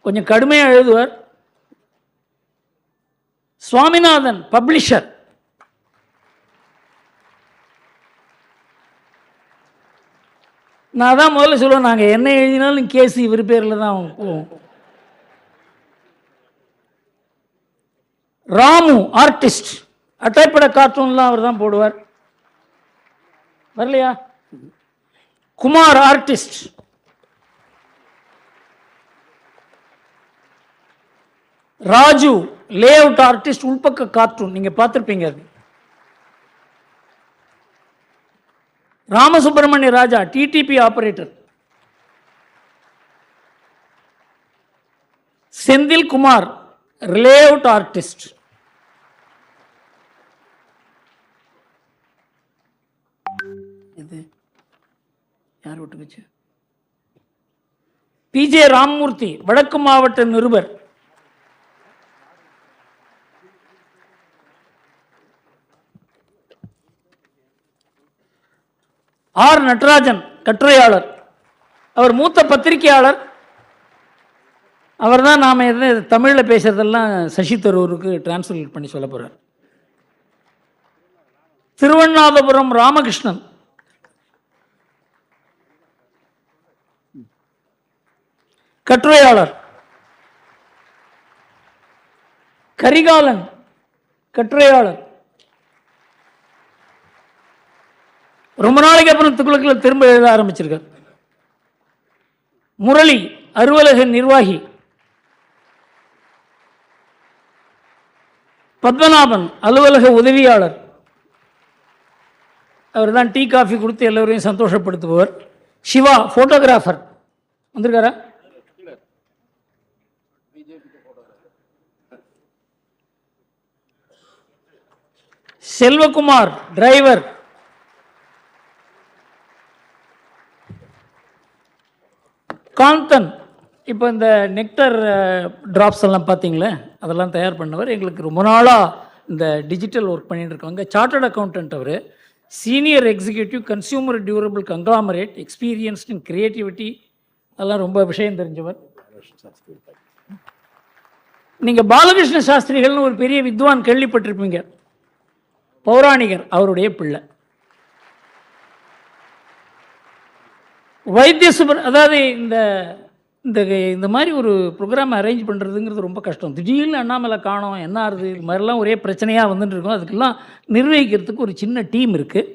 கொஞ்சம் கடுமையாக எழுதுவார். சுவாமிநாதன் பப்ளிஷர். நான் தான் முதல்ல சொல்லுவேன், நாங்கள் என்ன எழுதினாலும் கேஸ் இவர் பேரில் தான் போவோம். ராமு ஆர்டிஸ்ட், அட்டைப்பட கார்ட்டூன்லாம் அவர் தான் போடுவார். வரலையா? Kumar artist. Raju layout artist, உள்பக்க கார்ட்டூன் நீங்கள் பார்த்துருப்பீங்க. அது Ramasubramania Raja DTP operator. Senthil Kumar layout artist. இது யார் விட்டுக்குச்சு? பிஜே ராமமூர்த்தி வடக்கு மாவட்ட நிருபர். ஆர் நடராஜன் கட்டுரையாளர், அவர் மூத்த பத்திரிகையாளர். அவர் தான் நாம் எது தமிழில் பேசுறதெல்லாம் சசி தரூருக்கு டிரான்ஸ்லேட் பண்ணி சொல்ல போகிறார். திருவண்ணாதபுரம் ராமகிருஷ்ணன் கட்டுரையாளர். கரிகாலன் கட்டுரையாளர். ரொம்ப நாளைக்கு அப்புறம் துக்ளக்கில் திரும்ப எழுத ஆரம்பிச்சிருக்கார். முரளி அலுவலக நிர்வாகி. பத்மநாபன் அலுவலக உதவியாளர். அவர் தான் டீ காஃபி கொடுத்து எல்லோரையும் சந்தோஷப்படுத்துபவர். சிவா ஃபோட்டோகிராஃபர் வந்திருக்காரா? செல்வகுமார் டிரைவர். காந்தன் இப்போ இந்த நெக்டர் ட்ராப்ஸ் எல்லாம் பார்த்தீங்களே, அதெல்லாம் தயார் பண்ணவர். எங்களுக்கு ரொம்ப நாளாக இந்த டிஜிட்டல் ஒர்க் பண்ணிட்டு இருக்காங்க. சார்ட்டர்ட் அக்கௌண்டன்ட் அவர். Senior executive, consumer durable conglomerate, experienced in creativity, அதெல்லாம் ரொம்ப விஷயம் தெரிஞ்சவர். நீங்கள் பாலகிருஷ்ண சாஸ்திரிகள்னு ஒரு பெரிய வித்வான் கேள்விப்பட்டிருப்பீங்க, பௌராணிகர், அவருடைய பிள்ளை. அதாவது இந்த மாதிரி ஒரு ப்ரோக்ராம் அரேஞ்ச் பண்ணுறதுங்கிறது ரொம்ப கஷ்டம். திடீர்னு அண்ணாமலை காணோம், என்ன ஆகுது, இது மாதிரிலாம் ஒரே பிரச்சனையாக வந்துட்டு இருக்கும். அதுக்கெல்லாம் நிர்வகிக்கிறதுக்கு ஒரு சின்ன டீம் இருக்குது.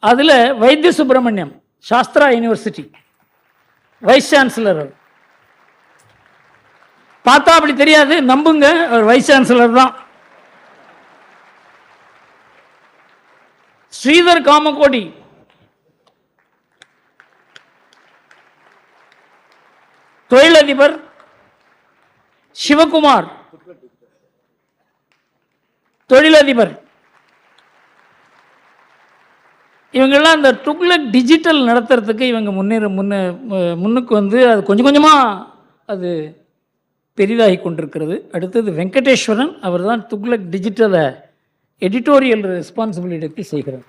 அதில் வைத்திய Subramaniam Sastra university vice chancellor. பார்த்தா அப்படி தெரியாது, நம்புங்க, அவர் வைஸ் சான்சலர் தான். ஸ்ரீதர் காமகோடி தொழிலதிபர். சிவகுமார் தொழிலதிபர். இவங்கெல்லாம் இந்த துக்ளக் டிஜிட்டல் நடத்துறதுக்கு இவங்க முன்னுக்கு வந்து அது கொஞ்சம் கொஞ்சமாக அது பெரிதாகி கொண்டிருக்கிறது. அடுத்தது வெங்கடேஸ்வரன், அவர் தான் துக்ளக் டிஜிட்டலை எடிட்டோரியல் ரெஸ்பான்சிபிலிட்டி செய்கிறார்.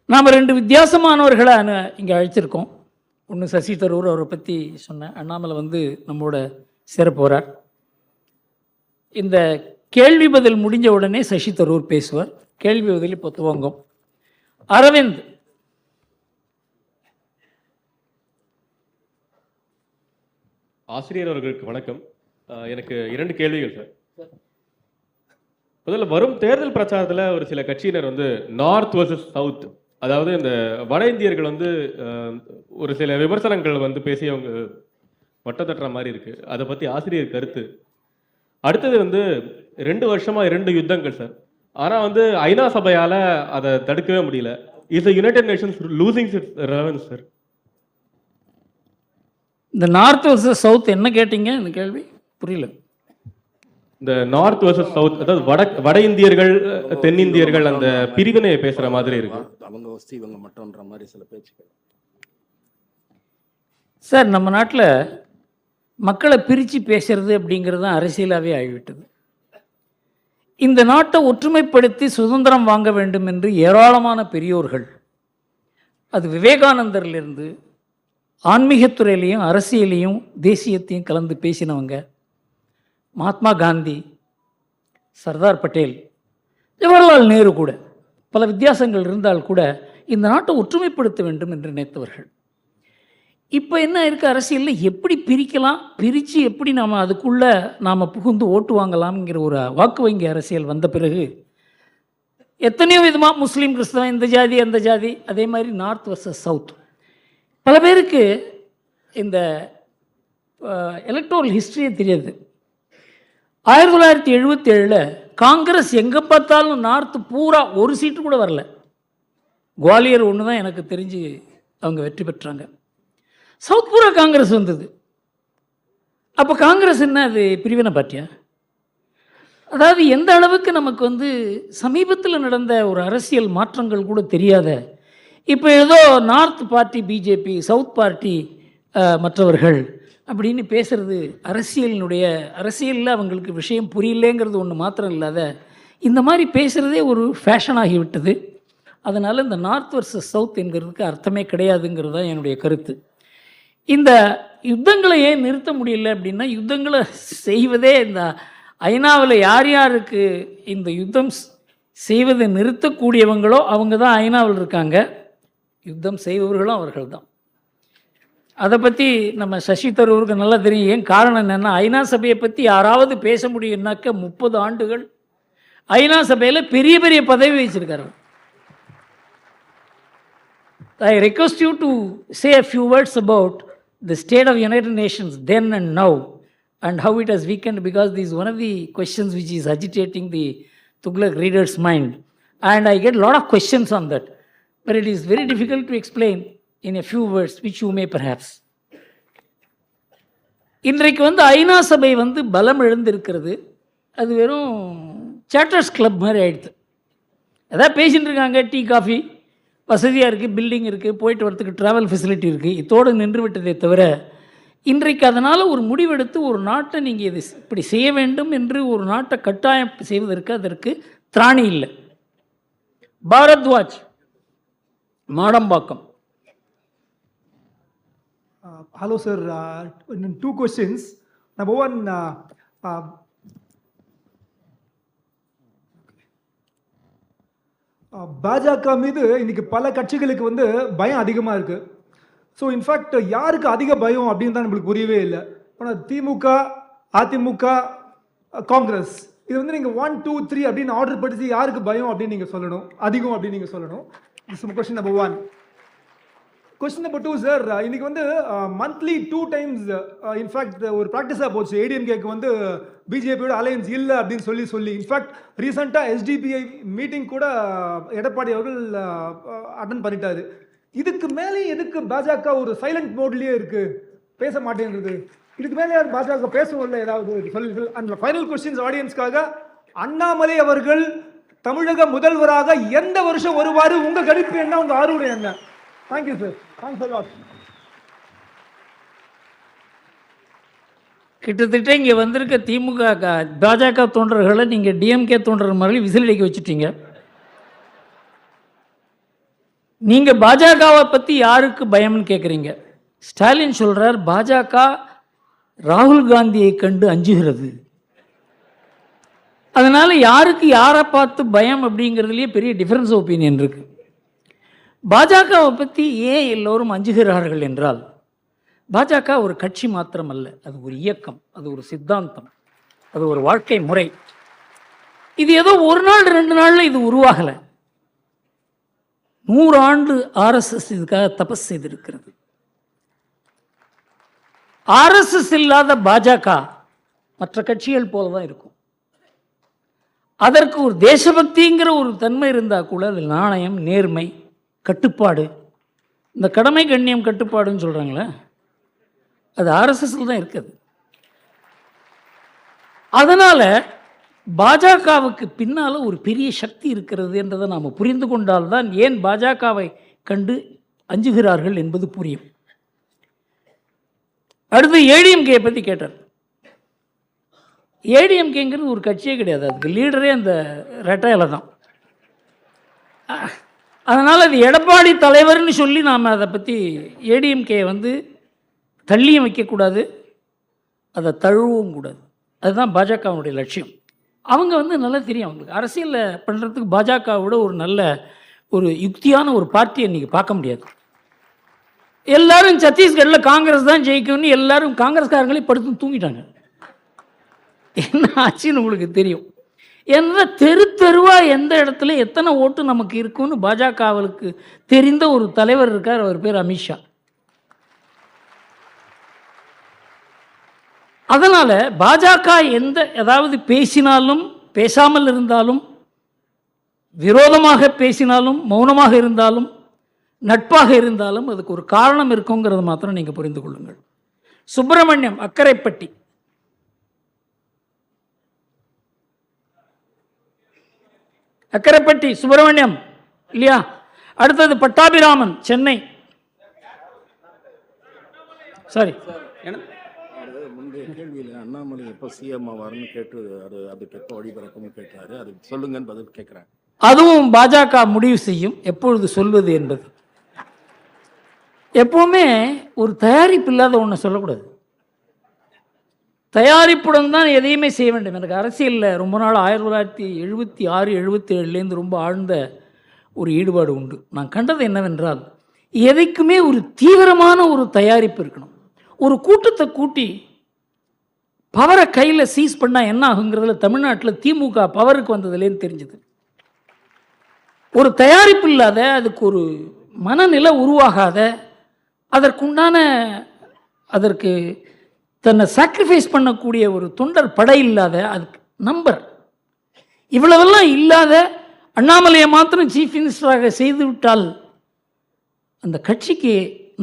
நாம் ரெண்டு வித்தியாசமானவர்களை இங்கே அழைச்சிருக்கோம். ஒன்று சசி தரூர், அவரை பற்றி சொன்னேன். அண்ணாமலை வந்து நம்மளோட சேர போகிறார். இந்த கேள்வி பதில் முடிஞ்ச உடனே சசி தரூர் பேசுவார். கேள்வி பதில் இப்போ துவங்கும். அரவிந்த். ஆசிரியர் அவர்களுக்கு வணக்கம். எனக்கு 2 கேள்விகள் சார். முதல்ல, வரும் தேர்தல் பிரச்சாரத்தில் ஒரு சில கட்சியினர் வந்து நார்த் வர்சஸ் சவுத், அதாவது இந்த வட இந்தியர்கள் வந்து ஒரு சில விமர்சனங்கள் வந்து பேசி அவங்க வட்ட தட்டுற மாதிரி இருக்கு. அதை பற்றி ஆசிரியர் கருத்து. அடுத்தது வந்து 2 வருஷமா 2 யுத்தங்கள் சார். ஆனால் வந்து ஐநா சபையால் அதை தடுக்கவே முடியல. Is United Nations losing it's relevance sir? இந்த நார்த் வர்சஸ் சவுத் என்ன கேட்டீங்க? இந்த கேள்வி புரியல. இந்த நார்த் வர்சஸ் சவுத், அதாவது வட இந்தியர்கள் தென்னிந்தியர்கள் அந்த பிரிவினையை பேசுற மாதிரி இருக்கு. அவங்க வசதி இவங்க மட்டும்ன்ற மாதிரி சில பேச்சுக்கள். சார், நம்ம நாட்டில் மக்களை பிரித்து பேசுறது அப்படிங்கிறது தான் அரசியலாகவே ஆகிவிட்டது. இந்த நாட்டை ஒற்றுமைப்படுத்தி சுதந்திரம் வாங்க வேண்டும் என்று ஏராளமான பெரியோர்கள் அது விவேகானந்தர்லேருந்து ஆன்மீகத்துறையிலையும் அரசியலையும் தேசியத்தையும் கலந்து பேசினவங்க. மகாத்மா காந்தி, சர்தார் பட்டேல், ஜவஹர்லால் நேரு கூட பல வித்தியாசங்கள் இருந்தால் கூட இந்த நாட்டை ஒற்றுமைப்படுத்த வேண்டும் என்று நினைத்தவர்கள். இப்போ என்ன இருக்குது, அரசியலில் எப்படி பிரிக்கலாம், பிரித்து எப்படி நாம் அதுக்குள்ளே நாம் புகுந்து ஓட்டு வாங்கலாம்ங்கிற ஒரு வாக்கு வங்கி அரசியல் வந்த பிறகு எத்தனையோ விதமாக முஸ்லீம், கிறிஸ்தவன், இந்த ஜாதி அந்த ஜாதி, அதே மாதிரி நார்த் வர்சஸ் சவுத். பல பேருக்கு இந்த எலக்ட்ரல் ஹிஸ்ட்ரியே தெரியாது. 1977 காங்கிரஸ் எங்கே பார்த்தாலும் நார்த்து பூரா ஒரு சீட்டு கூட வரல. குவாலியர் ஒன்று தான் எனக்கு தெரிஞ்சு அவங்க வெற்றி பெற்றாங்க. சவுத் பூரா காங்கிரஸ் வந்தது. அப்போ காங்கிரஸ் என்ன, அது பிரிவினை பார்ட்டியா? அதாவது எந்த அளவுக்கு நமக்கு சமீபத்தில் நடந்த ஒரு அரசியல் மாற்றங்கள் கூட தெரியாத, இப்போ ஏதோ north party BJP, south party மற்றவர்கள் அப்படின்னு பேசுகிறது அரசியலில் அவங்களுக்கு விஷயம் புரியலேங்கிறது ஒன்று மாத்திரம் இல்லாத இந்த மாதிரி பேசுகிறதே ஒரு ஃபேஷன் ஆகிவிட்டது. அதனால் இந்த நார்த் வர்சஸ் சவுத் என்கிறதுக்கு அர்த்தமே கிடையாதுங்கிறது தான் என்னுடைய கருத்து. இந்த யுத்தங்களை ஏன் நிறுத்த முடியல அப்படின்னா, யுத்தங்களை செய்வதே இந்த ஐநாவில் யார் யாருக்கு இந்த யுத்தம் செய்வதை நிறுத்தக்கூடியவங்களோ அவங்க தான் ஐநாவில் இருக்காங்க. யுத்தம் செய்பவர்களும் அவர்கள் தான். அதை பற்றி நம்ம சசி தரூருக்கு நல்லா தெரியும். ஏன் காரணம் என்னென்னா, ஐநா சபையை பற்றி யாராவது பேச முடியும்னாக்க 30 ஆண்டுகள் ஐநா சபையில் பெரிய பெரிய பதவி வச்சிருக்காரு. I request you to say a few words about the state of United Nations then and now and how it has weakened, because this is one of the questions which is agitating the Thuglak reader's mind, and I get a lot of questions on that, but it is very difficult to explain in a few words which you may perhaps. இன்றைக்கு ஐநா சபை பலம் இழந்திருக்கிறது. அது வெறும் சேட்டர்ஸ் club மாதிரி ஆயிடுது. எதாவது பேசிகிட்டு இருக்காங்க, டீ காஃபி வசதியாக இருக்குது, பில்டிங் இருக்குது, போயிட்டு வரத்துக்கு ட்ராவல் ஃபெசிலிட்டி இருக்குது, இதோடு நின்று விட்டதே தவிர இன்றைக்கு அதனால் ஒரு முடிவெடுத்து ஒரு நாட்டை நீங்கள் இது இப்படி செய்ய வேண்டும் என்று ஒரு நாட்டை கட்டாயம் செய்வதற்கு அதற்கு திராணி இல்லை. Bharadwaj, Madambakkam. Hello sir, 2 questions. Number one, பாஜக மீது இன்னைக்கு பல கட்சிகளுக்கு பயம் அதிகமாக இருக்குது. ஸோ இன்ஃபேக்ட் யாருக்கு அதிக பயம் அப்படின்னு தான் நம்மளுக்கு புரியவே இல்லை. ஆனால் திமுக, அதிமுக, காங்கிரஸ், இது நீங்கள் 1, 2, 3 அப்படின்னு ஆர்டர் படித்து யாருக்கு பயம் அப்படின்னு நீங்கள் சொல்லணும், அதிகம் அப்படின்னு நீங்கள் சொல்லணும். This question number 1. Question number 2 sir, இன்னைக்கு மந்த்லி 2 times இன்ஃபேக்ட் ஒரு ப்ராக்டிஸாக போச்சு. ஏடிஎம்கேக்கு பிஜேபியோட அலையன்ஸ் இல்லை அப்படின்னு சொல்லி இன்ஃபேக்ட் ரீசெண்டாக எஸ்டிபிஐ மீட்டிங் கூட எடப்பாடி அவர்கள் அட்டன் பண்ணிட்டாரு. இதுக்கு மேலே எதுக்கு பாஜக ஒரு சைலண்ட் மோட்லேயே இருக்கு, பேச மாட்டேங்கிறது? இதுக்கு மேலே பாஜக பேசவில்லை ஏதாவது சொல்லி. அந்த ஃபைனல் கொஸ்டின்ஸ் ஆடியன்ஸ்க்காக, அண்ணாமலை அவர்கள் தமிழக முதல்வராக எந்த வருஷம் வருவாரு? உங்க கணிப்பு என்ன, உங்க ஆர்வம் என்ன? Thank you sir. Thanks a lot. கிட்டத்தட்ட இங்கே வந்திருக்க திமுக பாஜக தொண்டர்களை நீங்கள் டிஎம்கே தொண்டர் மாதிரி விசிலடிக்க வச்சுட்டீங்க. நீங்கள் பாஜகவை பற்றி யாருக்கு பயம்னு கேட்குறீங்க. ஸ்டாலின் சொல்கிறார், பாஜக ராகுல் காந்தியை கண்டு அஞ்சுகிறது. அதனால் யாருக்கு யாரை பார்த்து பயம் அப்படிங்கிறதுலேயே பெரிய டிஃப்ரென்ஸ் ஒப்பீனியன் இருக்குது. பாஜகவை பற்றி ஏன் எல்லோரும் அஞ்சுகிறார்கள் என்றால், பாஜக ஒரு கட்சி மாத்திரம் அல்ல, அது ஒரு இயக்கம், அது ஒரு சித்தாந்தம், அது ஒரு வாழ்க்கை முறை. இது ஏதோ ஒரு நாள் 2 நாளில் இது உருவாகலை. 100 ஆண்டு ஆர்எஸ்எஸ் இதுக்காக தபஸ் செய்திருக்கிறது. ஆர்எஸ்எஸ் இல்லாத பாஜக மற்ற கட்சிகள் போல தான் இருக்கும். அதற்கு ஒரு தேசபக்திங்கிற ஒரு தன்மை இருந்தால் கூட அது நாணயம், நேர்மை, கட்டுப்பாடு, இந்த கடமை கண்ணியம் கட்டுப்பாடுன்னு சொல்கிறாங்களே, அது ஆர்எஸ்எஸ்ல தான் இருக்குது. அதனால் பாஜகவுக்கு பின்னால் ஒரு பெரிய சக்தி இருக்கிறது என்றதை நாம் புரிந்து கொண்டால்தான் ஏன் பாஜகவை கண்டு அஞ்சுகிறார்கள் என்பது புரியும். அடுத்து ஏடிஎம்கே பற்றி கேட்டார். ஏடிஎம்கேங்கிறது ஒரு கட்சியே கிடையாது, அதுக்கு லீடரே அந்த ரெட்டையில தான். அதனால் அது எடப்பாடி தலைவர்னு சொல்லி நாம் அதை பற்றி ஏடிஎம்கே வந்து தள்ளியும் வைக்கக்கூடாது, அதை தழுவவும் கூடாது. அதுதான் பாஜகவுடைய லட்சியம். அவங்க வந்து நல்லா தெரியும், அவங்களுக்கு அரசியலில் பண்ணுறதுக்கு பாஜகவோட ஒரு நல்ல ஒரு யுக்தியான ஒரு பார்ட்டியை இன்றைக்கி பார்க்க முடியாது. எல்லாரும் சத்தீஸ்கரில் காங்கிரஸ் தான் ஜெயிக்கும்னு எல்லாரும் காங்கிரஸ்காரங்களே படுத்து தூங்கிட்டாங்க. என்ன ஆச்சுன்னு உங்களுக்கு தெரியும். ஏன்னா தெரு தெருவாக எந்த இடத்துல எத்தனை ஓட்டு நமக்கு இருக்குன்னு பாஜகவுக்கு தெரிந்த ஒரு தலைவர் இருக்கார், அவர் பேர் அமித்ஷா. அதனால் பாஜக ஏதாவது பேசினாலும் பேசாமல் இருந்தாலும், விரோதமாக பேசினாலும் மௌனமாக இருந்தாலும் நட்பாக இருந்தாலும் அதுக்கு ஒரு காரணம் இருக்குங்கிறது மாத்திரம் நீங்கள் புரிந்து கொள்ளுங்கள். சுப்பிரமணியம் அக்கரைப்பட்டி, அக்கரைப்பட்டி சுப்பிரமணியம் இல்லையா? அடுத்தது பட்டாபிராமன் சென்னை. சாரி, முந்தைய கேள்வியில் அண்ணாமலை எப்போ சிஎம் ஆவார்னு கேட்டு அதுக்கு எப்போ வழிபிறக்கும்னு கேட்டாரு. அது சொல்லுங்கன்னு பதில் கேட்குறேன். அதுவும் பாஜக முடிவு செய்யும் எப்பொழுது சொல்வது என்பது. எப்பவுமே ஒரு தயாரிப்பு இல்லாத ஒன்று சொல்லக்கூடாது. தயாரிப்புடன் தான் எதையுமே செய்ய வேண்டும். எனக்கு அரசியலில் ரொம்ப நாள் 1976 77 ரொம்ப ஆழ்ந்த ஒரு ஈடுபாடு உண்டு. நான் கண்டது என்னவென்றால், எதைக்குமே ஒரு தீவிரமான ஒரு தயாரிப்பு இருக்கணும். ஒரு கூட்டத்தை கூட்டி பவரை கையில் சீஸ் பண்ணால் என்ன ஆகுங்கிறதுல தமிழ்நாட்டில் திமுக பவருக்கு வந்ததுலேன்னு தெரிஞ்சுது. ஒரு தயாரிப்பு இல்லாத, அதுக்கு ஒரு மனநிலை உருவாகாத, அதற்கு தன்னை சாக்ரிஃபைஸ் பண்ணக்கூடிய ஒரு தொண்டர் படை இல்லாத, அதுக்கு நம்பர் இவ்வளவெல்லாம் இல்லாத அண்ணாமலையை மாத்திரம் சீஃப் மினிஸ்டராக செய்து விட்டால் அந்த கட்சிக்கு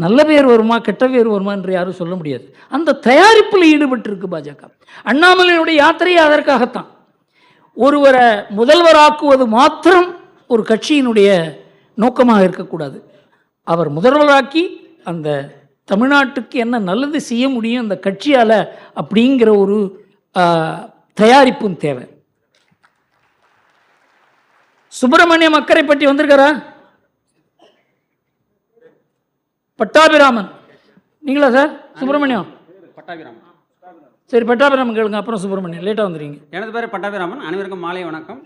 நல்ல பேர் வருமா கெட்ட பேர் வருமா என்று யாரும் சொல்ல முடியாது. அந்த தயாரிப்பில் ஈடுபட்டிருக்கு பாஜக. அண்ணாமலையினுடைய யாத்திரையை அதற்காகத்தான். ஒருவரை முதல்வராக்குவது மாத்திரம் ஒரு கட்சியினுடைய நோக்கமாக இருக்கக்கூடாது. அவர் முதல்வராக்கி அந்த தமிழ்நாட்டுக்கு என்ன நல்லது செய்ய முடியும் அந்த கட்சியால் அப்படிங்கிற ஒரு தயாரிப்பும் தேவை. சுப்பிரமணியம் அக்கரைப்பட்டி வந்திருக்காரா? பட்டாபிராமன் நீங்களா சார்? சுப்பிரமணியம் பட்டாபிராமன். சரி, பட்டாபிராமன் கேளுங்க, அப்புறம் சுப்பிரமணியம். லேட்டாக வந்துடுறீங்க. எனது பேர் பட்டாபிராமன். அனைவருக்கும் மாலை வணக்கம்.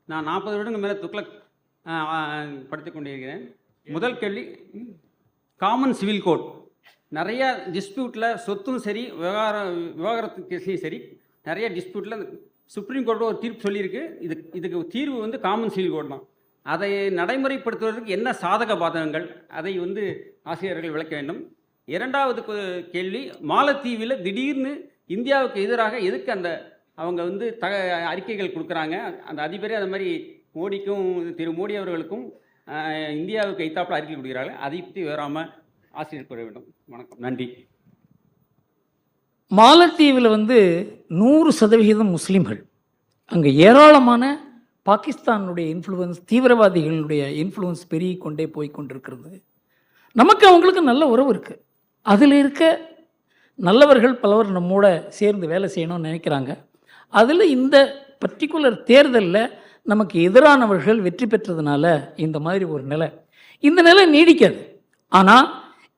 நான் 40 வருடங்கள் மேலே துக்ளக் படித்துக் கொண்டிருக்கிறேன். முதல் கேள்வி, காமன் சிவில் கோட். நிறைய டிஸ்பியூட்டில் சொத்தும் சரி விவகாரத்து கேஸ்லையும் சரி நிறைய டிஸ்பியூட்டில் சுப்ரீம் கோர்ட்டு ஒரு தீர்ப்பு சொல்லியிருக்கு. இதுக்கு தீர்வு வந்து காமன் சிவில் கோட் தான். அதை நடைமுறைப்படுத்துவதற்கு என்ன சாதக பாதகங்கள், அதை ஆசிரியர்கள் விளக்க வேண்டும். இரண்டாவது கேள்வி, மாலத்தீவில் திடீர்னு இந்தியாவுக்கு எதிராக எதுக்கு அவங்க அறிக்கைகள் கொடுக்குறாங்க? அந்த அதிபரே அது மாதிரி மோடிக்கும் திரு மோடி அவர்களுக்கும் இந்தியாவுக்கு எய்த்தாப்பில் அறிக்கை கொடுக்குறாங்க. அதை பற்றி விவராமல் ஆசிரியர் கூற வேண்டும். வணக்கம், நன்றி. மாலத்தீவில் 100% முஸ்லீம்கள். அங்கே ஏராளமான பாகிஸ்தானுடைய இன்ஃப்ளூயன்ஸ், தீவிரவாதிகளுடைய இன்ஃப்ளூயன்ஸ் பெருகி கொண்டே போய்கொண்டிருக்கிறது. நமக்கு அவங்களுக்கு நல்ல உறவு இருக்குது. அதில் இருக்க நல்லவர்கள் பலவர் நம்மோட சேர்ந்து வேலை செய்யணும்னு நினைக்கிறாங்க. அதில் இந்த பர்டிகுலர் தேர்தலில் நமக்கு எதிரானவர்கள் வெற்றி பெற்றதுனால இந்த மாதிரி ஒரு நிலை, இந்த நிலை நீடிக்காது. ஆனால்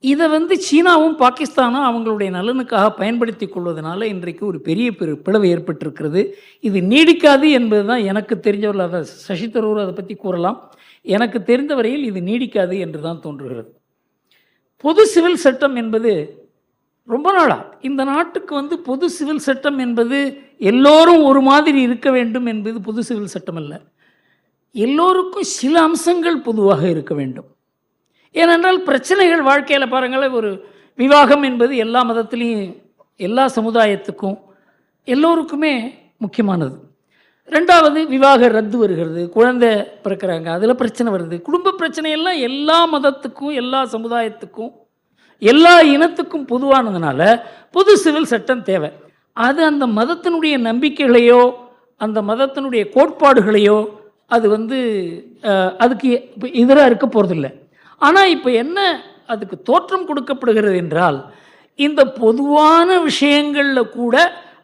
இதை சீனாவும் பாகிஸ்தானும் அவங்களுடைய நலனுக்காக பயன்படுத்தி கொள்வதனால இன்றைக்கு ஒரு பெரிய பிளவு ஏற்பட்டிருக்கிறது. இது நீடிக்காது என்பது தான் எனக்கு தெரிஞ்சவர்கள். அதை சசி தரூர் அதை பற்றி கூறலாம். எனக்கு தெரிந்தவரையில் இது நீடிக்காது என்று தான் தோன்றுகிறது. பொது சிவில் சட்டம் என்பது ரொம்ப நாளாக இந்த நாட்டுக்கு பொது சிவில் சட்டம் என்பது எல்லோரும் ஒரு மாதிரி இருக்க வேண்டும் என்பது பொது சிவில் சட்டம் அல்ல. எல்லோருக்கும் சில அம்சங்கள் பொதுவாக இருக்க வேண்டும். ஏனென்றால் பிரச்சனைகள் வாழ்க்கையில் பாருங்கள், ஒரு விவாகம் என்பது எல்லா மதத்திலையும் எல்லா சமுதாயத்துக்கும் எல்லோருக்குமே முக்கியமானது. ரெண்டாவது, விவாக ரத்து வருகிறது, குழந்தை பிறக்கிறாங்க, அதில் பிரச்சனை வருது. குடும்ப பிரச்சனையெல்லாம் எல்லா மதத்துக்கும் எல்லா சமுதாயத்துக்கும் எல்லா இனத்துக்கும் பொதுவானதுனால பொது சிவில் சட்டம் தேவை. அது அந்த மதத்தினுடைய நம்பிக்கைகளையோ அந்த மதத்தினுடைய கோட்பாடுகளையோ அது அதுக்கு எதிராக இருக்க போகிறதில்லை. ஆனால் இப்போ என்ன அதுக்கு தோற்றம் கொடுக்கப்படுகிறது என்றால், இந்த பொதுவான விஷயங்களில் கூட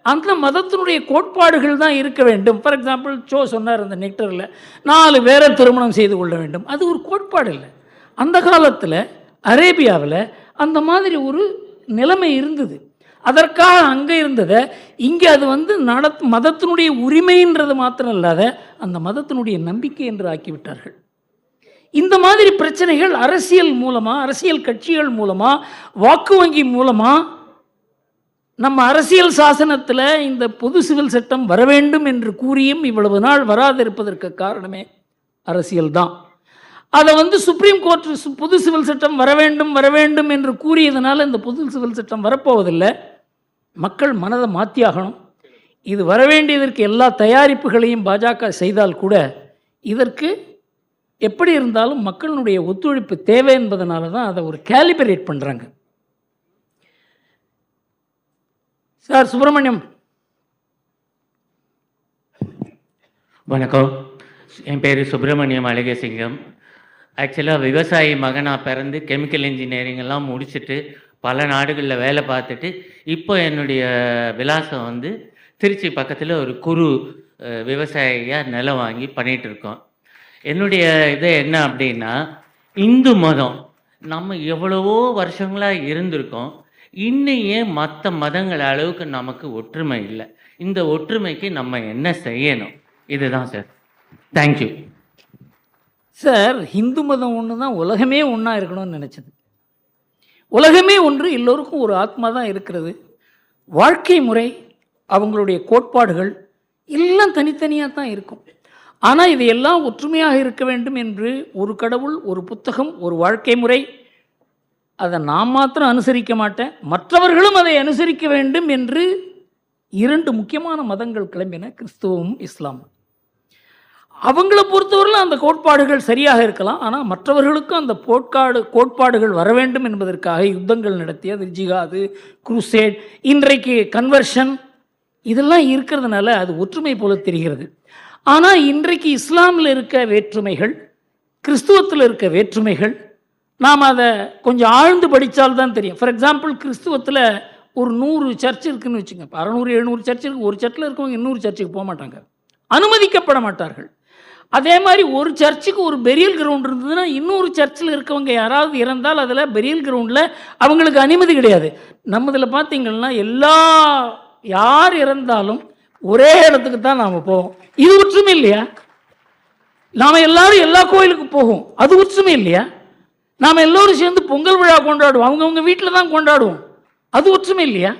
அந்த மதத்தினுடைய கோட்பாடுகள் தான் இருக்க வேண்டும். ஃபார் எக்ஸாம்பிள் சொன்னார் அந்த நெக்டரில் 4 பேரை திருமணம் செய்து கொள்ள வேண்டும். அது ஒரு கோட்பாடு இல்லை. அந்த காலத்தில் அரேபியாவில் அந்த மாதிரி ஒரு நிலைமை இருந்தது. அதற்காக அங்கே இருந்ததை இங்கே அது மதத்தினுடைய உரிமைன்றது மாத்திரம் இல்லாத அந்த மதத்தினுடைய நம்பிக்கை என்று ஆக்கிவிட்டார்கள். இந்த மாதிரி பிரச்சனைகள் அரசியல் மூலமாக, அரசியல் கட்சிகள் மூலமாக, வாக்கு வங்கி மூலமாக நம்ம அரசியல் சாசனத்தில் இந்த பொது சிவில் சட்டம் வர வேண்டும் என்று கூறியும் இவ்வளவு நாள் வராதிருப்பதற்கு காரணமே அரசியல் தான். அதை சுப்ரீம் கோர்ட் பொது சிவில் சட்டம் வர வேண்டும் என்று கூறியதுனால இந்த பொது சிவில் சட்டம் வரப்போவதில்லை. மக்கள் மனதை மாற்றியாகணும். இது வரவேண்டியதற்கு எல்லா தயாரிப்புகளையும் பாஜக செய்தால் கூட இதற்கு எப்படி இருந்தாலும் மக்களுடைய ஒத்துழைப்பு தேவை என்பதனால தான் அதை ஒரு கேலிபரேட் பண்ணுறாங்க. சார் சுப்பிரமணியம். வணக்கம், என் பேர் சுப்பிரமணியம் அழகேசிங்கம். ஆக்சுவலாக விவசாயி மகனாக பிறந்து கெமிக்கல் இன்ஜினியரிங் எல்லாம் முடிச்சுட்டு பல நாடுகளில் வேலை பார்த்துட்டு இப்போ என்னுடைய விலாசம் திருச்சி பக்கத்தில் ஒரு குறு விவசாயியாக நிலம் வாங்கி பண்ணிகிட்ருக்கோம். என்னுடைய இது என்ன அப்படின்னா, இந்து மதம் நம்ம எவ்வளவோ வருஷங்களாக இருந்திருக்கோம். இன்னும் ஏன் மற்ற மதங்கள் அளவுக்கு நமக்கு ஒற்றுமை இல்லை? இந்த ஒற்றுமைக்கு நம்ம என்ன செய்யணும்? இதுதான் சார். Thank you sir. இந்து மதம் ஒன்று தான் உலகமே ஒன்றா இருக்கணும்னு நினச்சது. உலகமே ஒன்று, எல்லோருக்கும் ஒரு ஆத்மா தான் இருக்கிறது. வாழ்க்கை முறை, அவங்களுடைய கோட்பாடுகள் எல்லாம் தனித்தனியாக தான் இருக்கும். ஆனால் இதையெல்லாம் ஒற்றுமையாக இருக்க வேண்டும் என்று ஒரு கடவுள், ஒரு புத்தகம், ஒரு வாழ்க்கை முறை, அதை நான் மாத்திரம் அனுசரிக்க மாட்டேன், மற்றவர்களும் அதை அனுசரிக்க வேண்டும் என்று 2 முக்கியமான மதங்கள் கிளம்பின, கிறிஸ்துவமும் இஸ்லாமும். அவங்கள பொறுத்தவரையில் அந்த கோட்பாடுகள் சரியாக இருக்கலாம். ஆனால் மற்றவர்களுக்கும் அந்த கோட்பாடுகள் வர வேண்டும் என்பதற்காக யுத்தங்கள் நடத்தி, அது ஜிகாது, குருசேட், இன்றைக்கு கன்வர்ஷன், இதெல்லாம் இருக்கிறதுனால அது ஒற்றுமை போல தெரிகிறது. ஆனால் இன்றைக்கு இஸ்லாமில் இருக்க வேற்றுமைகள், கிறிஸ்துவத்தில் இருக்க வேற்றுமைகள், நாம் அதை கொஞ்சம் ஆழ்ந்து படித்தால்தான் தெரியும். ஃபார் எக்ஸாம்பிள், கிறிஸ்துவத்தில் ஒரு 100 சர்ச் இருக்குதுன்னு வச்சுங்க. 600-700 சர்ச் இருக்குது. ஒரு சர்ச்சில் இருக்கவங்க இன்னொரு சர்ச்சுக்கு போக மாட்டாங்க, அனுமதிக்கப்பட மாட்டார்கள். அதே மாதிரி ஒரு சர்ச்சுக்கு ஒரு பெரியல் கிரவுண்ட் இருந்ததுன்னா இன்னொரு சர்ச்சில் இருக்கவங்க யாராவது இறந்தால் அதில் பெரியல் கிரவுண்டில் அவங்களுக்கு அனுமதி கிடையாது. நம்மதில் பார்த்திங்கன்னா யார் இறந்தாலும் ஒரே இடத்துக்கு தான் நாம் போவோம். இது ஒற்றுமை இல்லையா? நாம் எல்லாரும் எல்லா கோயிலுக்கு போவோம், அது ஒற்றுமை இல்லையா? நாம் எல்லோரும் சேர்ந்து பொங்கல் விழா கொண்டாடுவோம், அவங்கவுங்க வீட்டில் தான் கொண்டாடுவோம், அது ஒற்றுமை இல்லையா?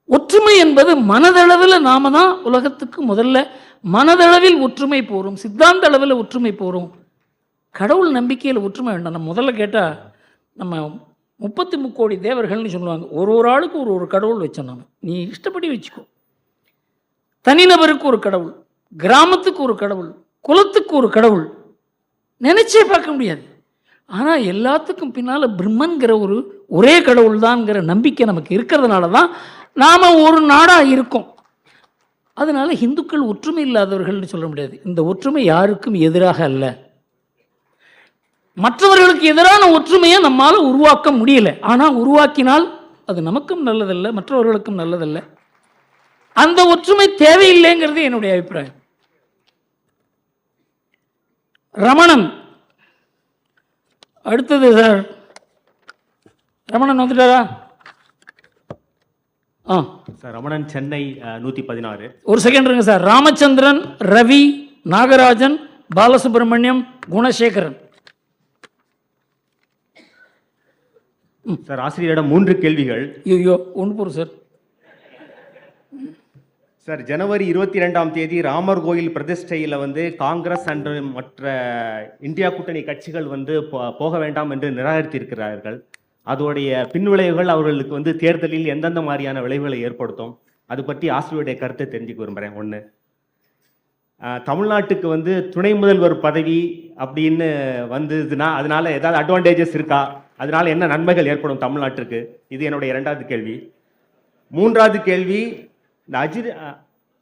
ஒற்றுமை என்பது மனதளவில் நாம தான் உலகத்துக்கு முதல்ல மனதளவில் ஒற்றுமை போகிறோம், சித்தாந்த அளவில் ஒற்றுமை போகிறோம், கடவுள் நம்பிக்கையில் ஒற்றுமை வேண்டாம். நம்ம முதல்ல கேட்டால் நம்ம 33 கோடி தேவர்கள்னு சொல்லுவாங்க. ஒரு ஆளுக்கு ஒரு கடவுள் வச்சோம். நம்ம நீ இஷ்டப்படி வச்சுக்கோ. தனிநபருக்கு ஒரு கடவுள், கிராமத்துக்கு ஒரு கடவுள், குலத்துக்கு ஒரு கடவுள், நினைச்சே பார்க்க முடியாது. ஆனால் எல்லாத்துக்கும் பின்னால் பிரம்மன்கிற ஒரே கடவுள் தான்ங்கிற நம்பிக்கை நமக்கு இருக்கிறதுனால தான் நாம் ஒரு நாடாக இருக்கோம். அதனால் இந்துக்கள் ஒற்றுமை இல்லாதவர்கள்னு சொல்ல முடியாது. இந்த ஒற்றுமை யாருக்கும் எதிராக அல்ல. மற்றவர்களுக்கு எதிரான ஒற்றுமையை நம்மால் உருவாக்க முடியல. ஆனால் உருவாக்கினால் அது நமக்கும் நல்லதல்ல, மற்றவர்களுக்கும் நல்லதல்ல. அந்த ஒற்றுமை தேவையில்லைங்கிறது என்னுடைய அபிப்பிராயம். ரமணன் அடுத்தது சார். ரமணன் வந்துட்டாரா? சார் ரமணன், சென்னை 116. ஒரு செகண்ட் இருங்க சார். ராமச்சந்திரன், ரவி, நாகராஜன், பாலசுப்ரமணியம், குணசேகரன். சார் ஆசிரியரிடம் 3 கேள்விகள். ஐயோ, ஒன்று போகிறோம் சார். சார், ஜனவரி 22ஆம் தேதி ராமர் கோயில் பிரதிஷ்டையில் காங்கிரஸ் அண்ட் மற்ற இந்தியா கூட்டணி கட்சிகள் போக வேண்டாம் என்று நிராகரித்திருக்கிறார்கள். அதோடைய பின்விளைவுகள் அவர்களுக்கு தேர்தலில் எந்தெந்த மாதிரியான விளைவுகளை ஏற்படுத்தும், அது பற்றி ஆசிரியருடைய கருத்தை தெரிஞ்சுக்க விரும்புகிறேன். 1, தமிழ்நாட்டுக்கு துணை முதல்வர் பதவி அப்படின்னு வந்ததுன்னா அதனால ஏதாவது அட்வான்டேஜஸ் இருக்கா? அதனால என்ன நன்மைகள் ஏற்படும் தமிழ்நாட்டிற்கு? இது என்னுடைய 2வது கேள்வி. 3வது கேள்வி, இந்த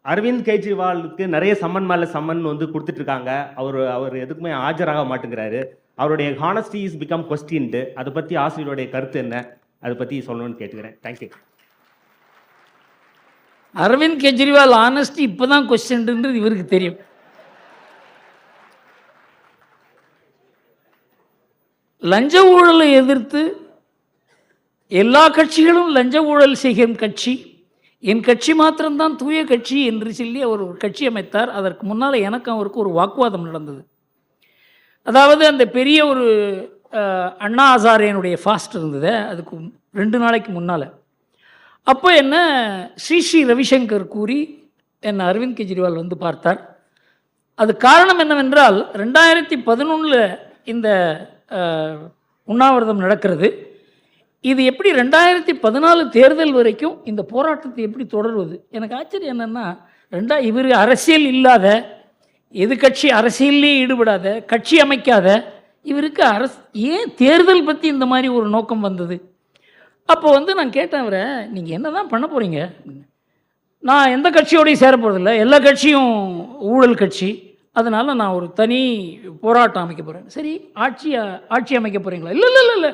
அரவிந்த் கெஜ்ரிவாலுக்கு நிறைய சம்மன் மேலே சம்மன் கொடுத்துட்டு இருக்காங்க. அவர் எதுக்குமே ஆஜராக மாட்டேங்கிறாரு. அவருடைய ஹானஸ்டி இஸ் பிகம் கொஸ்டின்டு. அதை பற்றி ஆசிரியருடைய கருத்து என்ன? அதை பற்றி சொல்லணும்னு கேட்டுக்கிறேன். தேங்க்யூ. அரவிந்த் கெஜ்ரிவால் ஆனஸ்டி இப்போ தான் கொஸ்டின்ன்றது இவருக்கு தெரியும். லஞ்ச ஊழலை எதிர்த்து எல்லா கட்சிகளும் லஞ்ச ஊழல் செய்யும் கட்சி, என் கட்சி மாத்திரம்தான் தூய கட்சி என்று சொல்லி அவர் ஒரு கட்சி அமைத்தார். அதற்கு முன்னால் எனக்கும் அவருக்கு ஒரு வாக்குவாதம் நடந்தது. அதாவது அந்த பெரிய ஒரு அண்ணா ஹசாரேனுடைய ஃபாஸ்ட் இருந்தது, அதுக்கு 2 நாளைக்கு முன்னால். அப்போ என்ன ஸ்ரீ ரவிசங்கர் கூறி என்னை அரவிந்த் கெஜ்ரிவால் வந்து பார்த்தார். அது காரணம் என்னவென்றால் 2011 இந்த உண்ணாவிரதம் நடக்கிறது. இது எப்படி 2014 தேர்தல் வரைக்கும் இந்த போராட்டத்தை எப்படி தொடர்வது? எனக்கு ஆச்சரியம் என்னென்னா, இவர் அரசியல் இல்லாத, எதிர்கட்சி அரசியலே ஈடுபடாத, கட்சி அமைக்காத இவருக்கு ஏன் தேர்தல் பற்றி இந்த மாதிரி ஒரு நோக்கம் வந்தது? அப்போ வந்து நான் கேட்டேன் அவரை, நீங்கள் என்ன தான் பண்ண போகிறீங்க? நான் எந்த கட்சியோடையும் சேர போகிறதில்ல, எல்லா கட்சியும் ஊழல் கட்சி, அதனால் நான் ஒரு தனி போராட்டம் அமைக்க போகிறேன். சரி, ஆட்சி அமைக்க போகிறீங்களா? இல்லை இல்லை இல்லை இல்லை,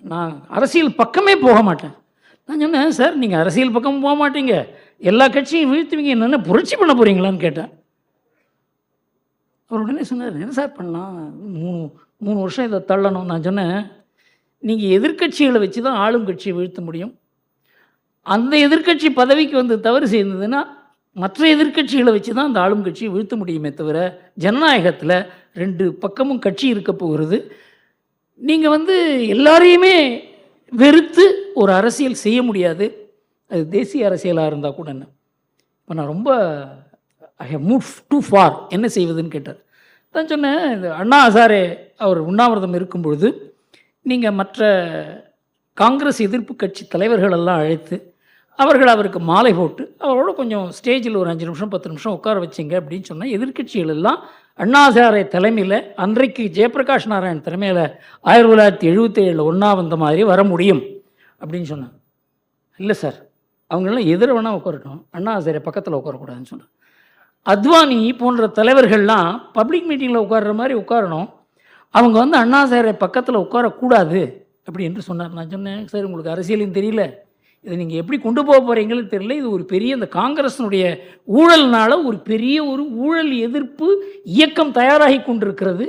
நான் அரசியல் பக்கமே போக மாட்டேன். நான் சொன்னேன், சார் நீங்கள் அரசியல் பக்கம் போக மாட்டீங்க, எல்லா கட்சியும் வீழ்த்துவீங்க, என்னென்ன புரட்சி பண்ண போகிறீங்களான்னு கேட்டேன். அவர் உடனே சொன்னார், என்ன சார் பண்ணலாம், 3 வருஷம் இதை தள்ளணும். நான் சொன்னேன், நீங்கள் எதிர்கட்சிகளை வச்சு தான் ஆளும் கட்சியை வீழ்த்த முடியும். அந்த எதிர்கட்சி பதவிக்கு வந்து தவறு செய்ததுன்னா மற்ற எதிர்கட்சிகளை வச்சு தான் அந்த ஆளும் கட்சியை வீழ்த்த முடியுமே தவிர, ஜனநாயகத்தில் 2 பக்கமும் கட்சி இருக்க போகிறது. நீங்கள் வந்து எல்லாரையுமே வெறுத்து ஒரு அரசியல் செய்ய முடியாது, அது தேசிய அரசியலாக இருந்தால் கூட. என்ன இப்போ நான் ரொம்ப I have move too far, என்ன செய்வதுன்னு கேட்டார். தான் சொன்னேன், இந்த அண்ணா ஹசாரே அவர் உண்ணாவிரதம் இருக்கும் பொழுது நீங்கள் மற்ற காங்கிரஸ் எதிர்ப்பு கட்சி தலைவர்களெல்லாம் அழைத்து அவருக்கு மாலை போட்டு அவரோட கொஞ்சம் ஸ்டேஜில் ஒரு 5 நிமிஷம் 10 நிமிஷம் உட்கார வச்சிங்க அப்படின்னு சொன்னால், எதிர்கட்சிகள் எல்லாம் அண்ணா ஹசாரே தலைமையில், அன்றைக்கு ஜெயபிரகாஷ் நாராயண் தலைமையில் 1977 ஒன்றா வந்த மாதிரி வர முடியும் அப்படின்னு சொன்னாங்க. இல்லை சார், அவங்களெல்லாம் எதிர வேணால் உட்காரட்டும், அண்ணா ஹசாரே பக்கத்தில் உட்காரக்கூடாதுன்னு சொன்னாங்க. அத்வானி போன்ற தலைவர்கள்லாம் பப்ளிக் மீட்டிங்கில் உட்கார்ற மாதிரி உட்காரணும், அவங்க வந்து அண்ணா ஹசாரே பக்கத்தில் உட்காரக்கூடாது அப்படி என்று சொன்னார். நான் சொன்னேன், சார் உங்களுக்கு அரசியலும் தெரியல, இதை நீங்கள் எப்படி கொண்டு போக போகிறீங்கன்னு தெரியல, இது ஒரு பெரிய இந்த காங்கிரஸினுடைய ஊழல்னால ஒரு பெரிய ஒரு ஊழல் எதிர்ப்பு இயக்கம் தயாராகி கொண்டிருக்கிறது.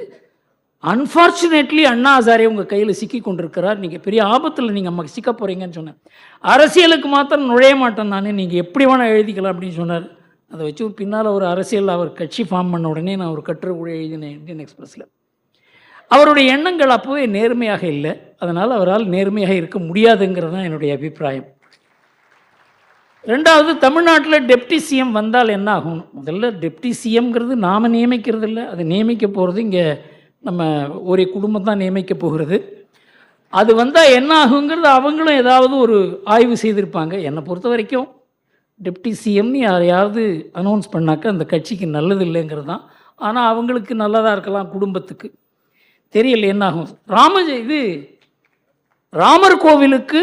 அன்ஃபார்ச்சுனேட்லி அண்ணா ஹசாரே உங்கள் கையில் சிக்கி கொண்டிருக்கிறார், நீங்கள் பெரிய ஆபத்தில் நீங்கள் சிக்க போகிறீங்கன்னு சொன்னேன். அரசியலுக்கு மாத்திரம் நுழைய மாட்டேன் நான், நீங்கள் எப்படி வேணால் எழுதிக்கலாம் அப்படின்னு சொன்னார். அதை வச்சு ஒரு பின்னால் ஒரு அரசியல் அவர் கட்சி ஃபார்ம் பண்ண உடனே நான் ஒரு கட்டுரை கூட எழுதினேன் இந்தியன் எக்ஸ்பிரஸில். அவருடைய எண்ணங்கள் அப்போவே நேர்மையாக இல்லை, அதனால் அவரால் நேர்மையாக இருக்க முடியாதுங்கிறது தான் என்னுடைய அபிப்பிராயம். 2வது, தமிழ்நாட்டில் டெப்டி சிஎம் வந்தால் என்ன ஆகும்? முதல்ல டெப்டி சிஎம்ங்கிறது நாம் நியமிக்கிறது இல்லை, அது நியமிக்க போகிறது இங்கே நம்ம ஒரே குடும்பம் தான் நியமிக்க போகிறது. அது வந்தால் என்ன ஆகுங்கிறது அவங்களும் ஏதாவது ஒரு ஆய்வு செய்திருப்பாங்க. என்னை பொறுத்த வரைக்கும் டெப்டி சிஎம்னு யாரையாவது அனௌன்ஸ் பண்ணாக்க அந்த கட்சிக்கு நல்லது இல்லைங்கிறது தான். ஆனால் அவங்களுக்கு நல்லதாக இருக்கலாம், குடும்பத்துக்கு தெரியல என்ன ஆகும். ராமர் கோவிலுக்கு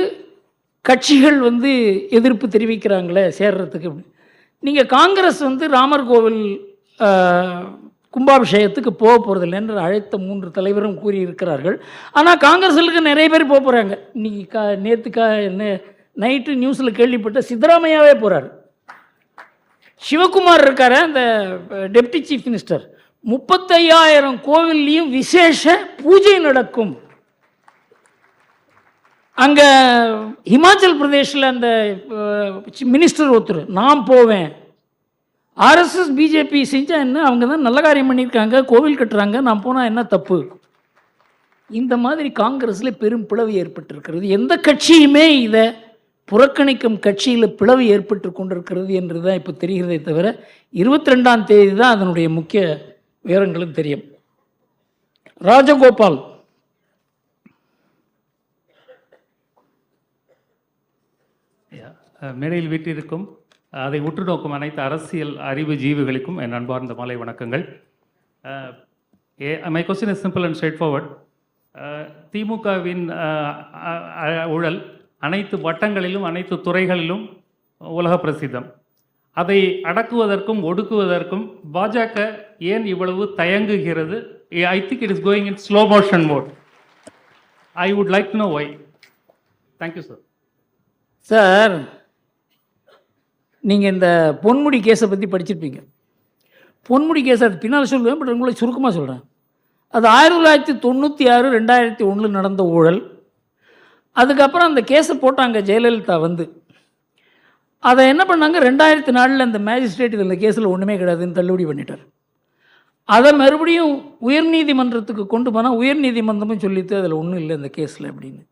கட்சிகள் வந்து எதிர்ப்பு தெரிவிக்கிறாங்களே சேர்றதுக்கு. நீங்கள் காங்கிரஸ் வந்து ராமர் கோவில் கும்பாபிஷேகத்துக்கு போக போகிறதில்லைன்ற அழைத்த 3 தலைவரும் கூறியிருக்கிறார்கள். ஆனால் காங்கிரஸுக்கு நிறைய பேர் போக போகிறாங்க. இன்றைக்கி நேற்று நைட்டு நியூஸில் கேள்விப்பட்ட சித்தராமையாவே போகிறார். சிவகுமார் இருக்கார் அந்த டெப்டி சீஃப் மினிஸ்டர், 35,000 கோவில்லையும் விசேஷ பூஜை நடக்கும். அங்கே ஹிமாச்சல் பிரதேஷில் அந்த மினிஸ்டர் ஒருத்தர், நான் போவேன், ஆர்எஸ்எஸ் பிஜேபி செஞ்சால் என்ன, அவங்க தான் நல்ல காரியம் பண்ணியிருக்காங்க, கோவில் கட்டுறாங்க, நான் போனால் என்ன தப்பு? இந்த மாதிரி காங்கிரஸில் பெரும் பிளவு ஏற்பட்டிருக்கிறது. எந்த கட்சியுமே இதை புறக்கணிக்கும் கட்சியில் பிளவு ஏற்பட்டு கொண்டிருக்கிறது என்று தான் இப்போ தெரிகிறதே தவிர, 22ஆம் தேதி தான் அதனுடைய முக்கிய விவரங்களும் தெரியும். ராஜகோபால், மேடையில் வீட்டிற்கும் அதை உற்று நோக்கும் அனைத்து அரசியல் அறிவு ஜீவிகளுக்கும் என் அன்பார்ந்த மாலை வணக்கங்கள். My question is simple and straight forward. திமுகவின் ஊழல் அனைத்து வட்டங்களிலும் அனைத்து துறைகளிலும் உலக பிரசித்தம். அதை அடக்குவதற்கும் ஒடுக்குவதற்கும் பாஜக ஏன் இவ்வளவு தயங்குகிறது? I think it is going in slow motion mode. I would like to know why. Thank you sir. Sir, நீங்கள் இந்த பொன்முடி கேஸை பற்றி படிச்சிருப்பீங்க. பொன்முடி கேஸ் அது பின்னால் சொல்லுவேன், பட் உங்களை சுருக்கமாக சொல்கிறேன். அது 1996 2001 நடந்த ஊழல். அதுக்கப்புறம் அந்த கேஸை போட்டாங்க ஜெயலலிதா வந்து. அதை என்ன பண்ணாங்க, 2004 அந்த மேஜிஸ்ட்ரேட் இந்த கேஸில் ஒன்றுமே கிடையாதுன்னு தள்ளுபடி பண்ணிட்டார். அதை மறுபடியும் உயர்நீதிமன்றத்துக்கு கொண்டு போனால் உயர்நீதிமன்றமும் சொல்லிட்டு அதில் ஒன்றும் இல்லை இந்த கேஸில் அப்படின்னு.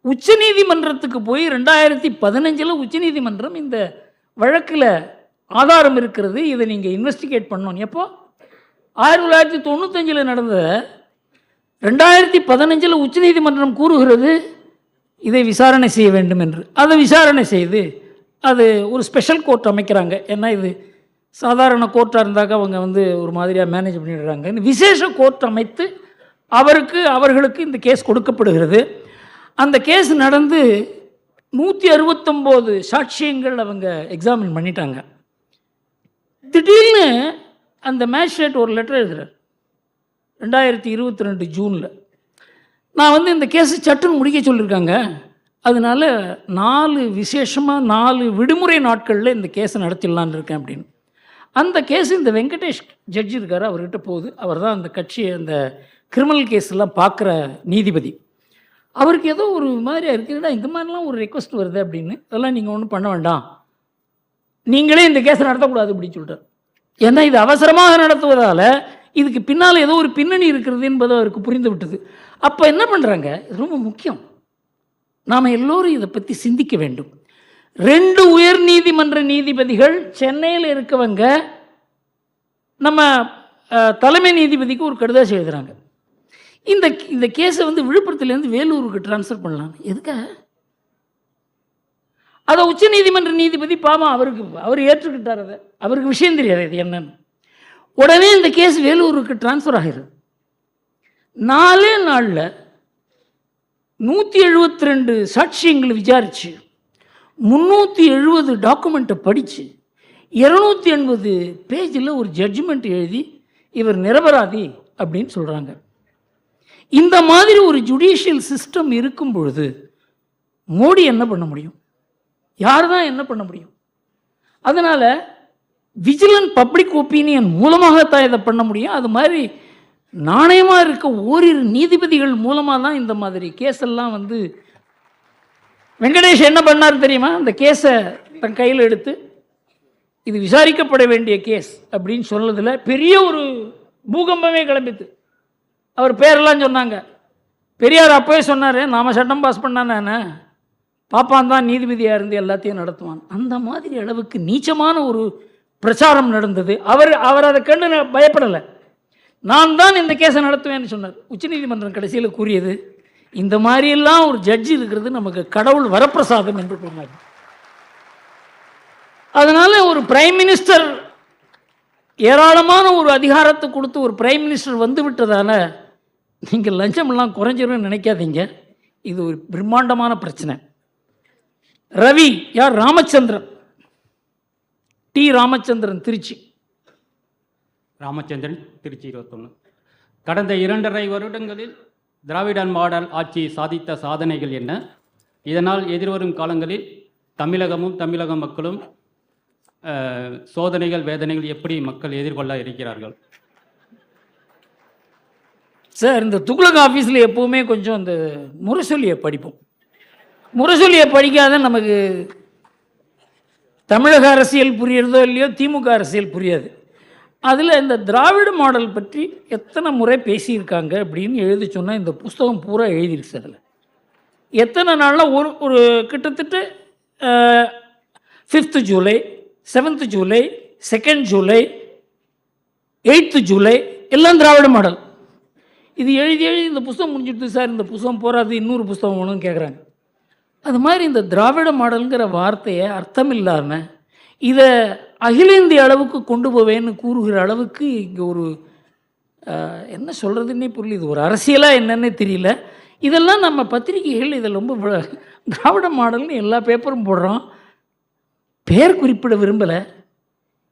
உச்சநீதிமன்றத்துக்கு போய் 2015 உச்சநீதிமன்றம் இந்த வழக்கில் ஆதாரம் இருக்கிறது, இதை நீங்கள் இன்வெஸ்டிகேட் பண்ணணும். எப்போ 1995 நடந்த 2015 உச்சநீதிமன்றம் கூறுகிறது இதை விசாரணை செய்ய வேண்டும் என்று. அதை விசாரணை செய்து அது ஒரு ஸ்பெஷல் கோர்ட் அமைக்கிறாங்க. ஏன்னா இது சாதாரண கோர்ட்டாக இருந்தாக்க அவங்க வந்து ஒரு மாதிரியாக மேனேஜ் பண்ணிடுறாங்க. விசேஷ கோர்ட் அமைத்து அவர்களுக்கு இந்த கேஸ் கொடுக்கப்படுகிறது. அந்த கேஸ் நடந்து 169 சாட்சியங்கள் அவங்க எக்ஸாமின் பண்ணிட்டாங்க. திடீர்னு அந்த மேஜிஸ்ட்ரேட் ஒரு லெட்டர் எழுதுகிறார் 2022 ஜூனில். நான் வந்து இந்த கேஸை சட்டுன்னு முடிக்க சொல்லியிருக்காங்க, அதனால 4 விடுமுறை நாட்களில் இந்த கேஸை நடத்திடலான்னு இருக்கேன் அப்படின்னு. அந்த கேஸ் இந்த வெங்கடேஷ் ஜட்ஜி இருக்கார், அவர்கிட்ட போகுது. அவர் தான் அந்த கட்சியை அந்த கிரிமினல் கேஸ்லாம் பார்க்குற நீதிபதி. அவருக்கு ஏதோ ஒரு மாதிரியாக இருக்குதுடா, இந்த மாதிரிலாம் ஒரு ரெக்வஸ்ட் வருது அப்படின்னு. அதெல்லாம் நீங்கள் ஒன்றும் பண்ண வேண்டாம், நீங்களே இந்த கேஸை நடத்தக்கூடாது அப்படின்னு சொல்லிட்டார். ஏன்னா இது அவசரமாக நடத்துவதால் இதுக்கு பின்னால் ஏதோ ஒரு பின்னணி இருக்கிறது என்பது அவருக்கு புரிந்து விட்டது. அப்போ என்ன பண்ணுறாங்க, இது ரொம்ப முக்கியம், நாம் எல்லோரும் இதை பற்றி சிந்திக்க வேண்டும். 2 உயர் நீதிமன்ற நீதிபதிகள் சென்னையில் இருக்கவங்க நம்ம தலைமை நீதிபதிக்கு ஒரு கடிதாசி எழுதுகிறாங்க. இந்த கேஸை வந்து விழுப்புரத்துலேருந்து வேலூருக்கு டிரான்ஸ்ஃபர் பண்ணலாம். எதுக்காக? அதை உச்ச நீதிமன்ற நீதிபதி பாவம் அவர் ஏற்றுக்கிட்டார். அதை அவருக்கு விஷயம் தெரியாது இது என்னன்னு. உடனே இந்த கேஸ் வேலூருக்கு டிரான்ஸ்ஃபர் ஆகிறது. 4 நாளில் 172 சாட்சியங்களை விசாரித்து 370 டாக்குமெண்ட்டை படித்து 280 பேஜில் ஒரு ஜட்ஜ்மெண்ட் எழுதி இவர் நிரபராதி அப்படின்னு சொல்கிறாங்க. இந்த மாதிரி ஒரு ஜுடிஷியல் சிஸ்டம் இருக்கும் பொழுது மோடி என்ன பண்ண முடியும்? யார் தான் என்ன பண்ண முடியும்? அதனால் விஜிலன்ட் பப்ளிக் ஒப்பீனியன் மூலமாகத்தான் இதை பண்ண முடியும். அது மாதிரி நாணயமாக இருக்க ஓரிரு நீதிபதிகள் மூலமாக தான் இந்த மாதிரி கேஸெல்லாம் வந்து வெங்கடேஷ் என்ன பண்ணார் தெரியுமா? அந்த கேஸை தன் கையில் எடுத்து இது விசாரிக்கப்பட வேண்டிய கேஸ் அப்படின்னு சொன்னதில் பெரிய ஒரு பூகம்பமே கிளம்பித்து. அவர் பேரெல்லாம் சொன்னாங்க. பெரியார் அப்போவே சொன்னார், நாம் சட்டம் பாஸ் பண்ணானே பாப்பான் தான் நீதிபதியாக இருந்து எல்லாத்தையும் நடத்துவான். அந்த மாதிரி அளவுக்கு நீச்சமான ஒரு பிரச்சாரம் நடந்தது. அவர் அதை கண்டு பயப்படலை. நான் தான் இந்த கேஸை நடத்துவேன்னு சொன்னார். உச்சநீதிமன்றம் கடைசியில் கூறியது, இந்த மாதிரியெல்லாம் ஒரு ஜட்ஜி இருக்கிறது நமக்கு கடவுள் வரப்பிரசாதம் என்று சொன்னார். அதனால் ஒரு பிரைம் மினிஸ்டர் ஏராளமான ஒரு அதிகாரத்தை கொடுத்து ஒரு பிரைம் மினிஸ்டர் வந்து விட்டதால் நீங்கள் லஞ்சமெல்லாம் குறைஞ்சிரும்னு நினைக்காதீங்க. இது ஒரு பிரம்மாண்டமான பிரச்சனை. ரவி யார்? ராமச்சந்திரன், டி ராமச்சந்திரன், திருச்சி. ராமச்சந்திரன், திருச்சி 21. கடந்த 2.5 வருடங்களில் திராவிடன் மாடல் ஆட்சி சாதித்த சாதனைகள் என்ன? இதனால் எதிர்வரும் காலங்களில் தமிழகமும் தமிழக மக்களும் சோதனைகள் வேதனைகள் எப்படி மக்கள் எதிர்கொள்ள இருக்கிறார்கள்? சார், இந்த துக்ளக் ஆஃபீஸில் எப்போவுமே கொஞ்சம் இந்த முரசொலியை படிப்போம். முரசொலியை படிக்காத நமக்கு தமிழக அரசியல் புரியறதோ இல்லையோ திமுக அரசியல் புரியாது. அதில் இந்த திராவிட மாடல் பற்றி எத்தனை முறை பேசியிருக்காங்க அப்படின்னு எழுதி சொன்னால் இந்த புஸ்தகம் பூரா எழுதிருக்கு. அதில் எத்தனை நாளில் ஒரு கிட்டத்தட்ட 5th July, 7th July, 2nd July, 8th July எல்லாம் திராவிட மாடல். இது எழுதி இந்த புஸ்தகம் முடிஞ்சிடுது சார், இந்த புஸ்தகம் போகாது, இன்னொரு புஸ்தகம் வேணும்னு கேட்குறாங்க. அது மாதிரி இந்த திராவிட மாடலுங்கிற வார்த்தையை அர்த்தம் இல்லாமல் இதை அகில இந்திய அளவுக்கு கொண்டு போவேன்னு கூறுகிற அளவுக்கு இங்கே ஒரு என்ன சொல்கிறதுன்னே புரியல. இது ஒரு அரசியலாக என்னன்னே தெரியல. இதெல்லாம் நம்ம பத்திரிகைகள் இதில் ரொம்ப திராவிட மாடல்னு எல்லா பேப்பரும் போடுறோம். பேர் குறிப்பிட விரும்பலை.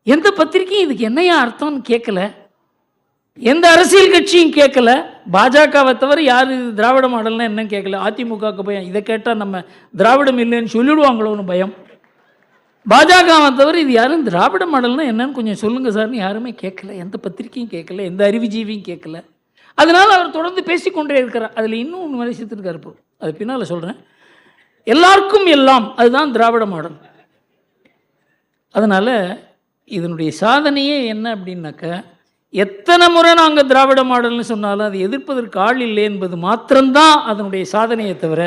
எந்த பத்திரிகையும் இதுக்கு என்னையா அர்த்தம்னு கேட்கல, எந்த அரசியல் கட்சியும் கேட்கல. பாஜகவை தவிர யார் இது திராவிட மாடல்னா என்னன்னு கேட்கல. அதிமுகவுக்கு பயம், இதை கேட்டால் நம்ம திராவிடம் இல்லைன்னு சொல்லிவிடுவாங்களோன்னு பயம். பாஜகவை தவிர இது யாரும் திராவிட மாடல்னா என்னன்னு கொஞ்சம் சொல்லுங்கள் சார்னு யாருமே கேட்கல, எந்த பத்திரிக்கையும் கேட்கல, எந்த அறிவுஜீவியும் கேட்கல. அதனால் அவர் தொடர்ந்து பேசிக்கொண்டே இருக்கிறார். அதில் இன்னும் ஒன்று மாதிரி சேர்த்துருக்காரு. இப்போ அது பின்னால் சொல்கிறேன். எல்லாருக்கும் எல்லாம், அதுதான் திராவிட மாடல். அதனால் இதனுடைய சாதனையே என்ன அப்படின்னாக்க, எத்தனை முறை நாங்கள் திராவிட மாடல்னு சொன்னாலும் அது எதிர்ப்பதற்கு ஆள் இல்லை என்பது மாத்திரம்தான் அதனுடைய சாதனையை தவிர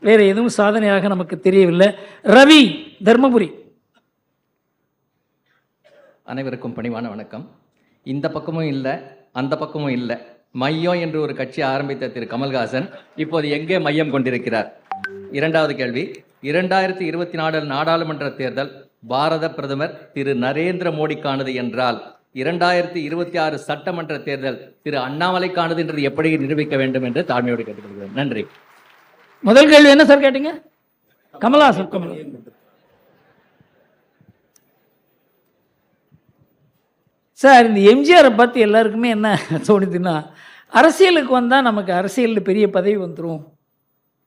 வேறு எதுவும் சாதனையாக நமக்கு தெரியவில்லை. ரவி, தர்மபுரி. அனைவருக்கும் பணிவான வணக்கம். இந்த பக்கமும் இல்லை, அந்த பக்கமும் இல்லை, மையம் என்று ஒரு கட்சி ஆரம்பித்த திரு கமல்ஹாசன் இப்போது எங்கே மையம் கொண்டிருக்கிறார்? இரண்டாவது கேள்வி, 2024 நாடாளுமன்ற தேர்தல் பாரத பிரதமர் திரு நரேந்திர மோடிக்கானது என்றால் 2026 சட்டமன்ற தேர்தல் திரு அண்ணாமலைக்கானது என்று எப்படி நிரூபிக்க வேண்டும் என்று தாழ்மையோடு கேட்டுக்கொள்கிறேன். நன்றி. முதல் கேள்வி என்ன சார் கேட்டீங்க? கமல்ஹாசன். சார், இந்த எம்ஜிஆரை பார்த்து எல்லாருக்குமே என்ன தோணுதுன்னா, அரசியலுக்கு வந்தால் நமக்கு அரசியலில் பெரிய பதவி வந்துடும்,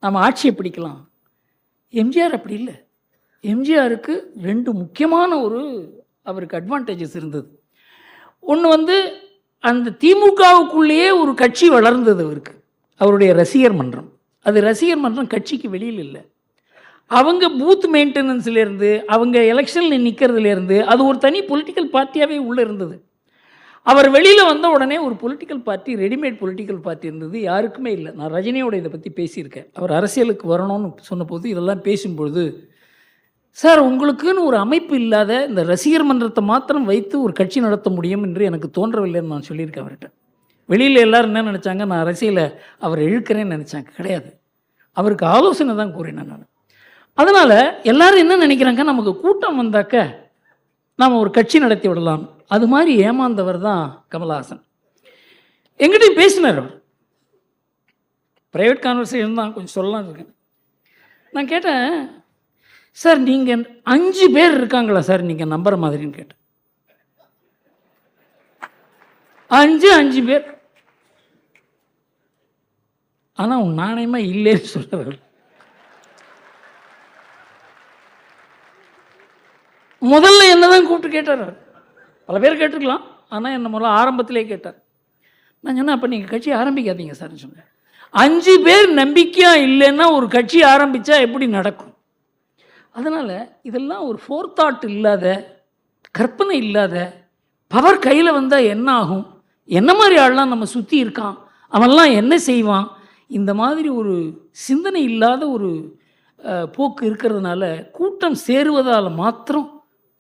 நம்ம ஆட்சியை பிடிக்கலாம். எம்ஜிஆர் அப்படி இல்லை. எம்ஜிஆருக்கு 2 முக்கியமான அவருக்கு அட்வான்டேஜஸ் இருந்தது. ஒன்று அந்த திமுகவுக்குள்ளேயே ஒரு கட்சி வளர்ந்தது அவருக்கு, அவருடைய ரசிகர் மன்றம். அது ரசிகர் மன்றம் கட்சிக்கு வெளியில் இல்லை. அவங்க பூத் மெயின்டெனன்ஸ்லேருந்து, அவங்க எலெக்ஷனில் நிற்கிறதுலேருந்து அது ஒரு தனி பொலிட்டிக்கல் பார்ட்டியாகவே உள்ளே இருந்தது. அவர் வெளியில் வந்த உடனே ஒரு political party, readymade political party இருந்தது, யாருக்குமே இல்லை. நான் ரஜினியோட இதை பற்றி பேசியிருக்கேன். அவர் அரசியலுக்கு வரணும்னு சொன்னபோது இதெல்லாம் பேசும்பொழுது, சார் உங்களுக்குன்னு ஒரு அமைப்பு இல்லாத இந்த ரசிகர் மன்றத்தை மாத்திரம் வைத்து ஒரு கட்சி நடத்த முடியும் என்று எனக்கு தோன்றவில்லைன்னு நான் சொல்லியிருக்கேன் அவர்கிட்ட. வெளியில் எல்லோரும் என்ன நினச்சாங்க, நான் அரசியலை அவர் இழுக்கிறேன்னு நினச்சாங்க. கிடையாது, அவருக்கு ஆலோசனை தான் கூறினேன் நான். அதனால் எல்லாரும் என்ன நினைக்கிறாங்க, நமக்கு கூட்டம் வந்தாக்க நாம் ஒரு கட்சி நடத்தி விடலாம். அது மாதிரி ஏமாந்தவர் தான் கமல்ஹாசன். எங்கிட்டையும் பேசினார் அவர். ப்ரைவேட் கான்வர்சேஷன் தான், கொஞ்சம் சொல்லலாம் இருக்கேன். நான் கேட்டேன், சார் நீங்கள் 5 பேர் இருக்காங்களா சார் நீங்கள் நம்புற மாதிரின்னு கேட்டேன். 5 பேர். ஆனால் உன் நாணயமாக இல்லைன்னு சொல்கிறார். முதல்ல என்ன தான் கூப்பிட்டு கேட்டார். பல பேர் கேட்டிருக்கலாம், ஆனால் என்ன முதல்ல ஆரம்பத்திலே கேட்டார். நான் சொன்னேன், அப்போ நீங்கள் கட்சி ஆரம்பிக்காதீங்க சார்னு சொன்னேன். 5 பேர் நம்பிக்கையாக இல்லைன்னா ஒரு கட்சி ஆரம்பித்தா எப்படி நடக்கும்? அதனால் இதெல்லாம் ஒரு ஃபோர்தாட் இல்லாத, கற்பனை இல்லாத, பவர் கையில் வந்தால் என்ன ஆகும், என்ன மாதிரி ஆள்லாம் நம்ம சுற்றி இருக்கான், அவன்லாம் என்ன செய்வான், இந்த மாதிரி ஒரு சிந்தனை இல்லாத ஒரு போக்கு இருக்கிறதுனால கூட்டம் சேருவதால் மாத்திரம்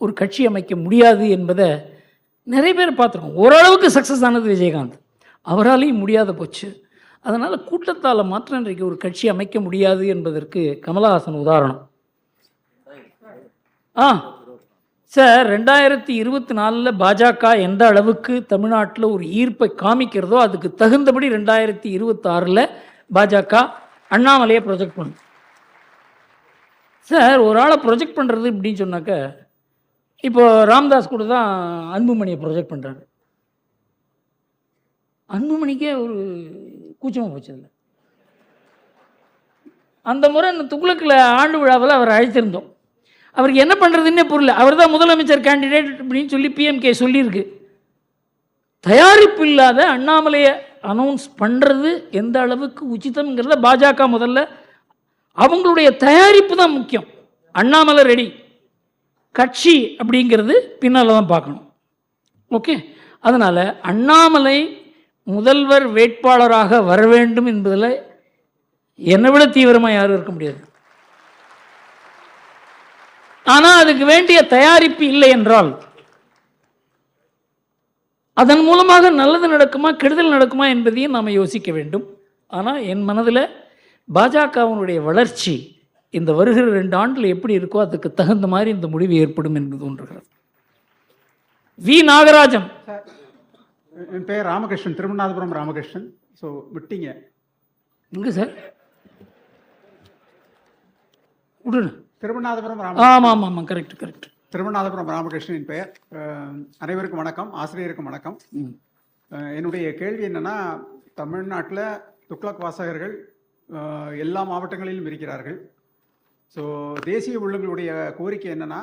ஒரு கட்சி அமைக்க முடியாது என்பதை நிறைய பேர் பார்த்துருக்கோம். ஓரளவுக்கு சக்ஸஸ் ஆனது விஜயகாந்த், அவராலையும் முடியாத போச்சு. அதனால் கூட்டத்தால் மாத்திரம் இன்றைக்கு ஒரு கட்சி அமைக்க முடியாது என்பதற்கு கமல்ஹாசன் உதாரணம். சார், 2024 பாஜக எந்த அளவுக்கு தமிழ்நாட்டில் ஒரு ஈர்ப்பை காமிக்கிறதோ அதுக்கு தகுந்தபடி 2026 பாஜக அண்ணாமலையை ப்ரொஜெக்ட் பண்ணும். சார், ஒரு ஆளை ப்ரொஜெக்ட் பண்ணுறது இப்படின்னு சொன்னாக்க, இப்போ ராம்தாஸ் கூட தான் அன்புமணியை ப்ரொஜெக்ட் பண்ணுறாரு. அன்புமணிக்கே ஒரு கூச்சமாக போச்சு. இல்லை, அந்த முறை இந்த துக்ளக்கில் ஆண்டு விழாவில் அவர் அழைத்திருந்தோம். அவருக்கு என்ன பண்ணுறதுன்னே புரியல. அவர் தான் முதலமைச்சர் கேண்டிடேட் அப்படின்னு சொல்லி பிஎம்கே சொல்லியிருக்கு. தயாரிப்பு இல்லாத அண்ணாமலையை அனௌன்ஸ் பண்ணுறது எந்த அளவுக்கு உச்சிதம்ங்கிறத பாஜக முதல்ல அவங்களுடைய தயாரிப்பு தான் முக்கியம். அண்ணாமலை ரெடி, கட்சி அப்படிங்கிறது பின்னால் தான் பார்க்கணும். ஓகே, அதனால் அண்ணாமலை முதல்வர் வேட்பாளராக வர வேண்டும் என்பதில் என்னை விட தீவிரமாக யாரும் இருக்க முடியாது. ஆனால் அதுக்கு வேண்டிய தயாரிப்பு இல்லை என்றால் அதன் மூலமாக நல்லது நடக்குமா கெடுதல் நடக்குமா என்பதையும் நாம் யோசிக்க வேண்டும். ஆனால் என் மனதில் பாஜகவினுடைய வளர்ச்சி இந்த வருகிற 2 ஆண்டில் எப்படி இருக்கோ அதுக்கு தகுந்த மாதிரி இந்த முடிவு ஏற்படும் என்று தோன்றுகிறது. வி நாகராஜன். என் பெயர் ராமகிருஷ்ணன், திருமணாதபுரம் ராமகிருஷ்ணன். ஸோ விட்டீங்க எங்கே சார்? விடுங்க. திருமணாதபுரம் ஆமாம் ஆமாம் ஆமாம், கரெக்ட் கரெக்ட். திருமணாதபுரம் ராமகிருஷ்ணன் பெயர். அனைவருக்கும் வணக்கம், ஆசிரியருக்கும் வணக்கம். என்னுடைய கேள்வி என்னன்னா, தமிழ்நாட்டில் துக்ளக் வாசகர்கள் எல்லா மாவட்டங்களிலும் இருக்கிறார்கள். ஸோ தேசிய உள்ளங்களுடைய கோரிக்கை என்னன்னா,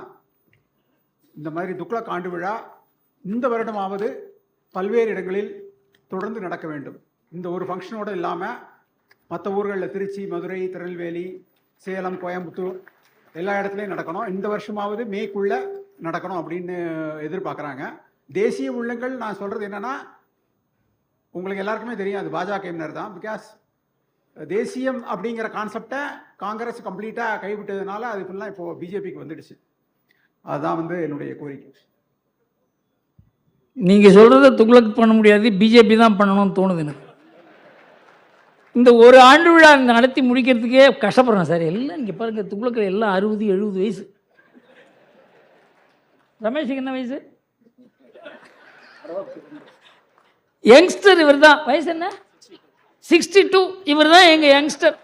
இந்த மாதிரி துக்ளக் ஆண்டு விழா இந்த வருடமாவது பல்வேறு இடங்களில் தொடர்ந்து நடக்க வேண்டும். இந்த ஒரு ஃபங்க்ஷனோடு இல்லாமல் மற்ற ஊர்களில் திருச்சி, மதுரை, திருநெல்வேலி, சேலம், கோயம்புத்தூர் எல்லா இடத்துலையும் நடக்கணும். இந்த வருஷமாவது மேக்குள்ளே நடக்கணும் அப்படின்னு எதிர்பார்க்குறாங்க. தேசிய உள்ளங்கள் நான் சொல்கிறது என்னென்னா, உங்களுக்கு எல்லாருக்குமே தெரியும் அது பாஜகவினர் தான். பிகாஸ் தேசியம் அப்படிங்கிற கான்செப்டை காங்கிரஸ் கம்ப்ளீட்டாக கைவிட்டதுனால அது ஃபுல்லாக இப்போது பிஜேபிக்கு வந்துடுச்சு. அதுதான் என்னுடைய கோரிக்கை. நீங்கள் சொல்கிறத துக்ளக் பண்ண முடியாது, பிஜேபி தான் பண்ணணும்னு தோணுது எனக்கு. இந்த ஒரு ஆண்டு விழா நடத்தி முடிக்கிறதுக்கே கஷ்டப்படுறேன் சார். எல்லாம் இங்கே பாருங்கள், துக்ளக்கில் எல்லாம் 60-70 வயசு. ரமேஷுக்கு என்ன வயசு? யங்ஸ்டர் இவர் தான். வயசு என்ன? 62. இவர் தான் எங்கள் யங்ஸ்டர்.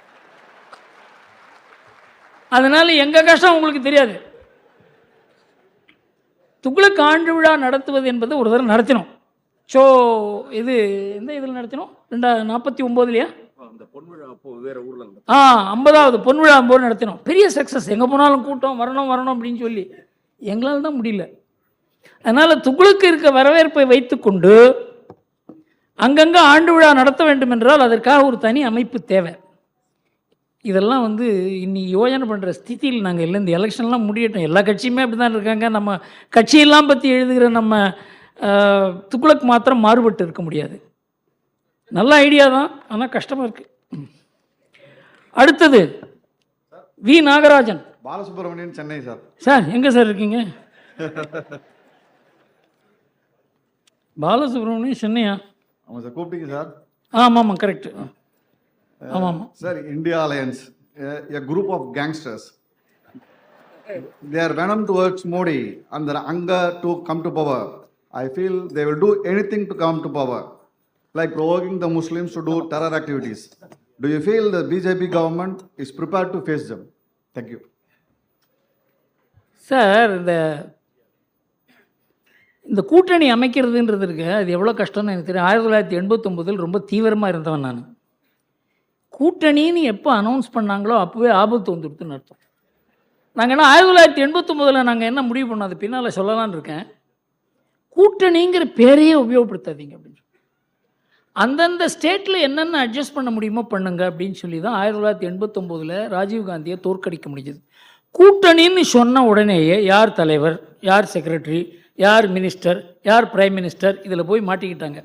அதனால் எங்கள் கஷ்டம் உங்களுக்கு தெரியாது. துக்ளக் ஆண்டு விழா நடத்துவது என்பது ஒரு தடவை நடத்தினோம். ஸோ இது எந்த இதில் நடத்தினோம்? 1949 அந்த பொன்விழா அப்போ வேற ஊர்ல 50வது பொன்விழா போது நடத்தினோம். பெரிய சக்ஸஸ். எங்கே போனாலும் கூட்டம் வரணும் அப்படின்னு சொல்லி எங்களால் தான் முடியல. அதனால் துக்ளக்கு இருக்க வரவேற்பை வைத்துக்கொண்டு அங்கங்கே ஆண்டு விழா நடத்த வேண்டும் என்றால் அதற்காக ஒரு தனி அமைப்பு தேவை. இதெல்லாம் இன்னைக்கு யோஜனை பண்ணுற ஸ்திதியில் நாங்கள் இல்லை. இந்த எலெக்ஷன்லாம் முடியட்டும். எல்லா கட்சியுமே அப்படி தான் இருக்காங்க. நம்ம கட்சியெல்லாம் பற்றி எழுதுகிற நம்ம துக்ளக் மாத்திரம் மாறுபட்டு இருக்க முடியாது. நல்ல ஐடியா தான், ஆனால் கஷ்டமாக இருக்குது. அடுத்தது வி. நாகராஜன். பாலசுப்ரமணியன், சென்னை சார். சார் எங்கே சார் இருக்கீங்க? பாலசுப்ரமணியன் சென்னையா? ஆமாம் சார். கூப்பிட்டீங்க சார். ஆமாம் கரெக்ட். ஆமாம் sir. India alliance, a group of gangsters, their venom towards Modi and their anger to come to power. I feel they will do anything to come to power, like provoking the Muslims to do terror activities. Do you feel the BJP government is prepared to face them? Thank you. Sir, இந்த கூட்டணி அமைக்கிறதுன்றது இருக்கு, அது எவ்வளோ கஷ்டம்னு எனக்கு தெரியும். 1989 ரொம்ப தீவிரமாக இருந்தவன் நான். கூட்டணின்னு எப்போ அனௌன்ஸ் பண்ணாங்களோ அப்போவே ஆபத்து வந்துடுதுன்னு அர்த்தம். நாங்கள் என்ன 1989 நாங்கள் என்ன முடிவு பண்ணோம், அது பின்னால் சொல்லலான்னு இருக்கேன். கூட்டணிங்கிற பேரையே உபயோகப்படுத்தாதீங்க அப்படின்னு சொல்லி, அந்தந்த ஸ்டேட்டில் என்னென்ன அட்ஜஸ்ட் பண்ண முடியுமோ பண்ணுங்க அப்படின்னு சொல்லி தான் 1989 ராஜீவ்காந்தியை தோற்கடிக்க முடிஞ்சது. கூட்டணின்னு சொன்ன உடனேயே யார் தலைவர், யார் செக்ரட்டரி, யார் மினிஸ்டர், யார் பிரைம் மினிஸ்டர் இதில் போய் மாட்டிக்கிட்டாங்க.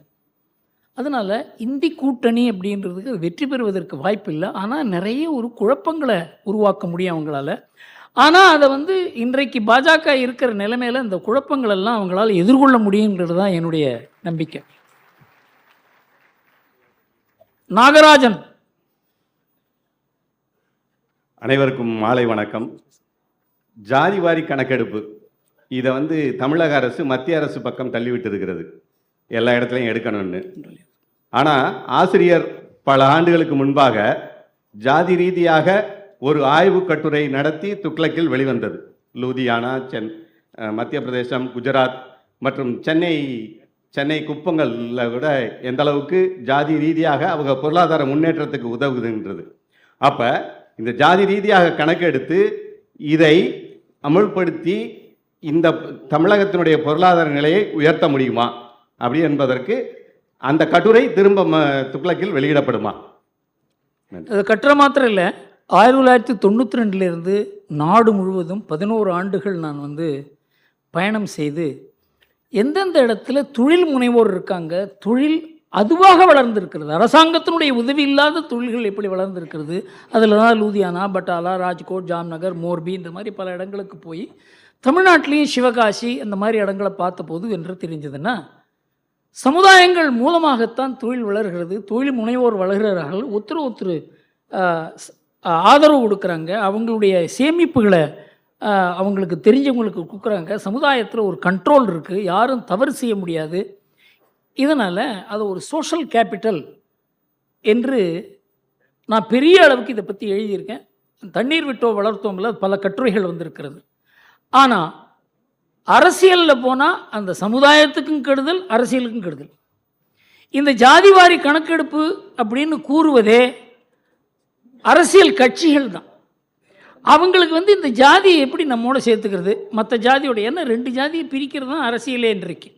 அதனால் இந்தி கூட்டணி அப்படின்றதுக்கு வெற்றி பெறுவதற்கு வாய்ப்பு இல்லை. ஆனால் நிறைய ஒரு குழப்பங்களை உருவாக்க முடியும் அவங்களால. ஆனால் அதை இன்றைக்கு பாஜக இருக்கிற நிலைமையில் இந்த குழப்பங்களெல்லாம் அவங்களால எதிர்கொள்ள முடியுங்கிறது தான் என்னுடைய நம்பிக்கை. நாகராஜன். அனைவருக்கும் மாலை வணக்கம். ஜாதிவாரி கணக்கெடுப்பு இதை தமிழக அரசு மத்திய அரசு பக்கம் தள்ளிவிட்டு இருக்கிறது, எல்லா இடத்துலையும் எடுக்கணும்னு. ஆனால் ஆசிரியர் பல ஆண்டுகளுக்கு முன்பாக ஜாதி ரீதியாக ஒரு ஆய்வு கட்டுரை நடத்தி துக்ளக்கில் வெளிவந்தது. லூதியானா, மத்திய பிரதேசம், குஜராத் மற்றும் சென்னை குப்பங்களில் விட எந்த அளவுக்கு ஜாதி ரீதியாக அவங்க பொருளாதார முன்னேற்றத்துக்கு உதவுதுன்றது. அப்போ இந்த ஜாதி ரீதியாக கணக்கெடுத்து இதை அமுல்படுத்தி இந்த தமிழகத்தினுடைய பொருளாதார நிலையை உயர்த்த முடியுமா அப்படி என்பதற்கு அந்த கட்டுரை திரும்ப துக்ளக்கில் வெளியிடப்படுமா? அது கட்டுரை மாத்திரம் இல்லை, 1992 நாடு முழுவதும் 11 ஆண்டுகள் நான் பயணம் செய்து எந்தெந்த இடத்துல தொழில் முனைவோர் இருக்காங்க, தொழில் அதுவாக வளர்ந்துருக்கிறது, அரசாங்கத்தினுடைய உதவி இல்லாத தொழில்கள் எப்படி வளர்ந்துருக்கிறது, அதில் தான் லூதியானா, பட்டாலா, ராஜ்கோட், ஜாம்நகர், மோர்பி இந்த மாதிரி பல இடங்களுக்கு போய் தமிழ்நாட்டிலையும் சிவகாசி அந்த மாதிரி இடங்களை பார்த்தபோது என்று தெரிஞ்சதுன்னா, சமுதாயங்கள் மூலமாகத்தான் தொழில் வளர்கிறது, தொழில் முனைவோர் வளர்கிறார்கள், ஒருத்தர் ஆதரவு கொடுக்குறாங்க, அவங்களுடைய சேமிப்புகளை அவங்களுக்கு தெரிஞ்சவங்களுக்கு கொடுக்குறாங்க, சமுதாயத்தில் ஒரு கண்ட்ரோல் இருக்குது, யாரும் தவறு செய்ய முடியாது. இதனால் அது ஒரு சோஷியல் கேபிட்டல் என்று நான் பெரிய அளவுக்கு இதை பற்றி எழுதியிருக்கேன். தண்ணீர் விட்டோ வளர்த்தோம்ல பல கட்டுரைகள் வந்திருக்கிறது. ஆனால் அரசியலில் போனால் அந்த சமுதாயத்துக்கும் கெடுதல், அரசியலுக்கும் கெடுதல். இந்த ஜாதிவாரி கணக்கெடுப்பு அப்படின்னு கூறுவதே அரசியல் கட்சிகள் தான். அவங்களுக்கு வந்து இந்த ஜாதியை எப்படி நம்மோட சேர்த்துக்கிறது, மற்ற ஜாதியோட, ஏன்னா 2 ஜாதியை பிரிக்கிறது தான் அரசியலே இன்றைக்கு.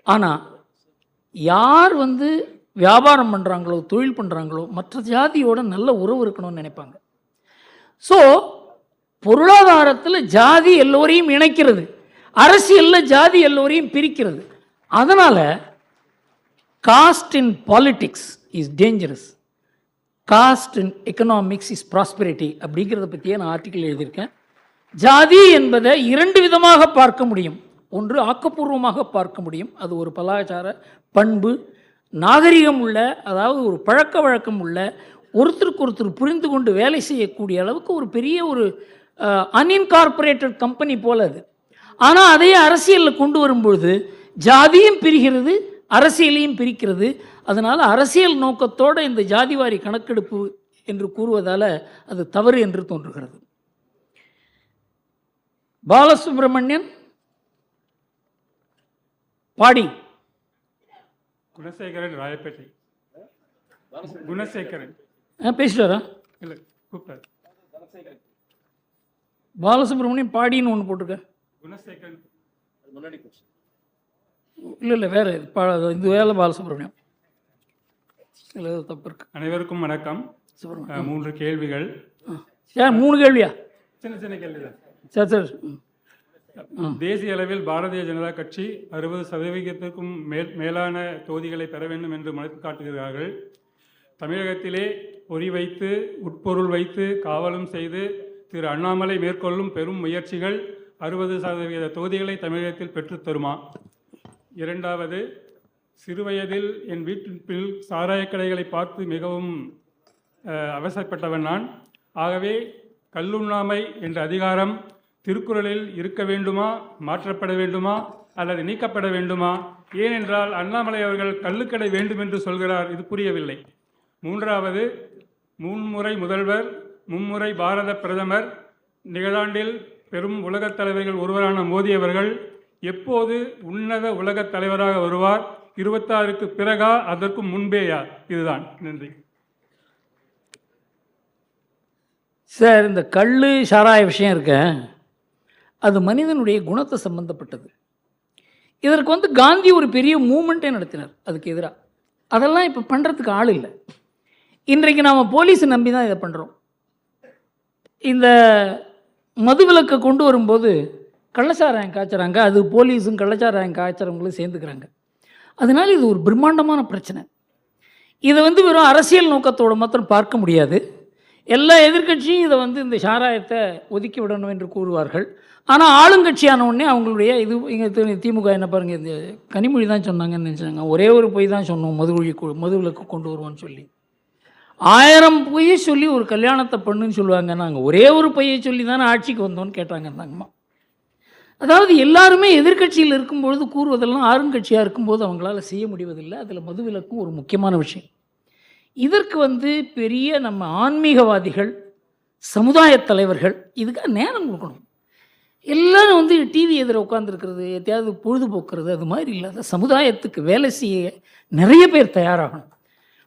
ஆனால் யார் வந்து வியாபாரம் பண்ணுறாங்களோ தொழில் பண்ணுறாங்களோ மற்ற ஜாதியோட நல்ல உறவு இருக்கணும்னு நினைப்பாங்க. ஸோ பொருளாதாரத்தில் ஜாதி எல்லோரையும் இணைக்கிறது, அரசியலில் ஜாதி எல்லோரையும் பிரிக்கிறது. அதனால் cost in politics is dangerous, cost in economics is prosperity அப்படிங்கிறத பற்றியே நான் ஆர்டிக்கல் எழுதியிருக்கேன். ஜாதி என்பதை 2 விதமாக பார்க்க முடியும். ஒன்று ஆக்கப்பூர்வமாக பார்க்க முடியும், அது ஒரு கலாச்சார பண்பு நாகரிகம் உள்ள, அதாவது ஒரு பழக்க வழக்கம் உள்ள, ஒருத்தருக்கு ஒருத்தர் புரிந்து கொண்டு வேலை செய்யக்கூடிய அளவுக்கு ஒரு பெரிய ஒரு அன்இன்கார்பரேட்டட் கம்பெனி போல அது. ஆனால் அதையே அரசியலில் கொண்டு வரும்பொழுது ஜாதியும் பிரிகிறது, அரசியலையும் பிரிக்கிறது. அதனால் அரசியல் நோக்கத்தோடு இந்த ஜாதிவாரி கணக்கெடுப்பு என்று கூறுவதால் அது தவறு என்று தோன்றுகிறது. பாலசுப்ரமணியன் பாடி குணசேகரன் ராயப்பேட்டை. குணசேகரன் பேசிட்டாரா? இல்லை, கூப்பிட்டார். பாலசுப்ரமணியம் பாடின்னு ஒன்று போட்டிருக்க. குணசேகரன் முன்னாடி இல்லை வேறு இது வேலை பாலசுப்ரமணியம். இல்லை தப்பு இருக்கு. அனைவருக்கும் வணக்கம். 3 கேள்விகள். ஏன் 3 கேள்வியா? சின்ன சின்ன கேள்வி தான். சரி சரி. தேசிய அளவில் பாரதிய ஜனதா கட்சி 60% மேலான தொகுதிகளை பெற வேண்டும் என்று மனு காட்டுகிறார்கள். தமிழகத்திலே பொறி வைத்து உட்பொருள் வைத்து காவலும் செய்து திரு அண்ணாமலை மேற்கொள்ளும் பெரும் முயற்சிகள் 60% தொகுதிகளை தமிழகத்தில் பெற்றுத்தருமா? 2வது, சிறுவயதில் என் வீட்டில் சாராய கடைகளை பார்த்து மிகவும் அவசரப்பட்டவன் நான். ஆகவே கல்லுண்ணாமை என்ற அதிகாரம் திருக்குறளில் இருக்க வேண்டுமா, மாற்றப்பட வேண்டுமா, அல்லது நீக்கப்பட வேண்டுமா? ஏனென்றால் அண்ணாமலை அவர்கள் கள்ளுக்கடை வேண்டும் என்று சொல்கிறார், இது புரியவில்லை. 3வது, 3 முறை முதல்வர், 3 முறை பாரத பிரதமர், நிகழாண்டில் பெரும் உலகத் தலைவர்கள் ஒருவரான மோடி அவர்கள் எப்போது உன்னத உலகத் தலைவராக வருவார்? 26க்கு பிறகா, அதற்கு முன்பேயா? இதுதான். நன்றி சார். இந்த கள்ளு சாராய விஷயம் இருக்க, அது மனிதனுடைய குணத்தை சம்பந்தப்பட்டது. இதற்கு வந்து காந்தி ஒரு பெரிய மூமெண்ட்டே நடத்தினார் அதுக்கு எதிராக. அதெல்லாம் இப்போ பண்ணுறதுக்கு ஆள் இல்லை. இன்றைக்கு நாம் போலீஸை நம்பி தான் இதை பண்ணுறோம். இந்த மதுவிலக்கை கொண்டு வரும்போது கள்ளச்சாராயம் காய்ச்சறாங்க, அது போலீஸும் கள்ளச்சாராயம் காய்ச்சறவங்களும் சேர்ந்துக்கிறாங்க. அதனால் இது ஒரு பிரம்மாண்டமான பிரச்சனை. இதை வந்து வெறும் அரசியல் நோக்கத்தோடு மாத்திரம் பார்க்க முடியாது. எல்லா எதிர்க்கட்சியும் இதை வந்து இந்த சாராயத்தை ஒதுக்கி விடணும் என்று கூறுவார்கள். ஆனால் ஆளுங்கட்சியான உடனே அவங்களுடைய இது இங்கே திமுக என்ன பாருங்கள், இந்த கனிமொழி தான் சொன்னாங்கன்னு நினச்சாங்க. ஒரே ஒரு பொய் தான் சொன்னோம், மதுவிலக்கு கொண்டு வருவோன்னு சொல்லி. 1000 பொய்யை சொல்லி ஒரு கல்யாணத்தை பண்ணுன்னு சொல்லுவாங்க. நாங்கள் ஒரே ஒரு பொய்யை சொல்லி தானே ஆட்சிக்கு வந்தோன்னு கேட்டாங்க தாங்கம்மா. அதாவது எல்லாருமே எதிர்க்கட்சியில் இருக்கும்பொழுது கூறுவதெல்லாம் ஆளுங்கட்சியாக இருக்கும்போது அவங்களால செய்ய முடிவதில்லை. அதில் மதுவிலக்கும் ஒரு முக்கியமான விஷயம். இதற்கு வந்து பெரிய நம்ம ஆன்மீகவாதிகள், சமுதாய தலைவர்கள் இதுக்காக நேரம் கொடுக்கணும். எல்லோரும் வந்து டிவி எதிர உட்காந்துருக்கிறது, எத்தையாவது பொழுதுபோக்குறது, அது மாதிரி இல்லாத சமுதாயத்துக்கு வேலை செய்ய நிறைய பேர் தயாராகணும்.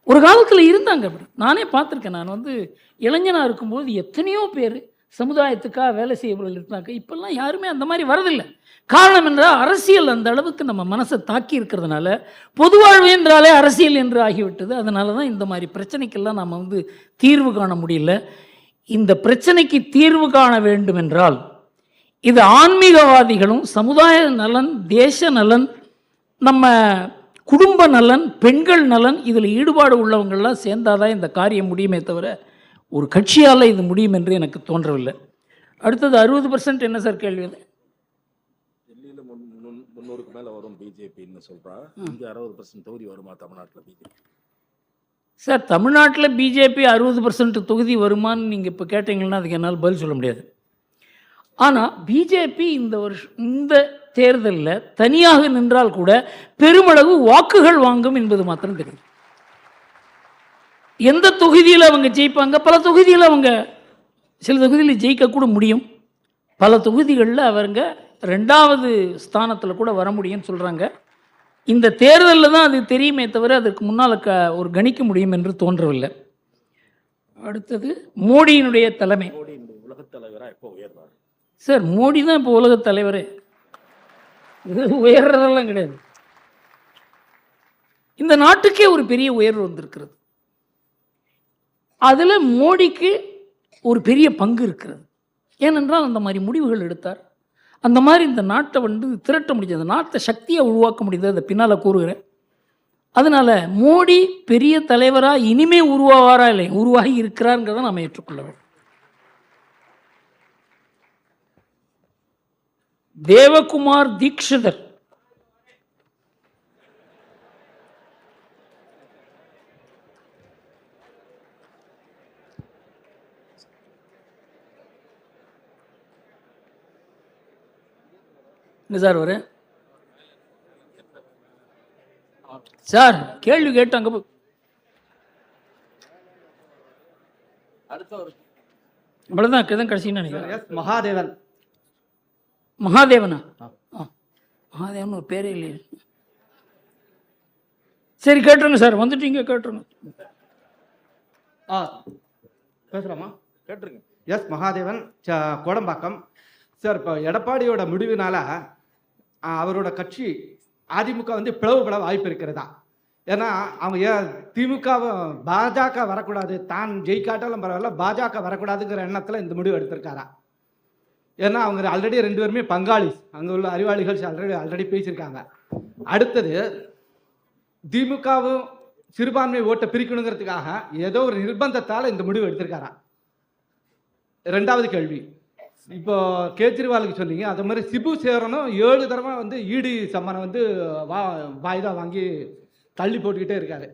ஒரு காலத்தில் இருந்தாங்க அப்படி, நானே பார்த்துருக்கேன். நான் வந்து இளைஞனாக இருக்கும்போது எத்தனையோ பேர் சமுதாயத்துக்காக வேலை செய்யவர்கள் இருந்தாங்க. இப்போல்லாம் யாருமே அந்த மாதிரி வரதில்லை. காரணம் என்றால் அரசியல் அந்த அளவுக்கு நம்ம மனசை தாக்கி இருக்கிறதுனால பொதுவாழ்வு என்றாலே அரசியல் என்று ஆகிவிட்டது. அதனால தான் இந்த மாதிரி பிரச்சனைக்கெல்லாம் நம்ம வந்து தீர்வு காண முடியல. இந்த பிரச்சனைக்கு தீர்வு காண வேண்டும் என்றால் இது ஆன்மீகவாதிகளும் சமுதாய நலன், தேச நலன், நம்ம குடும்ப நலன், பெண்கள் நலன், இதில் ஈடுபாடு உள்ளவங்கள்லாம் சேர்ந்தாதான் இந்த காரியம் முடியுமே தவிர ஒரு கட்சியால் இது முடியும் என்று எனக்கு தோன்றவில்லை. அடுத்தது 60% என்ன சார் கேள்வி? டெல்லியில் 300க்கு மேலே வரும் பிஜேபின்னு சொல்கிறா. இங்கே 60% தொகுதி வருமா தமிழ்நாட்டில் பிஜேபி? சார், தமிழ்நாட்டில் பிஜேபி 60% தொகுதி வருமானு நீங்கள் இப்போ கேட்டீங்கன்னா அதுக்கு என்னால் பதில் சொல்ல முடியாது. ஆனால் பிஜேபி இந்த தேர்தலில் தனியாக நின்றால் கூட பெருமளவு வாக்குகள் வாங்கும் என்பது மாத்திரம் தெரியும். எந்த தொகுதியில் அவங்க ஜெயிப்பாங்க, பல தொகுதியில் அவங்க சில தொகுதியில் ஜெயிக்கக்கூட முடியும். பல தொகுதிகளில் அவங்க 2வது ஸ்தானத்தில் கூட வர முடியும்னு சொல்கிறாங்க. இந்த தேர்தலில் தான் அது தெரியுமே தவிர அதற்கு முன்னால் ஒரு கணிக்க முடியும் என்று தோன்றவில்லை. அடுத்தது மோடியினுடைய தலைமை. சார் மோடி தான் இப்போ உலக தலைவரே, உயர்றதெல்லாம் கிடையாது. இந்த நாட்டுக்கே ஒரு பெரிய உயர்வு வந்திருக்கிறது. அதில் மோடிக்கு ஒரு பெரிய பங்கு இருக்கிறது. ஏனென்றால் அந்த மாதிரி முடிவுகள் எடுத்தார். அந்த மாதிரி இந்த நாட்டை திரட்ட முடிஞ்சது, அந்த நாட்டை சக்தியாக உருவாக்க முடியுது. அதை பின்னால் கூறுகிறேன். அதனால் மோடி பெரிய தலைவராக இனிமே உருவாவாரா இல்லை, உருவாகி இருக்கிறாருங்கிறத நாம் ஏற்றுக்கொள்ள வேண்டும். தேவகுமார் தீக்ஷிதர் என்ன சார் வர சார் கேள்வி கேட்டு அங்கே அவ்வளோதான் கடைசின்னு நினைக்கிறேன். மகாதேவன். மகாதேவனா? மகாதேவன் ஒரு பேரே இல்லையே. சரி கேட்டுருங்க சார், வந்துட்டீங்க கேட்டுருங்க. பேசுகிறாமா? கேட்டுருங்க. எஸ் மகாதேவன், கோடம்பாக்கம். சார், இப்போ எடப்பாடியோட முடிவினால அவரோட கட்சி அதிமுக பிளவுபட வாய்ப்பு இருக்கிறதா? ஏன்னா அவங்க திமுக பாஜக வரக்கூடாது, தான் ஜெயிக்காட்டாலும் பரவாயில்ல, பாஜக வரக்கூடாதுங்கிற எண்ணத்தில் இந்த முடிவு எடுத்திருக்காரா? ஏன்னா அவங்க ஆல்ரெடி 2 பேருமே பங்காளி, அங்கே உள்ள அறிவாளிகள் ஆல்ரெடி பேசியிருக்காங்க. அடுத்தது திமுகவும் சிறுபான்மை ஓட்டை பிரிக்கணுங்கிறதுக்காக ஏதோ ஒரு நிர்பந்தத்தால் இந்த முடிவு எடுத்திருக்காரா? 2வது கேள்வி, இப்போ கேஜ்ரிவாலுக்கு சொன்னீங்க, அது மாதிரி சிபு சேரனும் 7 தடவை இடி சம்மனை வாய்தா வாங்கி தள்ளி போட்டுக்கிட்டே இருக்காரு.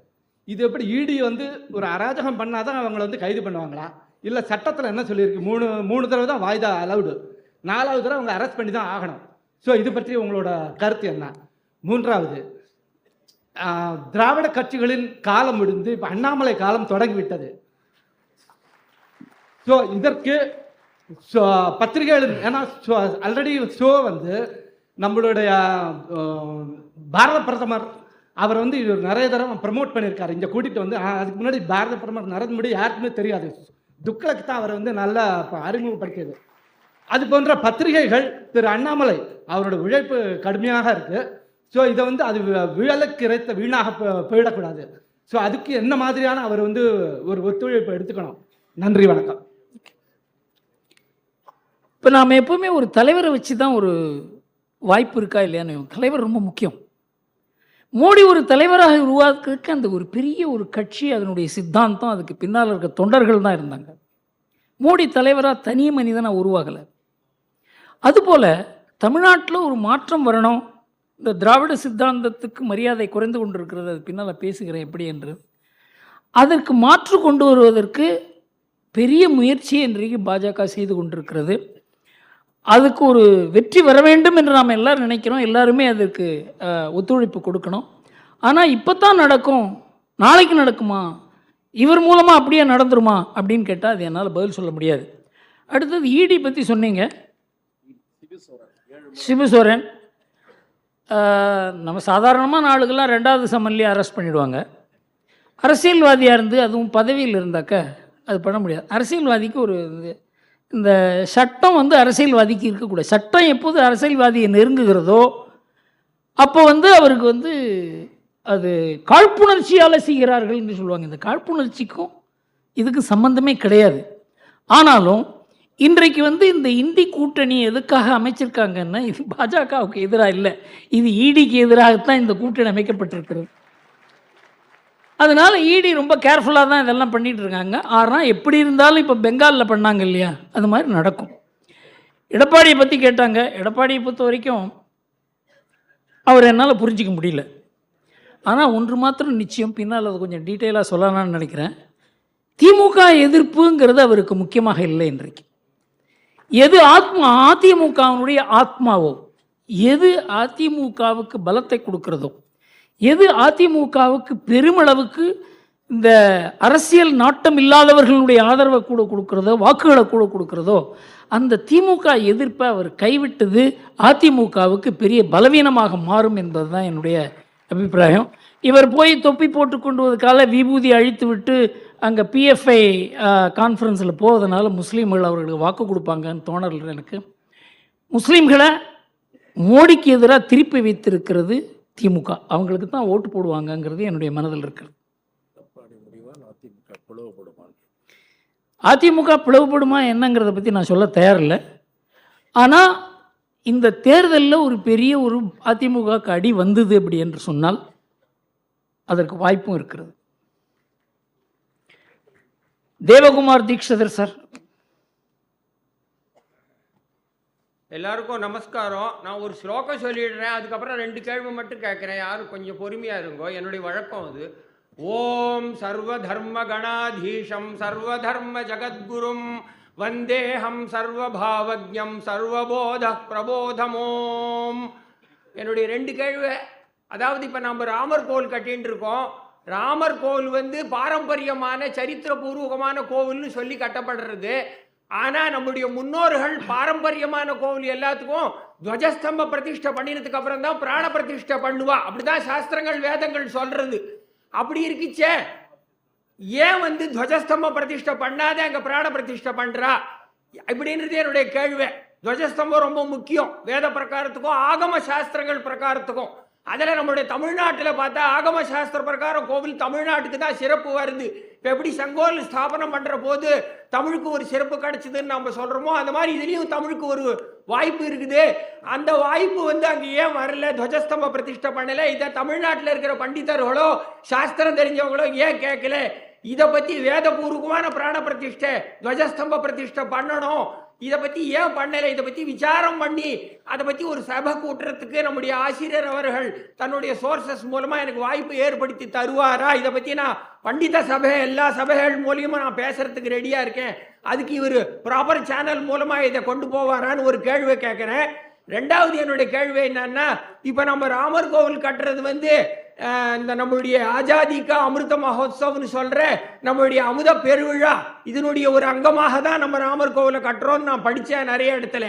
இது எப்படி இடி ஒரு அராஜகம் பண்ணாதான் அவங்கள கைது பண்ணுவாங்களா? இல்லை சட்டத்தில் என்ன சொல்லியிருக்கு? 3 தடவை தான் வாய்தா அலவுடு, 4வது தடவை அவங்க அரெஸ்ட் பண்ணி தான் ஆகணும். ஸோ இது பற்றி உங்களோட கருத்து என்ன? 3வது, திராவிட கட்சிகளின் காலம் முடிந்து இப்போ அண்ணாமலை காலம் தொடங்கிவிட்டது. ஸோ இதற்கு பத்திரிகைகள், ஏன்னா ஆல்ரெடி ஷோ நம்மளுடைய பாரத பிரதமர் அவர் நிறைய தடவை ப்ரமோட் பண்ணியிருக்காரு. இங்கே கூட்டிகிட்டு அதுக்கு முன்னாடி பாரத பிரதமர் நரேந்திர மோடி யாருக்குமே தெரியாது, துக்ளக் தான் அவர் நல்லா அறிமுகப்படுத்தியது. அது போன்ற பத்திரிகைகள் திரு அண்ணாமலை அவரோட உழைப்பு கடுமையாக இருக்கு. ஸோ இதை அது விழலுக்கு இறைத்த வீணாக போயிடக்கூடாது. ஸோ அதுக்கு என்ன மாதிரியான அவர் ஒரு ஒத்துழைப்பு எடுத்துக்கணும்? நன்றி, வணக்கம். இப்போ நாம் எப்போவுமே ஒரு தலைவரை வச்சு தான் ஒரு வாய்ப்பு இருக்கா இல்லையான்னு, தலைவர் ரொம்ப முக்கியம். மோடி ஒரு தலைவராக உருவாக்குறதுக்கு அந்த ஒரு பெரிய ஒரு கட்சி, அதனுடைய சித்தாந்தம், அதுக்கு பின்னால் இருக்க தொண்டர்கள் தான் இருந்தாங்க. மோடி தலைவராக தனி மனிதனாக உருவாகலை. அதுபோல் தமிழ்நாட்டில் ஒரு மாற்றம் வரணும். இந்த திராவிட சித்தாந்தத்துக்கு மரியாதை குறைந்து கொண்டிருக்கிறது, அது பின்னால் பேசுகிறேன் எப்படி என்று. அதற்கு மாற்று கொண்டு வருவதற்கு பெரிய முயற்சியை இன்றைக்கு பாஜக செய்து கொண்டிருக்கிறது. அதுக்கு ஒரு வெற்றி வர வேண்டும் என்று நாம் எல்லோரும் நினைக்கிறோம். எல்லாருமே அதற்கு ஒத்துழைப்பு கொடுக்கணும். ஆனால் இப்போ தான் நடக்கும், நாளைக்கு நடக்குமா, இவர் மூலமாக அப்படியே நடந்துருமா அப்படின்னு கேட்டால் அது என்னால் பதில் சொல்ல முடியாது. அடுத்தது இடி பற்றி சொன்னீங்க. சிபுசோரன் நம்ம சாதாரணமான ஆளுகள்லாம் 2வது சம்மன்லேயே அரெஸ்ட் பண்ணிவிடுவாங்க. அரசியல்வாதியாக இருந்து அதுவும் பதவியில் இருந்தாக்க அது பண்ண முடியாது. அரசியல்வாதிக்கு ஒரு இந்த சட்டம் அரசியல்வாதிக்கு இருக்கக்கூடாது. சட்டம் எப்போது அரசியல்வாதியை நெருங்குகிறதோ அப்போ அவருக்கு அது காழ்ப்புணர்ச்சியால் செய்கிறார்கள் என்று சொல்லுவாங்க. இந்த காழ்ப்புணர்ச்சிக்கும் இதுக்கு சம்பந்தமே கிடையாது. ஆனாலும் இன்றைக்கு இந்த இந்தி கூட்டணி எதுக்காக அமைச்சிருக்காங்கன்னா, இது பாஜகவுக்கு எதிராக இல்லை, இது இடிக்கு எதிராகத்தான் இந்த கூட்டணி அமைக்கப்பட்டிருக்கிறது. அதனால் இடி ரொம்ப கேர்ஃபுல்லாக தான் இதெல்லாம் பண்ணிகிட்டு இருக்காங்க. ஆனால் எப்படி இருந்தாலும் இப்போ பெங்காலில் பண்ணாங்க இல்லையா, அது மாதிரி நடக்கும். எடப்பாடியை பற்றி கேட்டாங்க. எடப்பாடியை பொறுத்த வரைக்கும் அவர் என்னால் புரிஞ்சிக்க முடியல. ஆனால் ஒன்று மாத்திரம் நிச்சயம், பின்னால் அதை கொஞ்சம் டீட்டெயிலாக சொல்லலாம்னு நினைக்கிறேன். திமுக எதிர்ப்புங்கிறது அவருக்கு முக்கியமாக இல்லை. இன்றைக்கு எது அதிமுகவினுடைய ஆத்மாவோ, எது அதிமுகவுக்கு பலத்தை கொடுக்கிறதோ, எது அதிமுகவுக்கு பெருமளவுக்கு இந்த அரசியல் நாட்டம் இல்லாதவர்களுடைய ஆதரவை கூட கொடுக்கிறதோ, வாக்குகளை கூட கொடுக்கிறதோ, அந்த திமுக எதிர்ப்பை அவர் கைவிட்டது அதிமுகவுக்கு பெரிய பலவீனமாக மாறும் என்பது தான் என்னுடைய அபிப்பிராயம். இவர் போய் தொப்பி போட்டு கொண்டு வந்ததுக்கால விபூதி அழித்து விட்டு அங்கே பிஎஃப்ஐ கான்ஃபரன்ஸில் போவதனால முஸ்லீம்கள் அவர்களுக்கு வாக்கு கொடுப்பாங்கன்னு தோணல எனக்கு. முஸ்லீம்களை மோடிக்கு எதிராக திருப்பி வைத்திருக்கிறது திமுக. அவங்களுக்கு தான் ஓட்டு போடுவாங்கங்கிறது என்னுடைய மனதில் இருக்கிறது. அதிமுக பிளவுபடுமா என்னங்கிறத பற்றி நான் சொல்ல தயாரில்லை. ஆனால் இந்த தேர்தலில் ஒரு பெரிய ஒரு அதிமுகக்கு அடி வந்தது அப்படி என்று சொன்னால் அதற்கு வாய்ப்பும் இருக்கிறது. தேவகுமார் தீக்ஷிதர் சார். எல்லாருக்கும் நமஸ்காரம். நான் ஒரு ஸ்லோகம் சொல்லிடுறேன், அதுக்கப்புறம் 2 கேள்வி மட்டும் கேட்குறேன். யாரும் கொஞ்சம் பொறுமையாக இருங்கோ, என்னுடைய வழக்கம் அது. ஓம் சர்வ தர்ம கணாதீஷம் சர்வதர்ம ஜகத்குரும் வந்தேஹம் சர்வபாவஜம் சர்வபோத பிரபோதமோம். என்னுடைய 2 கேள்வி. அதாவது இப்போ நம்ம ராமர் கோவில் கட்டின்னு இருக்கோம். ராமர் கோவில் பாரம்பரியமான சரித்திரபூர்வகமான கோவில்னு சொல்லி கட்டப்படுறது. ஆனால் நம்முடைய முன்னோர்கள் பாரம்பரியமான கோவில் எல்லாத்துக்கும் துவஜஸ்தம்ப பிரதிஷ்டை பண்ணினதுக்கு அப்புறம் தான் பிராண பிரதிஷ்டை பண்ணுவா. அப்படிதான் சாஸ்திரங்கள் வேதங்கள் சொல்றது. அப்படி இருக்குச்சே, ஏன் துவஜஸ்தம்ப பிரதிஷ்டை பண்ணாத அங்கே பிராண பிரதிஷ்டை பண்றா இப்படின்றது என்னுடைய கேள்வி. துவஜஸ்தம்பம் ரொம்ப முக்கியம் வேத பிரகாரத்துக்கும் ஆகம சாஸ்திரங்கள் பிரகாரத்துக்கும். அதில் நம்மளுடைய தமிழ்நாட்டில் பார்த்தா ஆகம சாஸ்திர பிரகாரம் கோவில் தமிழ்நாட்டுக்கு தான் சிறப்பு வருது. இப்போ எப்படி செங்கோல் ஸ்தாபனம் பண்ணுற போது தமிழுக்கு ஒரு சிறப்பு கிடைச்சதுன்னு நம்ம சொல்கிறோமோ, அந்த மாதிரி இதுலேயும் தமிழுக்கு ஒரு வாய்ப்பு இருக்குது. அந்த வாய்ப்பு அங்கே ஏன் வரல, துவஜஸ்தம்ப பிரதிஷ்டை பண்ணலை? இதை தமிழ்நாட்டில் இருக்கிற பண்டிதர்களோ சாஸ்திரம் தெரிஞ்சவங்களோ ஏன் கேட்கல? இதை பற்றி வேதபூர்வமான பிராண பிரதிஷ்டை துவஜஸ்தம்ப பிரதிஷ்டை பண்ணணும், இதை பற்றி ஏன் பண்ணலை? இதை பற்றி விசாரம் பண்ணி அதை பற்றி ஒரு சபை கூட்டுறதுக்கு நம்முடைய ஆசிரியர் அவர்கள் தன்னுடைய சோர்சஸ் மூலமாக எனக்கு வாய்ப்பு ஏற்படுத்தி தருவாரா? இதை பற்றி நான் பண்டித சபை எல்லா சபைகள் மூலியமாக நான் பேசுறதுக்கு ரெடியாக இருக்கேன். அதுக்கு இவர் ப்ராப்பர் சேனல் மூலமாக இதை கொண்டு போவாரான்னு ஒரு கேள்வி கேட்குறேன். 2வது என்னுடைய கேள்வி என்னன்னா, இப்போ நம்ம ராமர் கோவில் கட்டுறது இந்த நம்மளுடைய ஆஜாதிக்கா அமிர்த மகோத்சவம்னு சொல்ற நம்மளுடைய அமுத பெருவிழா இதனுடைய ஒரு அங்கமாக தான் நம்ம ராமர் கோவிலை கட்டுறோம்னு நான் படித்தேன் நிறைய இடத்துல.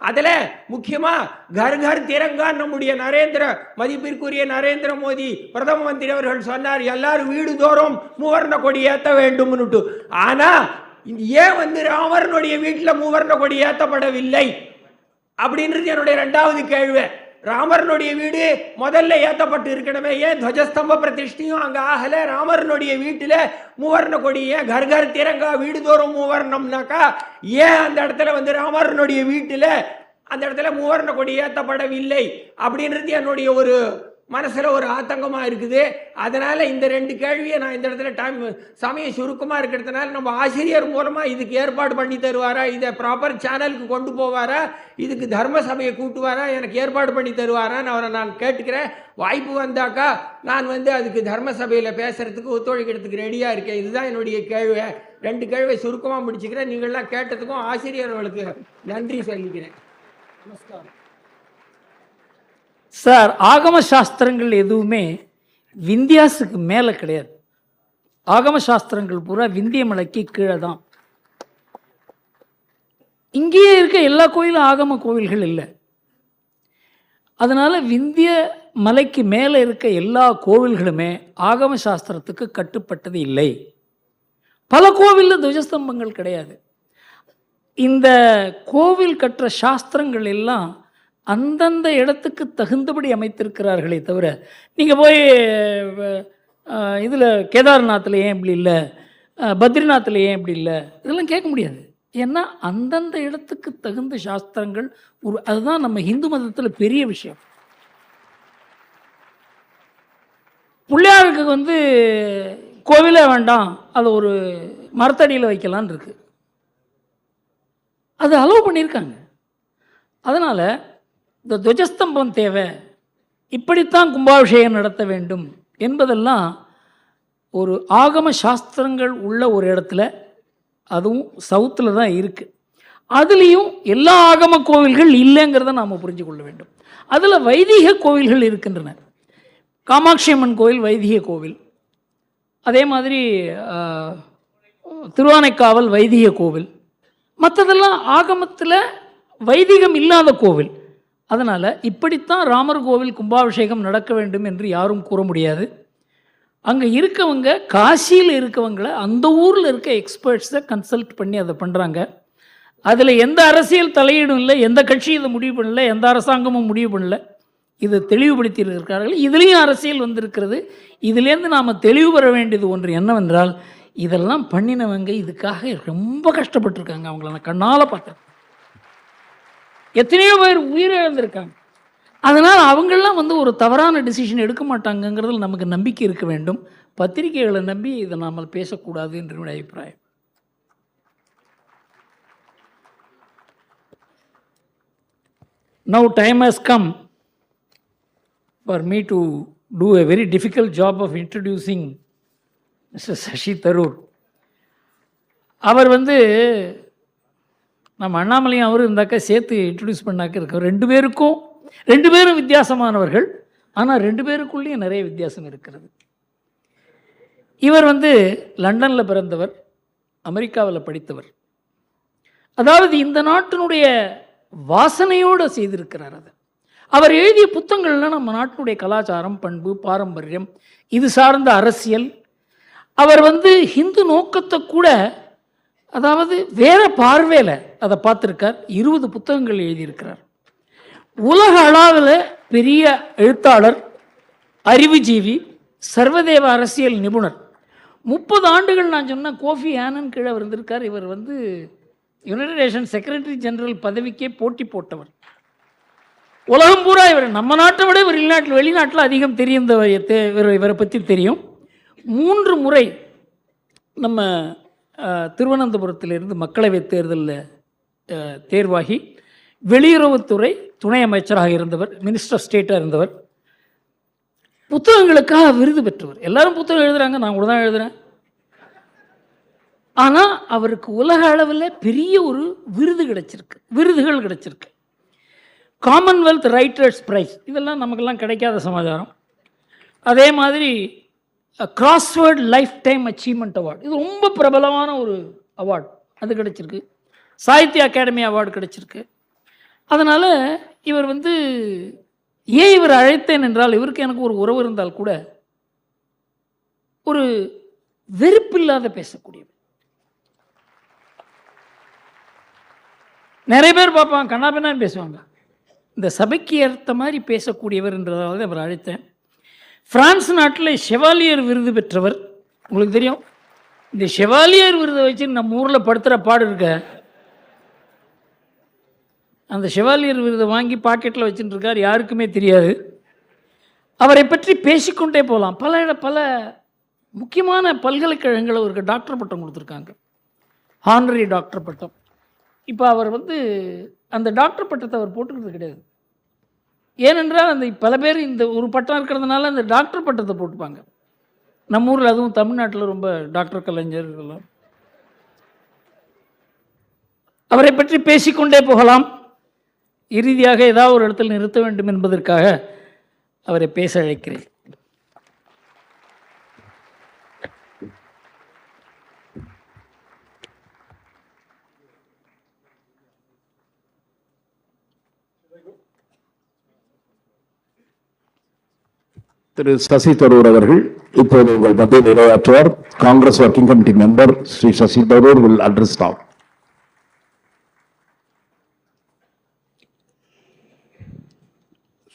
அதில் முக்கியமாக கர் கர் திரங்கா நம்முடைய மதிப்பிற்குரிய நரேந்திர மோடி பிரதம மந்திரி அவர்கள் சொன்னார், எல்லாரும் வீடு தோறும் மூவர்ண கொடி ஏற்ற வேண்டும்னுட்டு. ஆனால் ஏன் ராமரனுடைய வீட்டில் மூவர்ண கொடி ஏற்றப்படவில்லை அப்படின்றது என்னுடைய 2வது கேள்வி. ராமரனுடைய வீடு முதல்ல ஏற்றப்பட்டு இருக்கணுமே, ஏன் துவஜஸ்தம்ப பிரதிஷ்டையும் அங்கே ஆகலை? ராமரனுடைய வீட்டில் மூவர்ண கொடி ஏன் கர் கர் திரங்கா வீடு தோறும் மூவர்ணம்னாக்கா ஏன் அந்த இடத்துல ராமரனுடைய வீட்டில் அந்த இடத்துல மூவர்ண கொடி ஏற்றப்படவில்லை அப்படின்றது என்னுடைய ஒரு மனசில் ஒரு ஆத்தங்கமாக இருக்குது. அதனால் இந்த 2 கேள்வியை நான் இந்த இடத்துல சமயம் சுருக்கமாக இருக்கிறதுனால நம்ம ஆசிரியர் மூலமாக இதுக்கு ஏற்பாடு பண்ணி தருவாரா, இதை ப்ராப்பர் சேனலுக்கு கொண்டு போவாரா, இதுக்கு தர்ம சபையை கூட்டுவாரா, எனக்கு ஏற்பாடு பண்ணி தருவாரான்னு அவரை நான் கேட்டுக்கிறேன். வாய்ப்பு வந்தாக்கா நான் அதுக்கு தர்ம சபையில் பேசுகிறதுக்கு ஒத்துழைக்கிறதுக்கு ரெடியாக இருக்கேன். இதுதான் என்னுடைய கேள்வி. 2 கேள்வியை சுருக்கமாக முடிச்சுக்கிறேன். நீங்கள்லாம் கேட்டதுக்கும் ஆசிரியர்களுக்கு நன்றி சொல்லிக்கிறேன். நமஸ்காரம் சார். ஆகம சாஸ்திரங்கள் எதுவுமே விந்தியாஸுக்கு மேலே கிடையாது. ஆகம சாஸ்திரங்கள் பூரா விந்திய மலைக்கு கீழே தான். இங்கேயே இருக்க எல்லா கோயிலும் ஆகம கோவில்கள் இல்லை. அதனால் விந்திய மலைக்கு மேலே இருக்க எல்லா கோவில்களுமே ஆகம சாஸ்திரத்துக்கு கட்டுப்பட்டது இல்லை. பல கோவிலில் துவஜஸ்தம்பங்கள் கிடையாது. இந்த கோவில் கட்டுற சாஸ்திரங்கள் எல்லாம் அந்தந்த இடத்துக்கு தகுந்தபடி அமைத்திருக்கிறார்களே தவிர, நீங்கள் போய் இதில் கேதார்நாத்தில் ஏன் இப்படி இல்லை, பத்ரிநாத்தில் ஏன் இப்படி இல்லை, இதெல்லாம் கேட்க முடியாது. ஏன்னா அந்தந்த இடத்துக்கு தகுந்த சாஸ்திரங்கள் அதுதான் நம்ம இந்து மதத்தில் பெரிய விஷயம். பிள்ளையாருக்கு கோவிலே வேண்டாம், அதை ஒரு மரத்தடியில் வைக்கலான் இருக்கு, அது அலோவ் பண்ணியிருக்காங்க. அதனால் இந்த துவஜஸ்தம்பம் தேவை, இப்படித்தான் கும்பாபிஷேகம் நடத்த வேண்டும் என்பதெல்லாம் ஒரு ஆகம சாஸ்திரங்கள் உள்ள ஒரு இடத்துல, அதுவும் சவுத்தில் தான் இருக்குது. அதுலேயும் எல்லா ஆகம கோவில்கள் இல்லைங்கிறத நாம் புரிஞ்சு கொள்ள வேண்டும். அதில் வைதிக கோவில்கள் இருக்கின்றன. காமாட்சி அம்மன் கோவில் வைதிக கோவில், அதே மாதிரி திருவானைக்காவல் வைதிக கோவில், மற்றதெல்லாம் ஆகமத்தில் வைதிகம் இல்லாத கோவில். அதனால் இப்படித்தான் ராமர் கோவில் கும்பாபிஷேகம் நடக்க வேண்டும் என்று யாரும் கூற முடியாது. அங்கே இருக்கவங்க காசியில் இருக்கவங்கள அந்த ஊரில் இருக்க எக்ஸ்பர்ட்ஸை கன்சல்ட் பண்ணி அதை பண்ணுறாங்க. அதில் எந்த அரசியல் தலையீடும் இல்லை, எந்த கட்சியும் இதை முடிவு பண்ணல, எந்த அரசாங்கமும் முடிவு பண்ணல. இதை தெளிவுபடுத்தி இருக்கிறார்கள். இதுலேயும் அரசியல் வந்திருக்கிறது. இதிலேருந்து நாம் தெளிவு பெற வேண்டியது ஒன்று என்னவென்றால், இதெல்லாம் பண்ணினவங்க இதுக்காக ரொம்ப கஷ்டப்பட்டிருக்காங்க. அவங்கள நான் கண்ணால் பார்த்தேன். எத்தனையோ பேர் உயிரிழந்திருக்காங்க. அதனால் அவங்கெல்லாம் ஒரு தவறான டிசிஷன் எடுக்க மாட்டாங்கங்கிறதுல நமக்கு நம்பிக்கை இருக்க வேண்டும். பத்திரிகைகளை நம்பி இதை நாம் பேசக்கூடாது என்று என்னுடைய அபிப்பிராயம். Now time has come for me to do a very difficult job of introducing Mr. Shashi Tharoor. அவர் நம்ம அண்ணாமலையும் அவரும் இருந்தாக்க சேர்த்து இன்ட்ரடியூஸ் பண்ணாக்க இருக்க ரெண்டு பேரும் வித்தியாசமானவர்கள். ஆனால் ரெண்டு பேருக்குள்ளேயும் நிறைய வித்தியாசம் இருக்கிறது. இவர் லண்டனில் பிறந்தவர், அமெரிக்காவில் படித்தவர். அதாவது இந்த நாட்டினுடைய வாசனையோடு செய்திருக்கிறார். அதை அவர் எழுதிய புத்தகங்கள்லாம் நம்ம நாட்டினுடைய கலாச்சாரம், பண்பு, பாரம்பரியம், இது சார்ந்த அரசியல். அவர் ஹிந்து நோக்கத்தை கூட அதாவது வேற பார்வையில் அதை பார்த்துருக்கார். 20 புத்தகங்கள் எழுதியிருக்கிறார். உலக அளவில் பெரிய எழுத்தாளர், அறிவுஜீவி, சர்வதேவ அரசியல் நிபுணர். 30 ஆண்டுகள் நான் சொன்ன கோஃபி ஆனன் கீழே இருந்திருக்கார். இவர் யுனைடெட் நேஷன் செக்ரட்டரி ஜெனரல் பதவிக்கே போட்டி போட்டவர். உலகம் பூரா இவர் நம்ம நாட்டை விட வெளிநாட்டில் அதிகம் தெரியும். இவரை பற்றி தெரியும். 3 முறை நம்ம திருவனந்தபுரத்திலிருந்து மக்களவைத் தேர்தலில் தேர்வாகி வெளியுறவுத்துறை துணை அமைச்சராக இருந்தவர், மினிஸ்டர் ஆஃப் ஸ்டேட்டாக இருந்தவர். புத்தகங்களுக்காக விருது பெற்றவர். எல்லாரும் புத்தகம் எழுதுகிறாங்க, நான் கூட தான் எழுதுகிறேன். ஆனால் அவருக்கு உலக அளவில் பெரிய ஒரு விருதுகள் கிடைச்சிருக்கு. காமன்வெல்த் ரைட்டர்ஸ் பிரைஸ், இதெல்லாம் நமக்கெல்லாம் கிடைக்காத சமாச்சாரம். அதே மாதிரி crossword life time achievement award, இது ரொம்ப பிரபலமான ஒரு அவார்டு, அது கிடைச்சிருக்கு. சாகித்ய அகாடமி அவார்டு கிடைச்சிருக்கு. அதனால் இவர் ஏன் இவர் அழைத்தேன் என்றால், இவருக்கு எனக்கு ஒரு உறவு இருந்தால் கூட ஒரு வெறுப்பில்லாத பேசக்கூடியவர். நிறைய பேர் பார்ப்பாங்க, கண்ணாபின்னான்னு பேசுவாங்க. இந்த சபைக்கு ஏற்ற மாதிரி பேசக்கூடியவர் என்றதாவது அவர் அழைத்தேன். பிரான்ஸ் நாட்டில் ஷெவாலியர் விருது பெற்றவர். உங்களுக்கு தெரியும், இந்த ஷெவாலியர் விருதை வச்சு நம்ம ஊரில் படுத்துகிற பாடு இருக்க. அந்த ஷெவாலியர் விருதை வாங்கி பாக்கெட்டில் வச்சுட்டு இருக்கார், யாருக்குமே தெரியாது. அவரை பற்றி பேசிக்கொண்டே போகலாம். பல முக்கியமான பல்கலைக்கழகங்கள் அவருக்கு டாக்டர் பட்டம் கொடுத்துருக்காங்க, ஹானரரி டாக்டர் பட்டம். இப்போ அவர் அந்த டாக்டர் பட்டத்தை அவர் போட்டுக்கிறது கிடையாது. ஏனென்றால் பல பேர் இந்த ஒரு பட்டம் இருக்கிறதுனால அந்த டாக்டர் பட்டத்தை போட்டுப்பாங்க. நம்ம ஊரில், அதுவும் தமிழ்நாட்டில் ரொம்ப டாக்டர் கலைஞர் இதெல்லாம். அவரை பற்றி பேசிக்கொண்டே போகலாம். இறுதியாக ஏதாவது ஒரு இடத்தில் நிறுத்த வேண்டும் என்பதற்காக அவரை பேச அழைக்கிறேன். திரு சசி தரூர் அவர்கள் இப்போது உங்கள் மத்தியில் உரையாற்றுவார். Congress working committee member Shri Shashi Tharoor will address now.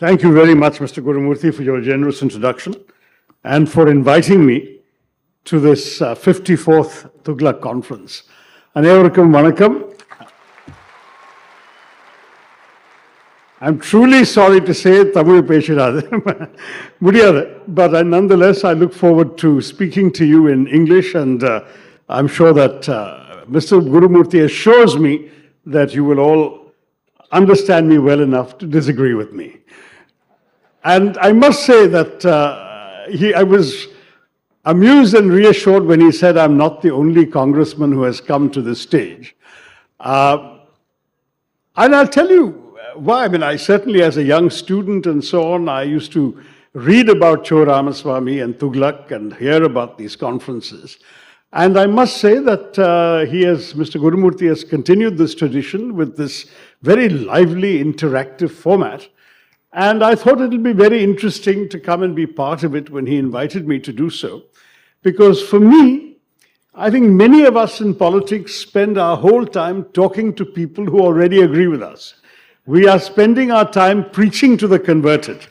Thank you very much, Mr. Gurumurthy, for your generous introduction and for inviting me to this 54th Thuglak conference. Anevarukkum vanakkam. I'm truly sorry to say Tamil பேசிடாது முடியாது, but nonetheless I look forward to speaking to you in English, and I'm sure that Mr. Gurumurthy assures me that you will all understand me well enough to disagree with me. And I must say that I was amused and reassured when he said I'm not the only congressman who has come to this stage. And I'll tell you why. I mean, I certainly, as a young student and so on, I used to read about Cho Ramaswamy and Thuglak and hear about these conferences. And I must say that Mr. Gurumurthy has continued this tradition with this very lively, interactive format. And I thought it would be very interesting to come and be part of it when he invited me to do so. Because for me, I think many of us in politics spend our whole time talking to people who already agree with us. We are spending our time preaching to the converted,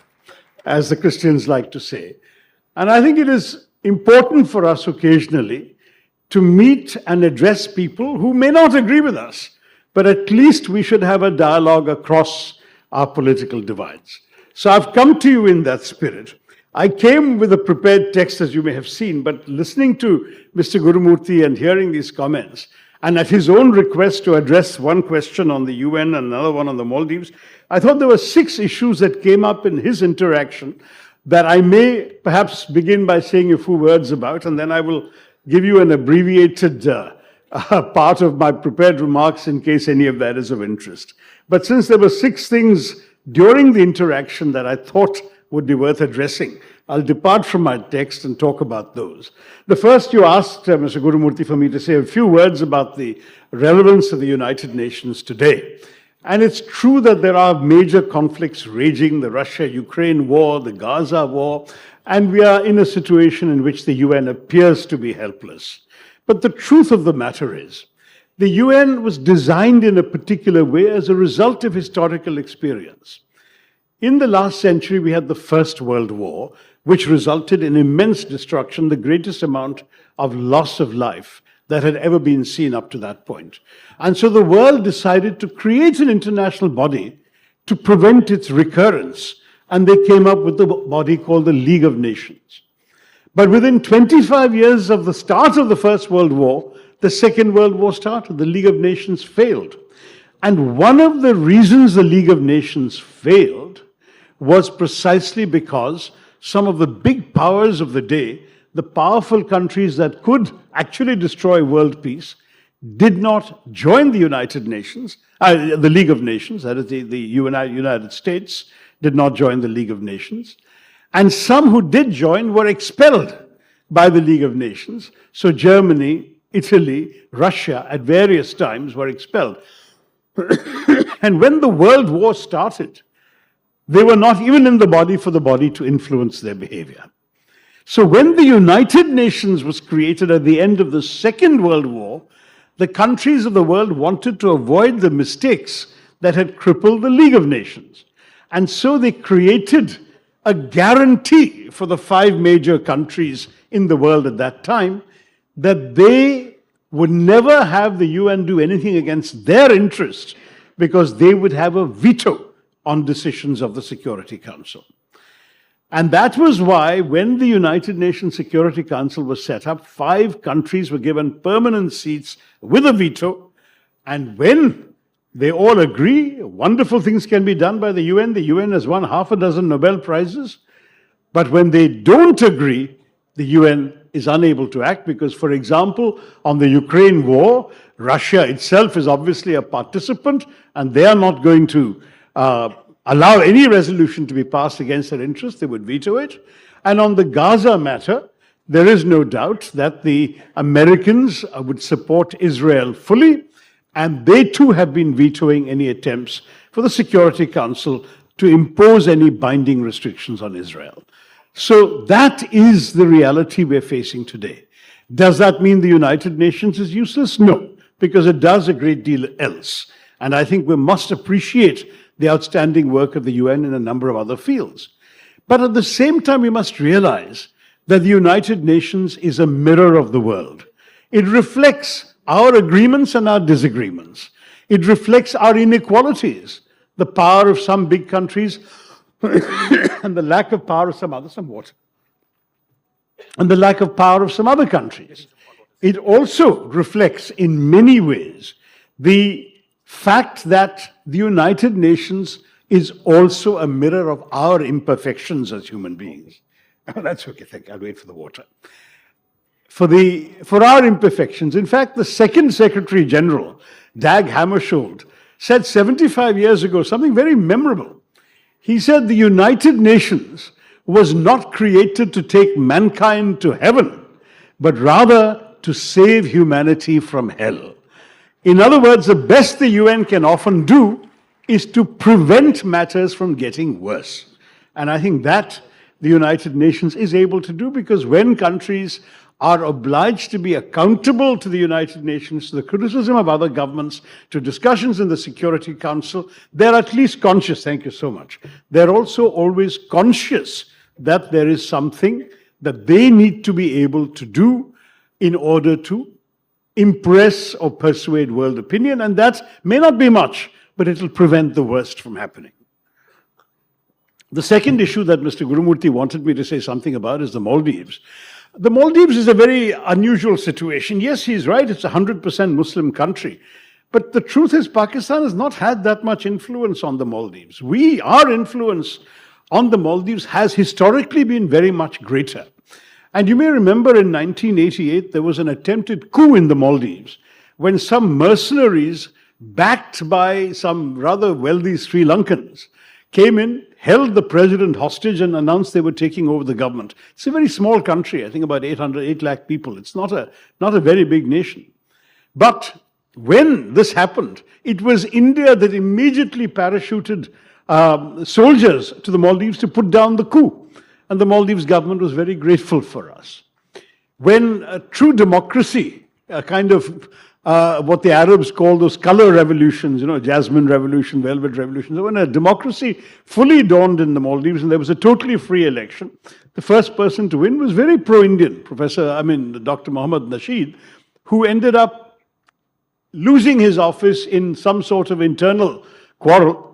as the Christians like to say. And I think it is important for us occasionally to meet and address people who may not agree with us, but at least we should have a dialogue across our political divides. So I've come to you in that spirit. I came with a prepared text, as you may have seen, but listening to Mr. Gurumurthy and hearing these comments, and at his own request to address one question on the UN and another one on the Maldives, I thought there were 6 issues that came up in his interaction that I may perhaps begin by saying a few words about, and then I will give you an abbreviated part of my prepared remarks in case any of that is of interest. But since there were 6 things during the interaction that I thought would be worth addressing, I'll depart from my text and talk about those. The first, you asked, Mr. Gurumurthy, for me to say a few words about the relevance of the United Nations today. And it's true that there are major conflicts raging, the Russia-Ukraine war, the Gaza war, and we are in a situation in which the UN appears to be helpless. But the truth of the matter is, the UN was designed in a particular way as a result of historical experience. In the last century, we had the First World War, which resulted in immense destruction, the greatest amount of loss of life that had ever been seen up to that point. And so the world decided to create an international body to prevent its recurrence, and they came up with the body called the League of Nations. But within 25 years of the start of the First World War, the Second World War started. The League of Nations failed. And one of the reasons the League of Nations failed was precisely because some of the big powers of the day, the powerful countries that could actually destroy world peace, did not join the United Nations, the League of Nations, that is the United States, did not join the League of Nations. And some who did join were expelled by the League of Nations. So Germany, Italy, Russia at various times were expelled. And when the World War started, they were not even in the body for the body to influence their behavior. So when the United Nations was created at the end of the Second World War, the countries of the world wanted to avoid the mistakes that had crippled the League of Nations. And so they created a guarantee for the 5 major countries in the world at that time that they would never have the UN do anything against their interests because they would have a veto on decisions of the Security Council. And that was why when the United Nations Security Council was set up, 5 countries were given permanent seats with a veto. And when they all agree, wonderful things can be done by the UN. The UN has won half a dozen Nobel Prizes. But when they don't agree, the UN is unable to act because, for example, on the Ukraine war, Russia itself is obviously a participant and they are not going to allow any resolution to be passed against their interests. They would veto it. And on the Gaza matter, there is no doubt that the Americans would support Israel fully, and they too have been vetoing any attempts for the Security Council to impose any binding restrictions on Israel. So that is the reality we're facing today. Does that mean the United Nations is useless? No, because it does a great deal else. And I think we must appreciate the outstanding work of the UN in a number of other fields. But at the same time, we must realize that the United Nations is a mirror of the world. It reflects our agreements and our disagreements. It reflects our inequalities, the power of some big countries and the lack of power of some others, and the lack of power of some other countries. It also reflects in many ways the fact that the United Nations is also a mirror of our imperfections as human beings. That's okay, thank you. I'll wait for the water. For our imperfections, in fact, the second Secretary General, Dag Hammarskjöld, said 75 years ago something very memorable. He said the United Nations was not created to take mankind to heaven, but rather to save humanity from hell. In other words, the best the UN can often do is to prevent matters from getting worse. And I think that the United Nations is able to do, because when countries are obliged to be accountable to the United Nations, to the criticism of other governments, to discussions in the Security Council, they're at least conscious, thank you so much, they're also always conscious that there is something that they need to be able to do in order to impress or persuade world opinion, and that may not be much, but it will prevent the worst from happening. The second issue that Mr. Gurumurthy wanted me to say something about is the Maldives. The Maldives is a very unusual situation. Yes, he's right, it's a 100% Muslim country. But the truth is, Pakistan has not had that much influence on the Maldives. Our influence on the Maldives has historically been very much greater. And you may remember in 1988, there was an attempted coup in the Maldives when some mercenaries, backed by some rather wealthy Sri Lankans, came in, held the president hostage and announced they were taking over the government. It's a very small country, I think about 8 lakh people. It's not a very big nation. But when this happened, it was India that immediately parachuted soldiers to the Maldives to put down the coup. And the Maldives government was very grateful for us. When a true democracy, a kind of what the Arabs call those color revolutions, Jasmine Revolution, Velvet Revolution. So when a democracy fully dawned in the Maldives and there was a totally free election, the first person to win was very pro-Indian, Dr. Mohammad Nasheed, who ended up losing his office in some sort of internal quarrel,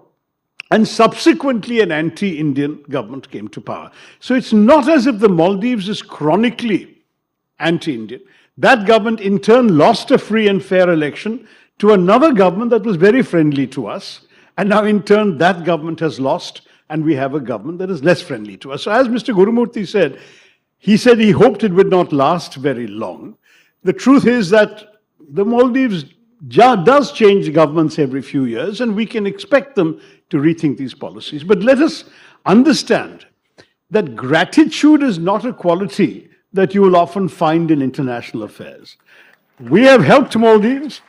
and subsequently an anti-Indian government came to power. So it's not as if the Maldives is chronically anti-Indian. That government in turn lost a free and fair election to another government that was very friendly to us. And now in turn that government has lost and we have a government that is less friendly to us. So as Mr. Gurumurthy said he hoped it would not last very long. The truth is that the Maldives does change governments every few years and we can expect them to rethink these policies. But let us understand that gratitude is not a quality that you will often find in international affairs. We have helped Maldives.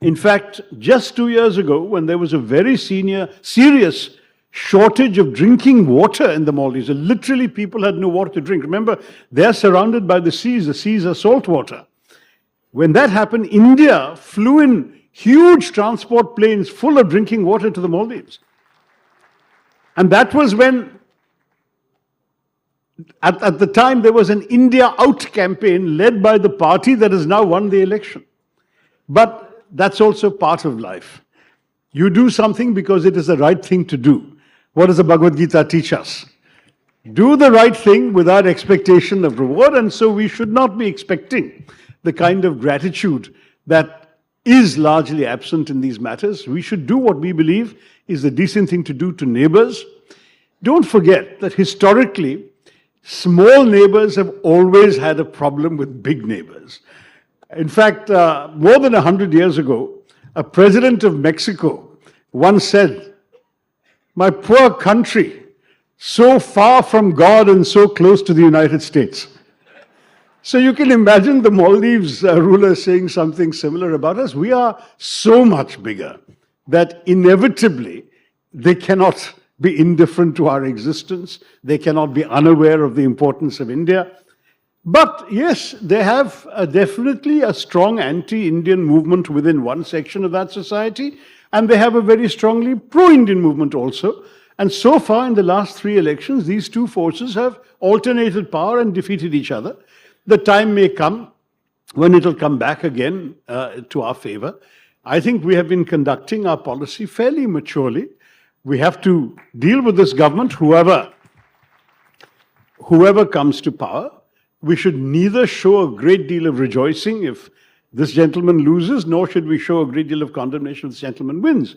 In fact, just 2 years ago, when there was a very serious shortage of drinking water in the Maldives, literally people had no water to drink. Remember, they're surrounded by the seas are salt water. When that happened, India flew in huge transport planes full of drinking water to the Maldives. And that was when, at the time, there was an India Out campaign led by the party that has now won the election. But that's also part of life. You do something because it is the right thing to do. What does the Bhagavad Gita teach us? Do the right thing without expectation of reward, and so we should not be expecting the kind of gratitude that is largely absent in these matters. We should do what we believe is the decent thing to do to neighbors. Don't forget that historically, small neighbors have always had a problem with big neighbors. In fact, more than 100 years ago, a president of Mexico once said, "My poor country, so far from God and so close to the United States." So you can imagine the Maldives ruler saying something similar about us. We are so much bigger that inevitably they cannot be indifferent to our existence. They cannot be unaware of the importance of India. But yes, they have definitely a strong anti-Indian movement within one section of that society, and they have a very strongly pro-Indian movement also. And so far in the last 3 elections, these two forces have alternated power and defeated each other. The time may come when it will come back again to our favor. I think we have been conducting our policy fairly maturely. We have to deal with this government, whoever comes to power. We should neither show a great deal of rejoicing if this gentleman loses, nor should we show a great deal of condemnation if this gentleman wins.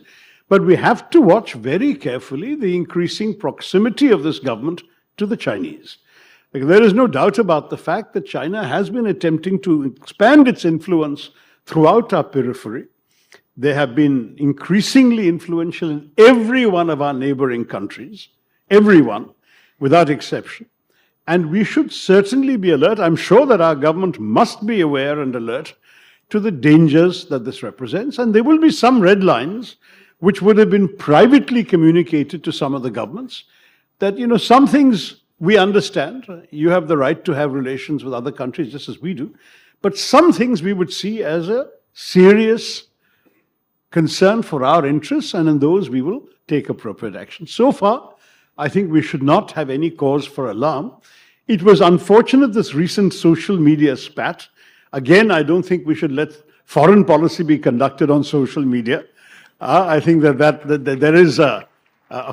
But we have to watch very carefully the increasing proximity of this government to the Chinese. There is no doubt about the fact that China has been attempting to expand its influence throughout our periphery. They have been increasingly influential in every one of our neighboring countries, everyone, without exception. And we should certainly be alert. I'm sure that our government must be aware and alert to the dangers that this represents. And there will be some red lines which would have been privately communicated to some of the governments that, some things We understand you have the right to have relations with other countries just as we do, but some things we would see as a serious concern for our interests, and in those we will take appropriate action. So far, I think we should not have any cause for alarm. It was unfortunate, this recent social media spat. Again, I don't think we should let foreign policy be conducted on social media. I think that there is a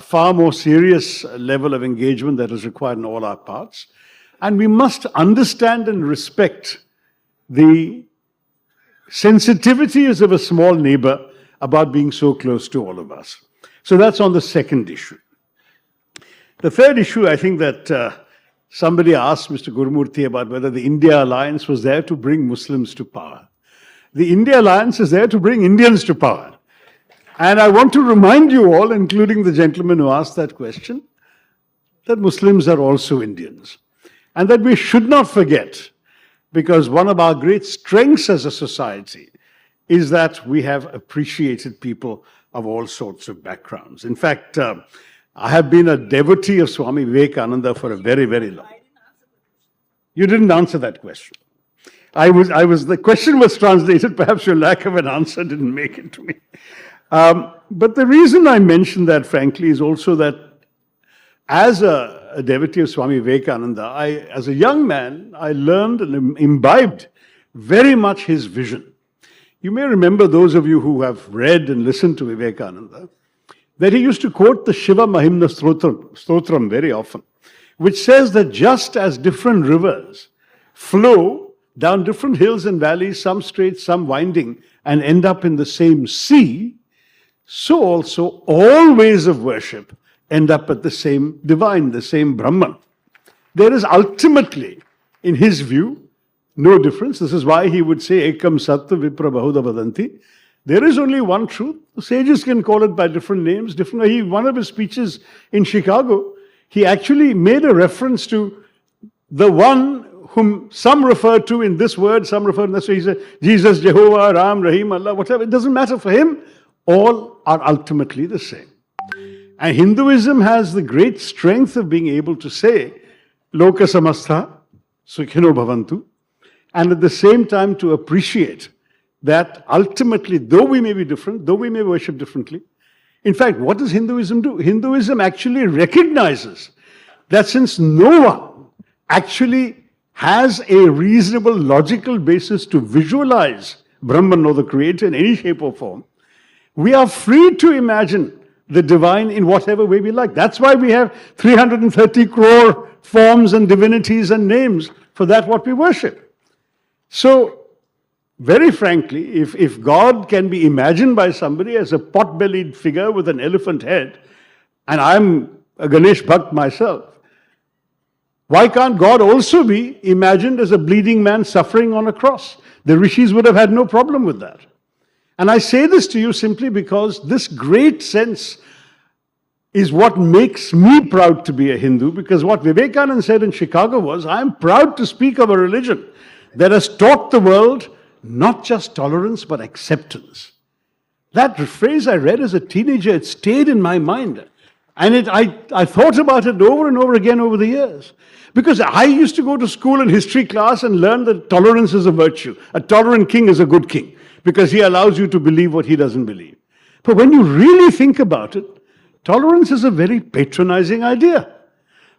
far more serious level of engagement that is required in all our parts. And we must understand and respect the sensitivities of a small neighbor about being so close to all of us. So that's on the second issue. The third issue, I think that somebody asked Mr. Gurumurthy about whether the India Alliance was there to bring Muslims to power. The India Alliance is there to bring Indians to power. And I want to remind you all, including the gentleman who asked that question, that Muslims are also Indians. And that we should not forget, because one of our great strengths as a society is that we have appreciated people of all sorts of backgrounds. In fact, I have been a devotee of Swami Vivekananda for a very, very long time. You didn't answer that question. The question was translated, perhaps your lack of an answer didn't make it to me. But the reason I mention that, frankly, is also that as a devotee of Swami Vivekananda, as a young man, I learned and imbibed very much his vision. You may remember, those of you who have read and listened to Vivekananda, that he used to quote the Shiva Mahimna Stotram very often, which says that just as different rivers flow down different hills and valleys, some straight, some winding, and end up in the same sea, so also all ways of worship end up at the same divine, the same Brahman. There is ultimately, in his view, no difference. This is why he would say, Ekam Sattva Vipra Bahuda Vadanti. There is only one truth. The sages can call it by different names. One of his speeches in Chicago, he actually made a reference to the one whom some refer to in this word, some refer to this. So he said, Jesus, Jehovah, Ram, Rahim, Allah, whatever. It doesn't matter for him. All are ultimately the same. And Hinduism has the great strength of being able to say, Loka Samastha, Sukhino Bhavantu, and at the same time to appreciate that ultimately, though we may be different, though we may worship differently, in fact, what does Hinduism do? Hinduism actually recognizes that since no one actually has a reasonable, logical basis to visualize Brahman or the Creator in any shape or form, we are free to imagine the divine in whatever way we like. That's why we have 330 crore forms and divinities and names for that what we worship. So, very frankly, if God can be imagined by somebody as a pot-bellied figure with an elephant head, and I'm a Ganesh Bhakt myself, why can't God also be imagined as a bleeding man suffering on a cross? The rishis would have had no problem with that. And I say this to you simply because this great sense is what makes me proud to be a Hindu, because what Vivekananda said in Chicago was, I am proud to speak of a religion that has taught the world not just tolerance, but acceptance. That phrase I read as a teenager, it stayed in my mind. And I thought about it over and over again over the years. Because I used to go to school in history class and learn that tolerance is a virtue. A tolerant king is a good king, because he allows you to believe what he doesn't believe. But when you really think about it, tolerance is a very patronizing idea.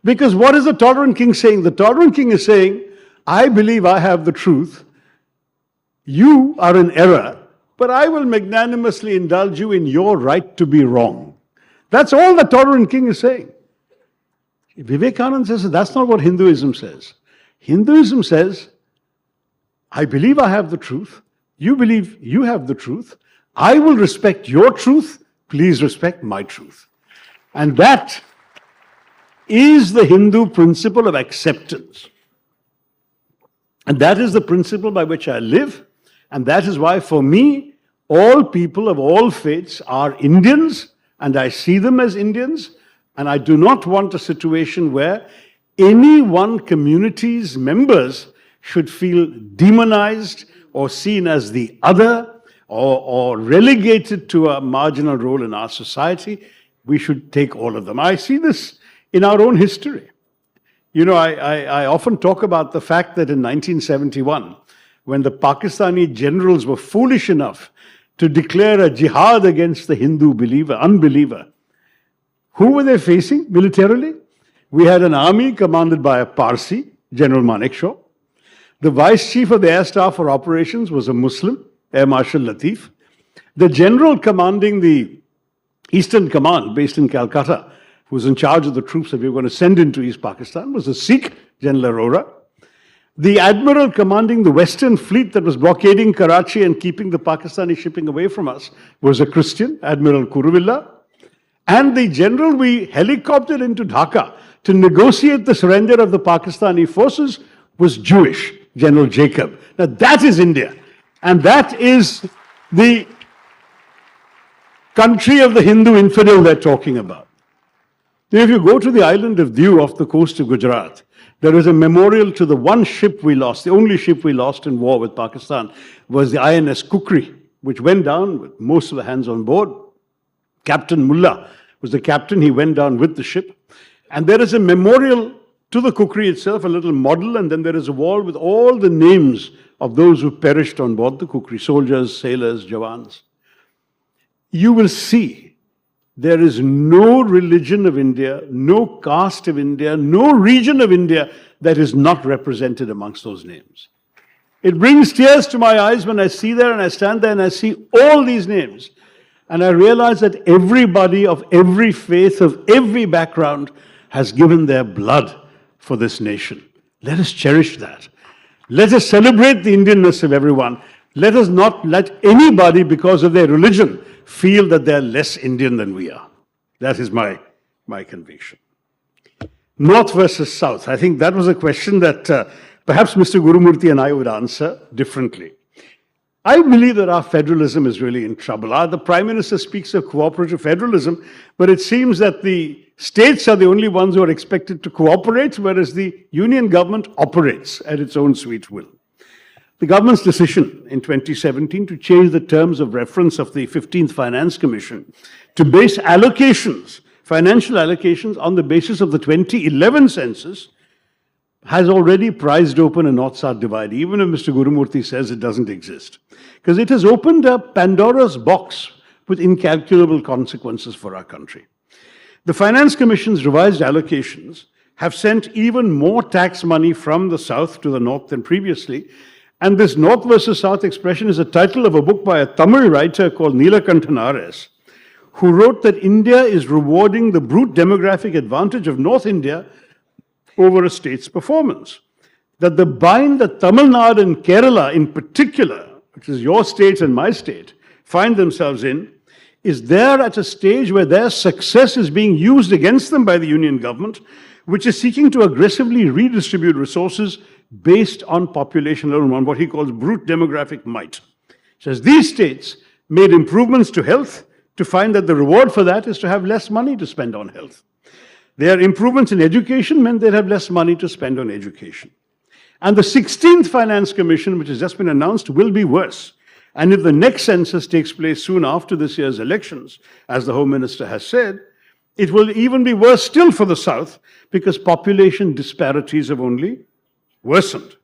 Because what is the tolerant king saying? The tolerant king is saying, I believe I have the truth. You are in error, but I will magnanimously indulge you in your right to be wrong. That's all the tolerant king is saying. Vivekananda says that's not what Hinduism says. Hinduism says, I believe I have the truth. You believe you have the truth. I will respect your truth. Please respect my truth. And that is the Hindu principle of acceptance. And that is the principle by which I live. And that is why, for me, all people of all faiths are Indians, and I see them as Indians, and I do not want a situation where any one community's members should feel demonized or seen as the other or relegated to a marginal role in our society. We should take all of them. I see this in our own history. You know, I often talk about the fact that in 1971, when the Pakistani generals were foolish enough to declare a jihad against the Hindu unbeliever, who were they facing militarily? We had an army commanded by a Parsi, General Manekshaw. The vice chief of the air staff for operations was a Muslim, Air Marshal Latif. The general commanding the Eastern Command, based in Calcutta, who was in charge of the troops that we were going to send into East Pakistan, was a Sikh, General Arora. The admiral commanding the Western Fleet that was blockading Karachi and keeping the Pakistani shipping away from us was a Christian, Admiral Kuruvilla. And the general we helicoptered into Dhaka to negotiate the surrender of the Pakistani forces was Jewish, General Jacob. Now that is India. And that is the country of the Hindu infidel they're talking about. Now, if you go to the island of Diu off the coast of Gujarat, there is a memorial to the one ship we lost. The only ship we lost in war with Pakistan was the INS Kukri, which went down with most of the hands on board. Captain Mullah was the captain. He went down with the ship. And there is a memorial to the Kukri itself, a little model, and then there is a wall with all the names of those who perished on board the Kukri, soldiers, sailors, Jawans. You will see there is no religion of India, no caste of India, no region of India that is not represented amongst those names. It brings tears to my eyes when I see there and I stand there and I see all these names. And I realize that everybody of every faith, of every background, has given their blood for this nation. Let us cherish that. Let us celebrate the Indianness of everyone. Let us not let anybody, because of their religion, feel that they're less Indian than we are. That is my conviction. North versus South. I think that was a question that perhaps Mr. Gurumurthy and I would answer differently. I believe that our federalism is really in trouble. The Prime Minister speaks of cooperative federalism, but it seems that the states are the only ones who are expected to cooperate, whereas the union government operates at its own sweet will. The government's decision in 2017 to change the terms of reference of the 15th Finance Commission to base allocations, financial allocations, on the basis of the 2011 census has already prized open a North-South divide, even if Mr. Gurumurthy says it doesn't exist. Because it has opened a Pandora's box with incalculable consequences for our country. The Finance Commission's revised allocations have sent even more tax money from the South to the North than previously. And this North versus South expression is a title of a book by a Tamil writer called Neelakanthan R.S., who wrote that India is rewarding the brute demographic advantage of North India over a state's performance. That the bind that Tamil Nadu and Kerala in particular, which is your state and my state, find themselves in, is there at a stage where their success is being used against them by the union government, which is seeking to aggressively redistribute resources based on population alone, on what he calls brute demographic might. He says these states made improvements to health to find that the reward for that is to have less money to spend on health. Their improvements in education meant they'd have less money to spend on education. And the 16th Finance Commission, which has just been announced, will be worse. And if the next census takes place soon after this year's elections, as the Home Minister has said, it will even be worse still for the South, because population disparities have only worsened.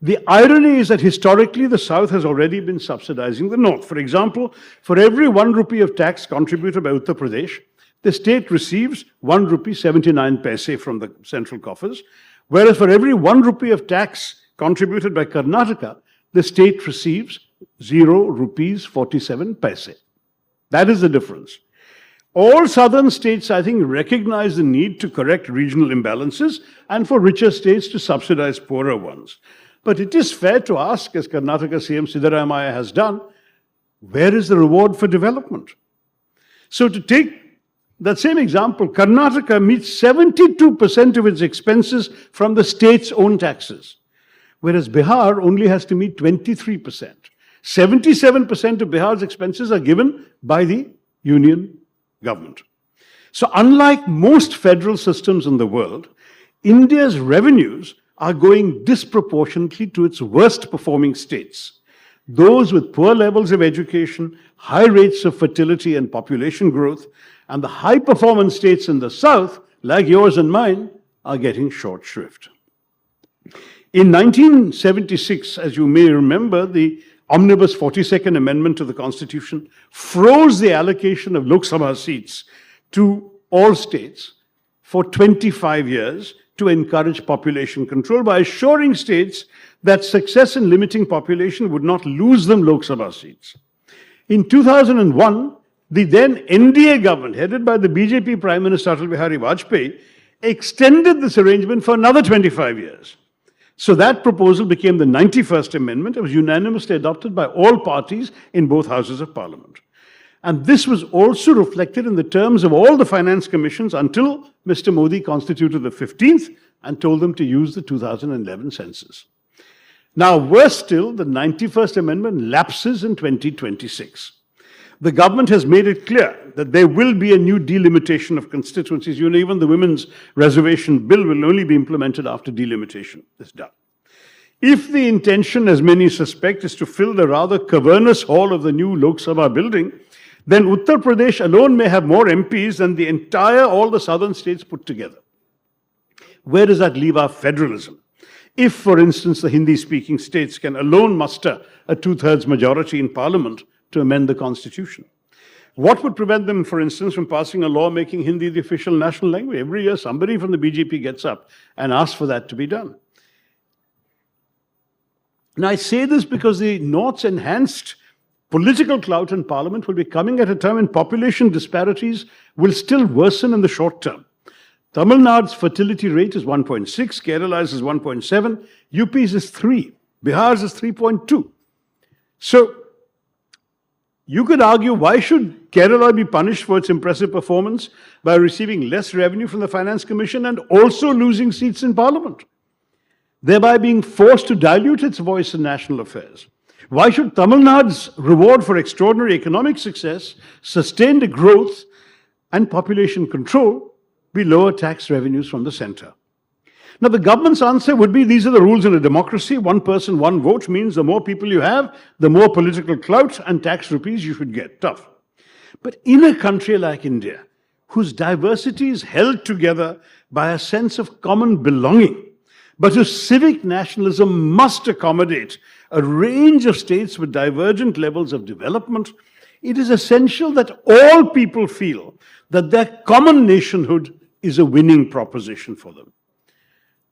The irony is that historically the South has already been subsidizing the North. For example, for every 1 rupee of tax contributed by Uttar Pradesh, the state receives 1 rupee 79 paise from the central coffers, whereas for every 1 rupee of tax contributed by Karnataka, the state receives 0 rupees 47 paise. That is the difference. All southern states, I think, recognize the need to correct regional imbalances and for richer states to subsidize poorer ones. But it is fair to ask, as Karnataka CM Siddaramaiah has done, where is the reward for development? So to take that same example, Karnataka meets 72% of its expenses from the state's own taxes, whereas Bihar only has to meet 23%. 77% of Bihar's expenses are given by the union government. So unlike most federal systems in the world, India's revenues are going disproportionately to its worst performing states. Those with poor levels of education, high rates of fertility and population growth, and the high performance states in the South, like yours and mine, are getting short shrift. In 1976, as you may remember, the Omnibus 42nd Amendment to the Constitution froze the allocation of Lok Sabha seats to all states for 25 years to encourage population control by assuring states that success in limiting population would not lose them Lok Sabha seats. In 2001, the then NDA government, headed by the BJP Prime Minister Atal Bihari Vajpayee, extended this arrangement for another 25 years. So that proposal became the 91st Amendment. It was unanimously adopted by all parties in both houses of Parliament. And this was also reflected in the terms of all the finance commissions until Mr. Modi constituted the 15th and told them to use the 2011 census. Now, worse still, the 91st Amendment lapses in 2026. The government has made it clear that there will be a new delimitation of constituencies. You know, even the women's reservation bill will only be implemented after delimitation is done. If the intention, as many suspect, is to fill the rather cavernous hall of the new Lok Sabha building, then Uttar Pradesh alone may have more MPs than all the southern states put together. Where does that leave our federalism? If, for instance, the Hindi-speaking states can alone muster a two-thirds majority in parliament to amend the constitution, what would prevent them, for instance, from passing a law making Hindi the official national language? Every year, somebody from the BJP gets up and asks for that to be done. Now, I say this because the North's enhanced political clout in parliament will be coming at a time when population disparities will still worsen in the short term. Tamil Nadu's fertility rate is 1.6, Kerala's is 1.7, UP's is 3, Bihar's is 3.2. So, you could argue, why should Kerala be punished for its impressive performance by receiving less revenue from the Finance Commission and also losing seats in Parliament, thereby being forced to dilute its voice in national affairs? Why should Tamil Nadu's reward for extraordinary economic success, sustained growth, and population control be lower tax revenues from the centre? Now, the government's answer would be, these are the rules in a democracy. One person, one vote means the more people you have, the more political clout and tax rupees you should get. Tough. But in a country like India, whose diversity is held together by a sense of common belonging, but whose civic nationalism must accommodate a range of states with divergent levels of development, it is essential that all people feel that their common nationhood is a winning proposition for them.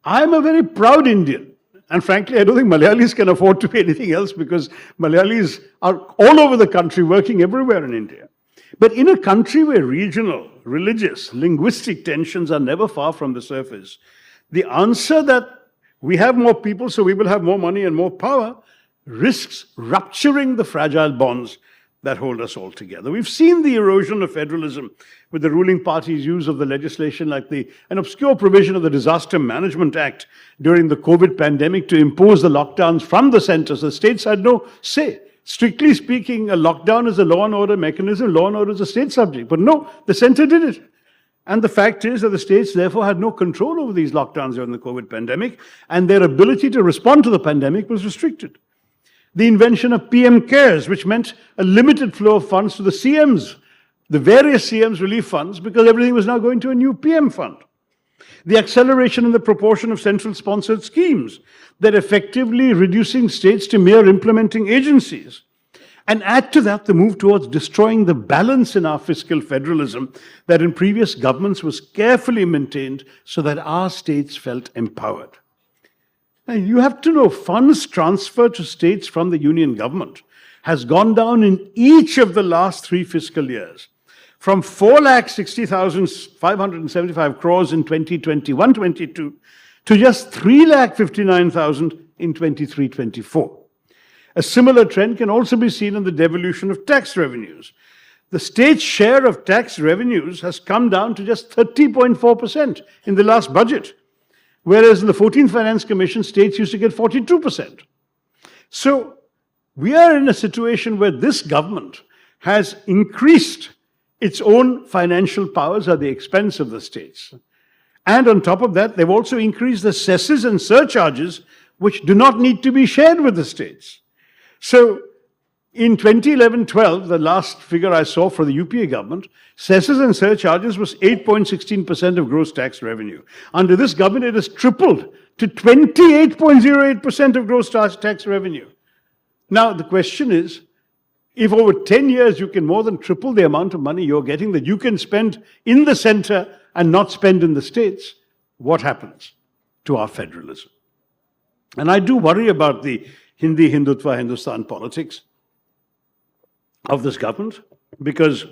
I'm a very proud Indian. And frankly, I don't think Malayalis can afford to be anything else, because Malayalis are all over the country, working everywhere in India. But in a country where regional, religious, linguistic tensions are never far from the surface, the answer that we have more people, so we will have more money and more power, risks rupturing the fragile bonds that hold us all together. We've seen the erosion of federalism with the ruling party's use of the legislation like an obscure provision of the Disaster Management Act during the COVID pandemic to impose the lockdowns from the centre. So the states had no say. Strictly speaking, a lockdown is a law and order mechanism. Law and order is a state subject. But no, the centre did it. And the fact is that the states therefore had no control over these lockdowns during the COVID pandemic, and their ability to respond to the pandemic was restricted. The invention of PM Cares, which meant a limited flow of funds to the CMs, the various CMs relief funds, because everything was now going to a new PM fund. The acceleration in the proportion of central-sponsored schemes that effectively reducing states to mere implementing agencies. And add to that the move towards destroying the balance in our fiscal federalism that in previous governments was carefully maintained so that our states felt empowered. Now, you have to know, funds transferred to states from the union government has gone down in each of the last 3 fiscal years, from 4,60,575 crores in 2021-22 to just 3,59,000 in 23-24. A similar trend can also be seen in the devolution of tax revenues. The state's share of tax revenues has come down to just 30.4% in the last budget, whereas in the 14th Finance Commission, states used to get 42%. So we are in a situation where this government has increased its own financial powers at the expense of the states. And on top of that, they've also increased the cesses and surcharges, which do not need to be shared with the states. So In 2011-12, the last figure I saw for the UPA government, cesses and surcharges was 8.16% of gross tax revenue. Under this government, it has tripled to 28.08% of gross tax revenue. Now, the question is, if over 10 years you can more than triple the amount of money you're getting that you can spend in the center and not spend in the states, what happens to our federalism? And I do worry about the Hindi, Hindutva, Hindustan politics of this government, because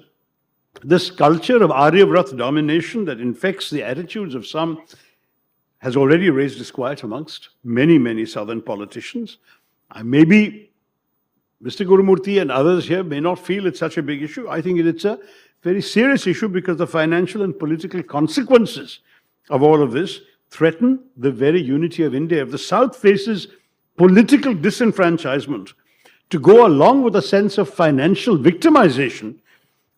this culture of Aryavrat domination that infects the attitudes of some has already raised disquiet amongst many, many southern politicians. Maybe Mr. Gurumurthy and others here may not feel it's such a big issue. I think it's a very serious issue because the financial and political consequences of all of this threaten the very unity of India. If the South faces political disenfranchisement to go along with a sense of financial victimization,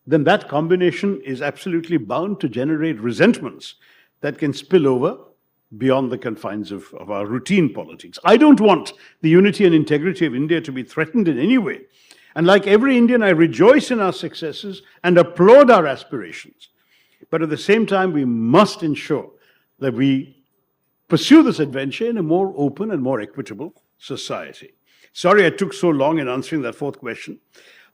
then that combination is absolutely bound to generate resentments that can spill over beyond the confines of our routine politics. I don't want the unity and integrity of India to be threatened in any way. And like every Indian, I rejoice in our successes and applaud our aspirations. But at the same time, we must ensure that we pursue this adventure in a more open and more equitable society. Sorry I took so long in answering that fourth question.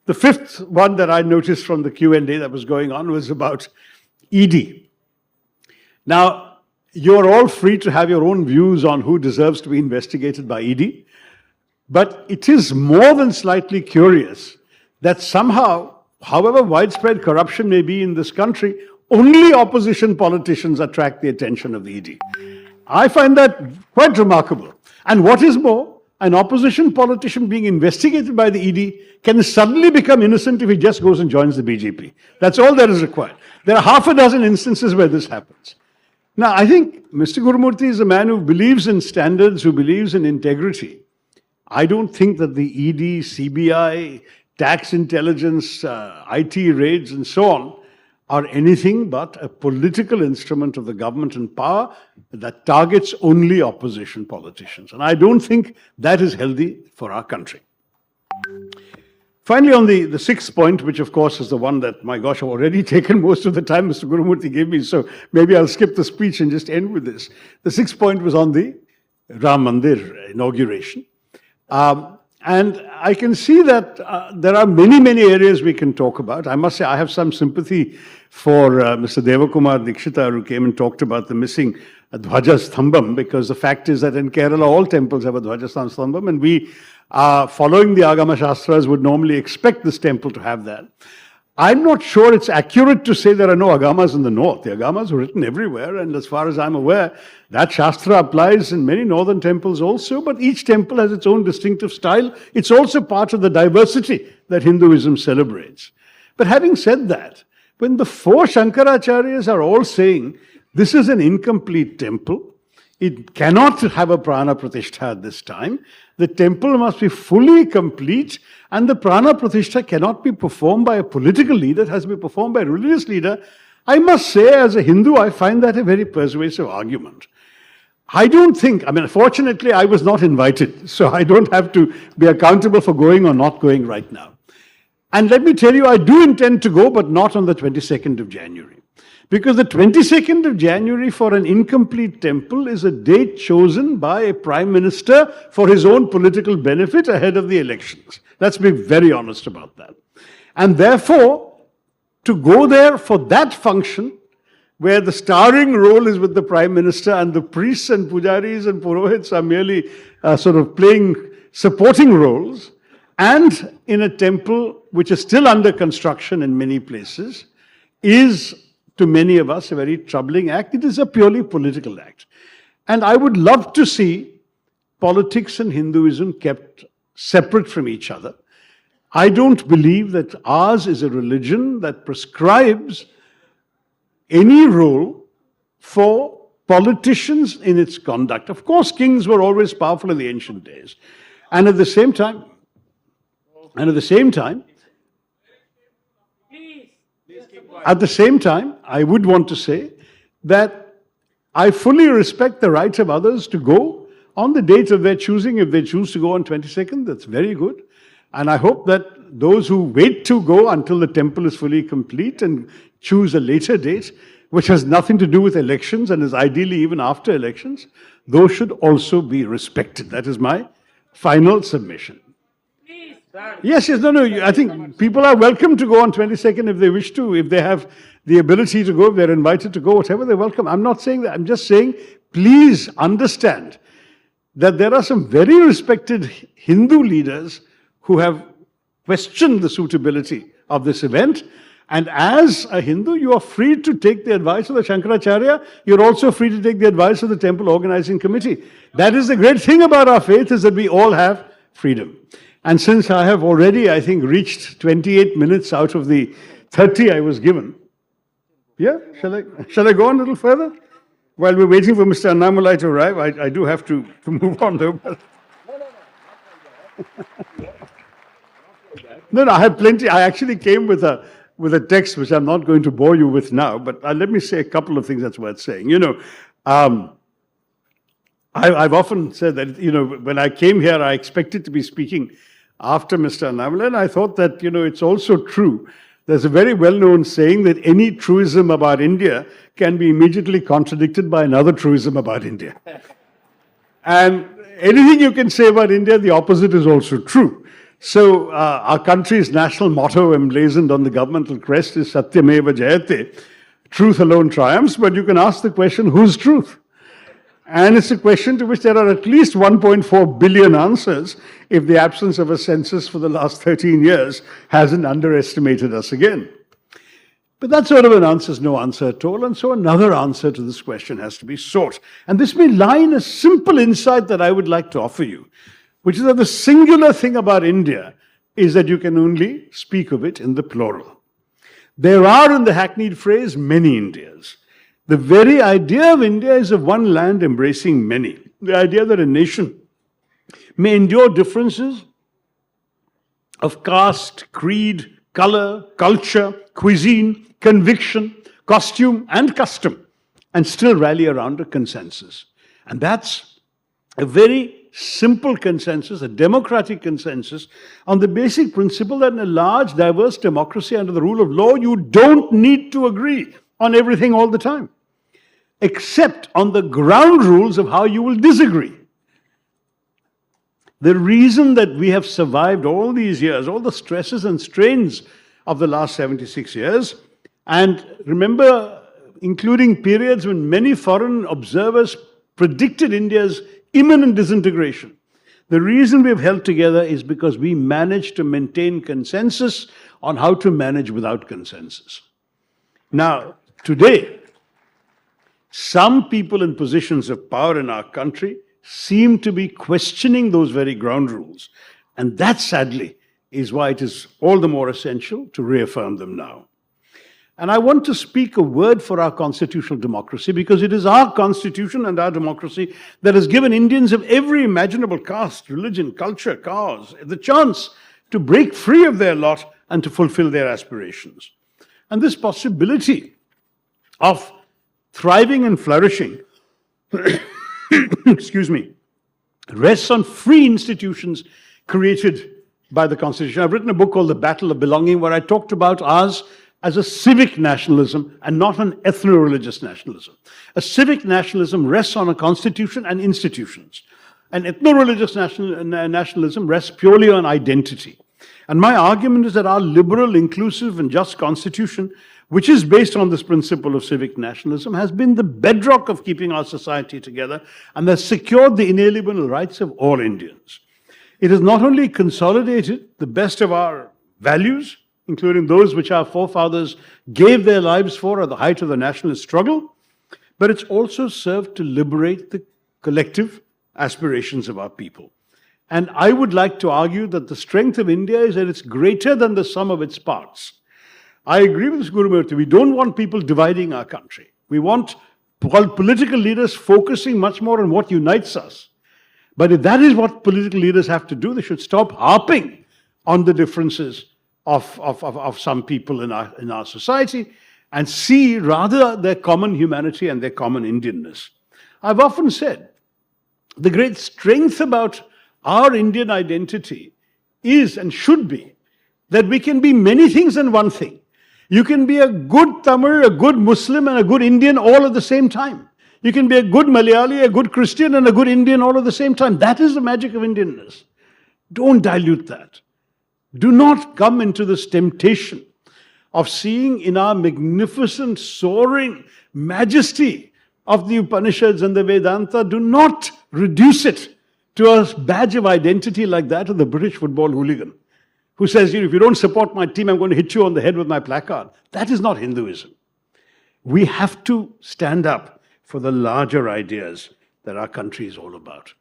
The fifth one that I noticed from the Q&A that was going on was about ED. Now, you're all free to have your own views on who deserves to be investigated by ED, but it is more than slightly curious that somehow, however widespread corruption may be in this country, only opposition politicians attract the attention of the ED. I find that quite remarkable. And what is more, an opposition politician being investigated by the ED can suddenly become innocent if he just goes and joins the BJP. That's all that is required. There are half a dozen instances where this happens. Now, I think Mr. Gurumurthy is a man who believes in standards, who believes in integrity. I don't think that the ED, CBI, tax intelligence, IT raids and so on are anything but a political instrument of the government in power that targets only opposition politicians. And I don't think that is healthy for our country. Finally, on the sixth point, which of course is the one that, my gosh, I've already taken most of the time Mr. Gurumurthy gave me, so maybe I'll skip the speech and just end with this. The sixth point was on the Ram Mandir inauguration. And I can see that there are many, many areas we can talk about. I must say I have some sympathy for Mr. Devakumar Dikshita, who came and talked about the missing Dhwaja Stambham, because the fact is that in Kerala all temples have a Dhwaja Stambham, and we, following the Agama Shastras, would normally expect this temple to have that. I'm not sure it's accurate to say there are no Agamas in the north. The Agamas are written everywhere, and as far as I'm aware, that Shastra applies in many northern temples also, but each temple has its own distinctive style. It's also part of the diversity that Hinduism celebrates. But having said that, when the four Shankaracharyas are all saying this is an incomplete temple, it cannot have a Prana Pratishtha at this time, the temple must be fully complete, and the Prana Pratishtha cannot be performed by a political leader, it has to be performed by a religious leader. I must say, as a Hindu, I find that a very persuasive argument. I don't think, I mean, fortunately, I was not invited, so I don't have to be accountable for going or not going right now. And let me tell you, I do intend to go, but not on the 22nd of January. Because the 22nd of January for an incomplete temple is a date chosen by a prime minister for his own political benefit ahead of the elections. Let's be very honest about that. And therefore, to go there for that function, where the starring role is with the prime minister and the priests and pujaris and purohits are merely sort of playing supporting roles, and in a temple which is still under construction in many places, is to many of us a very troubling act. It is a purely political act. And I would love to see politics and Hinduism kept separate from each other. I don't believe that ours is a religion that prescribes any role for politicians in its conduct. Of course, kings were always powerful in the ancient days. And at the same time, I would want to say that I fully respect the right of others to go on the date of their choosing. If they choose to go on 22nd, that's very good. And I hope that those who wait to go until the temple is fully complete and choose a later date, which has nothing to do with elections and is ideally even after elections, those should also be respected. That is my final submission. Yes, no, I think people are welcome to go on 22nd if they wish to, if they have the ability to go, if they're invited to go, whatever, they're welcome. I'm not saying that, I'm just saying, please understand that there are some very respected Hindu leaders who have questioned the suitability of this event. And as a Hindu, you are free to take the advice of the Shankaracharya. You're also free to take the advice of the temple organizing committee. That is the great thing about our faith, is that we all have freedom. And since I have already, I think, reached 28 minutes out of the 30 I was given, yeah, shall I go on a little further? While we're waiting for Mr. Annamalai to arrive, I do have to move on though. No, I have plenty. I actually came with a text which I'm not going to bore you with now, but let me say a couple of things that's worth saying. You know, I've often said that, you know, when I came here, I expected to be speaking after Mr. Annamalai, and I thought that, you know, it's also true. There's a very well-known saying that any truism about India can be immediately contradicted by another truism about India. And anything you can say about India, the opposite is also true. So our country's national motto emblazoned on the governmental crest is Satyameva Jayate. Truth alone triumphs, but you can ask the question, whose truth? And it's a question to which there are at least 1.4 billion answers if the absence of a census for the last 13 years hasn't underestimated us again. But that sort of an answer is no answer at all, and so another answer to this question has to be sought. And this may lie in a simple insight that I would like to offer you, which is that the singular thing about India is that you can only speak of it in the plural. There are, in the hackneyed phrase, many Indias. The very idea of India is of one land embracing many. The idea that a nation may endure differences of caste, creed, color, culture, cuisine, conviction, costume, and custom, and still rally around a consensus. And that's a very simple consensus, a democratic consensus, on the basic principle that in a large, diverse democracy under the rule of law, you don't need to agree on everything all the time, except on the ground rules of how you will disagree. The reason that we have survived all these years, all the stresses and strains of the last 76 years, and remember, including periods when many foreign observers predicted India's imminent disintegration, the reason we've held together is because we managed to maintain consensus on how to manage without consensus. Now, today, some people in positions of power in our country seem to be questioning those very ground rules. And that, sadly, is why it is all the more essential to reaffirm them now. And I want to speak a word for our constitutional democracy, because it is our constitution and our democracy that has given Indians of every imaginable caste, religion, culture, cause, the chance to break free of their lot and to fulfill their aspirations. And this possibility of thriving and flourishing, excuse me, rests on free institutions created by the Constitution. I've written a book called The Battle of Belonging, where I talked about ours as a civic nationalism and not an ethno-religious nationalism. A civic nationalism rests on a constitution and institutions. An ethno-religious nationalism rests purely on identity. And my argument is that our liberal, inclusive, and just constitution, which is based on this principle of civic nationalism, has been the bedrock of keeping our society together and has secured the inalienable rights of all Indians. It has not only consolidated the best of our values, including those which our forefathers gave their lives for at the height of the nationalist struggle, but it's also served to liberate the collective aspirations of our people. And I would like to argue that the strength of India is that it's greater than the sum of its parts. I agree with Guru Murthy. We don't want people dividing our country. We want political leaders focusing much more on what unites us. But if that is what political leaders have to do, they should stop harping on the differences of some people in our society and see rather their common humanity and their common Indianness. I've often said the great strength about our Indian identity is and should be that we can be many things in one thing. You can be a good Tamil, a good Muslim, and a good Indian all at the same time. You can be a good Malayali, a good Christian, and a good Indian all at the same time. That is the magic of Indianness. Don't dilute that. Do not come into this temptation of seeing in our magnificent, soaring majesty of the Upanishads and the Vedanta, do not reduce it to a badge of identity like that of the British football hooligan, who says, if you don't support my team, I'm going to hit you on the head with my placard. That is not Hinduism. We have to stand up for the larger ideas that our country is all about.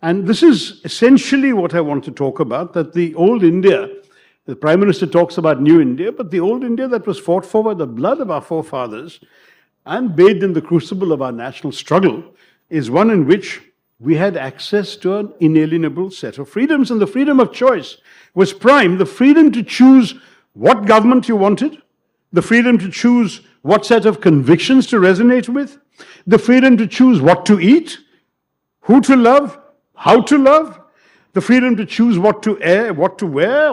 And this is essentially what I want to talk about, that the old India, the Prime Minister talks about new India, but the old India that was fought for by the blood of our forefathers and bathed in the crucible of our national struggle is one in which we had access to an inalienable set of freedoms, and the freedom of choice was prime. The freedom to choose what government you wanted, the freedom to choose what set of convictions to resonate with, the freedom to choose what to eat, who to love, how to love, the freedom to choose what to wear,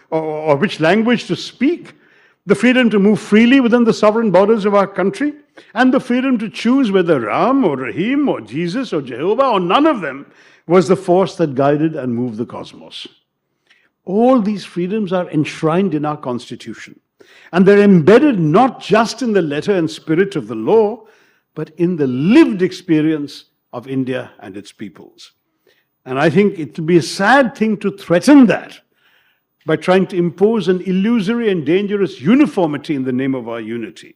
or which language to speak, the freedom to move freely within the sovereign borders of our country, and the freedom to choose whether Ram or Rahim or Jesus or Jehovah or none of them was the force that guided and moved the cosmos. All these freedoms are enshrined in our Constitution, and they're embedded not just in the letter and spirit of the law, but in the lived experience of India and its peoples. And I think it would be a sad thing to threaten that by trying to impose an illusory and dangerous uniformity in the name of our unity.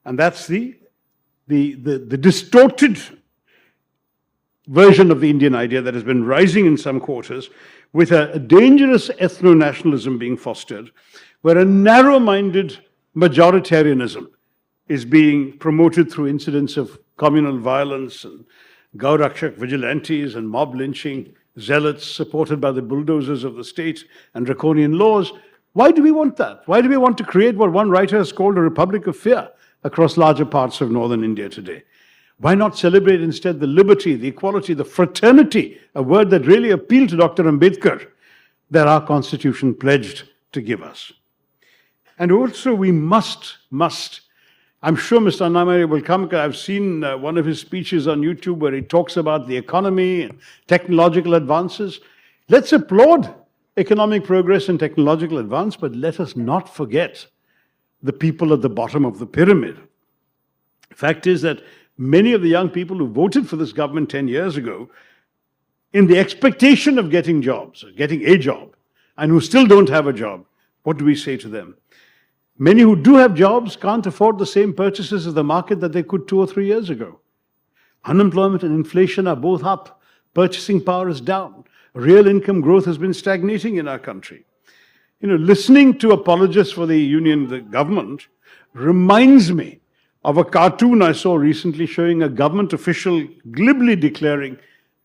And that's the distorted version of the Indian idea that has been rising in some quarters, with a dangerous ethno-nationalism being fostered, where a narrow-minded majoritarianism is being promoted through incidents of communal violence and Gaurakshak vigilantes and mob lynching, zealots supported by the bulldozers of the state and draconian laws. Why do we want that? Why do we want to create what one writer has called a republic of fear across larger parts of northern India today? Why not celebrate instead the liberty, the equality, the fraternity, a word that really appealed to Dr. Ambedkar, that our Constitution pledged to give us? And also we must, I'm sure Mr. Annamari will come, because I've seen one of his speeches on YouTube where he talks about the economy and technological advances. Let's applaud economic progress and technological advance, but let us not forget the people at the bottom of the pyramid. The fact is that many of the young people who voted for this government 10 years ago, in the expectation of getting jobs, getting a job, and who still don't have a job, what do we say to them? Many who do have jobs can't afford the same purchases of the market that they could 2 or 3 years ago. Unemployment and inflation are both up. Purchasing power is down. Real income growth has been stagnating in our country. Listening to apologists for the union, the government, reminds me of a cartoon I saw recently showing a government official glibly declaring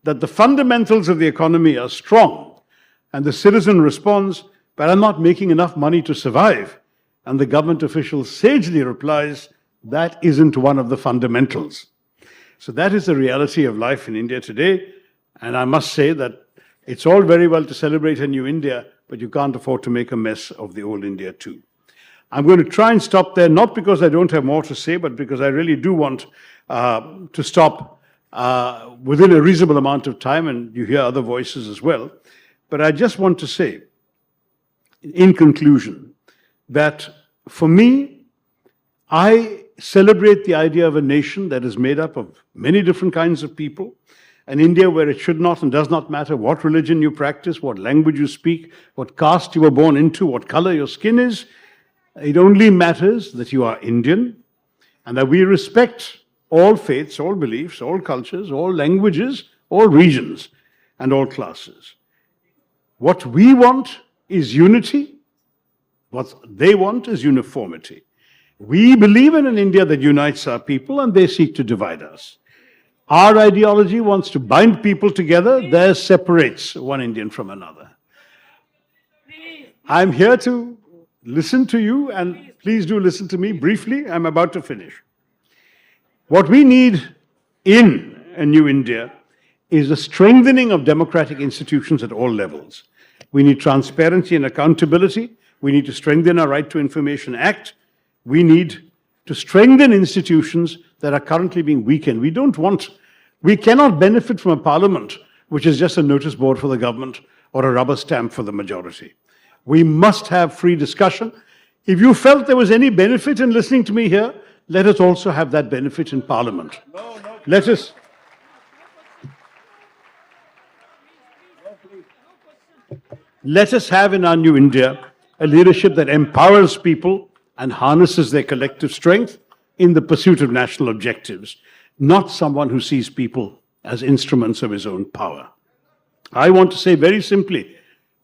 that the fundamentals of the economy are strong, and the citizen responds, "But I'm not making enough money to survive." And the government official sagely replies, "That isn't one of the fundamentals." So that is the reality of life in India today. And I must say that it's all very well to celebrate a new India, but you can't afford to make a mess of the old India too. I'm going to try and stop there, not because I don't have more to say, but because I really do want to stop within a reasonable amount of time, and you hear other voices as well. But I just want to say, in conclusion, that for me, I celebrate the idea of a nation that is made up of many different kinds of people, an India where it should not and does not matter what religion you practice, what language you speak, what caste you were born into, what color your skin is. It only matters that you are Indian, and that we respect all faiths, all beliefs, all cultures, all languages, all regions, and all classes. What we want is unity. What they want is uniformity. We believe in an India that unites our people, and they seek to divide us. Our ideology wants to bind people together. Theirs separates one Indian from another. I'm here to listen to you, and please do listen to me briefly. I'm about to finish. What we need in a new India is a strengthening of democratic institutions at all levels. We need transparency and accountability. We need to strengthen our Right to Information Act. We need to strengthen institutions that are currently being weakened. We cannot benefit from a parliament which is just a notice board for the government or a rubber stamp for the majority. We must have free discussion. If you felt there was any benefit in listening to me here, let us also have that benefit in parliament. Let us have in our new India a leadership that empowers people and harnesses their collective strength in the pursuit of national objectives, not someone who sees people as instruments of his own power. I want to say very simply,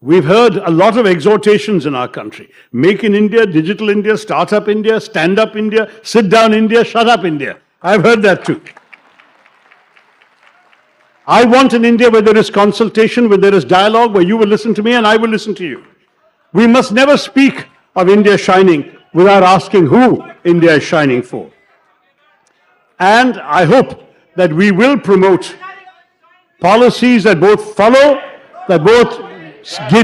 we've heard a lot of exhortations in our country. Make in India, digital India, start-up India, stand-up India, sit-down India, shut-up India. I've heard that too. I want an India where there is consultation, where there is dialogue, where you will listen to me and I will listen to you. We must never speak of India shining without asking who India is shining for. And I hope that we will promote policies that both follow, that both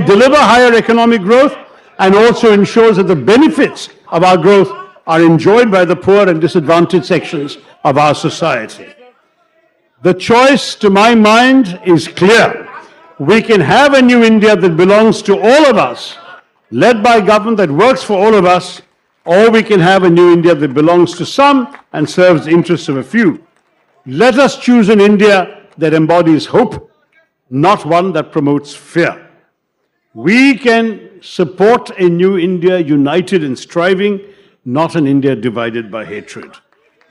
deliver higher economic growth and also ensures that the benefits of our growth are enjoyed by the poor and disadvantaged sections of our society. The choice, to my mind, is clear. We can have a new India that belongs to all of us, led by a government that works for all of us, or we can have a new India that belongs to some and serves the interests of a few. Let us choose an India that embodies hope, not one that promotes fear. We can support a new India united in striving, not an India divided by hatred.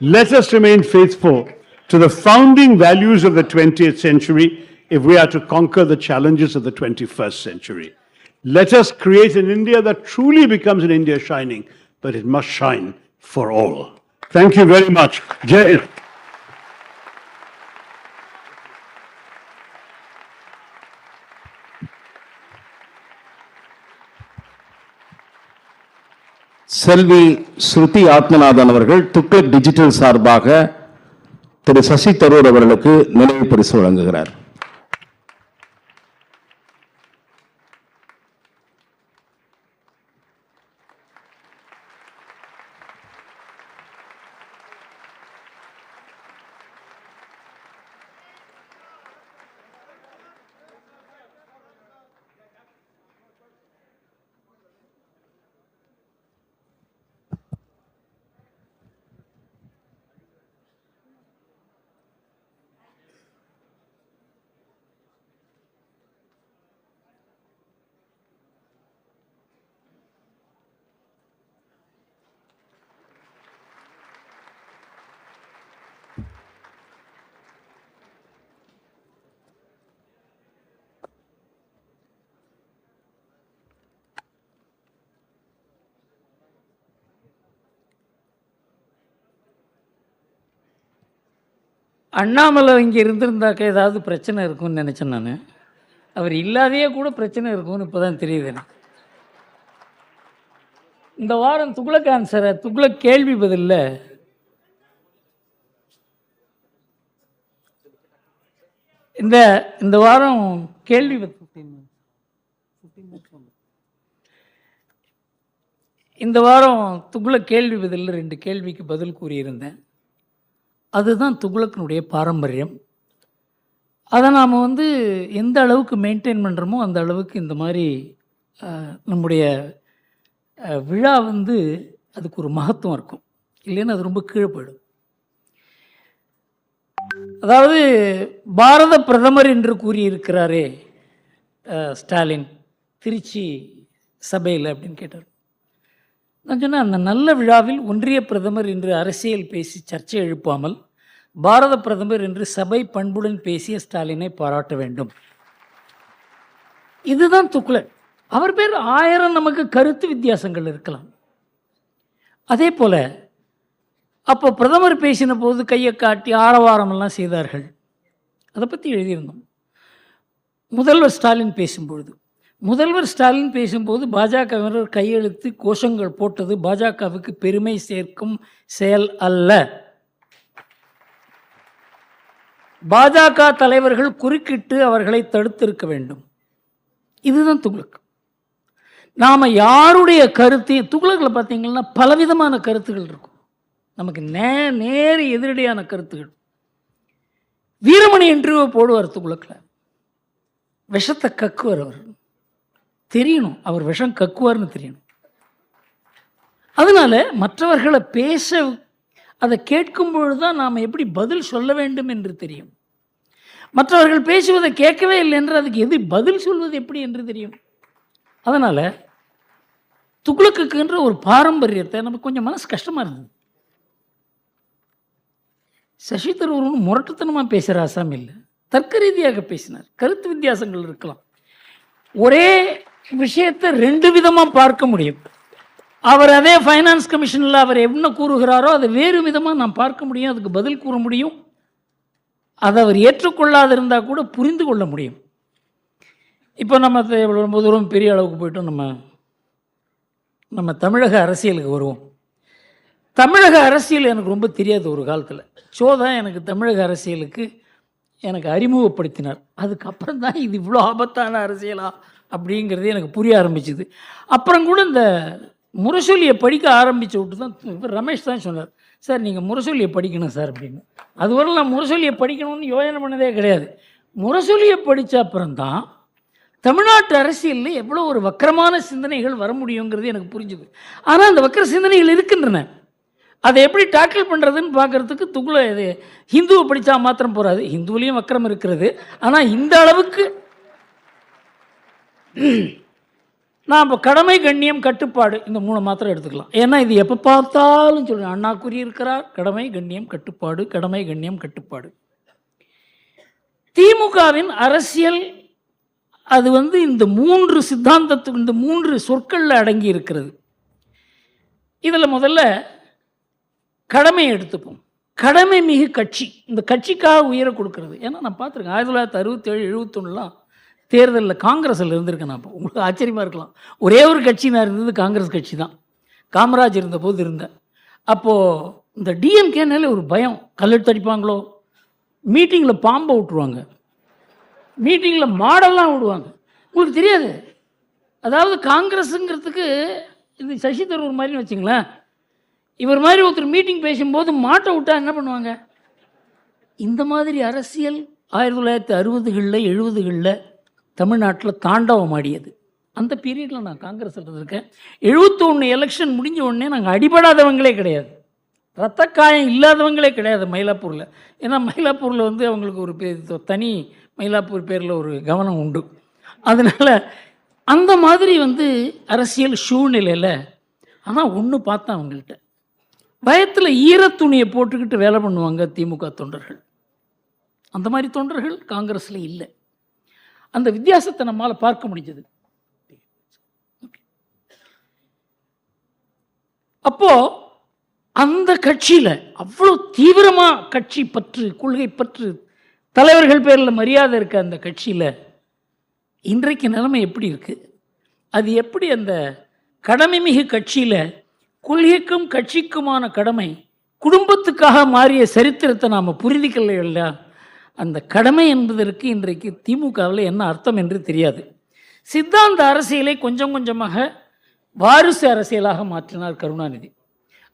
Let us remain faithful to the founding values of the 20th century if we are to conquer the challenges of the 21st century. Let us create an India that truly becomes an India shining, but it must shine for all. Thank you very much. Jai Hind. செல்வி ஸ்ருதி ஆத்மநாதன் அவர்கள் Tughlaq digital சார்பாக திரு சசி தரூர் அவர்களுக்கு நினைவு பரிசு வழங்குகிறார். அண்ணாமலை இங்கே இருந்திருந்தாக்க ஏதாவது பிரச்சனை இருக்கும்னு நினச்சேன் நான். அவர் இல்லாதையே கூட பிரச்சனை இருக்கும்னு இப்போ தான் தெரியுது எனக்கு. இந்த வாரம் துக்ளக் ஆன்சரை துக்ளக் கேள்வி பதில்ல இந்த வாரம் கேள்வி இந்த வாரம் துக்ளக் கேள்வி பதில் 2 கேள்விக்கு பதில் கூறியிருந்தேன். அதுதான் துக்ளக்கினுடைய பாரம்பரியம். அதை நாம் எந்த அளவுக்கு மெயின்டைன் பண்ணுறோமோ அந்த அளவுக்கு இந்த மாதிரி நம்முடைய விழா அதுக்கு ஒரு மகத்துவம் இருக்கும். இல்லைன்னா அது ரொம்ப கீழே போயிடும். அதாவது பாரத பிரதமர் என்று கூறியிருக்கிறாரே ஸ்டாலின் திருச்சி சபையில் அப்படின்னு கேட்டார். நான் சொன்னேன், அந்த நல்ல விழாவில் ஒன்றிய பிரதமர் என்று அரசியல் பேசி சர்ச்சை எழுப்பாமல் பாரத பிரதமர் என்று சபை பண்புடன் பேசிய ஸ்டாலினை பாராட்ட வேண்டும். இதுதான் துக்ளக். அவர் பேர் 1000 நமக்கு கருத்து வித்தியாசங்கள் இருக்கலாம். அதே போல் அப்போ பிரதமர் பேசின போது கையை காட்டி ஆரவாரமெல்லாம் செய்தார்கள். அதை பற்றி எழுதியிருந்தோம். முதல்வர் ஸ்டாலின் பேசும்போது பாஜகவினர் கையெழுத்து கோஷங்கள் போட்டது பாஜகவுக்கு பெருமை சேர்க்கும் செயல் அல்ல. பாஜக தலைவர்கள் குறுக்கிட்டு அவர்களை தடுத்திருக்க வேண்டும். இதுதான் துக்ளக். நாம் யாருடைய கருத்தையும் துக்ளக்கில் பார்த்தீங்கன்னா பலவிதமான கருத்துகள் இருக்கும். நமக்கு நேர் எதிரடியான கருத்துகள். வீரமணி இன்டர்வியூ போடுவார் துக்ளக்கில். விஷத்தை கக்குவார். அவர் தெரியணும், அவர் விஷம் கக்குவார்னு தெரியணும். அதனால் மற்றவர்களை பேச அதை கேட்கும் பொழுது தான் நாம் எப்படி பதில் சொல்ல வேண்டும் என்று தெரியும். மற்றவர்கள் பேசுவதை கேட்கவே இல்லை என்று அதுக்கு எது பதில் சொல்வது எப்படி என்று தெரியும். அதனால் துக்ளக்குன்ற ஒரு பாரம்பரியத்தை நமக்கு கொஞ்சம் மனசு கஷ்டமாக இருந்தது. சசி தரூர் முரட்டுத்தனமாக பேசுகிற ஆசாமி இல்லை, தர்க்க ரீதியாக பேசினார். கருத்து வித்தியாசங்கள் இருக்கலாம், ஒரே விஷயத்தை ரெண்டு விதமாக பார்க்க முடியும். அவர் அதே ஃபைனான்ஸ் கமிஷனில் அவர் என்ன கூறுகிறாரோ அதை வேறு விதமாக நாம் பார்க்க முடியும், அதுக்கு பதில் கூற முடியும். அதை அவர் ஏற்றுக்கொள்ளாதிருந்தால் கூட புரிந்து கொள்ள முடியும். இப்போ நம்ம ரொம்ப தூரம் பெரிய அளவுக்கு போய்ட்டோம். நம்ம தமிழக அரசியலுக்கு வருவோம். தமிழக அரசியல் எனக்கு ரொம்ப தெரியாது. ஒரு காலத்தில் தான் எனக்கு தமிழக அரசியலுக்கு எனக்கு அறிமுகப்படுத்தினார். அதுக்கப்புறம் தான் இது இவ்வளோ ஆபத்தான அரசியலா அப்படிங்கிறது எனக்கு புரிய ஆரம்பிச்சுது. அப்புறம் கூட இந்த முரசொலியை படிக்க ஆரம்பித்த விட்டு தான் இவர் ரமேஷ் தான் சொன்னார், சார் நீங்கள் முரசொலியை படிக்கணும் சார் அப்படின்னு. அதுவரை நான் முரசொலியை படிக்கணும்னு யோசனை பண்ணதே கிடையாது. முரசொலியை படித்த அப்புறம்தான் தமிழ்நாட்டு அரசியலில் எவ்வளோ ஒரு வக்கரமான சிந்தனைகள் வர முடியுங்கிறது எனக்கு புரிஞ்சுது. ஆனால் அந்த வக்கர சிந்தனைகள் இருக்கின்றன. அதை எப்படி டாக்கிள் பண்ணுறதுன்னு பார்க்குறதுக்கு இது ஹிந்துவை படித்தா மாத்திரம் போகாது, ஹிந்துவிலையும் வக்கரம் இருக்கிறது. ஆனால் இந்த அளவுக்கு நான் இப்போ கடமை கண்ணியம் கட்டுப்பாடு இந்த 3 மாத்திரம் எடுத்துக்கலாம். ஏன்னா இது எப்போ பார்த்தாலும் சொல்லுங்கள், அண்ணா கூறியிருக்கிறார் கடமை கண்ணியம் கட்டுப்பாடு, கடமை கண்ணியம் கட்டுப்பாடு. திமுகவின் அரசியல் அது இந்த 3 சித்தாந்தத்துக்கு இந்த 3 சொற்களில் அடங்கி இருக்கிறது. இதில் முதல்ல கடமையை எடுத்துப்போம். கடமை மிகு கட்சி, இந்த கட்சிக்காக உயிரை கொடுக்கறது. ஏன்னா நான் பார்த்துருக்கேன் 1967 71 தேர்தலில் காங்கிரஸில் இருந்திருக்கேன். நான் இப்போ உங்களுக்கு ஆச்சரியமாக இருக்கலாம், ஒரே ஒரு கட்சி நான் இருந்தது காங்கிரஸ் கட்சி தான். காமராஜ் இருந்தபோது இருந்தேன். அப்போது இந்த டிஎம்கேனாலே ஒரு பயம், கல்லெடுத்து அடிப்பாங்களோ, மீட்டிங்கில் பாம்பை விட்டுருவாங்க, மீட்டிங்கில் மாடெல்லாம் விடுவாங்க. உங்களுக்கு தெரியாது. அதாவது காங்கிரஸுங்கிறதுக்கு இது சசி தரூர் மாதிரின்னு வச்சுங்களேன், இவர் மாதிரி ஒருத்தர் மீட்டிங் பேசும்போது மாட்டை விட்டால் என்ன பண்ணுவாங்க? இந்த மாதிரி அரசியல் 1960களில் 70களில் தமிழ்நாட்டில் தாண்டவம் ஆடியது. அந்த பீரியடில் நான் காங்கிரஸில் இருந்திருக்கேன். 71 எலெக்ஷன் முடிஞ்ச உடனே நாங்கள் அடிபடாதவங்களே கிடையாது, ரத்த காயம் இல்லாதவங்களே கிடையாது மயிலாப்பூரில். ஏன்னா மயிலாப்பூரில் அவங்களுக்கு ஒரு தனி மயிலாப்பூர் பேரில் ஒரு கவனம் உண்டு. அதனால் அந்த மாதிரி அரசியல் சூழ்நிலையில். ஆனால் ஒன்று பார்த்தேன், அவங்கள்ட்ட பயத்தில் ஈரத்துணியை போட்டுக்கிட்டு வேலை பண்ணுவாங்க திமுக தொண்டர்கள். அந்த மாதிரி தொண்டர்கள் காங்கிரஸில் இல்லை. அந்த வித்தியாசத்தை நம்மால் பார்க்க முடிஞ்சது. அப்போது அந்த கட்சியில் அவ்வளோ தீவிரமாக கட்சி பற்று, கொள்கை பற்று, தலைவர்கள் பேரில் மரியாதை இருக்க அந்த கட்சியில் இன்றைக்கு நிலைமை எப்படி இருக்குது? அது எப்படி அந்த கடமை மிகு கட்சியில் கொள்கைக்கும் கட்சிக்குமான கடமை குடும்பத்துக்காக மாறிய சரித்திரத்தை நாம் புரிந்துக்கல இல்லையா? அந்த கடமை என்பதற்கு இன்றைக்கு திமுகவில் என்ன அர்த்தம் என்று தெரியாது. சித்தாந்த அரசியலை கொஞ்சம் கொஞ்சமாக வாரிசு அரசியலாக மாற்றினார் கருணாநிதி.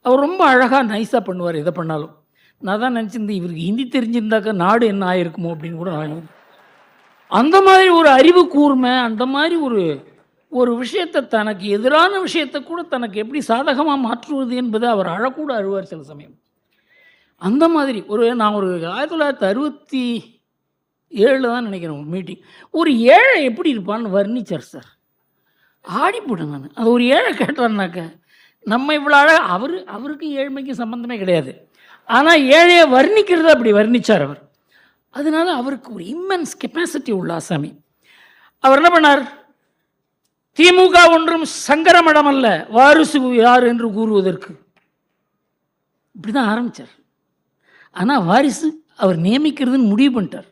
அவர் ரொம்ப அழகாக நைஸாக பண்ணுவார் எதை பண்ணாலும். நான் தான் நினச்சிருந்தேன் இவருக்கு ஹிந்தி தெரிஞ்சிருந்தாக்கா நாடு என்ன ஆகிருக்குமோ அப்படின்னு கூட நான். அந்த மாதிரி ஒரு அறிவு கூர்மை, அந்த மாதிரி ஒரு விஷயத்தை, தனக்கு எதிரான விஷயத்தை கூட தனக்கு எப்படி சாதகமாக மாற்றுவது என்பதை அவர் அழக்கூட அழுவார் சில சமயம். அந்த மாதிரி நான் ஒரு 1967 தான் நினைக்கிறேன் ஒரு மீட்டிங், ஒரு ஏழை எப்படி இருப்பான்னு வர்ணிச்சார் சார். ஆடி போட்டேன் நான். அது ஒரு ஏழை கேட்டார்னாக்க நம்ம இவ்வளோ அவருக்கு ஏழ்மைக்கு சம்பந்தமே கிடையாது. ஆனால் ஏழையை வர்ணிக்கிறது அப்படி வர்ணித்தார் அவர். அதனால அவருக்கு ஒரு இம்மென்ஸ் கெப்பாசிட்டி உள்ள ஆசாமி. அவர் என்ன பண்ணார்? திமுக ஒன்றும் சங்கரமடம் அல்ல, வாரிசு யார் என்று கூறுவதற்கு, இப்படி தான் ஆரம்பித்தார். ஆனால் வாரிசு அவர் நியமிக்கிறதுன்னு முடிவு பண்ணிட்டார்.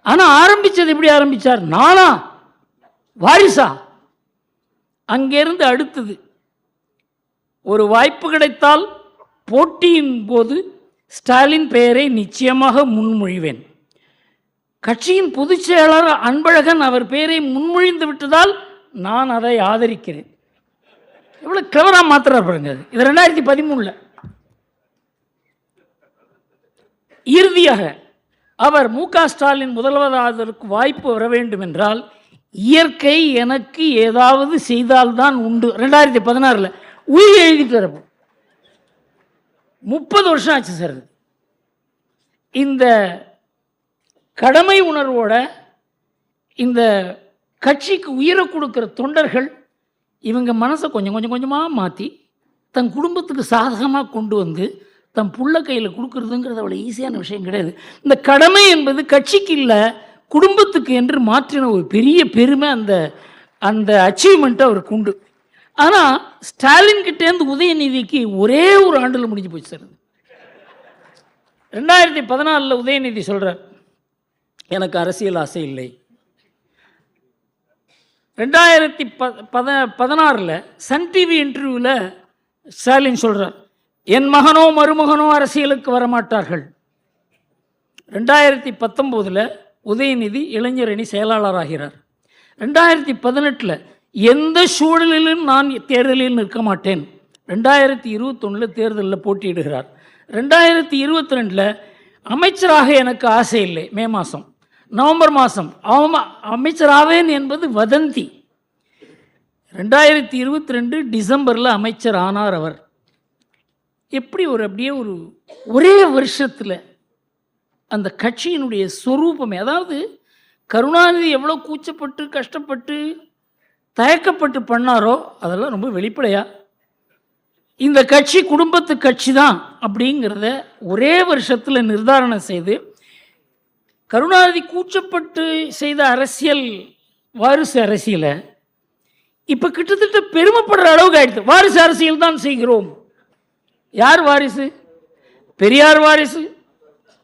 ஆனால் ஆரம்பித்தது எப்படி ஆரம்பித்தார்? நானா வாரிசா? அங்கேருந்து அடுத்தது ஒரு வாய்ப்பு கிடைத்தால் போட்டியின் போது ஸ்டாலின் பெயரை நிச்சயமாக முன்மொழிவேன். கட்சியின் பொதுச் செயலாளர் அன்பழகன் அவர் பெயரை முன்மொழிந்து விட்டதால் நான் அதை ஆதரிக்கிறேன். எவ்வளோ கிளவராக மாத்திரார் பாருங்க. இது 2013. இறுதியாக அவர் மு.க. ஸ்டாலின் முதல்வராவதற்கு வாய்ப்பு வர வேண்டும் என்றால் இயற்கை எனக்கு ஏதாவது செய்தால்தான் உண்டு. 2016 உயிர் எழுதிட்டு வரப்போ 30 வருஷம் ஆச்சு சார். இந்த கடமை உணர்வோட இந்த கட்சிக்கு உயிரை கொடுக்குற தொண்டர்கள் இவங்க மனசை கொஞ்சம் கொஞ்சமாக மாற்றி தன் குடும்பத்துக்கு சாதகமாக கொண்டு வந்து தன் புள்ள கையில் கொடுக்குறதுங்கிறது அவ்வளோ ஈஸியான விஷயம் கிடையாது. இந்த கடமை என்பது கட்சிக்கு இல்லை, குடும்பத்துக்கு என்று மாற்றின ஒரு பெரிய பெருமை அந்த அந்த அச்சீவ்மெண்ட்டை அவருக்கு உண்டு. ஆனால் ஸ்டாலின் கிட்டேருந்து உதயநிதிக்கு ஒரே ஒரு ஆண்டில் முடிஞ்சு போச்சு சார். 2014 உதயநிதி சொல்கிறார், எனக்கு அரசியல் ஆசை இல்லை. 2016 சன் டிவி இன்டர்வியூவில் ஸ்டாலின் சொல்கிறார், என் மகனோ மருமகனோ அரசியலுக்கு வரமாட்டார்கள். 2019 உதயநிதி இளைஞரணி செயலாளராகிறார். 2018 எந்த சூழலிலும் நான் தேர்தலில் நிற்க மாட்டேன். 2021 தேர்தலில் போட்டியிடுகிறார். 2022 அமைச்சராக எனக்கு ஆசை இல்லை. மே மாதம், நவம்பர் மாதம் அமைச்சராவேன் என்பது வதந்தி. 2022 டிசம்பரில் அமைச்சர் ஆனார் அவர். எப்படி அப்படியே ஒரே வருஷத்தில் அந்த கட்சியினுடைய சொரூபமே, அதாவது கருணாநிதி எவ்வளோ கூச்சப்பட்டு கஷ்டப்பட்டு தயக்கப்பட்டு பண்ணாரோ அதெல்லாம் ரொம்ப வெளிப்படையாக இந்த கட்சி குடும்பத்து கட்சி தான் அப்படிங்கிறத ஒரே வருஷத்தில் நிர்தாரணம் செய்து கருணாநிதி கூச்சப்பட்டு செய்த அரசியல் வாரிசு அரசியலை இப்போ கிட்டத்தட்ட பெருமைப்படுற அளவுக்கு ஆயிடுது. வாரிசு அரசியல் தான் செய்கிறோம். யார் வாரிசு? பெரியார் வாரிசு,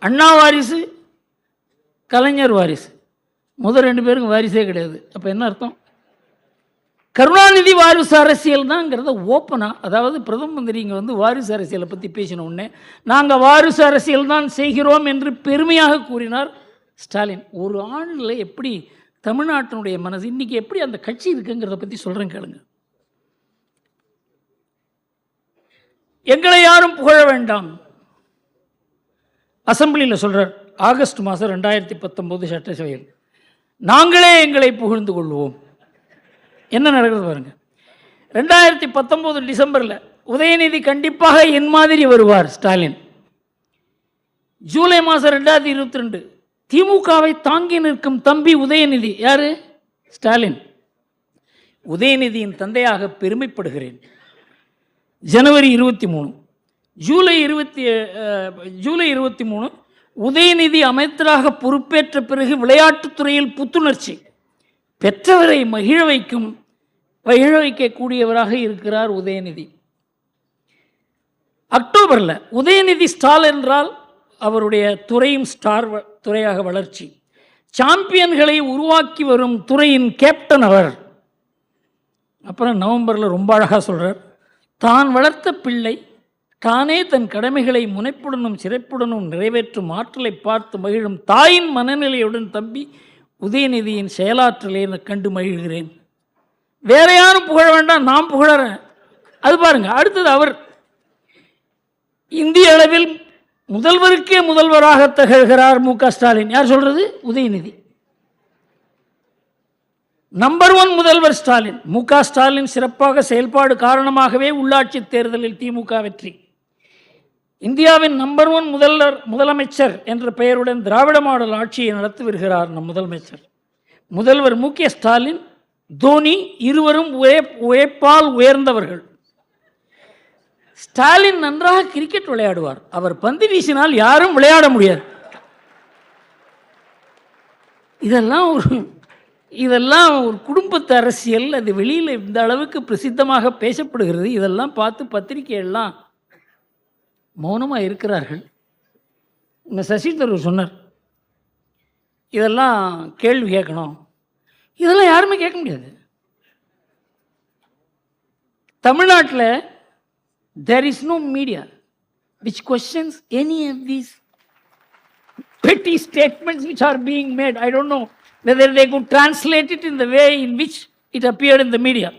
அண்ணா வாரிசு, கலைஞர் வாரிசு. முதல் 2 பேருக்கும் வாரிசே கிடையாது. அப்போ என்ன அர்த்தம்? கருணாநிதி வாரிசு அரசியல் தான்ங்கிறத ஓப்பனாக, அதாவது பிரதம மந்திரி இங்கே வாரிசு அரசியலை பற்றி பேசின உடனே நாங்கள் வாரிசு அரசியல் தான் செய்கிறோம் என்று பெருமையாக கூறினார் ஸ்டாலின். ஒரு ஆண்டில் எப்படி தமிழ்நாட்டினுடைய மனசு இன்றைக்கி எப்படி அந்த கட்சி இருக்குங்கிறத பற்றி சொல்கிறேன் கேளுங்க. எங்களை யாரும் புகழ வேண்டாம். அசம்பிளியில் சொல்கிறார் ஆகஸ்ட் மாதம் 2019 சட்டசபையில், நாங்களே எங்களை புகழ்ந்து கொள்வோம். என்ன நடக்கிறது பாருங்க. 2019 டிசம்பரில் உதயநிதி கண்டிப்பாக என் மாதிரி வருவார் ஸ்டாலின். ஜூலை மாதம் 2022 திமுகவை தாங்கி நிற்கும் தம்பி உதயநிதி. யாரு? ஸ்டாலின். உதயநிதியின் தந்தையாக பெருமைப்படுகிறேன். ஜனவரி 23, ஜூலை 23 உதயநிதி அமைச்சராக பொறுப்பேற்ற பிறகு விளையாட்டுத்துறையில் புத்துணர்ச்சி பெற்றவரை மகிழ வைக்கக்கூடியவராக இருக்கிறார் உதயநிதி. அக்டோபரில் உதயநிதி ஸ்டார் என்றால் அவருடைய துறையும் ஸ்டார் துறையாக வளர்ச்சி. சாம்பியன்களை உருவாக்கி வரும் துறையின் கேப்டன் அவர். அப்புறம் நவம்பரில் ரொம்ப அழகாக சொல்கிறார், தான் வளர்த்த பிள்ளை தானே தன் கடமைகளை முனைப்புடனும் சிறப்புடனும் நிறைவேற்றும் ஆற்றலை பார்த்து மகிழும் தாயின் மனநிலையுடன் தம்பி உதயநிதியின் செயலாற்றலை கண்டு மகிழ்கிறேன். வேற யாரும் புகழ வேண்டாம், நான் புகழறேன். அது பாருங்க. அடுத்தது அவர் இந்திய அளவில் முதல்வருக்கே முதல்வராக திகழ்கிறார் மு.க. ஸ்டாலின். யார் சொல்றது? உதயநிதி. நம்பர் 1 முதல்வர் ஸ்டாலின். மு.க. ஸ்டாலின் சிறப்பாக செயல்பாடு காரணமாகவே உள்ளாட்சி தேர்தலில் திமுக வெற்றி. இந்தியாவின் நம்பர் 1 முதலமைச்சர் என்ற பெயருடன் திராவிட மாடல் ஆட்சியை நடத்தி வருகிறார் நம் முதலமைச்சர். முதல்வர் மு.க. ஸ்டாலின், தோனி இருவரும் உழைப்பால் உயர்ந்தவர்கள். ஸ்டாலின் நன்றாக கிரிக்கெட் விளையாடுவார். அவர் பந்து வீசினால் யாரும் விளையாட முடியாது. இதெல்லாம் ஒரு குடும்பத்து அரசியல். அது வெளியில் இந்த அளவுக்கு பிரசித்தமாக பேசப்படுகிறது. இதெல்லாம் பார்த்து பத்திரிகையெல்லாம் மௌனமாக இருக்கிறார்கள். இந்த சசி தரூர் சொன்னார், இதெல்லாம் கேள்வி கேட்கணும். இதெல்லாம் யாருமே கேட்க முடியாது. தமிழ்நாட்டில் there is no media which questions any of these petty statements which are being made. I don't know whether they could translate it in the way in which it appeared in the media.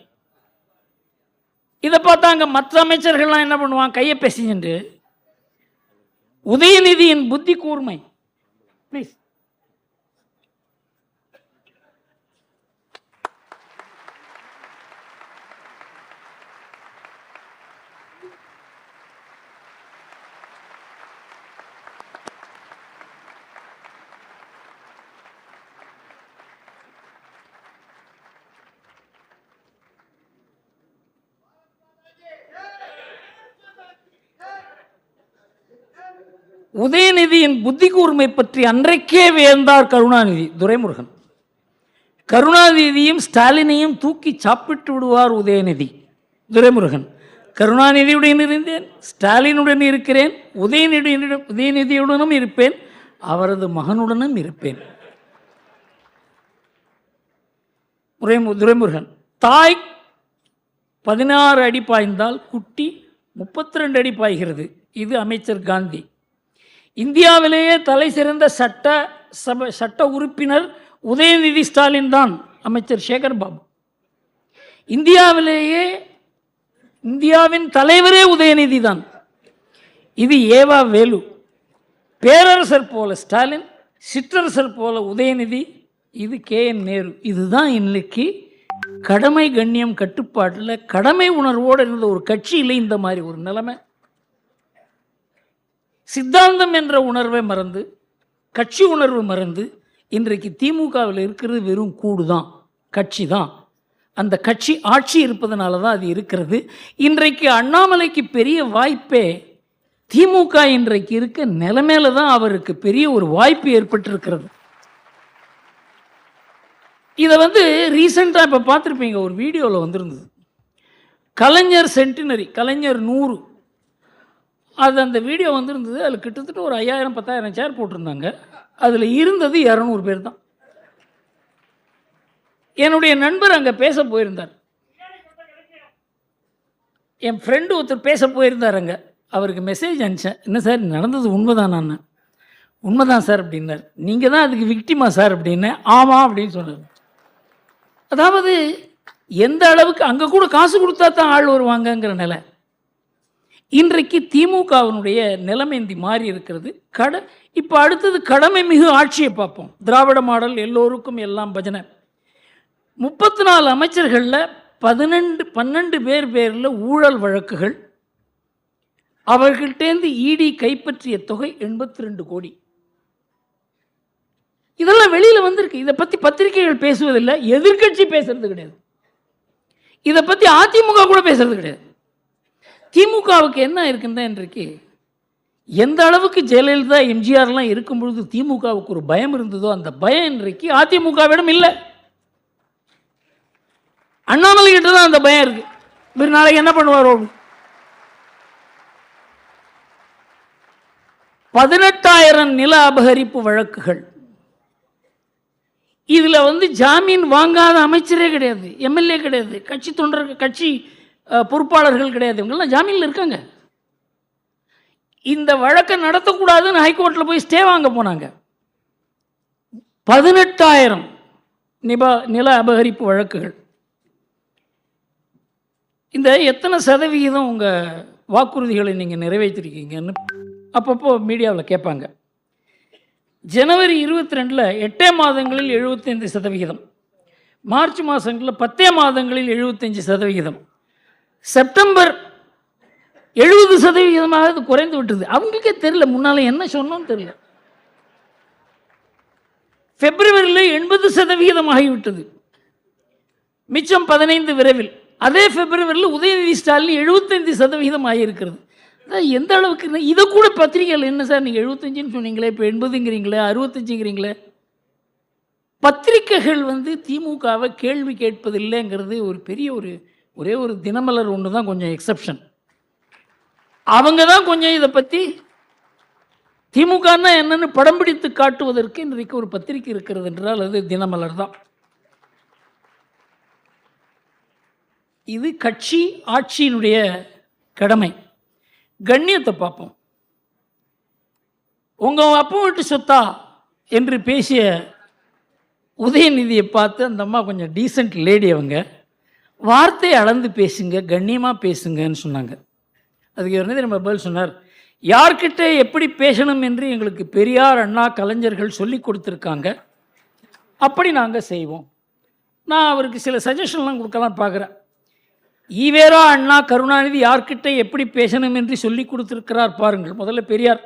இதை பார்த்தாங்க மற்ற அமைச்சர்கள்லாம் என்ன பண்ணுவாங்க, கையை பேசிட்டு உதயநிதியின் புத்தி கூர்மை. Please. உதயநிதியின் புத்தி கூர்மை பற்றி அன்றைக்கே வியந்தார் கருணாநிதி. துரைமுருகன் கருணாநிதியும் ஸ்டாலினையும் தூக்கி சாப்பிட்டு விடுவார் உதயநிதி. துரைமுருகன் கருணாநிதியுடன் இருந்தேன், ஸ்டாலினுடன் இருக்கிறேன், உதயநிதியுடனும் இருப்பேன், அவரது மகனுடனும் இருப்பேன். துரைமுருகன் தாய் 16 அடி பாய்ந்தால் குட்டி 32 அடி பாய்கிறது. இது அமைச்சர் காந்தி. இந்தியாவிலேயே தலை சிறந்த சட்ட உறுப்பினர் உதயநிதி ஸ்டாலின் தான். அமைச்சர் சேகர் பாபு. இந்தியாவின் தலைவரே உதயநிதி தான். இது ஏவா வேலு. பேரரசர் போல ஸ்டாலின், சிற்றரசர் போல உதயநிதி, இது KN நேரு. இதுதான் இன்னைக்கு கடமை கண்ணியம் கட்டுப்பாட்டில் கடமை உணர்வோடு இருந்த ஒரு கட்சியில் இந்த மாதிரி ஒரு நிலைமை. சித்தாந்தம் என்ற உணர்வை மறந்து, கட்சி உணர்வு மறந்து, இன்றைக்கு திமுகவில் இருக்கிறது வெறும் கூடு தான், கட்சி தான். அந்த கட்சி ஆட்சி இருப்பதனால தான் அது இருக்கிறது. இன்றைக்கு அண்ணாமலைக்கு பெரிய வாய்ப்பே திமுக இன்றைக்கு இருக்க நிலைமையில தான் அவருக்கு பெரிய ஒரு வாய்ப்பு ஏற்பட்டிருக்கிறது. இதை ரீசெண்டாக இப்போ பார்த்துருப்பீங்க, ஒரு வீடியோவில் வந்திருந்தது. கலைஞர் சென்டினரி, கலைஞர் 100, அது அந்த வீடியோ வந்திருந்தது. அதில் கிட்டத்தட்ட ஒரு 5000-10,000 சேர் போட்டிருந்தாங்க. அதில் இருந்தது 200 பேர் தான். என்னுடைய நண்பர் அங்கே பேச போயிருந்தார். என் ஃப்ரெண்டு ஒருத்தர் பேச போயிருந்தார் அங்கே. அவருக்கு மெசேஜ் அனுப்பிச்சேன், என்ன சார் நடந்தது உண்மைதான்? நான் உண்மைதான் சார் அப்படின்னார். நீங்கள் தான் அதுக்கு விக்டிமா சார் அப்படின்னு. ஆமாம் அப்படின்னு சொன்னார். அதாவது எந்த அளவுக்கு அங்கே கூட காசு கொடுத்தா தான் ஆள் வருவாங்கங்கிற நிலை. இன்றைக்கு திமுகவினுடைய நிலைமை இந்த மாறி இருக்கிறது. இப்போ அடுத்தது கடமை மிகு ஆட்சியை பார்ப்போம். திராவிட மாடல், எல்லோருக்கும் எல்லாம் பஜனை. 34 அமைச்சர்களில் 12 பேரில் ஊழல் வழக்குகள். அவர்கள்டேந்து இடி கைப்பற்றிய தொகை 82 கோடி. இதெல்லாம் வெளியில் வந்திருக்கு. இதை பற்றி பத்திரிகைகள் பேசுவதில்லை, எதிர்கட்சி பேசுறது கிடையாது, இதை பற்றி அதிமுக கூட பேசுறது கிடையாது. திமுகவுக்கு என்ன இருக்குன்னா, இன்றைக்கு எந்த அளவுக்கு ஜெயலலிதா எம்ஜிஆர்லாம் இருக்கும் பொழுது திமுகவுக்கு ஒரு பயம் இருந்ததோ அந்த பயம் இன்றைக்கு அதிமுகவிடம் இல்லை. அண்ணாமலை கிட்ட தான் அந்த பயம் இருக்கு. இவர் நாளைக்கு என்ன பண்ணுவாரோ. 18,000 நில அபகரிப்பு வழக்குகள். இதில் ஜாமீன் வாங்காத அமைச்சரே கிடையாது, எம்எல்ஏ கிடையாது, கட்சி தொண்டர்கள், கட்சி பொறுப்பாளர்கள் கிடையாது. இவங்கெல்லாம் ஜாமீனில் இருக்காங்க. இந்த வழக்கை நடத்தக்கூடாதுன்னு ஹைகோர்ட்டில் போய் ஸ்டே வாங்க போனாங்க. 18,000 நில அபகரிப்பு வழக்குகள். இந்த எத்தனை சதவிகிதம் உங்கள் வாக்குறுதிகளை நீங்கள் நிறைவேற்றிருக்கீங்கன்னு அப்பப்போ மீடியாவில் கேட்பாங்க. ஜனவரி 22 8 மாதங்களில் 75%, மார்ச் மாதங்களில் 10 மாதங்களில் 75%, செப்டம்பர் 70% அது குறைந்து விட்டது. அவங்களுக்கே தெரியல முன்னால என்ன சொன்னோன்னு தெரியல. பிப்ரவரியில் 80% ஆகிவிட்டது, மிச்சம் 15 விரைவில். அதே பிப்ரவரியில் உதயநிதி ஸ்டாலின் 75% ஆகியிருக்கிறது. எந்த அளவுக்கு இதை கூட பத்திரிகைகள் என்ன சார் நீங்கள் 75ன்னு சொன்னீங்களே, இப்போ 80ங்கிறீங்களே, 65ங்கிறீங்களே. பத்திரிகைகள் திமுகவை கேள்வி கேட்பதில்லைங்கிறது ஒரு பெரிய ஒரே ஒரு தினமலர் ஒன்று தான் கொஞ்சம் எக்ஸப்ஷன். அவங்க தான் கொஞ்சம் இதை பற்றி திமுகன்னா என்னன்னு படம் பிடித்து காட்டுவதற்கு இன்றைக்கு ஒரு பத்திரிகை இருக்கிறது என்றால் அது தினமலர் தான். இது கட்சி ஆட்சியினுடைய கடமை. கண்ணியத்தை பார்ப்போம். உங்கள் அப்பா வீட்டு சொத்தா என்று பேசிய உதயநிதியை பார்த்து அந்த அம்மா கொஞ்சம் டீசென்ட் லேடி, அவங்க வார்த்தையை அளந்து பேசுங்க, கண்ணியமாக பேசுங்கன்னு சொன்னாங்க. அதுக்கு இவர் நம்ம பதில் சொன்னார், யார்கிட்ட எப்படி பேசணும் என்று எங்களுக்கு பெரியார், அண்ணா, கலைஞர்கள் சொல்லி கொடுத்துருக்காங்க, அப்படி நாங்கள் செய்வோம். நான் அவருக்கு சில சஜஷன்லாம் கொடுக்கலாம் பார்க்குறேன். ஈவேரா, அண்ணா, கருணாநிதி யார்கிட்ட எப்படி பேசணும் என்று சொல்லி கொடுத்துருக்கிறார் பாருங்கள். முதல்ல பெரியார்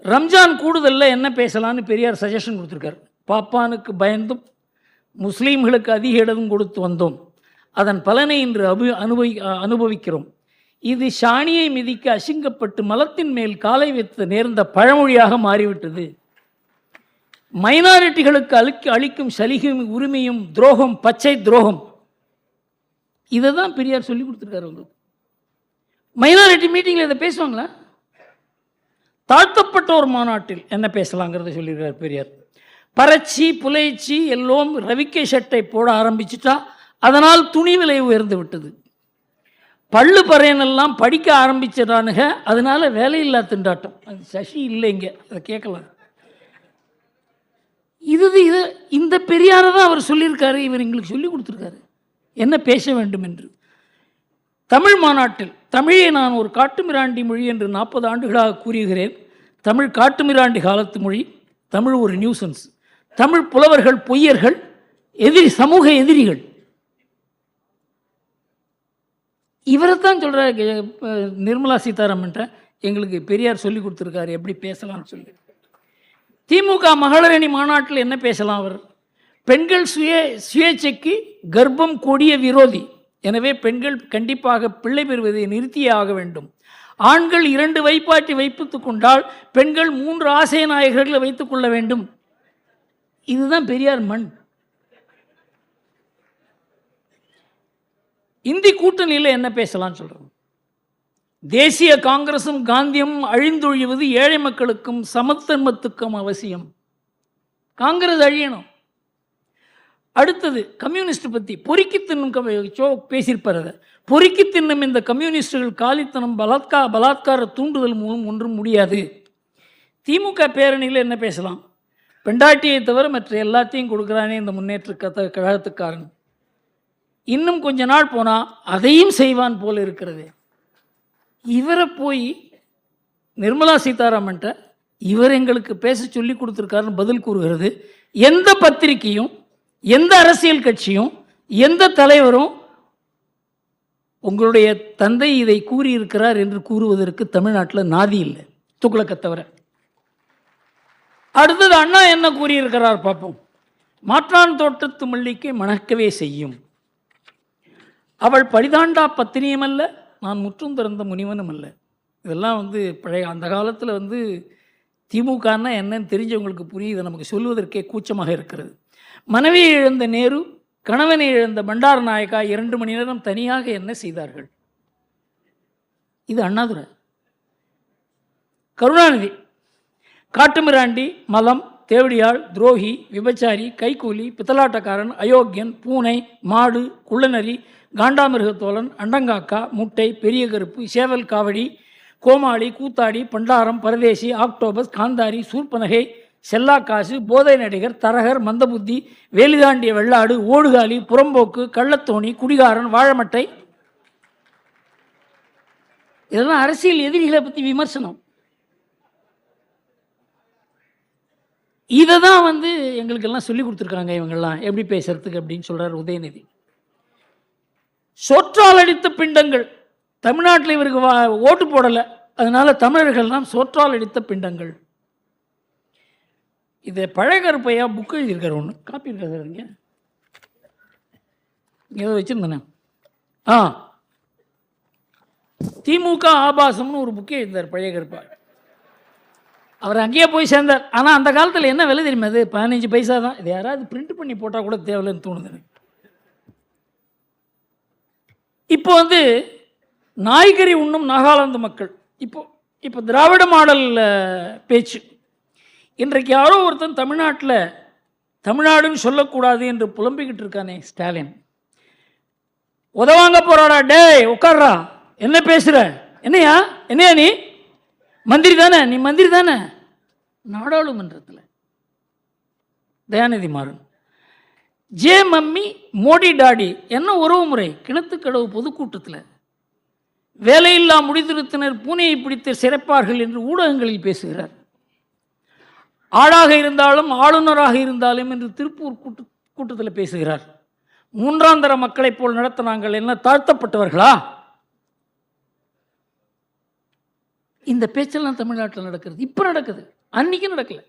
ரம்ஜான் கூடுதலில் என்ன பேசலான்னு பெரியார் சஜஷன் கொடுத்துருக்கார். பாப்பானுக்கு பயந்தும் முஸ்லீம்களுக்கு அதிக இடம் கொடுத்து வந்தோம், அதன் பலனை இன்று அனுபவிக்கிறோம். இது ஷானியை மிதிக்க அசிங்கப்பட்டு மலத்தின் மேல் காலை வைத்து நேர்ந்த பழமொழியாக மாறிவிட்டது. மைனாரிட்டிகளுக்கு அளிக்கும் சலுகையும் உரிமையும் துரோகம், பச்சை துரோகம். இதை தான் பெரியார் சொல்லி கொடுத்துருக்காரு. உங்களுக்கு மைனாரிட்டி மீட்டிங்கில் இதை பேசுவாங்களா? தாழ்த்தப்பட்ட ஒரு மாநாட்டில் என்ன பேசலாங்கிறத சொல்லியிருக்கார் பெரியார். பறச்சி புலைச்சி எல்லோரும் ரவிக்கை சட்டை போட ஆரம்பிச்சுட்டா அதனால் துணி விலை உயர்ந்து விட்டது. பள்ளு பறையனெல்லாம் படிக்க ஆரம்பிச்சிடானுங்க, அதனால வேலையில்லா திண்டாட்டம். அது சசி இல்லைங்க, அதை கேட்கலாம். இது இந்த பெரியாரை தான் அவர் சொல்லியிருக்காரு. இவர் எங்களுக்கு சொல்லி கொடுத்துருக்காரு என்ன பேச வேண்டும் என்று. தமிழ் மாநாட்டில் தமிழை நான் ஒரு காட்டுமிராண்டி மொழி என்று 40 ஆண்டுகளாக கூறுகிறேன். தமிழ் காட்டுமிராண்டி காலத்து மொழி. தமிழ் ஒரு நியூசன்ஸ். தமிழ் புலவர்கள் பொய்யர்கள், சமூக எதிரிகள். இவரைத்தான் சொல்கிறார் நிர்மலா சீதாராமன்ட்ட எங்களுக்கு பெரியார் சொல்லி கொடுத்துருக்காரு எப்படி பேசலாம்னு சொல்லி. திமுக மகளிரணி மாநாட்டில் என்ன பேசலாம்? அவர் பெண்கள் சுயேட்சைக்கு கர்ப்பம் கொடிய விரோதி, எனவே பெண்கள் கண்டிப்பாக பிள்ளை பெறுவதை நிறுத்தியே ஆக வேண்டும். ஆண்கள் 2 வைப்பாட்டி வைத்துக் கொண்டால் பெண்கள் 3 ஆசை நாயகர்களை வைத்துக் கொள்ள வேண்டும். இதுதான் பெரியார் மண். இந்தி கூட்டணியில் என்ன பேசலாம்னு சொல்கிறோம். தேசிய காங்கிரசும் காந்தியமும் அழிந்தொழிவது ஏழை மக்களுக்கும் சமத்தன்மத்துக்கும் அவசியம். காங்கிரஸ் அழியணும். அடுத்தது கம்யூனிஸ்ட் பற்றி பொறுக்கி தின்னும் பேசியிருப்பார். அதை பொறுக்கி தின்னும் இந்த கம்யூனிஸ்டுகள் காலித்தனம் பலாத்கார தூண்டுதல் மூலம் ஒன்றும் முடியாது. திமுக பேரணியில் என்ன பேசலாம்? பெண்டாட்டியை தவிர மற்ற எல்லாத்தையும் கொடுக்குறானே இந்த முன்னேற்ற கழகத்துக்காரன், இன்னும் கொஞ்ச நாள் போனால் அதையும் செய்வான் போல இருக்கிறது. இவரை போய் நிர்மலா சீதாராமன்ட்ட இவர் எங்களுக்கு பேச சொல்லி கொடுத்துருக்காருன்னு பதில் கூறுகிறது. எந்த பத்திரிகையும், எந்த அரசியல் கட்சியும், எந்த தலைவரும் உங்களுடைய தந்தை இதை கூறியிருக்கிறார் என்று கூறுவதற்கு தமிழ்நாட்டில் நாதி இல்லை, துக்ளக்கை தவிர. அடுத்தது அண்ணா என்ன கூறியிருக்கிறார் பார்ப்போம். மாற்றான் தோட்டத்து மல்லிகை மணக்கவே செய்யும், அவள் பரிதாண்டா பத்தினியும் அல்ல, நான் முற்றும் திறந்த முனிவனும் அல்ல. இதெல்லாம் பழைய அந்த காலத்தில் திமுகன்னா என்னன்னு தெரிஞ்சவங்களுக்கு புரியுது, நமக்கு சொல்வதற்கே கூச்சமாக இருக்கிறது. மனைவியை இழந்த நேரு, கணவனை இழந்த பண்டார நாயக்கா 2 மணி நேரம் தனியாக என்ன செய்தார்கள்? இது அண்ணாதுரை. கருணாநிதி காட்டுமிராண்டி, மலம், தேவடியாள், துரோகி, விபச்சாரி, கைக்கூலி, பித்தலாட்டக்காரன், அயோக்கியன், பூனை, மாடு, குள்ளநரி, காண்டாமிருகத்தோழன், அண்டங்காக்கா, முட்டை, பெரிய கருப்பு, சேவல் காவடி, கோமாளி, கூத்தாடி, பண்டாரம், பரதேசி, ஆக்டோபஸ், காந்தாரி, சூர்பனகை, செல்லாக்காசு, போதை நடிகர், தரகர், மந்தபுத்தி, வேலிதாண்டிய வெள்ளாடு, ஓடுகாலி, புறம்போக்கு, கள்ளத்தோணி, குடிகாரன், வாழமட்டை. இதெல்லாம் அரசியல் எதிரிகளை பற்றி விமர்சனம். இதை தான் எங்களுக்கெல்லாம் சொல்லி கொடுத்துருக்காங்க இவங்கெல்லாம் எப்படி பேசுறதுக்கு அப்படின்னு சொல்கிறார் உதயநிதி. சோற்றால் அடித்த பிண்டங்கள். தமிழ்நாட்டில் இவருக்கு ஓட்டு போடலை, அதனால தமிழர்கள்லாம் சோற்றால் அடித்த பிண்டங்கள். இதை பழகருப்பையா புக் எழுதியிருக்காரு, ஒன்று காப்பி இருக்கா சார்? இங்கே ஏதோ வச்சுருந்தேண்ணே. திமுக ஆபாசம்னு ஒரு புக்கே எழுந்தார் பழகருப்பா. அவர் அங்கேயே போய் சேர்ந்தார். ஆனால் அந்த காலத்தில் என்ன விலை தெரியுமா? அது 15 பைசா தான். இது யாராவது பிரிண்ட் பண்ணி போட்டால் கூட தேவையில்லைன்னு தோணுது. இப்போ நாய்கறி உண்ணும் நாகாலாந்து மக்கள். இப்போ திராவிட மாடல் பேச்சு. இன்றைக்கு யாரோ ஒருத்தன் தமிழ்நாட்டில் தமிழ்நாடுன்னு சொல்லக்கூடாது என்று புலம்பிக்கிட்டு இருக்கானே ஸ்டாலின். உதவாங்க போறாடா, டேய் உட்கார்றா, என்ன பேசுகிற? என்னையா நீ மந்திரி தானே? நீ மந்திரி தானே? நாடாளுமன்றத்தில் Dayanidhi Maran. J mummy Modi daddy என்ன உறவு முறை? கிணத்துக்கடவு பொதுக்கூட்டத்தில் வேலையில்லா முடிதிருத்தினர் பூனையை பிடித்து சிறைப்பார்கள் என்று ஊடகங்களில் பேசுகிறார். ஆளாக இருந்தாலும் ஆளுநராக இருந்தாலும் என்று திருப்பூர் கூட்டத்தில் பேசுகிறார். மூன்றாம் தர மக்களைப் போல் நடத்த நாங்கள் என்ன தாழ்த்தப்பட்டவர்களா? இந்த பேச்செல்லாம் தமிழ்நாட்டில் நடக்கிறது. இப்போ நடக்குது, அன்னைக்கு நடக்கல.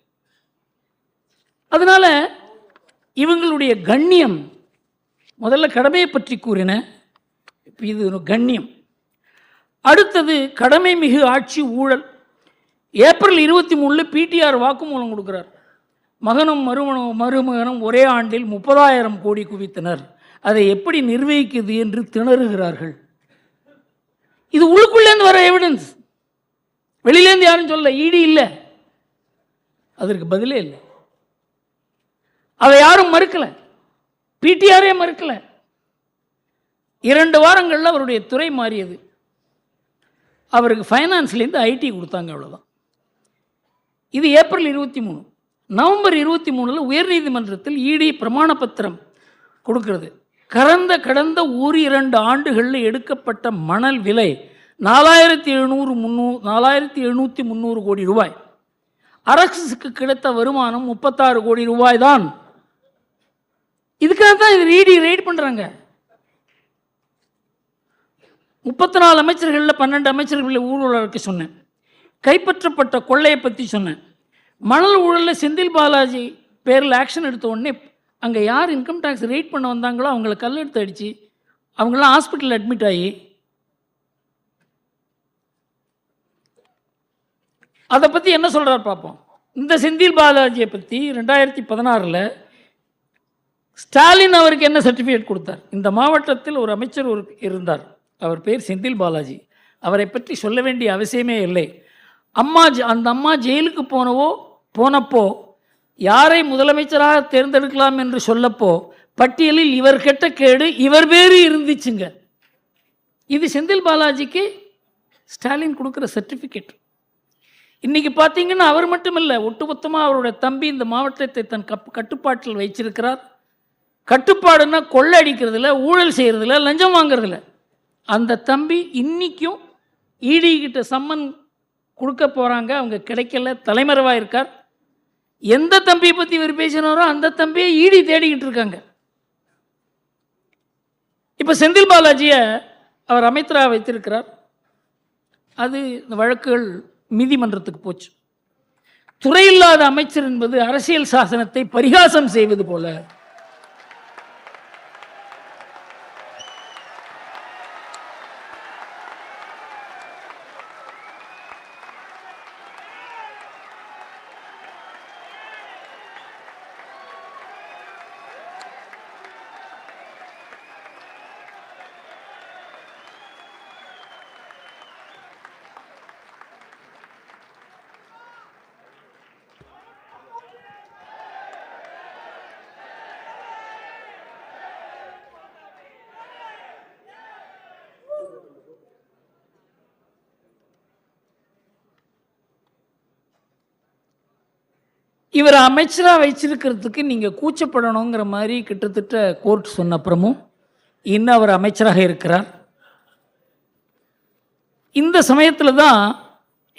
அதனால இவங்களுடைய கண்ணியம், முதல்ல கடமையை பற்றி கூறின, இப்போ இது ஒரு கண்ணியம். அடுத்தது கடமை மிகு ஆட்சி ஊழல். ஏப்ரல் 23 பிடிஆர் வாக்குமூலம் கொடுக்கிறார். மகனும் மருமகனும் ஒரே ஆண்டில் 30,000 கோடி குவித்தனர், அதை எப்படி நிர்வகிக்குது என்று திணறுகிறார்கள். இது உள்ளுக்குள்ளேருந்து வர எவிடன்ஸ், வெளியிலேருந்து யாரும் சொல்ல. ஈடி இல்லை, அதற்கு பதிலே இல்லை. அதை யாரும் மறுக்கல, பிடிஆரே மறுக்கல. 2 வாரங்களில் அவருடைய துறை மாறியது. அவருக்கு ஃபைனான்ஸ்லேருந்து ஐடி கொடுத்தாங்க, அவ்வளோதான். இது ஏப்ரல் 23. நவம்பர் 23 உயர்நீதிமன்றத்தில் இடி பிரமாண பத்திரம் கொடுக்கிறது. கடந்த 1-2 ஆண்டுகளில் எடுக்கப்பட்ட மணல் விலை 4,700 கோடி ரூபாய். அரசுக்கு கிடைத்த வருமானம் 36 கோடி ரூபாய் தான். இதுக்காக தான் இது ரைட் பண்ணுறாங்க. 34 அமைச்சர்களில் 12 அமைச்சர்களில் ஊழல் இருக்க சொன்னேன். கைப்பற்றப்பட்ட கொள்ளையை பற்றி சொன்னேன். மணல் ஊழலில் செந்தில் பாலாஜி பேரில் ஆக்ஷன் எடுத்த உடனே அங்கே யார் இன்கம் டேக்ஸ் ரைட் பண்ண வந்தாங்களோ அவங்கள கல்லெடுத்து அடித்து அவங்களாம் ஹாஸ்பிட்டலில் அட்மிட் ஆகி, அதை பற்றி என்ன சொல்கிறார் பார்ப்போம். இந்த செந்தில் பாலாஜியை பற்றி 2016 ஸ்டாலின் அவருக்கு என்ன சர்டிஃபிகேட் கொடுத்தார்? இந்த மாவட்டத்தில் ஒரு அமைச்சர் இருந்தார், அவர் பேர் செந்தில் பாலாஜி. அவரை பற்றி சொல்ல வேண்டிய அவசியமே இல்லை. அந்த அம்மா ஜெயிலுக்கு போனப்போ யாரை முதலமைச்சராக தேர்ந்தெடுக்கலாம் என்று சொல்லப்போ பட்டியலில் இவர் கெட்ட கேடு இவர் பேரு இருந்துச்சுங்க. இது செந்தில் பாலாஜிக்கு ஸ்டாலின் கொடுக்குற சர்டிஃபிகேட். இன்னைக்கு பார்த்தீங்கன்னா அவர் மட்டும் இல்லை, ஒட்டுமொத்தமாக அவருடைய தம்பி இந்த மாவட்டத்தை தன் கட்டுப்பாட்டில் வைச்சிருக்கிறார். கட்டுப்பாடுன்னா கொள்ளை அடிக்கிறதுல, ஊழல் செய்கிறதுல, லஞ்சம் வாங்கிறதுல. அந்த தம்பி இன்னைக்கும் இடி கிட்ட சம்மன் கொடுக்க போகிறாங்க, அவங்க கிடைக்கல, தலைமறைவாக இருக்கார். எந்த தம்பியை பற்றி இவர் பேசினாரோ அந்த தம்பியை இடி தேடிக்கிட்டு இருக்காங்க. இப்போ செந்தில் பாலாஜியை அவர் அமைச்சராக வைத்திருக்கிறார். அது இந்த வழக்குகள் நீதிமன்றத்துக்கு போச்சு. துறையில்லாத அமைச்சர் என்பது அரசியல் சாசனத்தை பரிகாசம் செய்வது போல. இவர் அமைச்சராக வச்சிருக்கிறதுக்கு நீங்கள் கூச்சப்படணுங்கிற மாதிரி கிட்டத்தட்ட கோர்ட் சொன்ன அப்புறமும் இன்னும் அவர் அமைச்சராக இருக்கிறார். இந்த சமயத்தில் தான்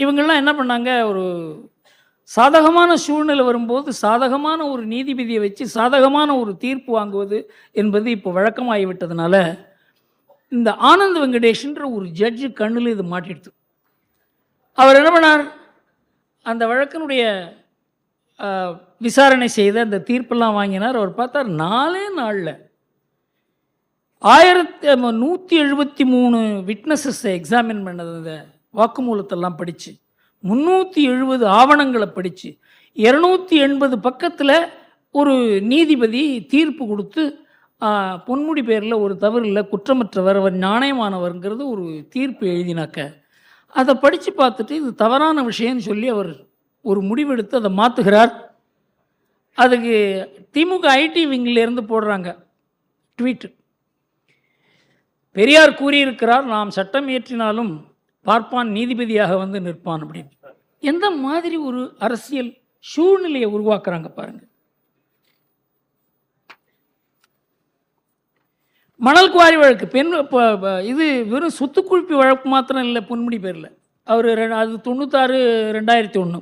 இவங்கெல்லாம் என்ன பண்ணாங்க, ஒரு சாதகமான சூழ்நிலை வரும்போது சாதகமான ஒரு நீதிபதியை வச்சு சாதகமான ஒரு தீர்ப்பு வாங்குவது என்பது இப்போ வழக்கமாகிவிட்டதுனால இந்த ஆனந்த் வெங்கடேஷ்ன்ற ஒரு ஜட்ஜு கண்ணில் இது மாட்டிடுது. அவர் என்ன பண்ணார், அந்த வழக்கினுடைய விசாரணை செய்த அந்த தீர்ப்பெல்லாம் வாங்கினார். அவர் பார்த்தார் 4 நாளில் 1173 விட்னஸஸை எக்ஸாமின் பண்ணது, அந்த வாக்குமூலத்தெல்லாம் படித்து 370 ஆவணங்களை படித்து 280 பக்கத்தில் ஒரு நீதிபதி தீர்ப்பு கொடுத்து பொன்முடி பேரில் ஒரு தவறு இல்லை, குற்றமற்றவர், அவர் நியாயமானவர்ங்கிறது ஒரு தீர்ப்பு எழுதினாக்க அதை படித்து பார்த்துட்டு இது தவறான விஷயம்னு சொல்லி அவர் ஒரு முடிவெடுத்து அதை மாற்றுகிறார். அதுக்கு திமுக ஐடி விங்கிலேருந்து போடுறாங்க ட்வீட்டு. பெரியார் கூறியிருக்கிறார், நாம் சட்டம் இயற்றினாலும் பார்ப்பான் நீதிபதியாக வந்து நிற்பான் அப்படின்னு. எந்த மாதிரி ஒரு அரசியல் சூழ்நிலையை உருவாக்குறாங்க பாருங்க. மணல் குவாரி வழக்கு இது வெறும் சொத்து குவிப்பு வழக்கு மாத்திரம் இல்லை பொன்முடி பேரில். அவர் அது 96 2001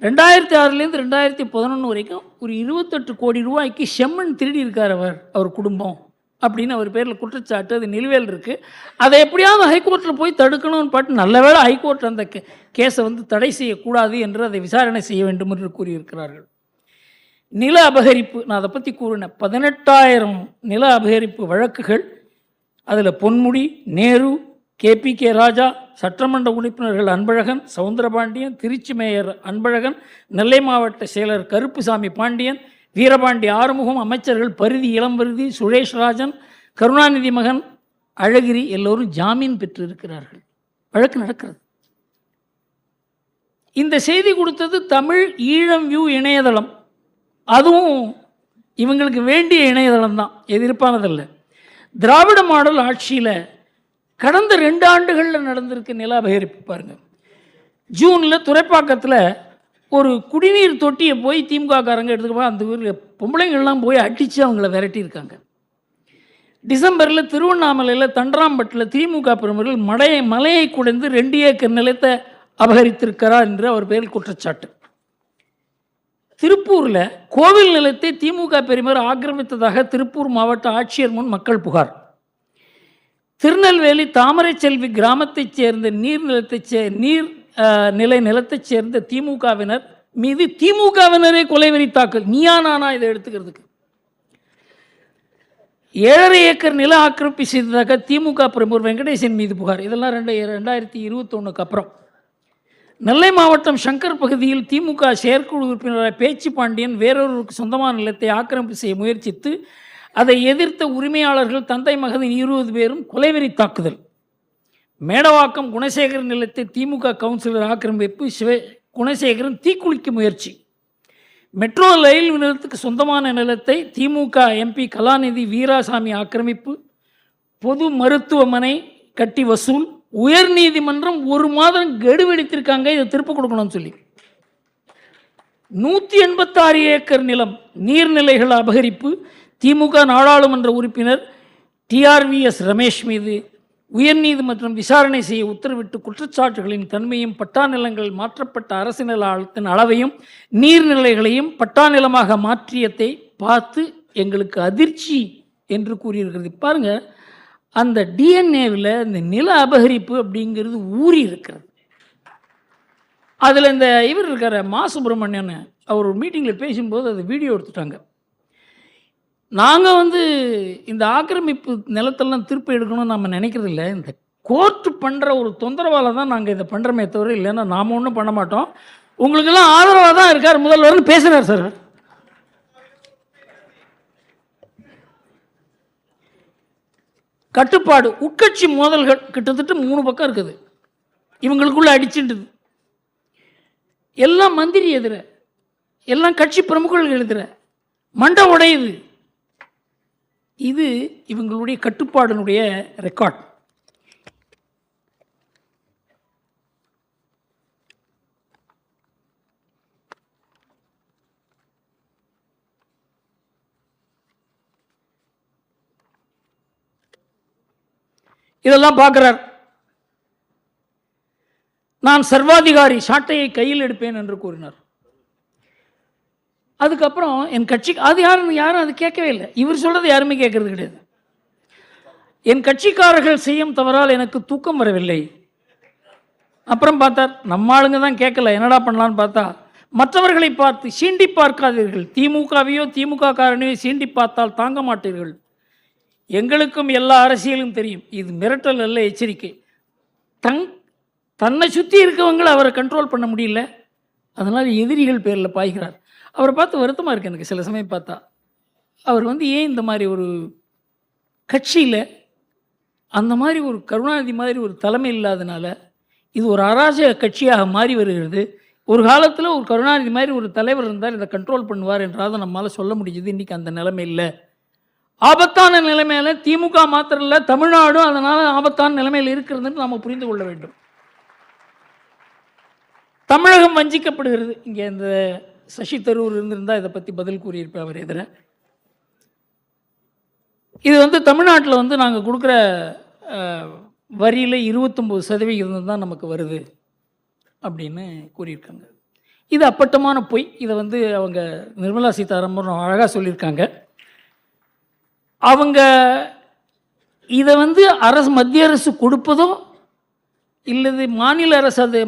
2006லேருந்து 2011 வரைக்கும் ஒரு 28 கோடி ரூபாய்க்கு செம்மண் திருடி இருக்கார் அவர் குடும்பம் அப்படின்னு அவர் பேரில் குற்றச்சாட்டு. அது நிலுவையில் இருக்குது. அதை எப்படியாவது ஹைகோர்ட்டில் போய் தடுக்கணும்னு பாட்டு நல்ல வேளை ஹைகோர்ட் அந்த கேஸை தடை செய்யக்கூடாது என்று அதை விசாரணை செய்ய வேண்டும் என்று கூறியிருக்கிறார்கள். நில அபகரிப்பு, நான் அதை பற்றி கூறினேன். 18,000 நில அபகரிப்பு வழக்குகள். அதில் பொன்முடி, நேரு, KPK ராஜா, சட்டமன்ற உறுப்பினர்கள் அன்பழகன், சவுந்தரபாண்டியன், திருச்சி மேயர் அன்பழகன், நெல்லை மாவட்ட செயலர் கருப்புசாமி பாண்டியன், வீரபாண்டி ஆறுமுகம், அமைச்சர்கள் பரிதி இளம்பரிதி, சுரேஷ் ராஜன், கருணாநிதி மகன் அழகிரி எல்லோரும் ஜாமீன் பெற்று இருக்கிறார்கள். வழக்கு நடக்கிறது. இந்த செய்தி கொடுத்தது தமிழ் ஈழம் வியூ இணையதளம். அதுவும் இவங்களுக்கு வேண்டிய இணையதளம் தான், எதிர்ப்பானதில்லை. திராவிட மாடல் ஆட்சியில் கடந்த 2 ஆண்டுகளில் நடந்திருக்கு நில அபகரிப்பு பாருங்கள். ஜூனில் துறைப்பாக்கத்தில் ஒரு குடிநீர் தொட்டியை போய் திமுககாரங்க எடுத்துக்கப்போ அந்த ஊரில் பொம்பளைங்கள்லாம் போய் அடித்து அவங்கள விரட்டியிருக்காங்க. டிசம்பரில் திருவண்ணாமலையில் தண்டராம்பட்டில் திமுக பிரமுகர்கள் மலையை குடைந்து 2 ஏக்கர் நிலத்தை அபகரித்திருக்கிறார் என்று அவர் பேரில் குற்றச்சாட்டு. திருப்பூரில் கோவில் நிலத்தை திமுக பெருமர் ஆக்கிரமித்ததாக திருப்பூர் மாவட்ட ஆட்சியர் முன் மக்கள் புகார். திருநெல்வேலி தாமரை செல்வி கிராமத்தைச் சேர்ந்த நீர்நிலை நிலத்தைச் சேர்ந்த திமுகவினர் மீது திமுகவினரே கொலைவெறி தாக்கல். நீயா நானா இதை எடுத்துக்கிறதுக்கு? 7.5 ஏக்கர் நில ஆக்கிரமிப்பு செய்ததாக திமுக பிரமுகர் வெங்கடேசன் மீது புகார். இதெல்லாம் 2021 அப்புறம். நெல்லை மாவட்டம் சங்கர் பகுதியில் திமுக செயற்குழு உறுப்பினராக பேச்சு பாண்டியன் வேறொருவருக்கு சொந்தமான நிலத்தை ஆக்கிரமிப்பு செய்ய முயற்சித்து அதை எதிர்த்த உரிமையாளர்கள் தந்தை மகன் 20 பேரும் கொலைவெறி தாக்குதல். மேடவாக்கம் குணசேகரன் நிலத்தை திமுக கவுன்சிலர் ஆக்கிரமிப்பு, குணசேகரன் தீக்குளிக்க முயற்சி. மெட்ரோ ரயில் நிலையத்துக்கு சொந்தமான நிலத்தை திமுக MP கலாநிதி வீராசாமி ஆக்கிரமிப்பு. பொது மருத்துவமனை கட்டி வசூல். உயர் நீதிமன்றம் 1 மாதம் கெடு வெடித்திருக்காங்க, இதை திருப்ப கொடுக்கணும்னு சொல்லி. 186 ஏக்கர் நிலம் நீர்நிலைகள் அபகரிப்பு. திமுக நாடாளுமன்ற உறுப்பினர் TRVS ரமேஷ் மீது உயர்நீதிமன்றம் விசாரணை செய்ய உத்தரவிட்டு குற்றச்சாட்டுகளின் தன்மையும் பட்டா நிலங்கள் மாற்றப்பட்ட அரசு நில ஆழத்தின் அளவையும் நீர்நிலைகளையும் பட்டா நிலமாக மாற்றியதை பார்த்து எங்களுக்கு அதிர்ச்சி என்று கூறியிருக்கிறது. பாருங்க, அந்த DNA-வில் இந்த நில அபகரிப்பு அப்படிங்கிறது ஊறி இருக்கிறது. அதில் இந்த இவர் இருக்கிற மா சுப்பிரமணியன் அவர் ஒரு மீட்டிங்கில் பேசும்போது அது வீடியோ எடுத்துட்டாங்க. நாங்கள் இந்த ஆக்கிரமிப்பு நிலத்தெல்லாம் திருப்பி எடுக்கணும்னு நம்ம நினைக்கிறது இல்லை. இந்த கோர்ட்டு பண்ணுற ஒரு தொந்தரவால் தான் நாங்கள் இதை பண்ணுறோமே தவிர, இல்லைன்னா நாம் ஒன்றும் பண்ண மாட்டோம். உங்களுக்கெல்லாம் ஆதரவாக தான் இருக்கார் முதல்வர்னு பேசுகிறார் சார். கட்டுப்பாடு, உட்கட்சி மோதல்கள் கிட்டத்தட்ட 3 பக்கம் இருக்குது. இவங்களுக்குள்ள அடிச்சுட்டுது. எல்லாம் மந்திரி எதிர, எல்லாம் கட்சி பிரமுகர்கள் எதிர, மண்டை உடையுது. இது இவங்களுடைய கட்டுப்பாடுனுடைய ரெக்கார்ட். இதெல்லாம் பார்க்கிறார். நான் சர்வாதிகாரி, சாட்டையை கையில் எடுப்பேன் என்று கூறினார். அதுக்கப்புறம் என் கட்சி அது யாரும் அது கேட்கவே இல்லை. இவர் சொல்றது யாருமே கேட்கறது கிடையாது. என் கட்சிக்காரர்கள் செய்யும் தவறால் எனக்கு தூக்கம் வரவில்லை. அப்புறம் பார்த்தார், நம்ம ஆளுங்க தான் கேட்கல, என்னடா பண்ணலான்னு பார்த்தா, மற்றவர்களை பார்த்து சீண்டி பார்க்காதீர்கள், திமுகவையோ திமுக காரனையோ சீண்டி பார்த்தால் தாங்க மாட்டீர்கள். எங்களுக்கும் எல்லா அரசியலும் தெரியும், இது மிரட்டல் அல்ல, எச்சரிக்கை. தன்னை சுற்றி இருக்கவங்களை அவரை கண்ட்ரோல் பண்ண முடியல, அதனால் எதிரிகள் பேரில் பாய்கிறார். அவரை பார்த்து வருத்தமாக இருக்குது எனக்கு சில சமயம் பார்த்தா. அவர் ஏன் இந்த மாதிரி ஒரு கட்சியில் அந்த மாதிரி ஒரு கருணாநிதி மாதிரி ஒரு தலைமை இல்லாதனால இது ஒரு அராஜக கட்சியாக மாறி வருகிறது. ஒரு காலத்தில் ஒரு கருணாநிதி மாதிரி ஒரு தலைவர் இருந்தால் இதை கண்ட்ரோல் பண்ணுவார் என்றாவது நம்மளால் சொல்ல முடியுது. இன்றைக்கி அந்த நிலைமை இல்லை. ஆபத்தான நிலைமையில் திமுக மாத்திரம் இல்லை, தமிழ்நாடும் அதனால் ஆபத்தான நிலைமையில் இருக்கிறதுன்னு நாம் புரிந்து கொள்ள வேண்டும். தமிழகம் வஞ்சிக்கப்படுகிறது. இங்கே இந்த சசி தரூர் இருந்திருந்தால் இதை பற்றி பதில் கூறியிருப்பேன் அவர் எதிர. இது வந்து தமிழ்நாட்டில் வந்து நாங்கள் கொடுக்குற வரியில் 29% தான் நமக்கு வருது அப்படின்னு கூறியிருக்காங்க. இது அப்பட்டமான பொய். இதை வந்து அவங்க நிர்மலா சீதாராமன் அழகாக சொல்லியிருக்காங்க. அவங்க இதை வந்து மத்திய அரசு கொடுப்பதோ இல்லது மாநில அரசு அது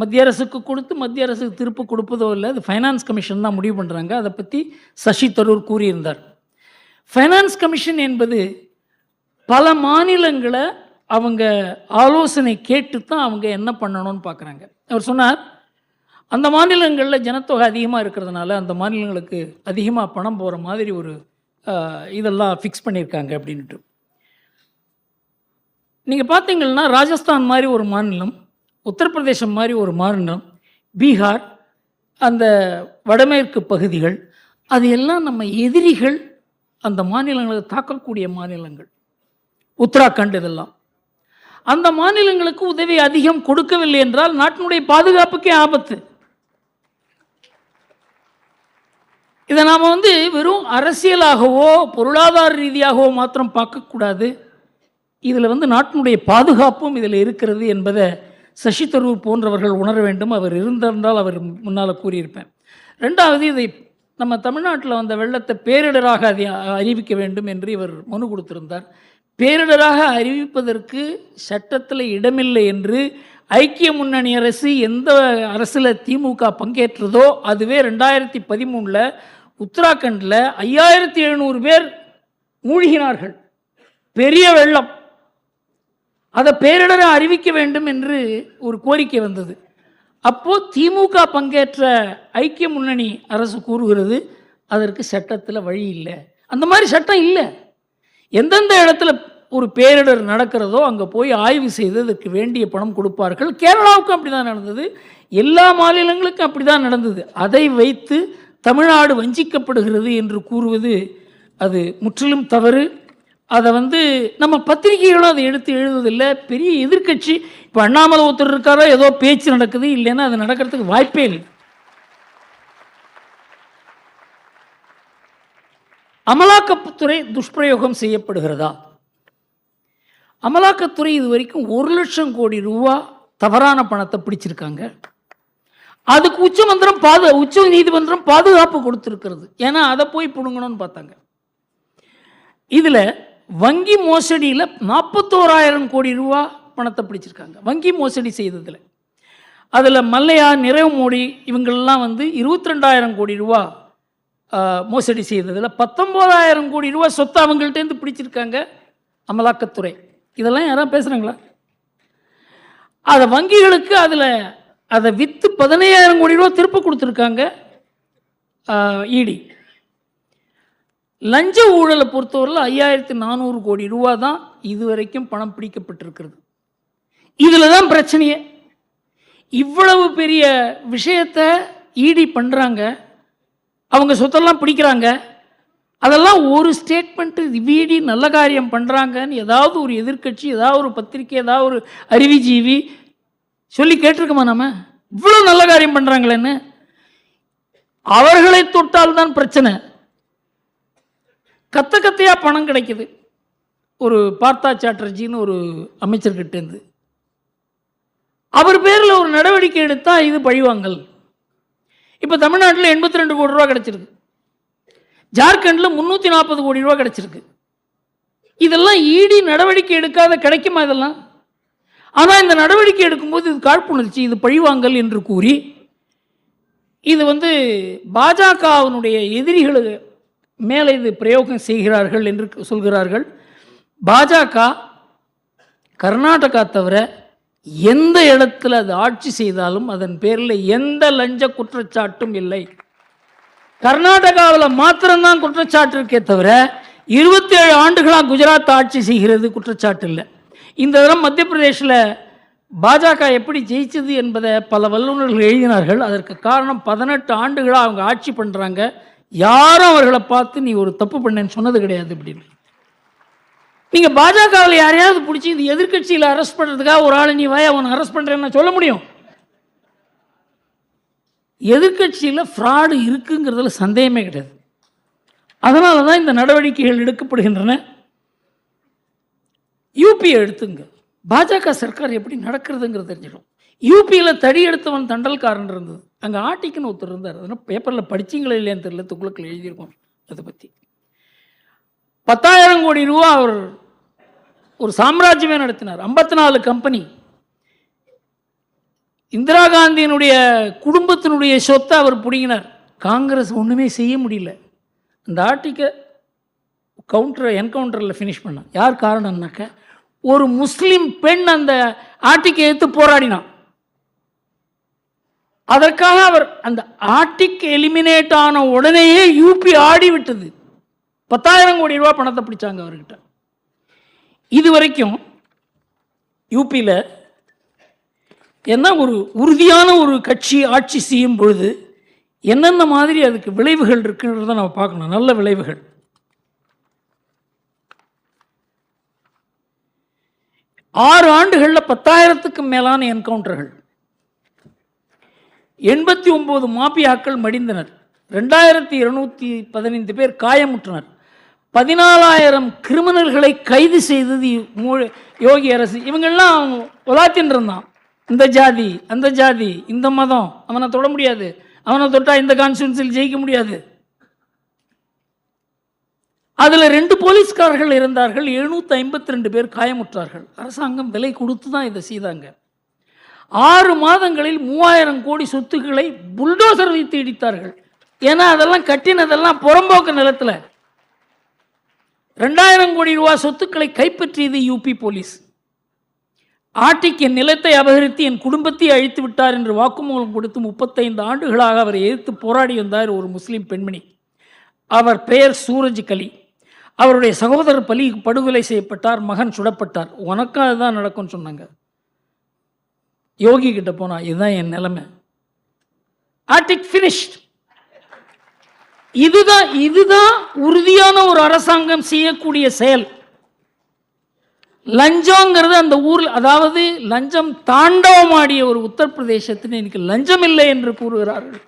மத்திய அரசுக்கு கொடுத்து மத்திய அரசுக்கு திருப்பி கொடுப்பதோ இல்லை, அது ஃபைனான்ஸ் கமிஷன் தான் முடிவு பண்ணுறாங்க. அதை பற்றி சசி தரூர் கூறியிருந்தார். ஃபைனான்ஸ் கமிஷன் என்பது பல மாநிலங்களை அவங்க ஆலோசனை கேட்டு தான் அவங்க என்ன பண்ணணும்னு பார்க்குறாங்க. அவர் சொன்னார், அந்த மாநிலங்களில் ஜனத்தொகை அதிகமாக இருக்கிறதுனால அந்த மாநிலங்களுக்கு அதிகமாக பணம் போகிற மாதிரி ஒரு இதெல்லாம் ஃபிக்ஸ் பண்ணியிருக்காங்க அப்படின்ட்டு. நீங்கள் பார்த்தீங்கன்னா ராஜஸ்தான் மாதிரி ஒரு மாநிலம், உத்தரப்பிரதேசம் மாதிரி ஒரு மாநிலம், பீகார், அந்த வடமேற்கு பகுதிகள், அது எல்லாம் நம்ம எதிரிகள் அந்த மாநிலங்களை தாக்கக்கூடிய மாநிலங்கள். உத்தராகண்ட் இதெல்லாம் அந்த மாநிலங்களுக்கு உதவி அதிகம் கொடுக்கவில்லை என்றால் நாட்டினுடைய பாதுகாப்புக்கே ஆபத்து. இதை நாம் வந்து வெறும் அரசியலாகவோ பொருளாதார ரீதியாகவோ மாத்திரம் பார்க்கக்கூடாது. இதில் வந்து நாட்டினுடைய பாதுகாப்பும் இதில் இருக்கிறது என்பதை சசி தரூர் போன்றவர்கள் உணர வேண்டும். அவர் இருந்திருந்தால் அவர் முன்னால் கூறியிருப்பேன். ரெண்டாவது, இதை நம்ம தமிழ்நாட்டில் வந்த வெள்ளத்தை பேரிடராக அதை அறிவிக்க வேண்டும் என்று இவர் மனு கொடுத்திருந்தார். பேரிடராக அறிவிப்பதற்கு சட்டத்தில் இடமில்லை என்று ஐக்கிய முன்னணி அரசு எந்த அரசில் திமுக பங்கேற்றதோ அதுவே 2013 உத்தராகண்டில் 5700 பேர் மூழ்கினார்கள். பெரிய வெள்ளம். அதை பேரிடரை அறிவிக்க வேண்டும் என்று ஒரு கோரிக்கை வந்தது. அப்போது திமுக பங்கேற்ற ஐக்கிய முன்னணி அரசு கூறுகிறது அதற்கு சட்டத்தில் வழி இல்லை. அந்த மாதிரி சட்டம் இல்லை. எந்தெந்த இடத்துல ஒரு பேரிடர் நடக்கிறதோ அங்கே போய் ஆய்வு செய்து அதற்கு வேண்டிய பணம் கொடுப்பார்கள். கேரளாவுக்கும் அப்படி தான் நடந்தது, எல்லா மாநிலங்களுக்கும் அப்படி தான் நடந்தது. அதை வைத்து தமிழ்நாடு வஞ்சிக்கப்படுகிறது என்று கூறுவது அது முற்றிலும் தவறு. அதை வந்து நம்ம பத்திரிகைகளும் அதை எடுத்து எழுதுவதில்லை. பெரிய எதிர்க்கட்சி இப்போ அண்ணாமலை ஒருத்தர் இருக்காரோ ஏதோ பேச்சு நடக்குது, இல்லைன்னா அது நடக்கிறதுக்கு வாய்ப்பே இல்லை. அமலாக்கத்துறை துஷ்பிரயோகம் செய்யப்படுகிறதா? அமலாக்கத்துறை இது வரைக்கும் 1 லட்சம் கோடி ரூபா தவறான பணத்தை பிடிச்சிருக்காங்க. அதுக்கு உச்ச நீதிமன்றம் பாதுகாப்பு கொடுத்துருக்கிறது. ஏன்னா அதை போய் பிடுங்கணும்னு பார்த்தாங்க. இதில் வங்கி மோசடியில் 41,000 கோடி ரூபா பணத்தை பிடிச்சிருக்காங்க. வங்கி மோசடி செய்ததில் அதில் மல்லையா, நிரவ் மோடி இவங்களெல்லாம் வந்து 22,000 கோடி ரூபா மோசடி செய்ததில் 19,000 கோடி ரூபா சொத்தை அவங்கள்ட்டேருந்து பிடிச்சிருக்காங்க அமலாக்கத்துறை. இதெல்லாம் யாராவது பேசுகிறாங்களா? அதை வங்கிகளுக்கு அதை விற்று 15,000 கோடி ரூபா திருப்ப கொடுத்துருக்காங்க இடி. லஞ்ச ஊழலை பொறுத்தவரையில் 5,400 கோடி ரூபா தான் இதுவரைக்கும் பணம் பிடிக்கப்பட்டிருக்கிறது. இதில் தான் பிரச்சனையே. இவ்வளவு பெரிய விஷயத்தை இடி பண்ணுறாங்க, அவங்க சொத்தெல்லாம் பிடிக்கிறாங்க. அதெல்லாம் ஒரு ஸ்டேட்மெண்ட்டு இடி நல்ல காரியம் பண்ணுறாங்கன்னு ஏதாவது ஒரு எதிர்க்கட்சி, ஏதாவது ஒரு பத்திரிக்கை, ஏதாவது ஒரு அறிவுஜீவி சொல்லி கேட்டிருக்கோமா? நம்ம இவ்வளோ நல்ல காரியம் பண்ணுறாங்களேன்னு. அவர்களை தொட்டால்தான் பிரச்சனை. கத்தையாக பணம் கிடைக்குது. ஒரு பார்த்தா சாட்டர்ஜின்னு ஒரு அமைச்சர்கிட்டேருந்து அவர் பேரில் ஒரு நடவடிக்கை எடுத்தால் இது பழிவாங்கல். இப்போ தமிழ்நாட்டில் 82 கோடி ரூபா கிடைச்சிருக்கு, ஜார்க்கண்டில் 340 கோடி ரூபா கிடைச்சிருக்கு. இதெல்லாம் இடி நடவடிக்கை எடுக்காத கிடைக்குமா? இதெல்லாம். ஆனால் இந்த நடவடிக்கை எடுக்கும்போது இது காழ்ப்புணர்ச்சி, இது பழிவாங்கல் என்று கூறி இது வந்து பாஜகவினுடைய எதிரிகளுக்கு மேலே இது பிரயோகம் செய்கிறார்கள் என்று சொல்கிறார்கள். பாஜக கர்நாடகா தவிர எந்த இடத்துல அது ஆட்சி செய்தாலும் அதன் பேரில் எந்த லஞ்ச குற்றச்சாட்டும் இல்லை. கர்நாடகாவில் மாத்திரம்தான் குற்றச்சாட்டு இருக்கே தவிர 27 ஆண்டுகளாக குஜராத் ஆட்சி செய்கிறது குற்றச்சாட்டு இல்லை. இந்த தரம் மத்திய பிரதேசில் பாஜக எப்படி ஜெயிச்சது என்பதை பல வல்லுநர்கள் எழுதினார்கள். அதற்கு காரணம் 18 ஆண்டுகளாக அவங்க ஆட்சி பண்ணுறாங்க, யாரும் அவர்களை பார்த்து நீ ஒரு தப்பு பண்ணேன்னு சொன்னது கிடையாது அப்படின்னு. நீங்கள் பாஜகவில் யாரையாவது பிடிச்சி இந்த எதிர்கட்சியில் அரெஸ்ட் பண்ணுறதுக்காக ஒரு ஆள் நீ வாய அவனை அரெஸ்ட் பண்ணுறேன்னு சொல்ல முடியும்? எதிர்க்கட்சியில் ஃப்ராடு இருக்குங்கிறதுல சந்தேகமே கிடையாது. அதனால தான் இந்த நடவடிக்கைகள் எடுக்கப்படுகின்றன. யூபியை எடுத்துங்க, பாஜக சர்க்கார் எப்படி நடக்கிறதுங்கிறது தெரிஞ்சிடும். யூபியில் தடி எடுத்தவன் தண்டல்காரன் இருந்தது, அங்கே ஆட்டிக்குன்னு ஒருத்தர் இருந்தார். அதனால் பேப்பரில் படிச்சிங்களே இல்லையான்னு தெரியல, துக்ளக்கில் எழுதியிருக்கோம் அதை பற்றி. 10,000 கோடி ரூபா அவர் ஒரு சாம்ராஜ்யமே நடத்தினார். 54 கம்பெனி. இந்திரா காந்தியினுடைய குடும்பத்தினுடைய சொத்தை அவர் பிடிங்கினார். காங்கிரஸ் ஒன்றுமே செய்ய முடியல. அந்த ஆர்டிக்கை என்கவுண்டரில் ஃபினிஷ் பண்ணான். யார் காரணம்னாக்க, ஒரு முஸ்லீம் பெண் அந்த ஆர்டிக்கை எடுத்து போராடினான். அதற்காக அவர் அந்த ஆர்டிக் எலிமினேட் ஆன உடனேயே யூபி ஆடி விட்டது. 10,000 கோடி ரூபா பணத்தை பிடிச்சாங்க அவர்கிட்ட. இது வரைக்கும் யூபியில் என்ன ஒரு உறுதியான ஒரு கட்சி ஆட்சி செய்யும் பொழுது என்னென்ன மாதிரி அதுக்கு விளைவுகள் இருக்குன்றதை நம்ம பார்க்கணும். நல்ல விளைவுகள். ஆறு ஆண்டுகளில் 10,000க்கு மேலான என்கவுண்டர்கள், 89 மாபியாக்கள் மடிந்தனர், 2,215 பேர் காயமுற்றனர், 14,000 கிரிமினல்களை கைது செய்தது யோகி அரசு. இவங்கெல்லாம் உலாத்தின் இருந்தான். இந்த ஜாதி அந்த ஜாதி இந்த மதம், அவனை தொட முடியாது, அவனை தொட்டா இந்த கான்ஸ்டியூன்சியில் ஜெயிக்க முடியாது. அதில் 2 போலீஸ்காரர்கள் இருந்தார்கள், 752 பேர் காயமுற்றார்கள். அரசாங்கம் விலை கொடுத்து தான் இதை செய்தாங்க. 6 மாதங்களில் 3,000 கோடி சொத்துக்களை புல்டோசர் வைத்து இடித்தார்கள். ஏன்னா அதெல்லாம் கட்டினதெல்லாம் புறம்போக்கு நிலத்தில். 2,000 கோடி ரூபா சொத்துக்களை கைப்பற்றியது யூபி போலீஸ். ஆர்டிக் என் நிலத்தை அபகரித்து என் குடும்பத்தை அழித்து விட்டார் என்று வாக்குமூலம் கொடுத்து 35 ஆண்டுகளாக அவர் எதிர்த்து போராடி வந்தார் ஒரு முஸ்லீம் பெண்மணி. அவர் பெயர் சூரஜ் கலி. அவருடைய சகோதரர் படுகொலை செய்யப்பட்டார், மகன் சுடப்பட்டார். உனக்கும் அதுதான் நடக்கும்னு சொன்னாங்க. யோகி கிட்ட போனா இதுதான் என் நிலைமை. Arctic finished. இதுதான் உறுதியான ஒரு அரசாங்கம் செய்யக்கூடிய செயல். லஞ்சங்கிறது அந்த ஊரில், அதாவது லஞ்சம் தாண்டவமாடிய ஒரு உத்தரப்பிரதேசத்தில் இன்னைக்கு லஞ்சம் இல்லை என்று கூறுகிறார்கள்.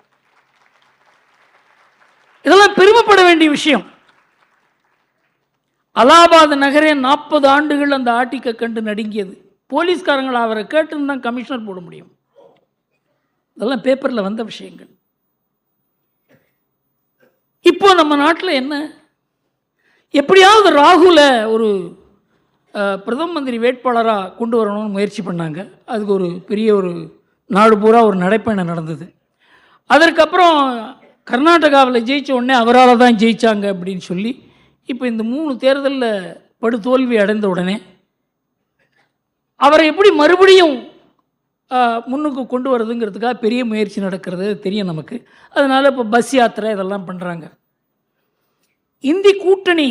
இதெல்லாம் பெருமைப்பட வேண்டிய விஷயம். அலகாபாத் நகரே 40 ஆண்டுகள் அந்த ஆர்டிக்கை கண்டு நடுங்கியது. போலீஸ்காரங்களை அவரை கேட்டுன்னு தான் கமிஷனர் போட முடியும். இதெல்லாம் பேப்பரில் வந்த விஷயங்கள். இப்போ நம்ம நாட்டில் என்ன, எப்படியாவது ராகுலை ஒரு பிரதம மந்திரி வேட்பாளராக கொண்டு வரணும்னு முயற்சி பண்ணாங்க. அதுக்கு ஒரு பெரிய ஒரு நாடு பூரா ஒரு நடைப்பயணம் நடந்தது. அதற்கப்புறம் கர்நாடகாவில் ஜெயித்த உடனே அவரால் தான் ஜெயித்தாங்க அப்படின்னு சொல்லி இப்போ இந்த 3 தேர்தலில் படுதோல்வி அடைந்த உடனே அவரை எப்படி மறுபடியும் முன்னுக்கு கொண்டு வரதுங்கிறதுக்காக பெரிய முயற்சி நடக்கிறது தெரியும் நமக்கு. அதனால் இப்போ பஸ் யாத்திரை இதெல்லாம் பண்ணுறாங்க. இந்தி கூட்டணி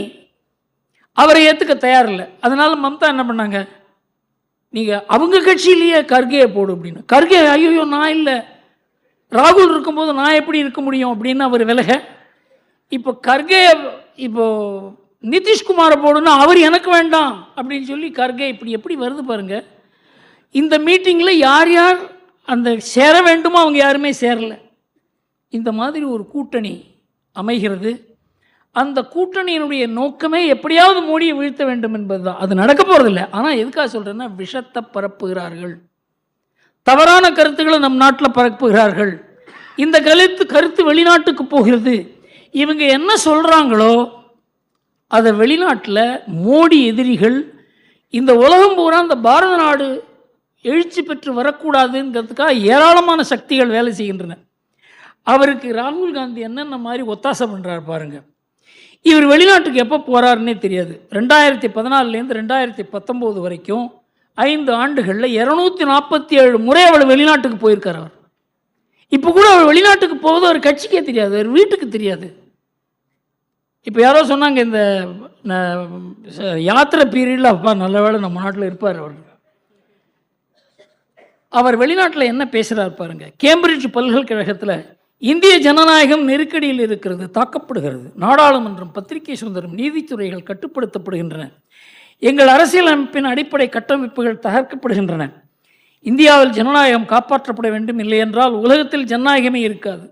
அவரை ஏற்றுக்க தயாரில்லை. அதனால் மம்தா என்ன பண்ணாங்க, நீங்கள் அவங்க கட்சியிலேயே கர்கேயை போடு அப்படின்னு. கர்கே ஐயோ நான் இல்லை, ராகுல் இருக்கும்போது நான் எப்படி இருக்க முடியும் அப்படின்னு அவர் விலக. இப்போ கர்கே இப்போ நிதிஷ்குமாரை போடுன்னா அவர் எனக்கு வேண்டாம் அப்படின்னு சொல்லி கர்கே இப்படி எப்படி வருது பாருங்க. இந்த மீட்டிங்கில் யார் யார் அந்த சேர வேண்டுமோ அவங்க யாருமே சேரலை. இந்த மாதிரி ஒரு கூட்டணி அமைகிறது. அந்த கூட்டணியினுடைய நோக்கமே எப்படியாவது மோடியை வீழ்த்த வேண்டும் என்பது தான். அது நடக்க போகிறதில்லை. ஆனால் எதுக்காக சொல்கிறேன்னா, விஷத்தை பரப்புகிறார்கள், தவறான கருத்துக்களை நம் நாட்டில் பரப்புகிறார்கள். இந்த கருத்து வெளிநாட்டுக்கு போகிறது. இவங்க என்ன சொல்கிறாங்களோ அதை வெளிநாட்டில் மோடி எதிரிகள், இந்த உலகம் பூரா இந்த பாரத நாடு எழுச்சி பெற்று வரக்கூடாதுங்கிறதுக்காக ஏராளமான சக்திகள் வேலை செய்கின்றன. அவருக்கு ராகுல் காந்தி என்னென்ன மாதிரி ஒத்தாசை பண்ணுறாரு பாருங்கள். இவர் வெளிநாட்டுக்கு எப்போ போகிறாருன்னே தெரியாது. 2014லேருந்து 2019 வரைக்கும் 5 ஆண்டுகளில் 247 முறை அவர் வெளிநாட்டுக்கு போயிருக்கார். அவர் இப்போ கூட அவர் வெளிநாட்டுக்கு போவது அவர் கட்சிக்கே தெரியாது, அவர் வீட்டுக்கு தெரியாது. இப்போ யாரோ சொன்னாங்க இந்த யாத்திரை பீரியடில் அப்பா நல்ல வேளை நம்ம நாட்டில் இருப்பார். அவர் வெளிநாட்டில் என்ன பேசுகிறார் பாருங்க. கேம்பிரிட்ஜ் பல்கலைக்கழகத்தில் இந்திய ஜனநாயகம் நெருக்கடியில் இருக்கிறது, தாக்கப்படுகிறது. நாடாளுமன்றம், பத்திரிகை சுதந்திரம், நீதித்துறைகள் கட்டுப்படுத்தப்படுகின்றன. எங்கள் அரசியலமைப்பின் அடிப்படை கட்டமைப்புகள் தகர்க்கப்படுகின்றன. இந்தியாவில் ஜனநாயகம் காப்பாற்றப்பட வேண்டும், இல்லை என்றால் உலகத்தில் ஜனநாயகமே இருக்காது.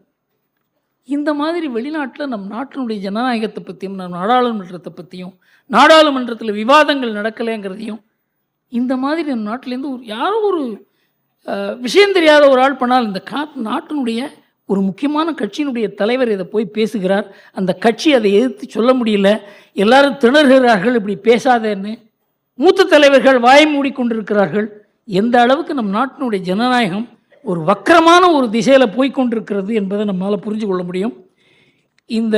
இந்த மாதிரி வெளிநாட்டில் நம் நாட்டினுடைய ஜனநாயகத்தை பற்றியும் நம் நாடாளுமன்றத்தை பற்றியும் நாடாளுமன்றத்தில் விவாதங்கள் நடக்கலைங்கிறதையும் இந்த மாதிரி நம் நாட்டிலேருந்து யாரோ ஒரு விஷயம் தெரியாத ஒரு ஆள் பண்ணால் இந்த நாட்டினுடைய ஒரு முக்கியமான கட்சியினுடைய தலைவர் இதை போய் பேசுகிறார். அந்த கட்சி அதை எதிர்த்து சொல்ல முடியல, எல்லாரும் திணறுகிறார்கள், இப்படி பேசாதேன்னு மூத்த தலைவர்கள் வாய் மூடிக்கொண்டிருக்கிறார்கள். எந்த அளவுக்கு நம் நாட்டினுடைய ஜனநாயகம் ஒரு வக்கரமான ஒரு திசையில் போய்கொண்டிருக்கிறது என்பதை நம்மளால் புரிஞ்சு கொள்ள முடியும். இந்த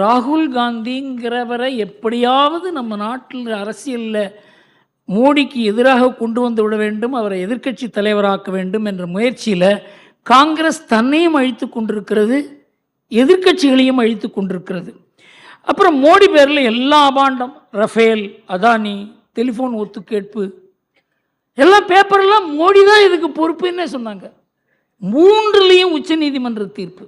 ராகுல் காந்திங்கிறவரை எப்படியாவது நம்ம நாட்டில் அரசியலில் மோடிக்கு எதிராக கொண்டு வந்து விட வேண்டும், அவரை எதிர்க்கட்சி தலைவராக்க வேண்டும் என்ற முயற்சியில் காங்கிரஸ் தன்னையும் அழித்து கொண்டிருக்கிறது, எதிர்க்கட்சிகளையும் அழித்து கொண்டிருக்கிறது. அப்புறம் மோடி பேரில் எல்லா அபாண்டம், ரஃபேல், அதானி, டெலிஃபோன் ஒத்து கேட்பு, எல்லா பேப்பர்லாம் மோடி தான் இதுக்கு பொறுப்புன்னே சொன்னாங்க. 3லேயும் உச்ச நீதிமன்ற தீர்ப்பு.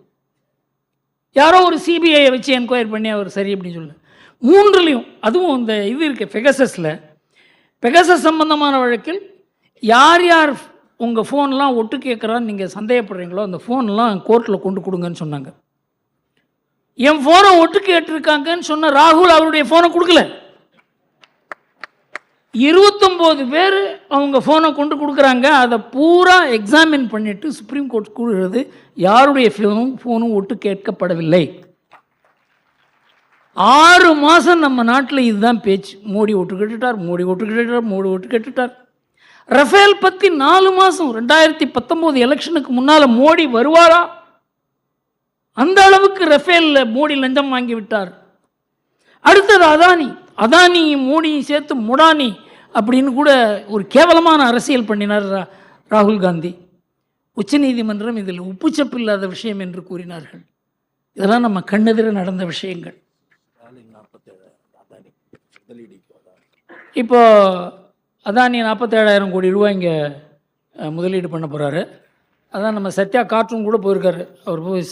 யாரோ ஒரு சிபிஐயை வச்சு என்கொயரி பண்ணி அவர் சரி அப்படின்னு சொல்ல. 3லேயும், அதுவும் இந்த இது இருக்கு பெகசஸில், பெகசஸ் சம்பந்தமான வழக்கில் யார் யார் உங்கள் ஃபோன்லாம் ஒட்டு கேட்குறான்னு நீங்கள் சந்தேகப்படுறீங்களோ அந்த ஃபோன்லாம் கோர்ட்டில் கொண்டு கொடுங்கன்னு சொன்னாங்க. என் ஃபோனை ஒட்டு கேட்டிருக்காங்கன்னு சொன்ன ராகுல் அவருடைய ஃபோனை கொடுக்கல. 29 பேர் அவங்க ஃபோனை கொண்டு கொடுக்குறாங்க. அதை பூரா எக்ஸாமின் பண்ணிவிட்டு சுப்ரீம் கோர்ட் கூறுகிறது யாருடைய ஃபோனும் ஒட்டு கேட்கப்படவில்லை. 6 மாதம் நம்ம நாட்டில் இதுதான் பேச்சு. மோடி ஒட்டு கேட்டுட்டார், மோடி ஒட்டு கேட்டுட்டார், மோடி ஒட்டு கேட்டுட்டார். ரஃபேல் பற்றி 4 மாதம் 2019 எலெக்ஷனுக்கு முன்னால் மோடி வருவாரா? அந்த அளவுக்கு ரஃபேலில் மோடி லஞ்சம் வாங்கி விட்டார். அடுத்தது அதானி, அதானியும் மோடியும் சேர்த்து முடானி அப்படின்னு கூட ஒரு கேவலமான அரசியல் பண்ணினார் ராகுல் காந்தி. உச்சநீதிமன்றம் இதில் உப்புச்சப்பு இல்லாத விஷயம் என்று கூறினார்கள். இதெல்லாம் நம்ம கண்ணெதிர நடந்த விஷயங்கள். இப்போ அதானி 47,000 கோடி ரூபாய் இங்கே முதலீடு பண்ண போகிறாரு. அதான் நம்ம சத்யா கார்ட்டூன் கூட போயிருக்காரு. அவர் போய்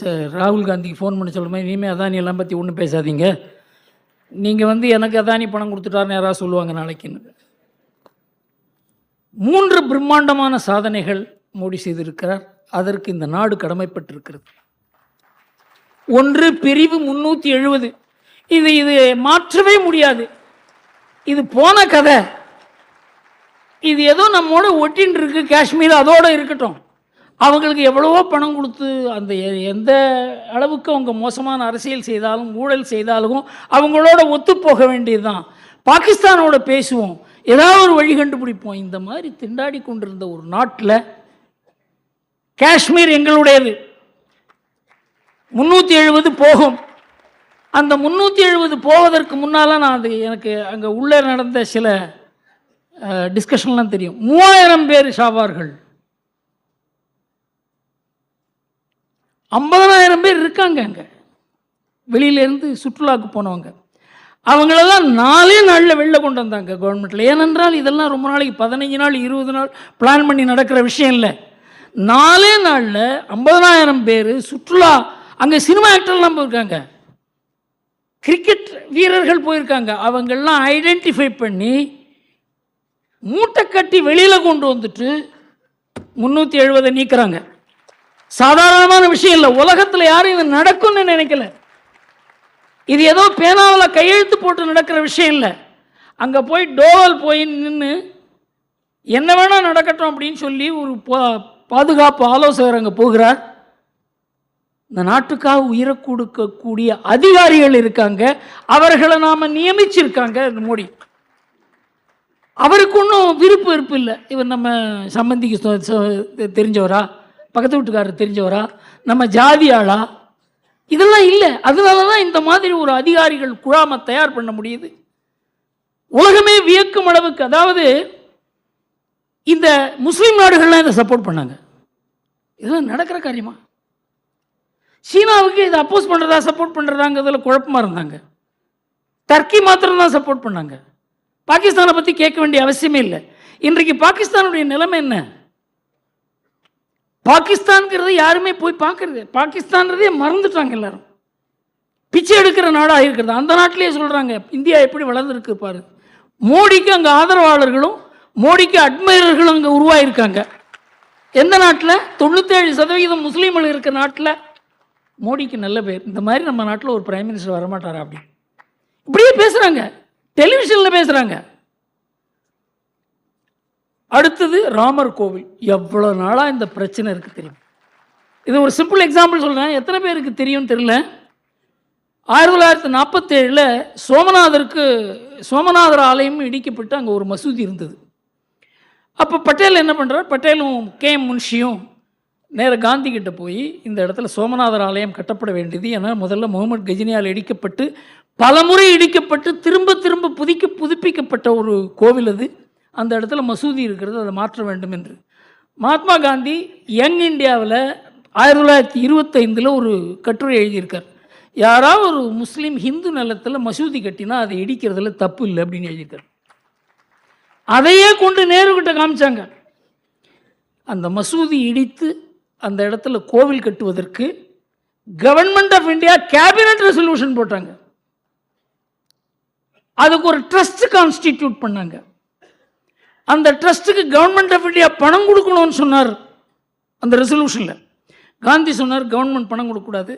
ராகுல் காந்திக்கு ஃபோன் பண்ணி சொல்லுமே, இனிமேல் அதானி எல்லாம் பற்றி ஒன்றும் பேசாதீங்க, நீங்கள் எனக்கு அதானி பணம் கொடுத்துட்டாருன்னு யாராவது சொல்லுவாங்க நாளைக்குன்னு. 3 பிரம்மாண்டமான சாதனைகள் மோடி செய்திருக்கிறார். அதற்கு இந்த நாடு கடமைப்பட்டிருக்கிறது. ஒன்று, பிரிவு 370. இது மாற்றவே முடியாது. இது போன கதை. இது ஏதோ நம்மோட ஒட்டின்னு இருக்கு. காஷ்மீர் அதோட இருக்கட்டும். அவங்களுக்கு எவ்வளவோ பணம் கொடுத்து அந்த எந்த அளவுக்கு அவங்க மோசமான அரசியல் செய்தாலும் ஊழல் செய்தாலும் அவங்களோட ஒத்து போக வேண்டியது தான். பாகிஸ்தானோட பேசுவோம், ஏதாவது ஒரு வழி கண்டுபிடிப்போம். இந்த மாதிரி திண்டாடி கொண்டிருந்த ஒரு நாட்டில் காஷ்மீர் எங்களுடையது. 370 போகும். அந்த 370 போவதற்கு முன்னால் நான் எனக்கு அங்கே உள்ளே நடந்த சில டிஸ்கஷன்லாம் தெரியும். 3000 பேர் ஷாவார்கள், 50,000 பேர் இருக்காங்க அங்கே வெளியிலேருந்து சுற்றுலாவுக்கு போனவங்க. அவங்களெல்லாம் 4 நாளில் வெளில கொண்டு வந்தாங்க கவர்மெண்ட்டில். ஏனென்றால் இதெல்லாம் ரொம்ப நாளைக்கு 15 நாள் 20 நாள் பிளான் பண்ணி நடக்கிற விஷயம் இல்லை. 4 நாளில் 50,000 பேர் சுற்றுலா. அங்கே சினிமா ஆக்டர்லாம் போயிருக்காங்க, கிரிக்கெட் வீரர்கள் போயிருக்காங்க. அவங்கெல்லாம் ஐடென்டிஃபை பண்ணி மூட்டை கட்டி வெளியில் கொண்டு வந்துட்டு 370 நீக்கிறாங்க. சாதாரணமான விஷயம் இல்லை. உலகத்தில் யாரும் இது நடக்கும்னு நினைக்கல. இது ஏதோ பேனாவில் கையெழுத்து போட்டு நடக்கிற விஷயம் இல்லை. அங்கே போய் டோவல் போய் நின்று என்ன வேணால் நடக்கட்டும் அப்படின்னு சொல்லி ஒரு பாதுகாப்பு ஆலோசகர் அங்கே போகிறார். இந்த நாட்டுக்காக உயிரை கொடுக்கக்கூடிய அதிகாரிகள் இருக்காங்க, அவர்களை நாம் நியமிச்சிருக்காங்க இந்த மோடி. அவருக்கு ஒன்றும் விருப்பு இல்லை. இவர் நம்ம சம்பந்திக்கு தெரிஞ்சவரா, பக்கத்து வீட்டுக்காரர் தெரிஞ்சவரா, நம்ம ஜாதி ஆளா, இதெல்லாம் இல்லை. அதனால தான் இந்த மாதிரி ஒரு அதிகாரிகள் குழாமை தயார் பண்ண முடியுது. உலகமே வியக்கும் அளவுக்கு. அதாவது இந்த முஸ்லீம் நாடுகள்லாம் இதை சப்போர்ட் பண்ணாங்க. இதெல்லாம் நடக்கிற காரியமா? சீனாவுக்கு இதை அப்போஸ் பண்ணுறதா சப்போர்ட் பண்ணுறதாங்கிறதுல குழப்பமாக இருந்தாங்க. டர்க்கி மாத்திரம் தான் சப்போர்ட் பண்ணாங்க. பாகிஸ்தானை பற்றி கேட்க வேண்டிய அவசியமே இல்லை. இன்றைக்கு பாகிஸ்தானுடைய நிலைமை என்ன? பாகிஸ்தான்கிறது யாருமே போய் பார்க்கறது, பாகிஸ்தான்றதே மறந்துட்டாங்க எல்லாரும். பிச்சை எடுக்கிற நாடாக இருக்கிறது. அந்த நாட்டிலேயே சொல்கிறாங்க இந்தியா எப்படி வளர்ந்துருக்கு பாரு. மோடிக்கு அங்கே ஆதரவாளர்களும் மோடிக்கு அட்மைரர்களும் அங்கே உருவாயிருக்காங்க. எந்த நாட்டில்? 97% முஸ்லீம்கள் இருக்க நாட்டில் மோடிக்கு நல்ல பேர். இந்த மாதிரி நம்ம நாட்டில் ஒரு பிரைம் மினிஸ்டர் வரமாட்டாரா? அப்படி இப்படியே பேசுகிறாங்க, டெலிவிஷனில் பேசுகிறாங்க. அடுத்தது ராமர் கோவில். எவ்வளோ நாளாக இந்த பிரச்சனை இருக்குது தெரியும். இது ஒரு சிம்பிள் எக்ஸாம்பிள் சொல்கிறேன், எத்தனை பேருக்கு தெரியும் தெரியல. 1947 சோமநாதர் ஆலயம் இடிக்கப்பட்டு அங்கே ஒரு மசூதி இருந்தது. அப்போ பட்டேல் என்ன பண்ணுறார்? பட்டேலும் KM முன்ஷியும் நேர காந்தி கிட்ட போய் இந்த இடத்துல சோமநாதர் ஆலயம் கட்டப்பட வேண்டியது, ஏன்னா முதல்ல முகமது கஜினியால் இடிக்கப்பட்டு பலமுறை இடிக்கப்பட்டு திரும்ப திரும்ப புதுப்பிக்கப்பட்ட ஒரு கோவில் அது. அந்த இடத்துல மசூதி இருக்கிறது, அதை மாற்ற வேண்டும் என்று மகாத்மா காந்தி யங் இந்தியாவில் 1925 ஒரு கட்டுரை எழுதியிருக்கார். யாராவது ஒரு முஸ்லீம் ஹிந்து நிலத்தில் மசூதி கட்டினா அதை இடிக்கிறதுல தப்பு இல்லை அப்படின்னு எழுதியிருக்கார். அதையே கொண்டு நேருகிட்ட காமிச்சாங்க. அந்த மசூதி இடித்து அந்த இடத்துல கோவில் கட்டுவதற்கு government of India cabinet resolution போட்டாங்க. அதுக்கு ஒரு ட்ரஸ்ட் கான்ஸ்டிடியூட் பண்ணாங்க. அந்த ட்ரஸ்ட்டுக்கு கவர்மெண்ட் ஆஃப் இந்தியா பணம் கொடுக்கணும்னு சொன்னார். அந்த ரெசல்யூஷனில் காந்தி சொன்னார், கவர்மெண்ட் பணம் கொடுக்கக்கூடாது,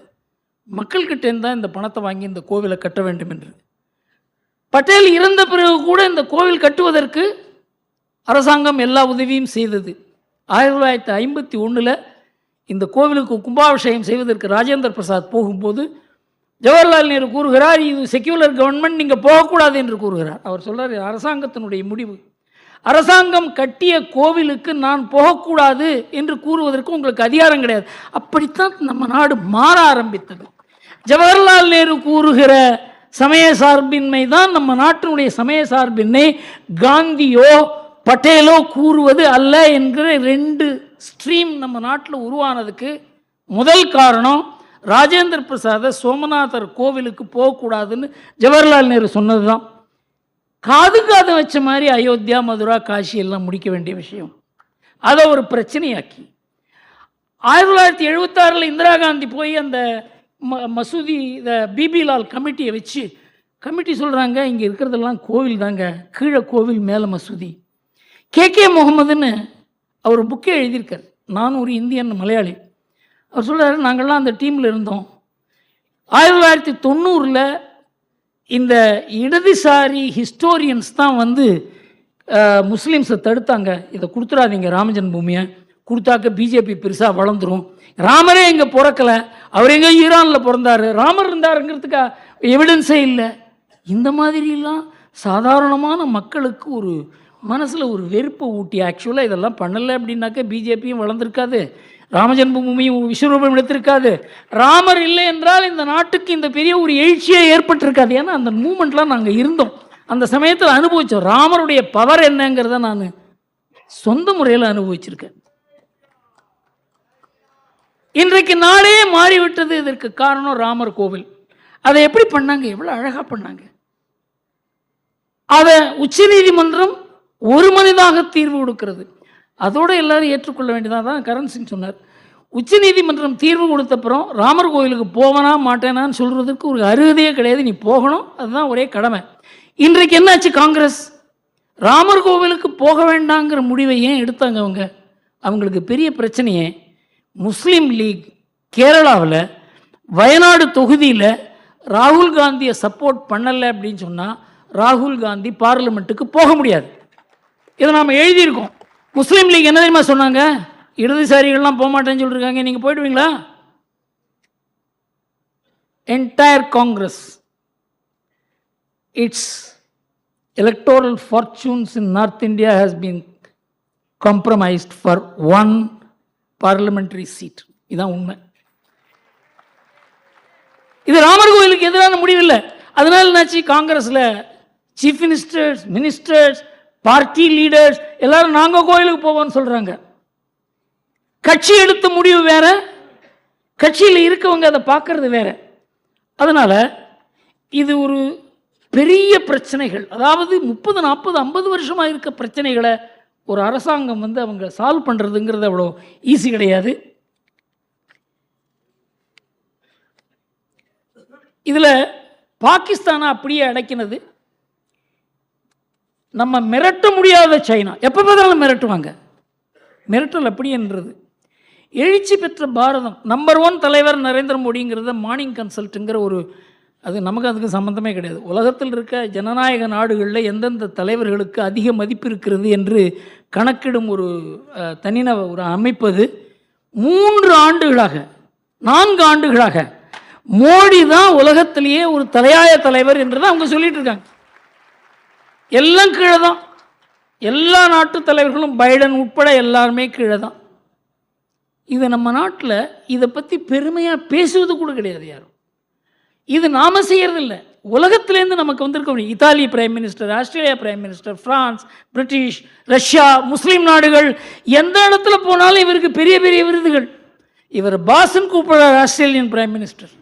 மக்கள்கிட்டேருந்து தான் இந்த பணத்தை வாங்கி இந்த கோவிலை கட்ட வேண்டும் என்று. பட்டேல் இறந்த பிறகு கூட இந்த கோவில் கட்டுவதற்கு அரசாங்கம் எல்லா உதவியும் செய்தது. 1951 இந்த கோவிலுக்கு கும்பாபிஷேகம் செய்வதற்கு ராஜேந்திர பிரசாத் போகும்போது ஜவஹர்லால் நேரு கூறுகிறார், இது செக்யூலர் கவர்மெண்ட், நீங்கள் போகக்கூடாது என்று கூறுகிறார். அவர் சொல்கிறார், அரசாங்கத்தினுடைய முடிவு, அரசாங்கம் கட்டிய கோவிலுக்கு நான் போகக்கூடாது என்று கூறுவதற்கு உங்களுக்கு அதிகாரம் கிடையாது. அப்படித்தான் நம்ம நாடு மாற ஆரம்பித்தது. ஜவஹர்லால் நேரு கூறுகிற சமய சார்பின்மை தான் நம்ம நாட்டினுடைய சமய சார்பின்மை. காந்தியோ பட்டேலோ கூறுவது அல்ல என்கிற 2 ஸ்ட்ரீம் நம்ம நாட்டில் உருவானதுக்கு முதல் காரணம் ராஜேந்திர பிரசாத சோமநாதர் கோவிலுக்கு போகக்கூடாதுன்னு ஜவஹர்லால் நேரு சொன்னது தான். காது வச்ச மாதிரி அயோத்தியா, மதுரா, காஷி எல்லாம் முடிக்க வேண்டிய விஷயம், அதை ஒரு பிரச்சனையாக்கி 1976 இந்திரா காந்தி போய் அந்த மசூதி பிபி லால் கமிட்டியை வச்சு கமிட்டி சொல்கிறாங்க, இங்கே இருக்கிறதெல்லாம் கோவில் தாங்க, கீழே கோவில் மேலே மசூதி. KK முகமதுன்னு அவர் புக்கே எழுதியிருக்கார். நான் ஒரு இந்தியன் மலையாளி. அவர் சொல்கிறார், நாங்கள்லாம் அந்த டீமில் இருந்தோம். 1990 இந்த இடதுசாரி ஹிஸ்டோரியன்ஸ் தான் முஸ்லீம்ஸை தடுத்தாங்க, இதை கொடுத்துடாதீங்க ராமஜன் பூமியை, கொடுத்தாக்க பிஜேபி பெருசாக வளர்ந்துடும், ராமரே இங்கே பிறக்கலை, அவர் எங்கே ஈரானில் பிறந்தார், ராமர் இருந்தாருங்கிறதுக்கு எவிடன்ஸே இல்லை. இந்த மாதிரிலாம் சாதாரணமான மக்களுக்கு ஒரு மனசில் ஒரு வெறுப்பை ஊட்டி, ஆக்சுவலாக இதெல்லாம் பண்ணலை அப்படின்னாக்க பிஜேபியும் வளர்ந்துருக்காது, ராமஜன்மபூமியும் விஸ்வரூபம் எடுத்திருக்காது, ராமர் இல்லை என்றால் இந்த நாட்டுக்கு இந்த பெரிய ஒரு எழுச்சியே ஏற்பட்டிருக்காது. ஏன்னா அந்த மூமெண்ட்லாம் நாங்கள் இருந்தோம், அந்த சமயத்தில் அனுபவித்தோம். ராமருடைய பவர் என்னங்கிறத நான் சொந்த முறையில் அனுபவிச்சிருக்கேன். இன்றைக்கு நாடே மாறிவிட்டது. இதற்கு காரணம் ராமர் கோவில். அதை எப்படி பண்ணாங்க? எவ்வளோ அழகாக பண்ணாங்க. அதை உச்சநீதிமன்றம் ஒரு மனிதாக தீர்வு கொடுக்கிறது. அதோடு எல்லாரும் ஏற்றுக்கொள்ள வேண்டியதாக தான் கரண் சிங் சொன்னார். உச்சநீதிமன்றம் தீர்வு கொடுத்தப்புறம் ராமர் கோவிலுக்கு போவனா மாட்டேனான்னு சொல்கிறதுக்கு ஒரு அருகதையே கிடையாது, நீ போகணும், அதுதான் ஒரே கடமை. இன்றைக்கு என்னாச்சு? காங்கிரஸ் ராமர் கோவிலுக்கு போக வேண்டாங்கிற முடிவை ஏன் எடுத்தாங்க? அவங்களுக்கு பெரிய பிரச்சனையே முஸ்லீம் லீக் கேரளாவில் வயநாடு தொகுதியில் ராகுல் காந்தியை சப்போர்ட் பண்ணலை அப்படின்னு சொன்னால் ராகுல் காந்தி பார்லிமெண்ட்டுக்கு போக முடியாது. இதை நாம் எழுதியிருக்கோம். முஸ்லீம் லீக் என்ன தெரியுமா சொன்னாங்க? இடதுசாரிகள்லாம் போக மாட்டேன்னு சொல்லியிருக்காங்க, நீங்கள் போயிடுவீங்களா? Entire Congress, its electoral fortunes in North India has been compromised for one parliamentary seat. இதுதான் உண்மை. இது ராமர் கோயிலுக்கு எதிரான முடிவில்லை. அதனால என்னாச்சு? காங்கிரஸில் chief ministers, ministers, party leaders எல்லாரும் நாங்கள் கோயிலுக்கு போவோம்னு சொல்கிறாங்க. கட்சி எடுத்த முடிவு வேற, கட்சியில் இருக்கவங்க அதை பார்க்கறது வேற. அதனால் இது ஒரு பெரிய பிரச்சனைகள், அதாவது 30, 40, 50 வருஷமாக இருக்க பிரச்சனைகளை ஒரு அரசாங்கம் அவங்க சால்வ் பண்ணுறதுங்கிறது அவ்வளோ ஈஸி கிடையாது. இதில் பாகிஸ்தானை அப்படியே அடக்கினது நம்ம மிரட்ட முடியாத சைனா. எப்போ பார்த்தாலும் மிரட்டுவாங்க. மிரட்டல் அப்படி என்றது. எழுச்சி பெற்ற பாரதம் நம்பர் 1 தலைவர் நரேந்திர மோடிங்கிறத மார்னிங் கன்சல்ட்டுங்கிற ஒரு அது நமக்கு அதுக்கு சம்மந்தமே கிடையாது. உலகத்தில் இருக்க ஜனநாயக நாடுகளில் எந்தெந்த தலைவர்களுக்கு அதிக மதிப்பு இருக்கிறது என்று கணக்கிடும் ஒரு ஒரு அமைப்பது 3 ஆண்டுகளாக 4 ஆண்டுகளாக மோடி தான் உலகத்திலேயே ஒரு தலையாய தலைவர் என்று தான் அவங்க சொல்லிட்டு இருக்காங்க. எல்லாம் கீழே தான். எல்லா நாட்டு தலைவர்களும் பைடன் உட்பட எல்லாருமே கீழே தான். இது நம்ம நாட்டில் இதை பற்றி பெருமையாக பேசுவது கூட கிடையாது யாரும். இது நாம் செய்கிறதில்ல, உலகத்திலேருந்து நமக்கு வந்திருக்க முடியும். Italy prime minister, Australia prime minister, France, British, Russia, Muslim நாடுகள் எந்த இடத்துல போனாலும் இவருக்கு பெரிய பெரிய விருதுகள். இவர் பாஸ்ன்னு கூப்பிடுறார் ஆஸ்திரேலியன் பிரைம் மினிஸ்டர்.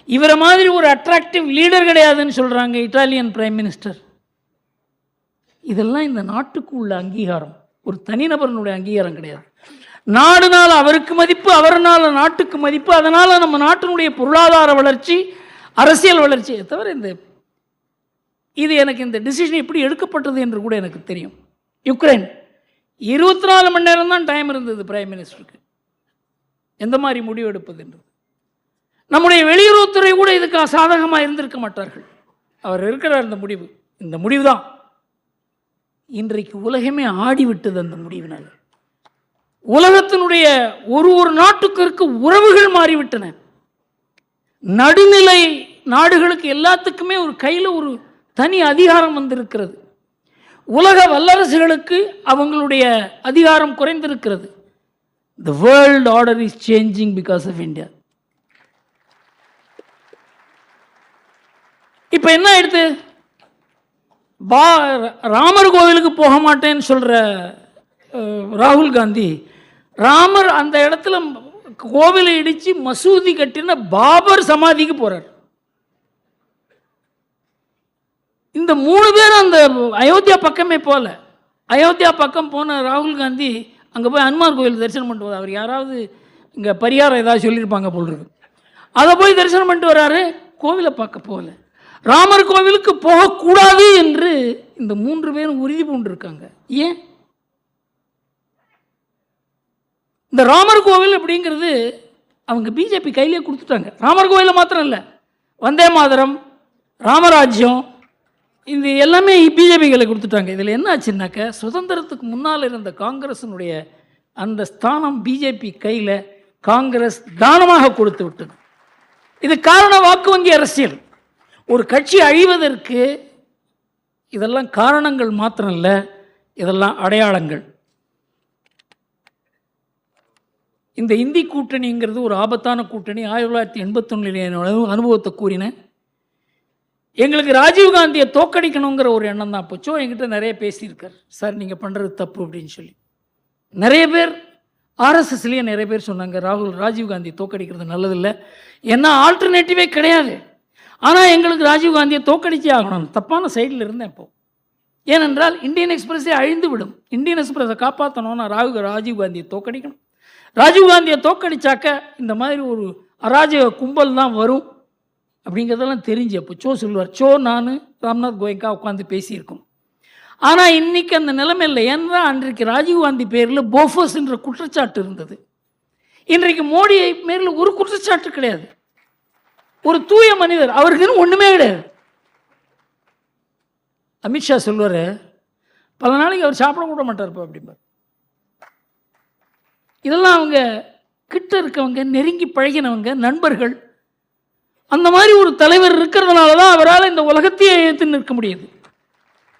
இவரை மாதிரி ஒரு அட்ராக்டிவ் லீடர் கிடையாதுன்னு சொல்கிறாங்க இட்டாலியன் பிரைம் மினிஸ்டர். இதெல்லாம் இந்த நாட்டுக்கு உள்ள அங்கீகாரம், ஒரு தனிநபரனுடைய அங்கீகாரம் கிடையாது. நாடுனால அவருக்கு மதிப்பு, அவர்னால நாட்டுக்கு மதிப்பு. அதனால் நம்ம நாட்டினுடைய பொருளாதார வளர்ச்சி, அரசியல் வளர்ச்சியை தவிர இது எனக்கு இந்த டிசிஷன் எப்படி எடுக்கப்பட்டது என்று கூட எனக்கு தெரியும். யுக்ரைன் 24 மணி நேரம் தான் டைம் இருந்தது பிரைம் மினிஸ்டருக்கு எந்த மாதிரி முடிவு எடுப்பது என்று. நம்முடைய வெளியுறவுத்துறை கூட இதுக்கு சாதகமாக இருந்திருக்க மாட்டார்கள். அவர் இருக்கிறார். இந்த முடிவு தான் இன்றைக்கு உலகமே ஆடிவிட்டது. அந்த முடிவினால் உலகத்தினுடைய ஒரு நாட்டுக்கு இருக்க உறவுகள் மாறிவிட்டன. நடுநிலை நாடுகளுக்கு எல்லாத்துக்குமே ஒரு கையில் ஒரு தனி அதிகாரம் வந்திருக்கிறது. உலக வல்லரசுகளுக்கு அவங்களுடைய அதிகாரம் குறைந்திருக்கிறது. The world order is changing because of India. இப்ப என்ன ஆயிடுது? ராமர் கோவிலுக்கு போக மாட்டேன்னு சொல்ற ராகுல் காந்தி ராமர் அந்த இடத்துல கோவிலை இடிச்சு மசூதி கட்டின பாபர் சமாதிக்கு போறார். இந்த 3 பேரும் அந்த அயோத்தியா பக்கமே போல. அயோத்தியா பக்கம் போன ராகுல் காந்தி அங்கே போய் ஹனுமான் கோவில் தரிசனம் பண்ணிட்டு வரார். அவர் யாராவது இங்கே பரிகாரம் ஏதாவது சொல்லியிருப்பாங்க போல் இருக்கு. அதை போய் தரிசனம் பண்ணிட்டு வர்றாரு, கோவிலை பார்க்க போகல. ராமர் கோவிலுக்கு போகக்கூடாது என்று இந்த 3 பேரும் உறுதி பூண்டிருக்காங்க. ஏன்? இந்த ராமர் கோவில் அப்படிங்கிறது அவங்க பிஜேபி கையிலே கொடுத்துட்டாங்க. ராமர் கோவிலில் மாத்திரம் இல்லை, வந்தே மாதரம், ராமராஜ்யம், இந்த எல்லாமே பிஜேபி கையில் கொடுத்துட்டாங்க. இதில் என்ன ஆச்சுன்னாக்க, சுதந்திரத்துக்கு முன்னால் இருந்த காங்கிரஸினுடைய அந்த ஸ்தானம் பிஜேபி கையில் காங்கிரஸ் தானமாக கொடுத்து விட்டது. இது காரணம் வாக்கு வங்கி அரசியல். ஒரு கட்சி அழிவதற்கு இதெல்லாம் காரணங்கள் மாத்திரம் இல்லை, இதெல்லாம் அடையாளங்கள். இந்த இந்தி கூட்டணிங்கிறது ஒரு ஆபத்தான கூட்டணி. 1981 அனுபவத்தை கூறினேன். எங்களுக்கு ராஜீவ்காந்தியை தோக்கடிக்கணுங்கிற ஒரு எண்ணம் தான் போச்சோ. என்கிட்ட நிறைய பேசியிருக்கார், சார் நீங்கள் பண்ணுறது தப்பு அப்படின்னு சொல்லி. நிறைய பேர் ஆர்எஸ்எஸ்லேயே நிறைய பேர் சொன்னாங்க ராஜீவ்காந்தியை தோக்கடிக்கிறது நல்லதில்லை, ஏன்னா ஆல்டர்னேட்டிவே கிடையாது. ஆனால் எங்களுக்கு ராஜீவ்காந்தியை தோக்கடிச்சே ஆகணும். தப்பான சைடில் இருந்தேன் இப்போ. ஏனென்றால் இந்தியன் எக்ஸ்பிரஸே அழிந்து விடும். இந்தியன் எக்ஸ்பிரஸை காப்பாற்றணும்னா ராஜீவ்காந்தியை தோக்கடிக்கணும். ராஜீவ்காந்தியை தோக்கடிச்சாக்க இந்த மாதிரி ஒரு அராஜக கும்பல் தான் வரும் அப்படிங்கிறதெல்லாம் தெரிஞ்சு அப்போ சோ சொல்லுவார். நான் ராம்நாத் கோயங்கா உட்காந்து பேசியிருக்கோம். ஆனால் இன்றைக்கி அந்த நிலைமை இல்லை. ஏன்னா அன்றைக்கு ராஜீவ்காந்தி பேரில் போஃபர்ஸ் என்ற குற்றச்சாட்டு இருந்தது. இன்றைக்கு மோடி பேரில் ஒரு குற்றச்சாட்டு கிடையாது. ஒரு தூய மனிதர், அவருக்குன்னு ஒன்றுமே கிடையாது. அமித்ஷா சொல்லுவார், பல நாளைக்கு அவர் சாப்பிட கூட மாட்டார்ப்பா அப்படிம்பார். இதெல்லாம் அவங்க கிட்ட இருக்கவங்க, நெருங்கி பழகினவங்க, நண்பர்கள். அந்த மாதிரி ஒரு தலைவர் இருக்கிறதுனால தான் அவரால் இந்த உலகத்தையே ஏற்று நிற்க முடியுது.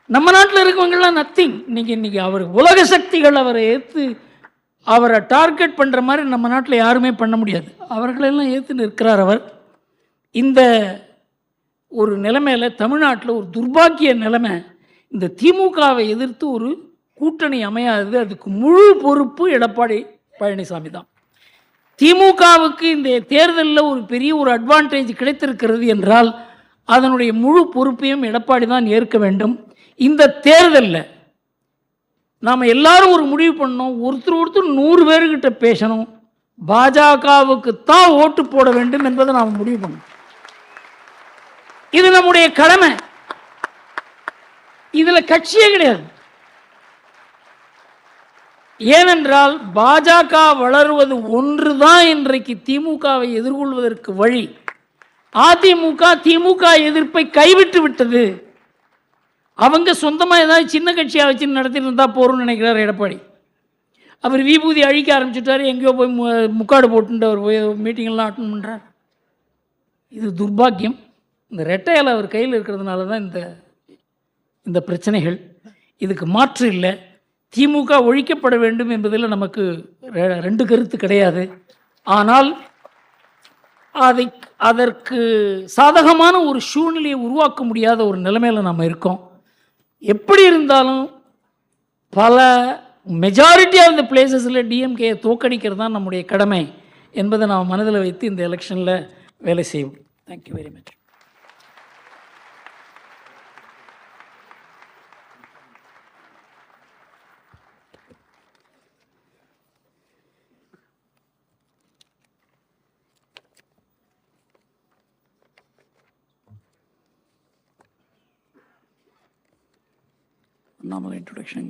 நம்ம நாட்டில் இருக்கவங்கெல்லாம் நத்திங். இன்னைக்கு அவர் உலக சக்திகள் அவரை ஏற்று அவரை டார்கெட் பண்ணுற மாதிரி நம்ம நாட்டில் யாருமே பண்ண முடியாது. அவர்களெல்லாம் ஏற்று நிற்கிறார் அவர். இந்த ஒரு நிலைமையில் தமிழ்நாட்டில் ஒரு துர்பாக்கிய நிலைமை. இந்த திமுகவை எதிர்த்து ஒரு கூட்டணி அமையாது. அதுக்கு முழு பொறுப்பு எடப்பாடி பழனிசாமி தான். திமுகவுக்கு இந்த தேர்தலில் ஒரு பெரிய ஒரு அட்வான்டேஜ் கிடைத்திருக்கிறது என்றால் அதனுடைய முழு பொறுப்பையும் எடப்பாடி தான் ஏற்க வேண்டும். இந்த தேர்தலில் நாம் எல்லாரும் ஒரு முடிவு பண்ணோம், ஒருத்தர் 100 பேர்கிட்ட பேசணும், பாஜகவுக்கு தான் ஓட்டு போட வேண்டும் என்பதை நாம் முடிவு பண்ணோம். இது நம்முடைய கடமை. இதில் கட்சியே கிடையாது. ஏனென்றால் பாஜக வளருவது ஒன்றுதான் இன்றைக்கு திமுகவை எதிர்கொள்வதற்கு வழி. அதிமுக திமுக எதிர்ப்பை கைவிட்டு விட்டது. அவங்க சொந்தமாக ஏதாவது சின்ன கட்சியாக வச்சு நடத்திட்டு இருந்தால் போகிறோம்னு நினைக்கிறார் எடப்பாடி. அவர் விபூதி அழிக்க ஆரம்பிச்சுட்டார், எங்கேயோ போய் முக்காடு போட்டுட்டு அவர் போய் மீட்டிங்கெல்லாம் அட்டன் பண்ணுறார். இது துர்பாக்கியம். இந்த ரெட்டையில் அவர் கையில் இருக்கிறதுனால தான் இந்த பிரச்சனைகள். இதுக்கு மாற்று இல்லை. திமுக ஒழிக்கப்பட வேண்டும் என்பதில் நமக்கு ரெண்டு கருத்து கிடையாது. ஆனால் அதற்கு சாதகமான ஒரு சூழ்நிலையை உருவாக்க முடியாத ஒரு நிலைமையில் நம்ம இருக்கோம். எப்படி இருந்தாலும் பல மெஜாரிட்டி ஆஃப் த பிளேசஸில் டிஎம்கேயை தோக்கடிக்கிறது தான் நம்முடைய கடமை என்பதை நாம் மனதில் வைத்து இந்த எலெக்ஷனில் வேலை செய்வோம். Thank you very much. Normal introduction.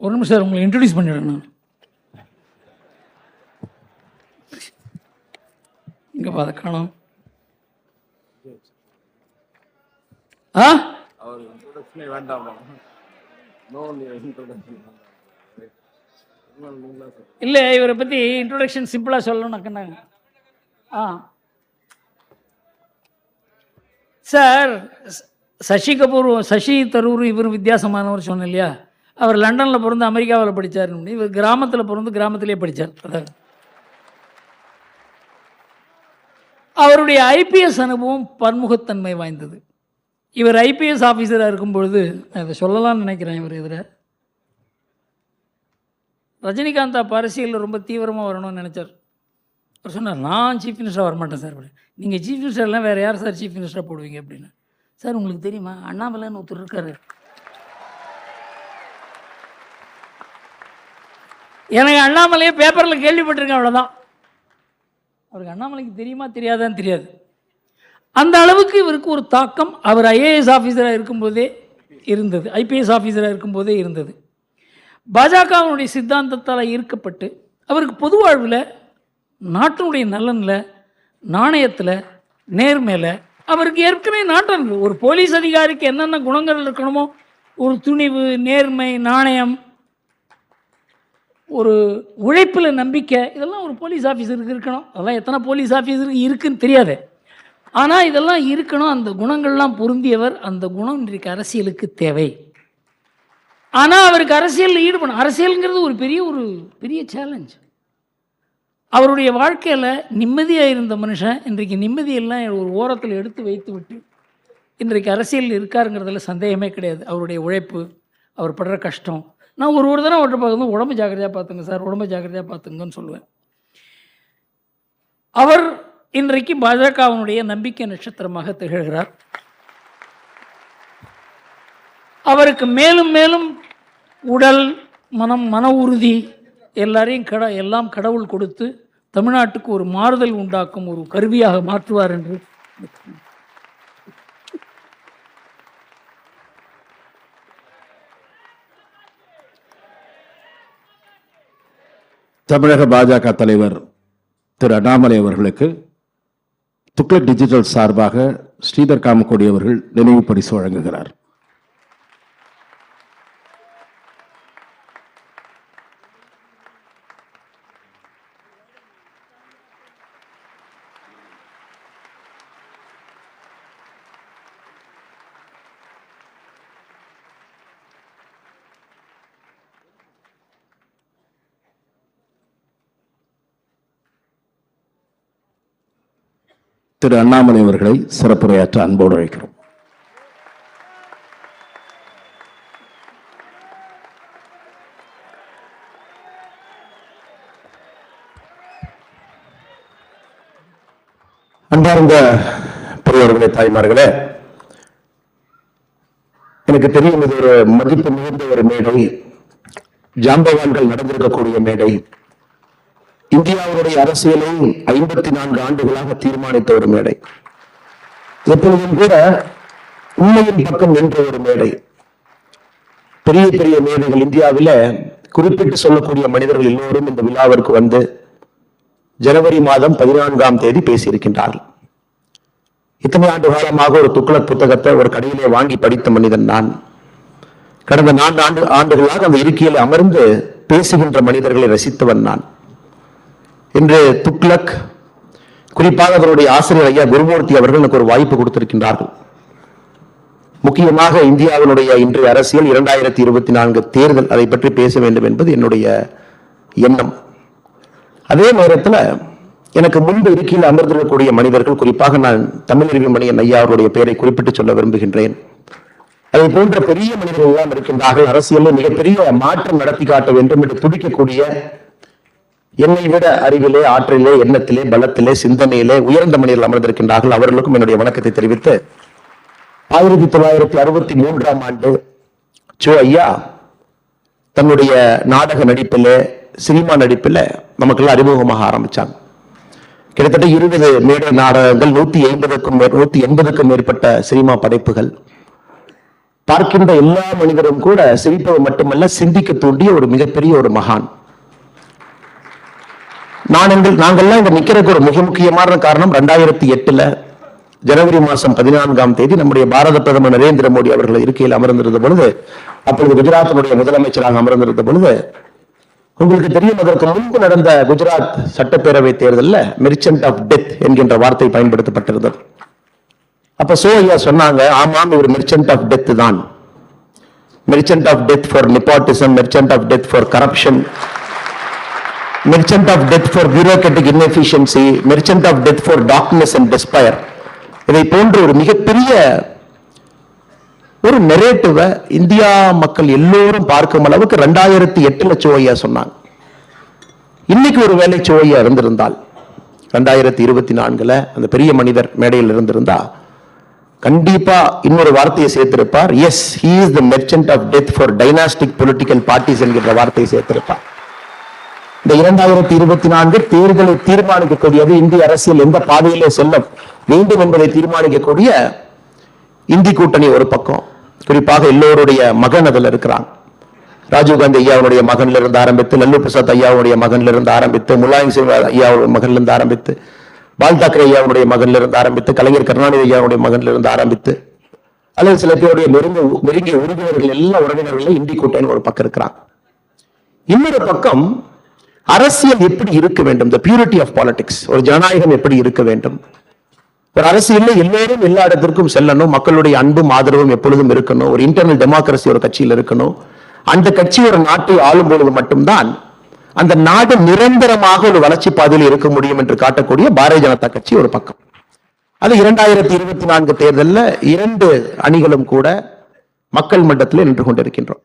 ஒரு நிமிஷம் சார், உங்களை இன்ட்ரடியூஸ் பண்ணிடுறேன் நான். இங்கே பார்த்த காணும். இல்லை, இவரை பற்றி இன்ட்ரொடக்ஷன் சிம்பிளாக சொல்லணும்னாக்கண்ணாங்க. சார், சசி தரூர் இவர் வித்தியாசமானவர் சொன்னேன் இல்லையா? அவர் லண்டனில் பிறந்து அமெரிக்காவில் படித்தார். இவர் கிராமத்தில் பிறந்து கிராமத்திலே படித்தார். அதான் அவருடைய ஐபிஎஸ் அனுபவம் பன்முகத்தன்மை வாய்ந்தது. இவர் ஐபிஎஸ் ஆஃபீஸராக இருக்கும்பொழுது, நான் இதை சொல்லலாம்னு நினைக்கிறேன், இவர் எதிர ரஜினிகாந்த் அப்போ அரசியலில் ரொம்ப தீவிரமாக வரணும்னு நினச்சார். அவர் சொன்னார், நான் சீஃப் மினிஸ்டராக வரமாட்டேன் சார். நீங்கள் சீஃப் மினிஸ்டர்லாம் வேறு யார் சார் சீஃப் மினிஸ்டராக போடுவீங்க அப்படின்னு. சார், உங்களுக்கு தெரியுமா, அண்ணாமலைன்னு ஒருத்தர் இருக்காரு. எனக்கு அண்ணாமலையே பேப்பரில் கேள்விப்பட்டிருக்கேன், அவ்வளோதான். அவருக்கு அண்ணாமலைக்கு தெரியுமா தெரியாதான்னு தெரியாது. அந்த அளவுக்கு இவருக்கு ஒரு தாக்கம் அவர் ஐஏஎஸ் ஆஃபீஸராக இருக்கும்போதே இருந்தது, ஐபிஎஸ் ஆஃபீஸராக இருக்கும்போதே இருந்தது. பாஜகவினுடைய சித்தாந்தத்தால் ஈர்க்கப்பட்டு அவருக்கு பொது வாழ்வில், நாட்டினுடைய நலனில், நாணயத்தில், நேர்மையில் அவருக்கு ஏற்கனவே நாட்டம் இருக்குது. ஒரு போலீஸ் அதிகாரிக்கு என்னென்ன குணங்கள் இருக்கணுமோ, ஒரு துணிவு, நேர்மை, நாணயம், ஒரு உழைப்பில் நம்பிக்கை, இதெல்லாம் ஒரு போலீஸ் ஆஃபீஸருக்கு இருக்கணும். அதெல்லாம் எத்தனை போலீஸ் ஆஃபீஸருக்கு இருக்குன்னு தெரியாது, ஆனால் இதெல்லாம் இருக்கணும். அந்த குணங்கள்லாம் பொருந்தியவர். அந்த குணம் இன்றைக்கு அரசியலுக்கு தேவை. ஆனால் அவருக்கு அரசியலில் ஈடுபடும். அரசியலுங்கிறது ஒரு பெரிய சேலஞ்ச். அவருடைய வாழ்க்கையில் நிம்மதியாக இருந்த மனுஷன் இன்றைக்கு நிம்மதியெல்லாம் ஒரு ஓரத்தில் எடுத்து வைத்து விட்டு இன்றைக்கு அரசியல் இருக்காருங்கிறதுல சந்தேகமே கிடையாது. அவருடைய உழைப்பு, அவர் படுற கஷ்டம். நான் ஒரு தடவை அவர்கிட்ட பார்க்கும்போது, உடம்பு ஜாக்கிரதையாக பார்த்துங்க சார், உடம்பு ஜாக்கிரதையாக பார்த்துங்கன்னு சொல்லுவேன். அவர் இன்றைக்கு பாஜகவினுடைய நம்பிக்கை நட்சத்திரமாக திகழ்கிறார். அவருக்கு மேலும் மேலும் உடல், மன உறுதி எல்லாம் கடவுள் கொடுத்து தமிழ்நாட்டுக்கு ஒரு மாறுதல் உண்டாக்கும் ஒரு கருவியாக மாற்றுவார் என்று தமிழக பாஜக தலைவர் திரு அண்ணாமலை அவர்களுக்கு துக்ளக் டிஜிட்டல் சார்பாக ஸ்ரீதர் காமக்கோடி அவர்கள் நினைவு பரிசு வழங்குகிறார். திரு அண்ணாமலை அவர்களை சிறப்புரையாற்ற அன்போடு அழைக்கிறோம். அன்பார்ந்த பெரியவர்களே, தாய்மார்களே, எனக்கு தெரியும் இது ஒரு மதிப்பு மிகுந்த ஒரு மேடை, ஜாம்பவான்கள் நடந்திருக்கக்கூடிய மேடை, இந்தியாவுடைய அரசியலை 54 ஆண்டுகளாக தீர்மானித்த ஒரு மேடை, எப்பொழுதும் கூட உண்மையின் பக்கம் நின்ற ஒரு மேடை. பெரிய பெரிய மேடைகள் இந்தியாவில் குறிப்பிட்டு சொல்லக்கூடிய மனிதர்கள் எல்லோரும் இந்த விழாவிற்கு வந்து ஜனவரி மாதம் 14ஆம் தேதி பேசியிருக்கின்றார்கள். இத்தனை ஆண்டு காலமாக ஒரு துக்ளக் புத்தகத்தை ஒரு கடையிலே வாங்கி படித்த மனிதன் நான். கடந்த 4 ஆண்டுகளாக அந்த இருக்கையில் அமர்ந்து பேசுகின்ற மனிதர்களை ரசித்தவன் நான். இன்று துக்ளக், குறிப்பாக அவருடைய ஆசிரியர் ஐயா குருமூர்த்தி அவர்கள் எனக்கு ஒரு வாய்ப்பு கொடுத்திருக்கின்றார்கள். முக்கியமாக இந்தியாவினுடைய இன்றைய அரசியல் 2024 தேர்தல், அதை பற்றி பேச வேண்டும் என்பது என்னுடைய எண்ணம். அதே நேரத்தில் எனக்கு முன்பு இருக்கையில் அமர்ந்திருக்கக்கூடிய மனிதர்கள், குறிப்பாக நான் தமிழறிவி மணியன் ஐயா அவருடைய பெயரை குறிப்பிட்டு சொல்ல விரும்புகின்றேன். அதை போன்ற பெரிய மனிதர்கள் எல்லாம் இருக்கின்றார்கள். அரசியலில் மிகப்பெரிய மாற்றம் நடத்தி காட்ட வேண்டும் என்று துடிக்கக்கூடிய, என்னை விட அறிவிலே, ஆற்றலிலே, எண்ணத்திலே, பலத்திலே, சிந்தனையிலே உயர்ந்த மனிதர்கள் அமர்ந்திருக்கின்றார்கள். அவர்களுக்கும் என்னுடைய வணக்கத்தை தெரிவித்து, 1963ஆம் ஆண்டு சோ ஐயா தன்னுடைய நாடக நடிப்பில், சினிமா நடிப்பில் நமக்கெல்லாம் அறிமுகமாக ஆரம்பிச்சாங்க. கிட்டத்தட்ட 20 மேடை நாடகங்கள், 180க்கும் மேற்பட்ட சினிமா படைப்புகள். பார்க்கின்ற எல்லா மனிதரும் கூட சிரிப்பது மட்டுமல்ல, சிந்திக்க தூண்டிய ஒரு மிகப்பெரிய ஒரு மகான். நாங்கள்லாம் இங்க நிக்கிறதுக்கு ஒரு மிக முக்கியமான காரணம், 2008 ஜனவரி மாதம் 14ஆம் தேதி நம்முடைய பாரத பிரதமர் நரேந்திர மோடி அவர்கள் இருக்கையில் அமர்ந்திருந்த பொழுது, அப்பொழுது குஜராத்தினுடைய முதலமைச்சராக அமர்ந்திருந்த பொழுது, உங்களுக்கு தெரியும், அதற்கு முன்பு நடந்த குஜராத் சட்டப்பேரவை தேர்தலில் மெர்ச்சன்ட் ஆஃப் டெத் என்கின்ற வார்த்தை பயன்படுத்தப்பட்டிருந்தது. அப்ப சோ ஐயா சொன்னாங்க, ஆமாம், இவர் மெர்ச்சன்ட் ஆஃப் டெத் தான். Merchant of death for nepotism, merchant of death for corruption, merchant of death for bureaucratic inefficiency, merchant of death for darkness and despair. இதை போன்ற ஒரு மிகப்பெரிய ஒரு நெரேட்டிவை இந்தியா மக்கள் எல்லோரும் பார்க்கும் அளவுக்கு 2008 சோ ஐயா சொன்னாங்க. இன்னைக்கு ஒரு வேலை சோ ஐயா இருந்திருந்தால், 2024 அந்த பெரிய மனிதர் மேடையில் இருந்திருந்தா, கண்டிப்பா இன்னொரு வார்த்தையை சேர்த்திருப்பார். Yes, he is the merchant of death for dynastic political parties என்கிற வார்த்தையை சேர்த்திருப்பார். இந்த 2024 தேர்தலை தீர்மானிக்கக்கூடியது, இந்திய அரசியல் எந்த பாதையிலே செல்ல வேண்டும் என்பதை தீர்மானிக்கக்கூடிய இந்தி கூட்டணி ஒரு பக்கம், குறிப்பாக எல்லோருடைய மகன் அதில் இருக்கிறாங்க. ராஜீவ்காந்தி ஐயாவுடைய மகன்ல இருந்து ஆரம்பித்து, லல்லு பிரசாத் ஐயாவுடைய மகன்ல இருந்து ஆரம்பித்து, முலாயம் சிங் ஐயாவுடைய மகன்ல இருந்து ஆரம்பித்து, பால் தாக்கரே ஐயாவுடைய மகன்ல இருந்து ஆரம்பித்து, கலைஞர் கருணாநிதி ஐயாவுடைய மகன்ல இருந்து ஆரம்பித்து, அல்லது சில பேருடைய நெருங்கிய உறுப்பினர்கள், எல்லா உறவினர்களும் இந்தி கூட்டணி ஒரு பக்கம் இருக்கிறாங்க. இன்னொரு பக்கம் அரசியல் எப்படி இருக்க வேண்டும், தி பியூரிட்டி ஆஃப் பாலிடிக்ஸ், ஒரு ஜனநாயகம் எப்படி இருக்க வேண்டும், ஒரு அரசியலில் எல்லோரும் எல்லா இடத்திற்கும் செல்லணும், மக்களுடைய அன்பும் ஆதரவும் எப்பொழுதும் இருக்கணும், ஒரு இன்டர்னல் டெமோக்ரஸி ஒரு கட்சியில் இருக்கணும். அந்த கட்சி ஒரு நாட்டை ஆளும் பொழுது மட்டும்தான் அந்த நாடு நிரந்தரமாக ஒரு வளர்ச்சி பாதையில் இருக்க முடியும் என்று காட்டக்கூடிய பாரதிய ஜனதா கட்சி ஒரு பக்கம். அது 2024 தேர்தலில் 2 அணிகளும் கூட மக்கள் மன்றத்தில் நின்று கொண்டிருக்கின்றோம்.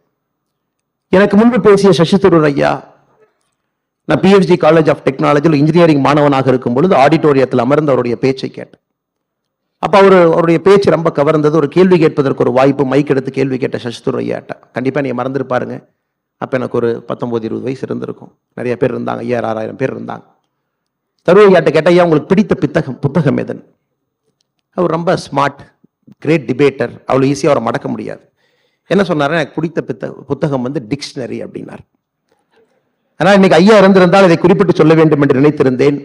எனக்கு முன்பு பேசிய சசி தரூர் ஐயா, நான் PhD காலேஜ் ஆஃப் டெக்னாலஜியில் இன்ஜினியரிங் மாணவனாக இருக்கும் பொழுது ஆடிட்டோரியத்தில் அமர்ந்து அவருடைய பேச்சை கேட்டேன். அப்ப அவருடைய பேச்சு ரொம்ப கவர்ந்தது. ஒரு கேள்வி கேட்பதற்கு ஒரு வாய்ப்பு, மைக் எடுத்து கேள்வி கேட்ட சசி தரூர் ஐயாட்ட. கண்டிப்பா நீங்க மறந்துருப்பாருங்க, அப்ப எனக்கு ஒரு 19-20 வயசு இருந்திருக்கும். நிறைய பேர் இருந்தாங்க, 5000-6000 பேர் இருந்தாங்க. தரூர் ஐயாட்ட கேட்ட, ஐயா உங்களுக்கு பிடித்த புத்தகம் எதுன்னு. அவர் ரொம்ப ஸ்மார்ட், கிரேட் டிபேட்டர், அவ்வளவு ஈஸியா அவரை மடக்க முடியாது. என்ன சொன்னாரு, எனக்கு பிடித்த புத்தகம் வந்து டிக்ஷனரி அப்படின்னார். ஆனால் இன்னைக்கு ஐயா இருந்திருந்தால் இதை குறிப்பிட்டு சொல்ல வேண்டும் என்று நினைத்திருந்தேன்.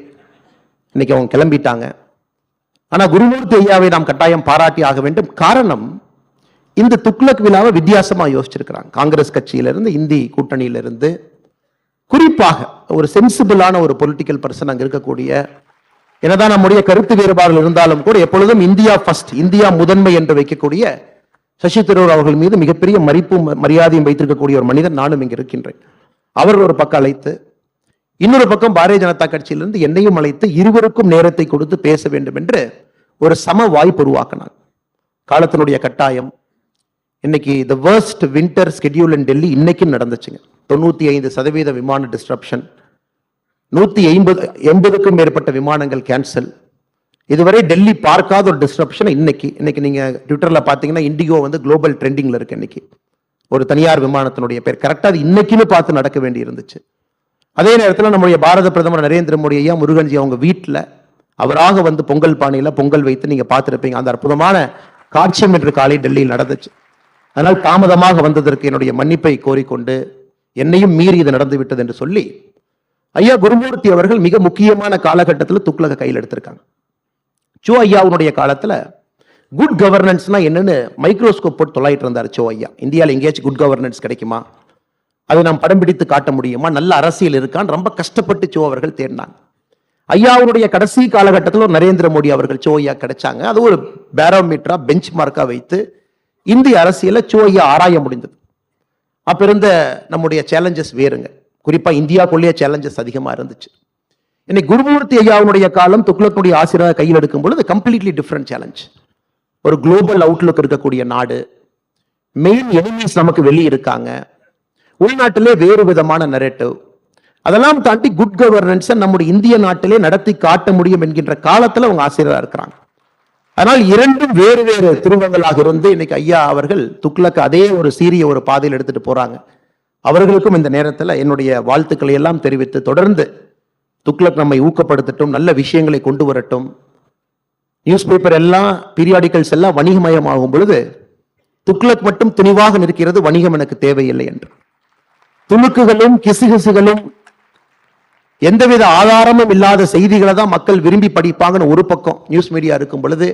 இன்னைக்கு அவங்க கிளம்பிட்டாங்க. ஆனா குருமூர்த்தி ஐயாவை நாம் கட்டாயம் பாராட்டி ஆக வேண்டும். காரணம், இந்த துக்ளக் விழாவை வித்தியாசமா யோசிச்சிருக்கிறாங்க. காங்கிரஸ் கட்சியிலிருந்து, இந்தி கூட்டணியிலிருந்து, குறிப்பாக ஒரு சென்சிபிளான ஒரு பொலிட்டிக்கல் பர்சன் அங்க இருக்கக்கூடிய, என்னதான் நம்முடைய கருத்து வேறுபாடுகள் இருந்தாலும் கூட எப்பொழுதும் இந்தியா ஃபர்ஸ்ட், இந்தியா முதன்மை என்று வைக்கக்கூடிய சசி தரூர் அவர்கள் மீது மிகப்பெரிய மரியாதையும் வைத்திருக்கக்கூடிய ஒரு மனிதன் நானும் இங்கு இருக்கின்றேன். அவர் ஒரு பக்கம் அழைத்து, இன்னொரு பக்கம் பாரதிய ஜனதா கட்சியிலிருந்து என்னையும் அழைத்து, இருவருக்கும் நேரத்தை கொடுத்து பேச வேண்டும் என்று ஒரு சம வாய்ப்பு உருவாக்கினார். காலத்தினுடைய கட்டாயம். இன்னைக்கு தி வர்ஸ்ட் வின்டர் ஸ்கெடியூல் இன் டெல்லி இன்னைக்கும் நடந்துச்சுங்க. 95% விமான டிஸ்ட்ரப்ஷன், 180க்கும் மேற்பட்ட விமானங்கள் கேன்சல். இதுவரை டெல்லி பார்க்காத ஒரு டிஸ்ட்ரப்ஷன் இன்னைக்கு நீங்க ட்விட்டர்ல பாத்தீங்கன்னா இண்டிகோ வந்து குளோபல் ட்ரெண்டிங்ல இருக்கு. இன்னைக்கு ஒரு தனியார் விமானத்தினுடைய பேர், கரெக்டா அது இன்னைக்குன்னு பார்த்து நடக்க வேண்டி இருந்துச்சு. அதே நேரத்தில் நம்முடைய பாரத பிரதமர் நரேந்திர மோடி ஐயா, முருகன்ஜி அவங்க வீட்டில் அவராக வந்து பொங்கல் பானையில பொங்கல் வைத்து நீங்க பார்த்திருப்பீங்க. அந்த அற்புதமான காட்சியம் இன்று காலை டெல்லியில் நடந்துச்சு. அதனால் தாமதமாக வந்ததற்கு என்னுடைய மன்னிப்பை கோரிக்கொண்டு, என்னையும் மீறி இது நடந்து விட்டது என்று சொல்லி ஐயா குருமூர்த்தி அவர்கள் மிக முக்கியமான காலகட்டத்தில் துக்ளக்க கையில் எடுத்திருக்காங்க. சோ ஐயாவுடைய காலத்துல குட் கவர்னன்ஸ்னா என்னன்னு மைக்ரோஸ்கோப் போட்டு தொலைட்டு இருந்தார் சோ ஐயா. இந்தியாவில் எங்கேயாச்சும் குட் கவர்னன்ஸ் கிடைக்குமா, அதை நாம் படம் பிடித்து காட்ட முடியுமா, நல்ல அரசியல் இருக்கான்னு ரொம்ப கஷ்டப்பட்டு சோ அவர்கள் தேடினாங்க. ஐயாவுடைய கடைசி காலகட்டத்தில் ஒரு நரேந்திர மோடி அவர்கள் சோ ஐயா கிடைச்சாங்க. அது ஒரு பேரோமீட்டரா பெஞ்ச் மார்க்கா வைத்து இந்திய அரசியலை சோ ஐயா ஆராய முடிந்தது. அப்ப இருந்த நம்முடைய சேலஞ்சஸ் வேறுங்க, குறிப்பா இந்தியாவுக்குள்ளேயே சேலஞ்சஸ் அதிகமா இருந்துச்சு. இன்னைக்கு குருமூர்த்தி ஐயாவுடைய காலம் துக்ளக்குடைய ஆசிரியர் கையில் எடுக்கும் பொழுது கம்ப்ளீட்லி டிஃப்ரெண்ட் சேலஞ்ச். ஒரு குளோபல் அவுட்லுக் இருக்கக்கூடிய நாடு, மெயின் எனிமீஸ் நமக்கு வெளியே இருக்காங்க, உள்நாட்டிலே வேறு விதமான நரேட்டிவ், அதெல்லாம் தாண்டி குட் கவர்னன்ஸை நம்முடைய இந்திய நாட்டிலே நடத்தி காட்ட முடியும் என்கின்ற காலத்துல அவங்க ஆசிரியராக இருக்கிறாங்க. அதனால் இரண்டும் வேறு வேறு திருவங்களாக இருந்து இன்னைக்கு ஐயா அவர்கள் துக்ளக் அதே ஒரு சீரிய ஒரு பாதையில் எடுத்துட்டு போறாங்க. அவர்களுக்கும் இந்த நேரத்தில் என்னுடைய வாழ்த்துக்களை எல்லாம் தெரிவித்து தொடர்ந்து துக்ளக் நம்மை ஊக்கப்படுத்தட்டும், நல்ல விஷயங்களை கொண்டு வரட்டும். நியூஸ் பேப்பர் எல்லாம் பீரியாடிக்கல்ஸ் எல்லாம் வணிகமயமாகும் பொழுது துக்ளக் மட்டும் துணிவாக நிற்கிறது, வணிகம் எனக்கு தேவையில்லை என்று. துணுக்குகளும் கிசுகிசுகளும் எந்தவித ஆதாரமும் இல்லாத செய்திகளை தான் மக்கள் விரும்பி படிப்பாங்கன்னு ஒரு பக்கம் நியூஸ் மீடியா இருக்கும் பொழுது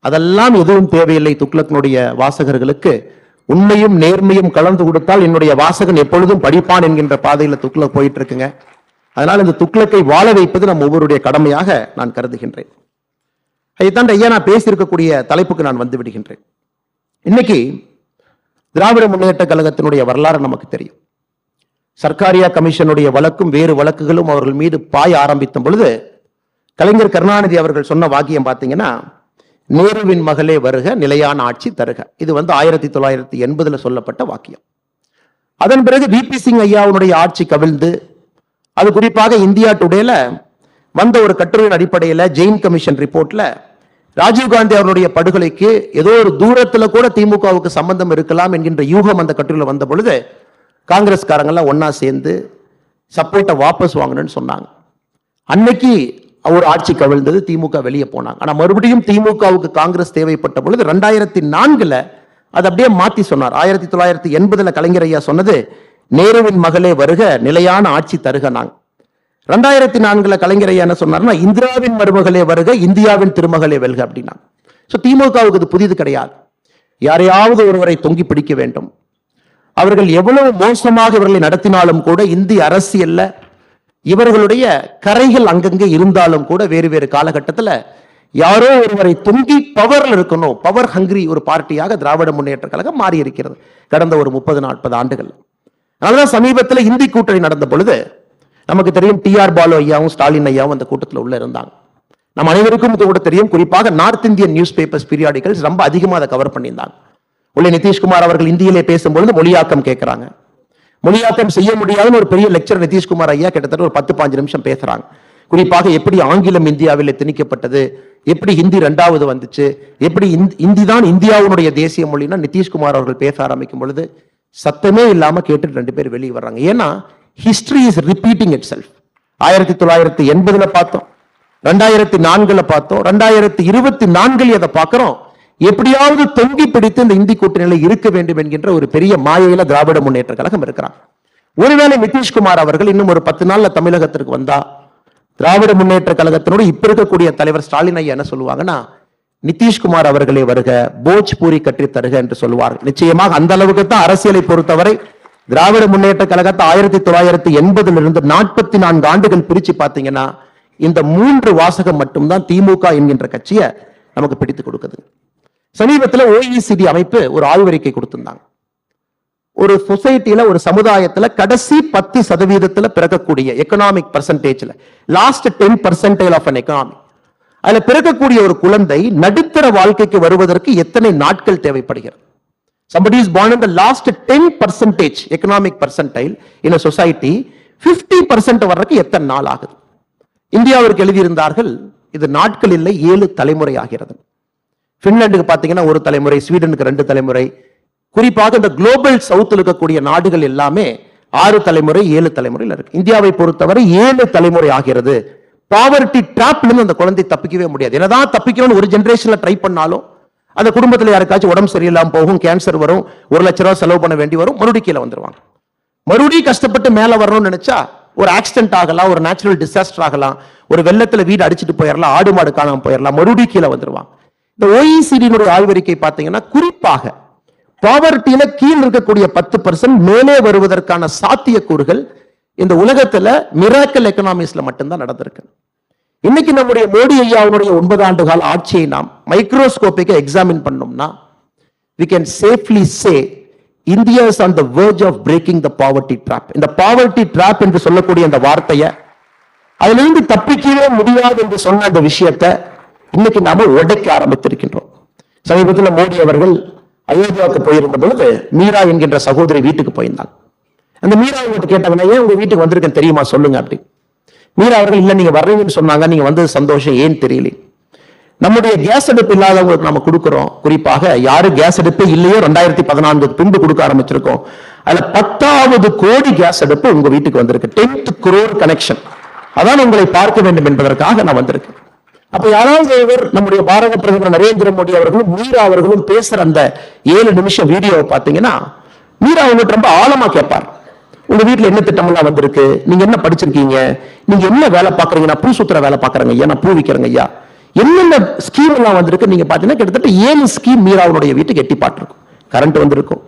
அதெல்லாம் எதுவும் தேவையில்லை. துக்ளக்கினுடைய வாசகர்களுக்கு உண்மையும் நேர்மையும் கலந்து கொடுத்தால் என்னுடைய வாசகன் எப்பொழுதும் படிப்பான் என்கின்ற பாதையில துக்ளக் போயிட்டு இருக்குங்க. அதனால் இந்த துக்ளக்கை வாழ வைப்பது நம் ஒவ்வொருடைய கடமையாக நான் கருதுகின்றேன். அதைத்தான் ஐயா நான் பேசியிருக்கக்கூடிய தலைப்புக்கு நான் வந்து விடுகின்றேன். இன்னைக்கு திராவிட முன்னேற்ற கழகத்தினுடைய வரலாறு நமக்கு தெரியும். சர்க்காரியா கமிஷனுடைய வழக்கும் வேறு வழக்குகளும் அவர்கள் மீது பாய ஆரம்பித்த பொழுது கலைஞர் கருணாநிதி அவர்கள் சொன்ன வாக்கியம் பார்த்தீங்கன்னா, நேருவின் மகளே வருக, நிலையான ஆட்சி தருக. இது 1980 சொல்லப்பட்ட வாக்கியம். அதன் பிறகு விபி சிங் ஐயாவுடைய ஆட்சி கவிழ்ந்து, அது குறிப்பாக இந்தியா டுடேல வந்த ஒரு கட்டுரையின் அடிப்படையில் ஜெயின் கமிஷன் ரிப்போர்ட்ல ராஜீவ்காந்தி அவருடைய படுகொலைக்கு ஏதோ ஒரு தூரத்துல கூட திமுகவுக்கு சம்பந்தம் இருக்கலாம் என்கின்ற யூகம் அந்த கட்டுரையில் வந்த பொழுது காங்கிரஸ்காரங்கெல்லாம் ஒன்னா சேர்ந்து சப்போர்ட்டை வாபஸ் வாங்கணும்னு சொன்னாங்க. அன்னைக்கு ஒரு ஆட்சி கவிழ்ந்தது, திமுக வெளியே போனாங்க. ஆனா மறுபடியும் திமுகவுக்கு காங்கிரஸ் தேவைப்பட்ட பொழுது 2004 அது அப்படியே மாத்தி சொன்னார். 1980 கலைஞர் ஐயா சொன்னது நேருவின் மகளே வருக, நிலையான ஆட்சி தருக. நாங்க 2004 கலைஞர் ஐயா என்ன சொன்னார்னா, இந்திராவின் மருமகளே வருக, இந்தியாவின் திருமகளே வெல்க அப்படின்னா. திமுகவுக்கு இது புதிது கிடையாது. யாரையாவது ஒருவரை தொங்கி பிடிக்க வேண்டும். அவர்கள் எவ்வளவு மோசமாக இவர்களை நடத்தினாலும் கூட இந்திய அரசியல்ல இவர்களுடைய கரைகள் அங்கங்கே இருந்தாலும் கூட வேறு வேறு காலகட்டத்தில் யாரோ ஒருவரை தொங்கி பவர்ல இருக்கணும், பவர் ஹங்கிரி ஒரு பார்ட்டியாக திராவிட முன்னேற்ற கழகம் மாறி இருக்கிறது கடந்த ஒரு 30-40 ஆண்டுகள். அதனாலதான் சமீபத்தில் இந்தி கூட்டணி நடந்த பொழுது நமக்கு தெரியும், டிஆர் பாலு ஐயாவும் ஸ்டாலின் ஐயாவும் அந்த கூட்டத்தில் உள்ள இருந்தாங்க. நம்ம அனைவருக்கும் இது கூட தெரியும், குறிப்பாக north Indian news papers periodicals ரொம்ப அதிகமாக அதை கவர் பண்ணியிருந்தாங்க. உள்ளே நிதிஷ்குமார் அவர்கள் இந்தியிலே பேசும்பொழுது மொழியாக்கம் கேட்கிறாங்க. மொழியாக்கம் செய்ய முடியாதுன்னு ஒரு பெரிய லெக்சர் நிதிஷ்குமார் ஐயா கிட்டத்தட்ட ஒரு 10-15 நிமிஷம் பேசுறாங்க. குறிப்பாக எப்படி ஆங்கிலம் இந்தியாவில் திணிக்கப்பட்டது, எப்படி ஹிந்தி 2வது வந்துச்சு, எப்படி இந்தி தான் இந்தியாவுடைய தேசிய மொழினா நிதிஷ்குமார் அவர்கள் பேச ஆரம்பிக்கும் பொழுது சத்தமே இல்லாம கேட்டுட்டு 2 பேர் வெளியே வர்றாங்க. ஏன்னா history is repeating it self. 1980 பார்த்தோம், 2004 பார்த்தோம், 2024 அதை பார்க்கிறோம். எப்படியாவது தொங்கி பிடித்து இந்த இந்தி கூட்டணியில இருக்க வேண்டும் என்கின்ற ஒரு பெரிய மாயையில திராவிட முன்னேற்ற கழகம் இருக்கிறாங்க. ஒருவேளை நிதிஷ்குமார் அவர்கள் இன்னும் ஒரு 10 நாள்ல தமிழகத்திற்கு வந்தா திராவிட முன்னேற்ற கழகத்தினோடு இப்ப இருக்கக்கூடிய தலைவர் ஸ்டாலின் ஐயா என்ன சொல்லுவாங்கன்னா, நிதிஷ்குமார் அவர்களே வருக, போஜ்பூரி கற்றி தருக என்று சொல்லுவார்கள். நிச்சயமாக அந்த அளவுக்கு தான் அரசியலை பொறுத்தவரை திராவிட முன்னேற்ற கழகத்தை 1980 44 ஆண்டுகள் பிரிச்சு பார்த்தீங்கன்னா இந்த 3 வாசகம் மட்டும்தான் திமுக என்கின்ற கட்சியை நமக்கு பிடித்து கொடுக்குது. சமீபத்தில் OECD அமைப்பு ஒரு ஆய்வறிக்கை கொடுத்திருந்தாங்க. ஒரு சொசைட்டில, ஒரு சமுதாயத்துல கடைசி 10% பிறக்கக்கூடிய எக்கனாமிக் பர்சன்டேஜ்ல லாஸ்ட் 10% ஆஃப் an economy, அதுல பிறக்கக்கூடிய ஒரு குழந்தை நடுத்தர வாழ்க்கைக்கு வருவதற்கு எத்தனை நாட்கள் தேவைப்படுகிறது? Somebody is born in the last 10% economic percentile in a society, 50% வர்றதுக்கு எத்தனை நாள் ஆகுது? இந்தியாவிற்கு எழுதியிருந்தார்கள், இது நாட்கள் இல்லை, 7 தலைமுறை ஆகிறது. பின்லாந்துக்கு பாத்தீங்கன்னா 1 தலைமுறை, ஸ்வீடனுக்கு 2 தலைமுறை. குறிப்பாக இந்த குளோபல் சவுத்தில் இருக்கக்கூடிய நாடுகள் எல்லாமே 6 தலைமுறை 7 தலைமுறையில் இருக்கு. இந்தியாவை பொறுத்தவரை 7 தலைமுறை ஆகிறது. பாவர்ட்டி டிராப்ல அந்த குழந்தை தப்பிக்கவே முடியாது. என்னதான் தப்பிக்கணும்னு ஒரு ஜெனரேஷன்ல ட்ரை பண்ணாலும் அந்த குடும்பத்தில் யாருக்காச்சும் உடம்பு சரியில்லாம போகும், கேன்சர் வரும், 1 லட்ச ரூபாய் செலவு பண்ண வேண்டி வரும், மறுபடியும் கீழே வந்துருவாங்க. மறுபடியும் கஷ்டப்பட்டு மேல வரணும்னு நினைச்சா ஒரு ஆக்சிடென்ட் ஆகலாம், ஒரு நேச்சுரல் டிசாஸ்டர் ஆகலாம், ஒரு வெள்ளத்துல வீடு அடிச்சுட்டு போயிடலாம், ஆடு மாடு காணாம போயிடலாம், மறுபடியும் கீழே வந்துருவாங்க. இந்த OECD ஆய்வறிக்கை பார்த்தீங்கன்னா குறிப்பாக பாவர்ட்டியில கீழ் இருக்கக்கூடிய 10% மேலே வருவதற்கான சாத்தியக்கூறுகள் இந்த உலகத்துல மிராக்கல் எக்கனாமிக்ஸ்ல மட்டும்தான் நடந்திருக்கு. இன்னைக்கு நம்முடைய மோடி ஐயாவுடைய 9 ஆண்டு கால ஆட்சியை நாம் மைக்ரோஸ்கோப்பிக்க எக்ஸாமின் பண்ணோம்னா we can safely say India is on the verge of breaking the poverty trap. இந்த poverty trap என்று சொல்லக்கூடிய அந்த வார்த்தையை அதிலிருந்து தப்பிக்கவே முடியாது என்று சொன்ன அந்த விஷயத்தை இன்னைக்கு நாம உடைக்க ஆரம்பித்திருக்கின்றோம். சமீபத்தில் மோடி அவர்கள் அயோத்தியாவுக்கு போயிருந்த பொழுது மீரா என்கின்ற சகோதரி வீட்டுக்கு போயிருந்தாங்க. அந்த மீரா அவங்ககிட்ட கேட்டாங்கன்னா, ஏன் உங்க வீட்டுக்கு வந்திருக்கேன் தெரியுமா சொல்லுங்க அப்படி. மீரா அவர்கள் இல்ல நீங்க வர்றீங்கன்னு சொன்னாங்க, நீங்க வந்தது சந்தோஷம், ஏன் தெரியல. நம்முடைய கேஸ் அடுப்பு இல்லாதவங்களுக்கு நம்ம கொடுக்கிறோம், குறிப்பாக யாரு கேஸ் அடுப்பு இல்லையோ 2014 பின்பு கொடுக்க ஆரம்பிச்சிருக்கோம். அதுல 10வது கோடி கேஸ் அடுப்பு உங்க வீட்டுக்கு வந்திருக்கு. 10th crore connection. அதான் உங்களை பார்க்க வேண்டும் என்பதற்காக நான் வந்திருக்கேன். அப்ப யாராவது ஒருவர் நம்முடைய பாரத பிரதமர் நரேந்திர மோடி அவர்களும் மீரா அவர்களும் பேசுற அந்த 7 நிமிஷம் வீடியோவை பார்த்தீங்கன்னா, மீரா அவங்ககிட்ட ரொம்ப ஆழமா கேட்பார். உங்க வீட்டுல என்ன திட்டமெல்லாம் வந்திருக்கு, நீங்க என்ன படிச்சிருக்கீங்க, நீங்க என்ன வேலை பாக்குறீங்க. நான் பூ சுத்துற வேலை பாக்குறேங்க ஐயா, நான் பூ விற்கிறேங்க ஐயா, என்னென்ன ஸ்கீம் எல்லாம் வந்திருக்கு. நீங்க பாத்தீங்கன்னா கிட்டத்தட்ட 7 ஸ்கீம் மீராவுடைய வீட்டுக்கு எட்டி பாட்டிருக்கும். கரண்ட் வந்திருக்கும்,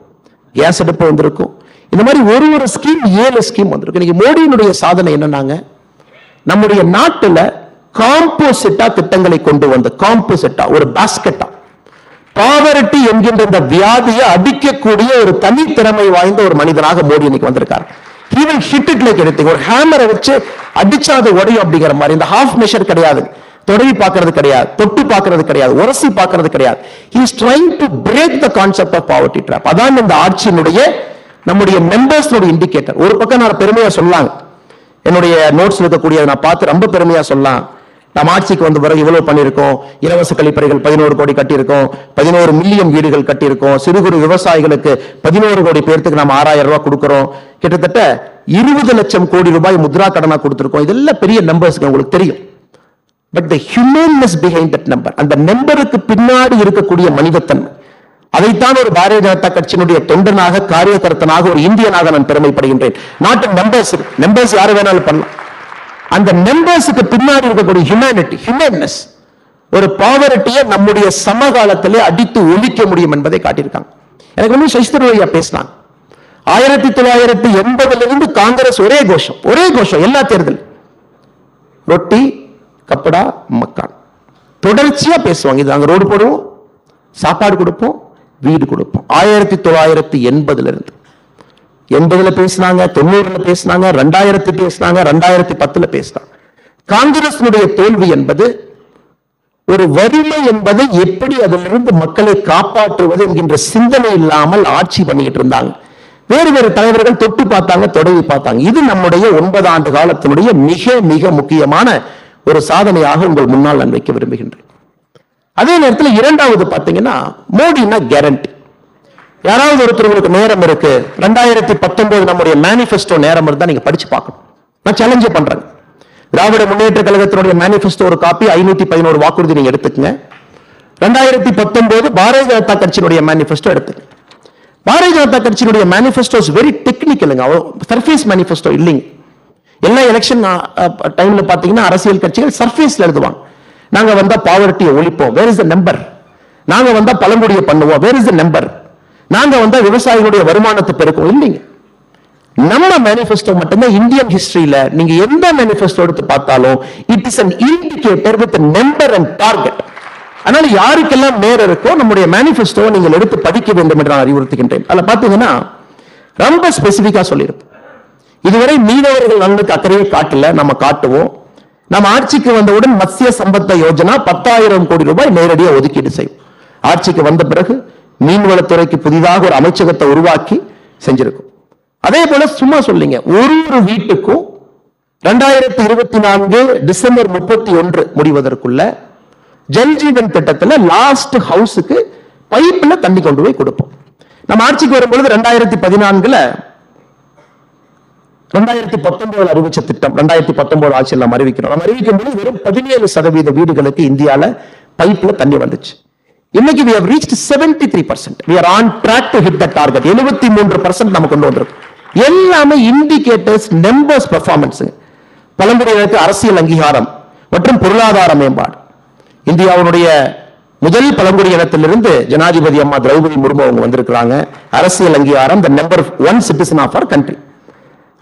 கேஸ் அடுப்பு வந்திருக்கும், இந்த மாதிரி ஒரு ஸ்கீம் 7 ஸ்கீம் வந்திருக்கு. இன்னைக்கு மோடியினுடைய சாதனை என்னன்னாங்க, நம்முடைய நாட்டுல காம்போசிட்டா திட்டங்களை கொண்டு வந்து, காம்போசிட்டா ஒரு பாஸ்கெட்டா பாவர்ட்டி என்கின்ற இந்த வியாதியை அடிக்கக்கூடிய ஒரு தனித்திறமை வாய்ந்த ஒரு மனிதனாக மோடி இன்னைக்கு வந்திருக்காரு. He will hit it like anything. ஒரு ஹேமரை வச்சு அடிச்சா அது உடையும் அப்படிங்கிற மாதிரி. இந்த ஹாஃப் மெஷர் கிடையாது, தொடவி பார்க்கறது கிடையாது, தொட்டு பார்க்கறது கிடையாது, உரசி பார்க்கறது கிடையாது. He is trying to break the concept of poverty trap. அதான் இந்த ஆட்சியினுடைய நம்முடைய மெம்பர்ஸ்னுடைய இண்டிகேட்டர். ஒரு பக்கம் நான் பெருமையா சொல்லலாம், என்னுடைய நோட்ஸ் இருக்கக்கூடிய நான் பார்த்து ரொம்ப பெருமையா சொல்லலாம். நம்ம ஆட்சிக்கு வந்த பிறகு இவ்வளவு பண்ணியிருக்கோம், இலவச கழிப்பறைகள் 11 கோடி கட்டியிருக்கோம், 11 மில்லியன் வீடுகள் கட்டியிருக்கோம், சிறு குறு விவசாயிகளுக்கு 11 கோடி பேருக்கு நம்ம 6000 ரூபாய் கொடுக்கிறோம், கிட்டத்தட்ட 20 லட்சம் கோடி ரூபாய் முத்ரா கடனா கொடுத்திருக்கோம். இதெல்லாம் பெரிய நம்பர்ஸ் உங்களுக்கு தெரியும். But the humanness behind that number, அந்த நம்பருக்கு பின்னாடி இருக்கக்கூடிய மனிதத்தன்மை, அதைத்தான் ஒரு பாரதிய ஜனதா கட்சியினுடைய தொண்டனாக, காரியகர்த்தனாக, ஒரு இந்தியனாக நான் பெருமைப்படுகின்றேன். நாட்டு நம்பர்ஸ் யாரு வேணாலும் பண்ணலாம். அந்த நம்பர்ஸுக்கு பின்னாடி இருக்கக்கூடிய ஹியூமனிட்டி, ஹியூமன்னஸ், ஒரு பாவர்ட்டியை நம்முடைய சமகாலத்திலே அடித்து ஒழிக்க முடியும் என்பதை காட்டியிருக்காங்க. எனக்கு வந்து சசிதரூரையா பேசினாங்க. 1980 காங்கிரஸ் ஒரே கோஷம் எல்லா தேர்தல், ரொட்டி கப்படா மக்கான், தொடர்ச்சியா பேசுவாங்க. இது நாங்க ரோடு போடுவோம், சாப்பாடு கொடுப்போம், வீடு கொடுப்போம். 1980 80 பேசினாங்க, 90 பேசினாங்க, 2000 பேசினாங்க, 2010 பேசினாங்க. காங்கிரசினுடைய தோல்வி என்பது ஒரு வறுமை என்பதை எப்படி அதிலிருந்து மக்களை காப்பாற்றுவது என்கின்ற சிந்தனை இல்லாமல் ஆட்சி பண்ணிட்டு இருந்தாங்க. வேறு தலைவர்கள் தொட்டு பார்த்தாங்க, தொடங்கி பார்த்தாங்க. இது நம்முடைய 9 ஆண்டு காலத்தினுடைய மிக மிக முக்கியமான ஒரு சாதனையாக உங்கள் முன்னால் நான் வைக்க விரும்புகின்றேன். அதே நேரத்தில் இரண்டாவது பார்த்தீங்கன்னா, மோடினா கேரண்டி. யாராவது ஒருத்தருக்கு நேரம் இருக்கு, 2019 நம்முடைய மேனிஃபெஸ்டோ நேரம் இருந்தா நீங்க படிச்சு பார்க்கணும். நான் சேலஞ்சே பண்றேன். திராவிட முன்னேற்ற கழகத்தினுடைய மேனிஃபெஸ்டோ ஒரு காப்பி 511 வாக்குறுதி நீங்க எடுத்துக்கங்க. 2019 பாரதிய ஜனதா கட்சியினுடைய மேனிஃபெஸ்டோ எடுத்துங்க. பாரதிய ஜனதா கட்சியினுடைய மேனிஃபெஸ்டோ இஸ் வெரி டெக்னிக்கலுங்க, சர்ஃபேஸ் மேனிஃபெஸ்டோ இல்லைங்க. எல்லா எலெக்ஷன் டைம்ல பாத்தீங்கன்னா அரசியல் கட்சிகள் சர்ஃபேஸ்ல எழுதுவாங்க. நாங்க வந்தா பாவர்ட்டியை ஒழிப்போம், வேர் இஸ் த நம்பர். நாங்க வந்தா பழங்குடியை பண்ணுவோம், வேர் இஸ் த நம்பர். நாங்க வந்தா விவசாயிகளுடைய வருமானத்தை பெருக்கும், இல்லைங்க. நம்ம மேனிஃபெஸ்டோ மட்டும்தான் இந்தியன் ஹிஸ்டரியில நீங்க எந்த மேனிஃபெஸ்டோ எடுத்து பார்த்தாலும் it is an indicator with a number and target. அதனால யாருக்கெல்லாம் நேரம் இருக்கோ நம்முடைய மேனிஃபெஸ்டோ நீங்கள் எடுத்து படிக்க வேண்டும் என்று நான் அறிவுறுத்துகின்றேன். அதுல பாத்தீங்கன்னா ரொம்ப ஸ்பெசிபிக்கா சொல்லியிருப்போம். இதுவரை மீனவர்கள் நலனுக்கு அக்கறையை காட்டல, நம்ம காட்டுவோம். நம்ம ஆட்சிக்கு வந்தவுடன் மத்ஸ்ய சம்பத்த யோஜனா 10,000 கோடி ரூபாய் நேரடியாக ஒதுக்கீடு செய்யும். ஆட்சிக்கு வந்த பிறகு மீன்வளத்துறைக்கு புதிதாக ஒரு அமைச்சகத்தை உருவாக்கி செஞ்சிருக்கும். அதே போல சும்மா சொல்லிங்க, ஒரு வீட்டுக்கும் 2024 டிசம்பர் 31 முடிவதற்குள்ள ஜல்ஜீவன் திட்டத்தில் லாஸ்ட் ஹவுஸுக்கு பைப்ல தண்ணி கொண்டு போய் கொடுப்போம். நம்ம ஆட்சிக்கு வரும்பொழுது 2014 2019 அறிவிச்ச திட்டம் 2019 ஆட்சியில் நம்ம அறிவிக்கிறோம். நம்ம அறிவிக்கும் போது வெறும் 17% வீடுகளுக்கு இந்தியால பைப்ல தண்ணி வந்துச்சு. இன்னைக்கு we have reached 73%. We are on track to hit that target. 73% நம்ம கொண்டு வந்திருக்கோம். எல்லாமே இண்டிகேட்டர்ஸ், நம்பர்ஸ், பெர்ஃபார்மன்ஸ். பழங்குடியினருக்கு அரசியல் அங்கீகாரம் மற்றும் பொருளாதார மேம்பாடு. இந்தியாவுடைய முதல் பழங்குடி இனத்திலிருந்து ஜனாதிபதி அம்மா திரௌபதி முர்மு அவங்க வந்திருக்கிறாங்க. அரசியல் அங்கீகாரம், the number 1 citizen of our country.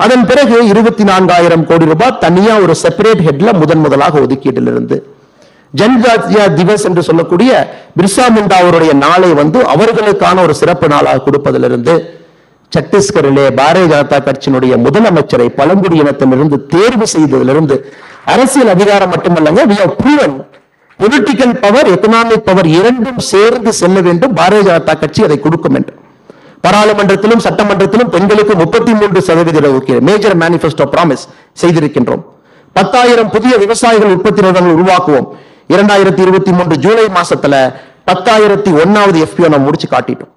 அதன் பிறகு 24,000 கோடி ரூபாய் தனியா ஒரு செப்பரேட் ஹெட்ல முதலாக ஒதுக்கீட்டிலிருந்து ஜன்ஜாத்தியா திவஸ் என்று சொல்லக்கூடிய பிர்சா முண்டா அவருடைய நாளை அவர்களுக்கான ஒரு சிறப்பு நாளாக கொடுப்பதிலிருந்து சத்தீஸ்கரிலே பாரதிய ஜனதா கட்சியினுடைய முதலமைச்சரை பழங்குடி இனத்திலிருந்து தேர்வு செய்ததிலிருந்து அரசியல் அதிகாரம் மட்டுமல்லங்க, we have proven political power, economic power இரண்டும் சேர்ந்து செல்ல வேண்டும். பாரதிய ஜனதா கட்சி அதை கொடுக்கும் என்று பாராளுமன்றத்திலும் சட்டமன்றத்திலும் பெண்களுக்கு 33% ஒதுக்கீடு மேஜர் மேனிஃபெஸ்டோ ப்ராமிஸ் செய்திருக்கின்றோம். 10,000 புதிய விவசாயிகள் உற்பத்தி நிறுவனங்கள் உருவாக்குவோம். 2023 ஜூலை மாசத்துல 10,001வது FPO நாம் முடிச்சு காட்டிட்டோம்.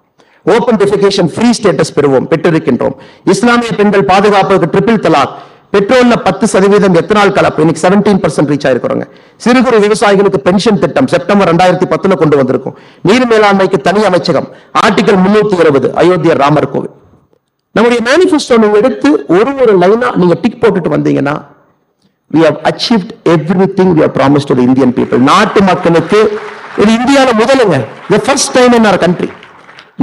ஓபன் டெஃபிகேஷன் ஃப்ரீ ஸ்டேட்டஸ் பெற்றிருக்கின்றோம். இஸ்லாமிய பெண்கள் பாதுகாப்புக்கு ட்ரிபிள் தலாக், பெட்ரோல்ல 10% எத்தனால் கலப்பு, இன்னைக்கு 17% ரீச் ஆயிருக்கிறோங்க. சிறு குறு விவசாயிகளுக்கு பென்ஷன் திட்டம் செப்டம்பர் 2010 கொண்டு வந்திருக்கும். நீர் மேலாண்மைக்கு தனி அமைச்சகம், ஆர்டிகல் 320, அயோத்தியா ராமர் கோவில். நம்முடைய மேனிஃபெஸ்டோ நீங்க எடுத்து ஒரு லைனா நீங்க டிக் போட்டுட்டு வந்தீங்கன்னா we have achieved everything we have promised to the Indian people. நாட்டு மக்களுக்கு இது இந்தியாவில் முதலுங்க, the first time in our country.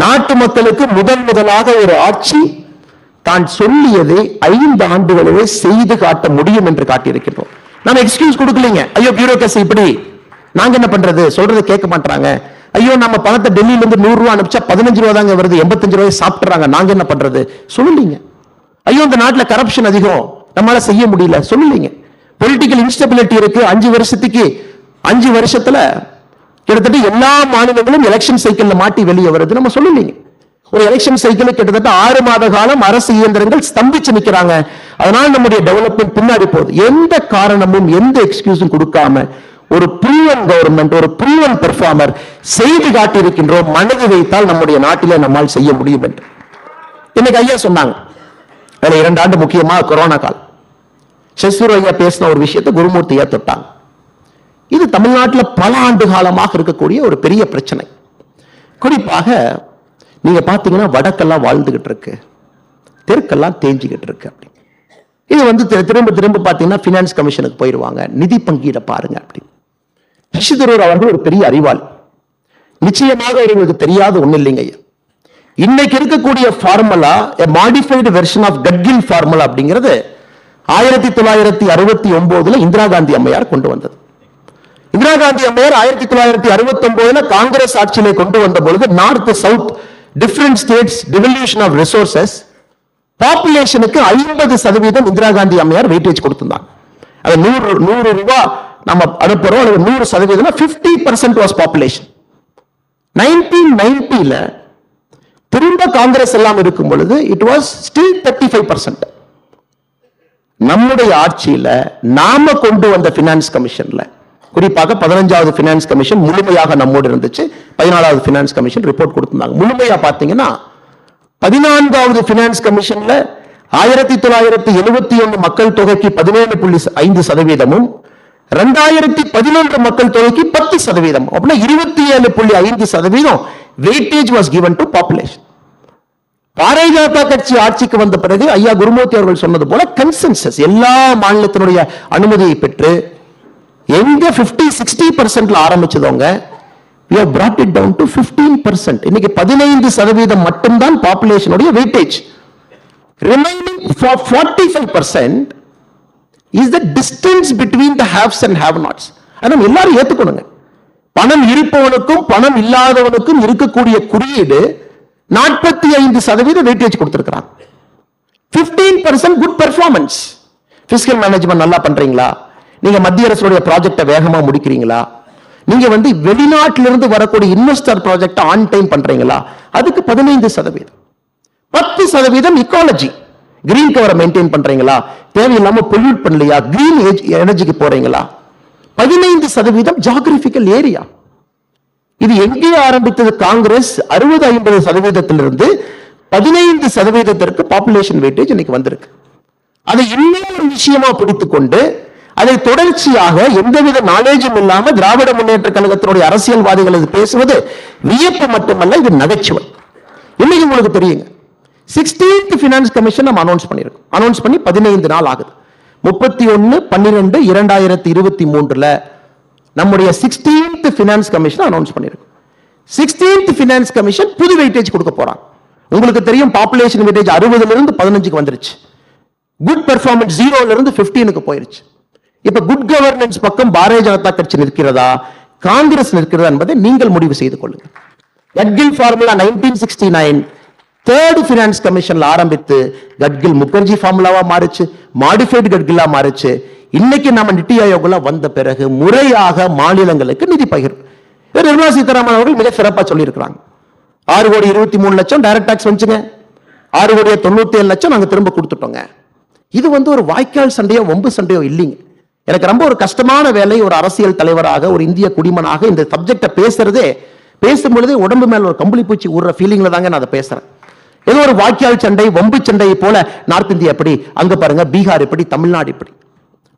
நாட்டு மக்களுக்கு முதலாக ஒரு ஆட்சி தான் சொல்லியதை 5 ஆண்டுகளிலே செய்து காட்ட முடியும் என்று காட்டியிருக்கிறோம். நாம எக்ஸ்கியூஸ் கொடுக்கலீங்க. ஐயோ பியூரோக்ரசி இப்படி, நாங்க என்ன பண்றது, சொல்றது கேட்க மாட்டாங்க. ஐயோ நம்ம பணத்தை டெல்லியில இருந்து 100 ரூபாய் அனுப்பிச்சா 15 ரூபாய் தாங்க வருது, 85 ரூபாய் சாப்பிட்டுறாங்க, நாங்க என்ன பண்றது சொல்லலீங்க. ஐயோ இந்த நாட்டுல கரப்ஷன் அதிகம், நம்மளால செய்ய முடியல சொல்லலீங்க. பொலிட்டிக்கல் இன்ஸ்டபிலிட்டி இருக்கு, 5 வருஷத்துல கிட்டத்தட்ட எல்லா மாநிலங்களும் எலெக்ஷன் சைக்கிள்ல மாட்டி வெளியே வருது, நம்ம சொல்லலீங்க. ஒரு எலெக்ஷன் சைக்கிள் கிட்டத்தட்ட 6 மாத காலம் அரசு இயந்திரங்கள் ஸ்தம்பிச்சு நிக்கிறாங்க. அதனால நம்முடைய டெவலப்மெண்ட் பின்னாடி போகுது. எந்த காரணமும் எந்த எக்ஸ்கியூஸும் கொடுக்காம ஒரு ப்ரூவன் கவர்மெண்ட், ஒரு ப்ரூவன் பெர்ஃபார்மர் செய்து காட்டியிருக்கின்றோம். மனது வைத்தால் நம்முடைய நாட்டிலே நம்மால் செய்ய முடியும் என்று இன்னைக்கு ஐயா சொன்னாங்க. அதுல 2 ஆண்டு முக்கியமாக கொரோனா காலம். சசிதரூர் ஐயா பேசின ஒரு விஷயத்தை குருமூர்த்தி ஐயா தொட்டாங்க. இது தமிழ்நாட்டில் பல ஆண்டு காலமாக இருக்கக்கூடிய ஒரு பெரிய பிரச்சனை. குறிப்பாக நீங்க பாத்தீங்கன்னா வடக்கெல்லாம் வாழ்ந்துகிட்டு இருக்கு, தெற்கெல்லாம் தேஞ்சிக்கிட்டு இருக்கு. அப்படி இது திரும்ப பாத்தீங்கன்னா பினான்ஸ் கமிஷனுக்கு போயிருவாங்க, நிதி பங்கீட பாருங்க அப்படி. சசிதரூர் அவர்கள் ஒரு பெரிய அறிவாளி, நிச்சயமாக அவர்களுக்கு தெரியாத ஒண்ணு இல்லைங்க. இன்னைக்கு இருக்கக்கூடிய formula modified version of Gadgil formula அப்படிங்கிறது 1969 இந்திரா காந்தி அம்மையார் கொண்டு வந்தது. இந்திரா காந்தி அம்மையார் 1969 காங்கிரஸ் ஆட்சியிலே கொண்டு வந்த பொழுது north south different states devolution of resources பாப்புலேஷனுக்கு 50% இந்திரா காந்தி அம்மையார் வெயிட்டேஜ் கொடுத்திருந்தாங்க. அது 100 ரூபாய் நம்ம அனுப்புறோம், 100% 50% வாஸ் பாப்புலேஷன். 1990ல திரும்ப காங்கிரஸ் எல்லாம் இருக்கும் பொழுது இட் வாஸ் ஸ்டில் 35%. நம்முடைய ஆட்சியில நாம கொண்டு வந்த பினான்ஸ் கமிஷன்ல குறிப்பாக 15வது பினான்ஸ் கமிஷன் முழுமையாக நம்மோடு இருந்துச்சு. 14வது பினான்ஸ் கமிஷன் ரிப்போர்ட் கொடுத்திருந்தாங்க. முழுமையா பாத்தீங்கன்னா 14வது பினான்ஸ் கமிஷன்ல 1971 மக்கள் தொகைக்கு 17.5%, 2011 மக்கள் தொகைக்கு 10%, அப்படின்னா 27.5% weightage was given to population. Bharatiya Janata கட்சி ஆட்சிக்கு வந்த பிறகு ஐயா குருமூர்த்தி அவர்கள் சொன்னது போல கன்சென்சஸ் எல்லா மாநிலத்தினுடைய அனுமதியை பெற்று எங்க 50-60% ஆரம்பிச்சதவங்க we have brought it down to 15%. இன்னைக்கு 15% மட்டும்தான் பாப்புலேஷனுடைய weightage. remaining for 45% is the distance between the haves and have nots. அதனால எல்லாரும் ஏத்துக்கணுங்க. பணம் இருப்பவனுக்கும் பணம் இல்லாதவனுக்கும் இருக்கக்கூடிய குறியீடு 45% வெயிட்டேஜ் கொடுத்திருக்கிறாங்க. 15% குட் பெர்ஃபார்மன்ஸ். பிஸ்கல் மேனேஜ்மெண்ட் நல்லா பண்றீங்களா, நீங்க மத்திய அரசுடைய ப்ராஜெக்டை வேகமா முடிக்கிறீங்களா, நீங்க வெளிநாட்டிலிருந்து வரக்கூடிய இன்வெஸ்டர் ப்ராஜெக்ட் ஆன் டைம் பண்றீங்களா, அதுக்கு 15%. 10% இக்காலஜி, கிரீன் கவரை மெயின்டைன் பண்றீங்களா, தேவையில்லாம பொல்யூட் பண்ணலையா, கிரீன் எனர்ஜிக்கு போறீங்களா, 15% ஜியோகிராபிக்கல் ஏரியா. இது எங்கே ஆரம்பித்தது? காங்கிரஸ் 60-50%இலிருந்து 15% பாப்புலேஷன் வெயிட்டேஜ் இன்னைக்கு வந்திருக்கு. அதை இன்னொரு விஷயமா பிடித்துக் கொண்டு அதை தொடர்ச்சியாக எந்தவித நாலேஜும் இல்லாம திராவிட முன்னேற்ற கழகத்தினுடைய அரசியல்வாதிகள் பேசுவது வியப்பு மட்டுமல்ல, இது நகைச்சுவை. இன்னைக்கு உங்களுக்கு தெரியுங்க, 16th ஃபினான்ஸ் கமிஷன் நம்ம அனௌன்ஸ் பண்ணியிருக்கோம். அனௌன்ஸ் பண்ணி 15 நாள் ஆகுது. 31/12/2023 நம்முடைய 16th ஃபினான்ஸ் கமிஷன் அனௌன்ஸ் பண்ணியிருக்கோம். 16th ஃபினான்ஸ் கமிஷன் புது வெயிட்டேஜ் கொடுக்க போறாங்க. உங்களுக்கு தெரியும் பாப்புலேஷன் வெயிட்டேஜ் 60ல இருந்து 15க்கு வந்துருச்சு. குட் பெர்ஃபார்மன்ஸ் 0ல இருந்து 15க்கு போயிருச்சு. இப்ப குட் கவர்னன்ஸ் பக்கம் பாரதிய ஜனதா கட்சி நிற்கிறதா காங்கிரஸ் நிற்கிறதா என்பதை நீங்கள் முடிவு செய்து கொள்ளுங்கள். கட்கில் ஃபார்முலா 1969 தேர்ட் ஃபினான்ஸ் கமிஷன்ல ஆரம்பித்து கட்கில் முகர்ஜி ஃபார்முலாவா மாறுச்சு, மாடிஃபைடு கட்கிலா மாறுச்சு. இன்னைக்கு நம்ம நித்தி ஆயோக்ல வந்த பிறகு முறையாக மாநிலங்களுக்கு நிதி பகிர்வு. நிர்மலா சீதாராமன் அவர்கள் மிக சிறப்பா சொல்லி இருக்கிறாங்க. 6,23,00,000 டைரக்ட் டாக்ஸ் வந்துச்சுங்க, 6,97,00,000 நாங்க திரும்ப கொடுத்துட்டோங்க. இது ஒரு வாய்க்கால் சண்டையோ வம்பு சண்டையோ இல்லைங்க. எனக்கு ரொம்ப ஒரு கஷ்டமான வேலை ஒரு அரசியல் தலைவராக ஒரு இந்திய குடிமனாக இந்த சப்ஜெக்டை பேசும்பொழுதே உடம்பு மேல ஒரு கம்பளி பூச்சி ஊடுற ஃபீலிங்ல தாங்க நான் அதை பேசுறேன். ஏதோ ஒரு வாய்க்கால் சண்டை வம்பு சண்டையை போல நார்த் இந்தியா எப்படி, அங்க பாருங்க பீகார் எப்படி, தமிழ்நாடு எப்படி.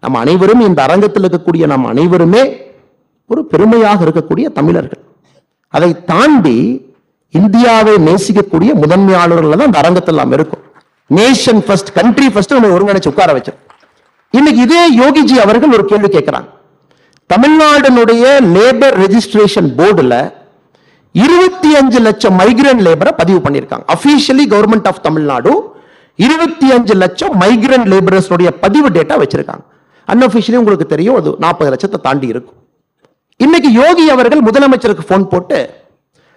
நம்ம அனைவரும் இந்த அரங்கத்தில் இருக்கக்கூடிய நம்ம அனைவருமே ஒரு பெருமையாக இருக்கக்கூடிய தமிழர்கள். அதை தாண்டி இந்தியாவை நேசிக்கக்கூடிய முதன்மையாளர்கள் தான் இந்த அரங்கத்தில் நாம் இருக்கும். நேஷன் ஃபர்ஸ்ட், கண்ட்ரி ஃபர்ஸ்ட் நம்ம ஒருங்கிணைச்சு உட்கார வச்சோம். இன்னைக்கு இதே யோகிஜி அவர்கள் ஒரு கேள்வி கேட்கிறாங்க. தமிழ்நாடுனுடைய லேபர் ரெஜிஸ்ட்ரேஷன் போர்டுல 25 லட்சம் மைக்ரண்ட் லேபரை பதிவு பண்ணியிருக்காங்க. அபிஷியலி கவர்மெண்ட் ஆஃப் தமிழ்நாடு 25 லட்சம் மைக்ரண்ட் லேபரர்ஸ் பதிவு டேட்டா வச்சிருக்காங்க. அன்அபிஷியலி உங்களுக்கு தெரியும் அது 40 லட்சத்தை தாண்டி இருக்கும். இன்னைக்கு யோகி அவர்கள் முதலமைச்சருக்கு போன் போட்டு,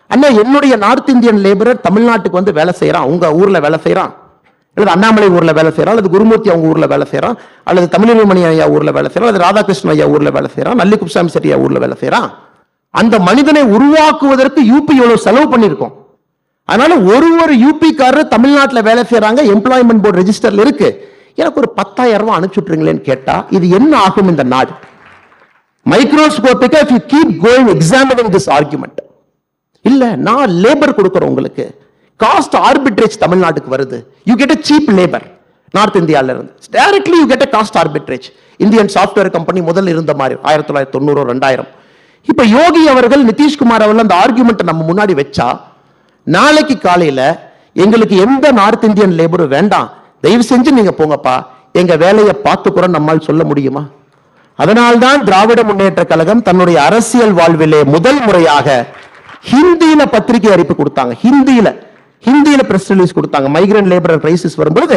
அண்ணா என்னுடைய நார்த் இந்தியன் லேபரர் தமிழ்நாட்டுக்கு வந்து வேலை செய்யறான், உங்க ஊர்ல வேலை செய்யறான், அல்லது அண்ணாமலை ஊர்ல வேலை செய்யறான், அல்லது குருமூர்த்தி அவங்க ஊர்ல வேலை செய்யறான், அல்லது தமிழ்மணி ஐயா ஊர்ல வேலை செய்யறான், அல்லது ராதாகிருஷ்ணன் ஐயா ஊர்ல வேலை செய்யறான், நல்லி குப்சாமி செட்டியா ஊர்ல வேலை செய்யறான். அந்த மனிதனை உருவாக்குவதற்கு யூபி எவ்வளவு செலவு பண்ணிருக்கோம். அதனால ஒரு யூபிக்காரர் தமிழ்நாட்டில் வேலை செய்யறாங்க, எம்ப்ளாய்மெண்ட் போர்டு ரெஜிஸ்டர்ல இருக்கு, எனக்கு ஒரு 10,000 ரூபாய் அனுப்பிச்சுட்றீங்களேன்னு கேட்டா இது என்ன ஆகும் இந்த நாடு? மைக்ரோஸ்கோபிக்கா if you keep going examining this argument, இல்ல நான் லேபர் கொடுக்கறேன் உங்களுக்கு, காஸ்ட் ஆர்பிட்ரேஜ் தமிழ்நாட்டுக்கு வருது, you get a cheap labor north இந்தியால இருந்து directly you get a cost arbitrage. Indian software company முதல்ல இருந்த மாதிரி 1990 2000. இப்ப யோகி அவர்கள் நிதிஷ்குமார் அவர்கள் அந்த ஆர்குமெண்ட் நம்ம முன்னாடி வச்சா, நாளைக்கு காலையில எங்களுக்கு எந்த நார்த் இந்தியன் லேபரும் வேண்டாம், தயவு செஞ்சு நீங்க போங்கப்பா, எங்க வேலையை பார்த்துக்கிறோம் நம்மால் சொல்ல முடியுமா? அதனால்தான் திராவிட முன்னேற்ற கழகம் தன்னுடைய அரசியல் வாழ்விலே முதல் முறையாக ஹிந்தியில பத்திரிகை அறிப்பு கொடுத்தாங்க. ஹிந்தியில பிரஸ் ரிலீஸ் கொடுத்தாங்க. மைக்ரண்ட் லேபர் கிரைசிஸ் வரும்போது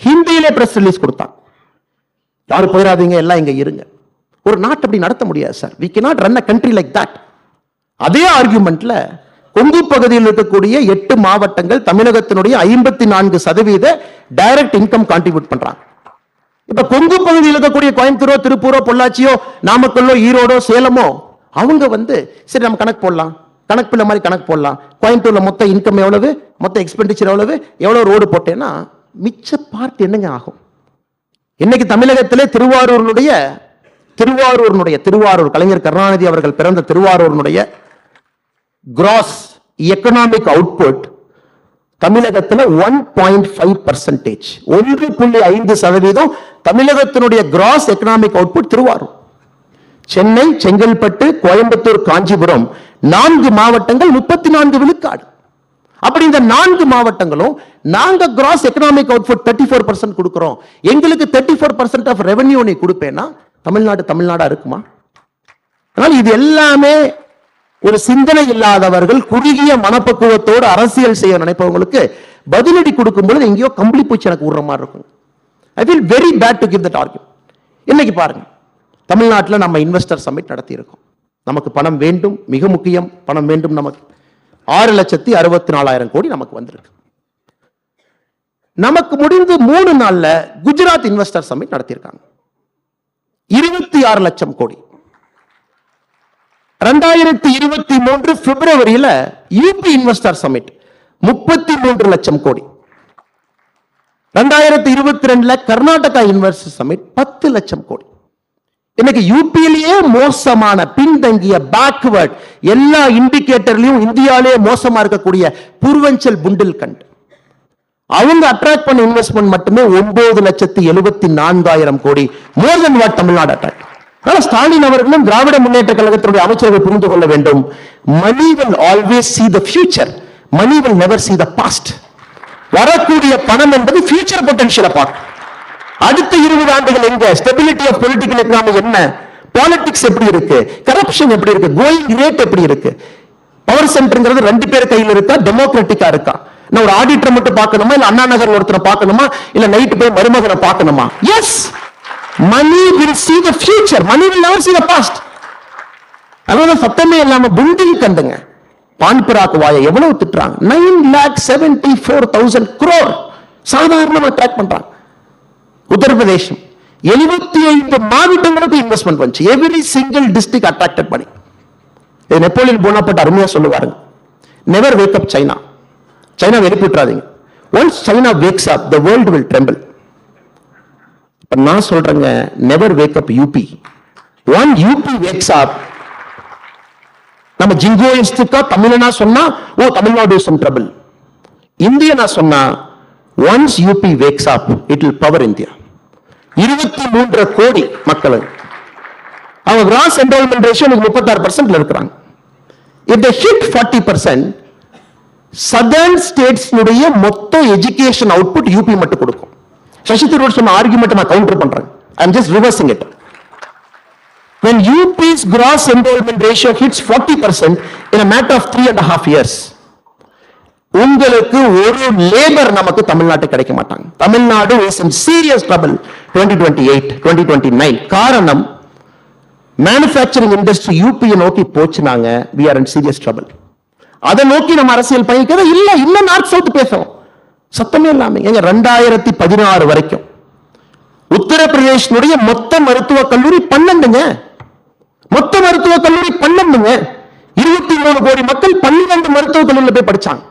ஹிந்தியில பிரஸ் ரிலீஸ் கொடுத்தாங்க. யாரும் போயிடாதீங்க, எல்லாம் இங்க இருங்க. ஒரு நாட்டு அப்படி நடத்த முடியாது sir. we cannot run a country like that. அதே ஆர்குமெண்ட்ல கொங்கு பகுதியில் இருக்கக்கூடிய 8 மாவட்டங்கள் தமிழகத்தினுடைய 54% டைரக்ட் இன்கம் கான்ட்ரிபியூட் பண்றாங்க. இப்ப கொங்கு பகுதியில் இருக்கக்கூடிய கோயம்புத்தூரோ திருப்பூரோ பொள்ளாச்சியோ நாமக்கல்லோ ஈரோடோ சேலமோ அவங்க சரி நம்ம கணக்கு போடலாம், கணக்கு பிள்ளை மாதிரி கணக்கு போடலாம், கோயம்புத்தூர்ல மொத்த இன்கம் எவ்வளவு, மொத்த எக்ஸ்பெண்டிச்சர் எவ்வளவு ரோடு போட்டேன்னா மிச்ச பார்ட் என்னங்க ஆகும்? இன்னைக்கு தமிழகத்திலே திருவாரூர் கலைஞர் கருணாநிதி அவர்கள் பிறந்த திருவாரூரினுடைய கிராஸ் எக்கனாமிக் அவுட்புட் தமிழகத்தில் 1.5%, 1.5% தமிழகத்தினுடைய gross economic output Tiruvarur. Chennai, Chengalpattu, Coimbatore, Kanchipuram 4 மாவட்டங்கள் 34 விழுக்காடு. அப்படி இந்த 4 மாவட்டங்களும் நாங்க கிராஸ் எக்கனாமிக் அவுட்புட் 34% கொடுக்கிறோம், எங்களுக்கு 34% ஆஃப் ரெவென்யூ நீ கொடுப்பேன்னா தமிழ்நாடா இருக்குமா? ஆனால் இது எல்லாமே ஒரு சிந்தனை இல்லாதவர்கள், குறுகிய மனப்பக்குவத்தோடு அரசியல் செய்ய நினைப்பவங்களுக்கு பதிலடி கொடுக்கும் பொழுது எங்கேயோ கம்பளி பூச்சி எனக்கு விடுற மாதிரி இருக்கும். I feel very bad to give that argument. இன்னைக்கு பாருங்க, தமிழ்நாட்டில் நம்ம இன்வெஸ்டர் சமிட் நடத்தி இருக்கோம். நமக்கு பணம் வேண்டும், மிக முக்கியம் பணம் வேண்டும். நமக்கு 6,64,000 கோடி நமக்கு வந்திருக்கு. நமக்கு முடிந்து 3 நாள்ல குஜராத் இன்வெஸ்டர் சமிட் நடத்தியிருக்காங்க, 26 லட்சம் கோடி. 2023 பிப்ரவரியில யூபி இன்வெஸ்டர் சமிட் 33 லட்சம் கோடி. 2022 கர்நாடகா இன்வெஸ்டர் சமிட் 10 லட்சம் கோடி. இன்னைக்கு யூபியிலேயே மோசமான, பின்தங்கிய, பேக்வர்ட், எல்லா இண்டிகேட்டர்லயும் இந்தியாவிலேயே மோசமா இருக்கக்கூடிய பூர்வஞ்சல் புண்டில்கண்ட் அவங்க அட்ராக்ட் பண்ண இன்வெஸ்ட்மெண்ட் மட்டுமே 9,74,000 கோடி, more then what Tamil Nadu attract. Stalin அவர்களும் திராவிட முன்னேற்ற கழகத்தினுடைய அமைச்சர்கள் புரிந்து கொள்ள வேண்டும். மணி will always see the future, money will never see the past. வரக்கூடிய பணம் என்பது ஃபியூச்சர் பொட்டன்ஷியலை பார்க்கும். அடுத்த 20 ஆண்டுகள் எங்க ஸ்டெபிலிட்டி ஆஃப் பொலிட்டிக்கல் எக்கனாமி என்ன, பாலிடிக்ஸ் எப்படி இருக்கு, கரப்ஷன் எப்படி இருக்கு, கோயிங் ரேட் எப்படி இருக்கு, பவர் சென்டர்ங்கிறது 2 பேர் கையில் இருக்கா, டெமோக்ராட்டிக்கா இருக்கா, நான் ஒரு ஆடிட்டர் மட்டும் பார்க்கணுமா, இல்ல அண்ணா நகர் ஒருத்தரை பார்க்கணுமா, இல்ல நைட்டு போய் மருமகனை பார்க்கணுமா? Yes, money will see the future, money will never see the past. அதனால சத்தமே இல்லாம பில்டிங் கண்டுங்க. பான்பராக் வாயை எவ்வளவு திட்டுறாங்க, 9,74,000 crore சாதாரணமா ட்ராக் பண்றாங்க. உத்தரப்பிரதேசம் 75 மாவட்டங்களுக்கு இன்வெஸ்ட்மெண்ட் வந்துச்சு. எவ்ரி சிங்கிள் டிஸ்ட்ரிக்ட் அட்ராக்டட் பண்ணி. இது நெப்போலியன் போனாப்பட்ட அருமையா சொல்லுவாருங்க, never wake up China. China எழுப்பிட்டுறாதீங்க. Once China wakes up the world will tremble. இப்ப நான் சொல்றேங்க, never wake up UP. Once UP wakes up, நம்ம ஜிங்கோயிஸ்டுக்கா தமிழனா சொன்னா oh Tamil Nadu is in trouble. இந்தியனா சொன்னா once UP wakes up it will power India. 23 கோடி மக்கள், அவங்க கிராஸ் என்ரோல்மெண்ட் ரேஷியோ 36% இருக்கிறாங்க. if they hit 40%, southern states மொத்த எஜுகேஷன் அவுட்புட் யூபி மட்டும் கொடுக்கும். சசி தரூர் சொன்ன ஆர்குமெண்ட் நான் கவுண்டர் பண்றேன். I am just reversing it. When UP's gross enrollment ratio hits 40% in a matter of 3.5 years, உங்களுக்கு ஒரு லேபர் நமக்கு தமிழ்நாட்டு கிடைக்க மாட்டாங்க. Tamil Nadu is in serious trouble 2028, 2029. காரணம் மேனுஃபேக்சரிங் இண்டஸ்ட்ரி யூபியை நோக்கி போச்சுனாங்க, we are in serious trouble. அதை நோக்கி நம்ம அரசியல் பயணிக்கிறத இல்ல, இன்னும் நார்த் சவுத் பேசுறோம் சத்தமே இல்லாம. எங்க 2016 வரைக்கும் உத்தரப்பிரதேசனுடைய மொத்த மருத்துவக் கல்லூரி 12ங்க. மொத்த மருத்துவக் கல்லூரி 12ங்க. 23 கோடி மக்கள் 12 மருத்துவக் கல்லூரியில் போய் படிச்சாங்க.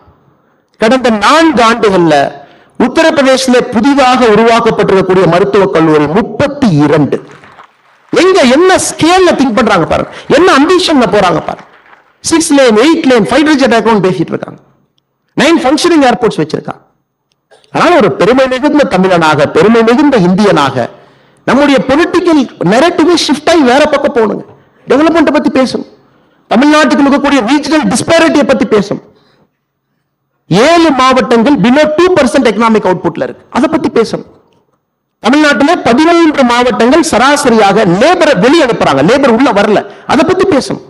கடந்த 4 ஆண்டுகள்ல உத்தரப்பிரதேசத்தில் புதிதாக உருவாக்கப்பட்டிருக்கக்கூடிய மருத்துவக் கல்லூரி 32. எங்க என்ன ஸ்கேல்ல திங்க் பண்றாங்க பாருங்க, என்ன அம்பிஷன்ல போறாங்க பாருங்க. 6 lane 8 lane fighter jet account பேசிட்டு இருக்காங்க. 9 ஃபங்க்ஷனிங் ஏர்போர்ட்ஸ் வச்சிருக்காங்க. அதனால ஒரு பெருமை மிகுந்த தமிழனாக, பெருமை மிகுந்த இந்தியனாக நம்முடைய பொலிட்டிக்கல் நெரேட்டிவ் ஷிஃப்ட் ஆகி வேற பக்கம் போகணுங்க. டெவலப்மெண்ட் பத்தி பேசணும், தமிழ்நாட்டுக்கு இருக்கக்கூடிய ரீஜனல் டிஸ்பாரிட்டியை பத்தி பேசணும். 7 மாவட்டங்கள் பிலோ 2% எக்கனாமிக் அவுட்புட்ல இருக்கு, அதை பத்தி பேசணும். தமிழ்நாட்டில் 13 மாவட்டங்கள் சராசரியாக லேபரை வெளியே அனுப்புறாங்க, லேபர் உள்ள வரல, அதை பத்தி பேசணும்.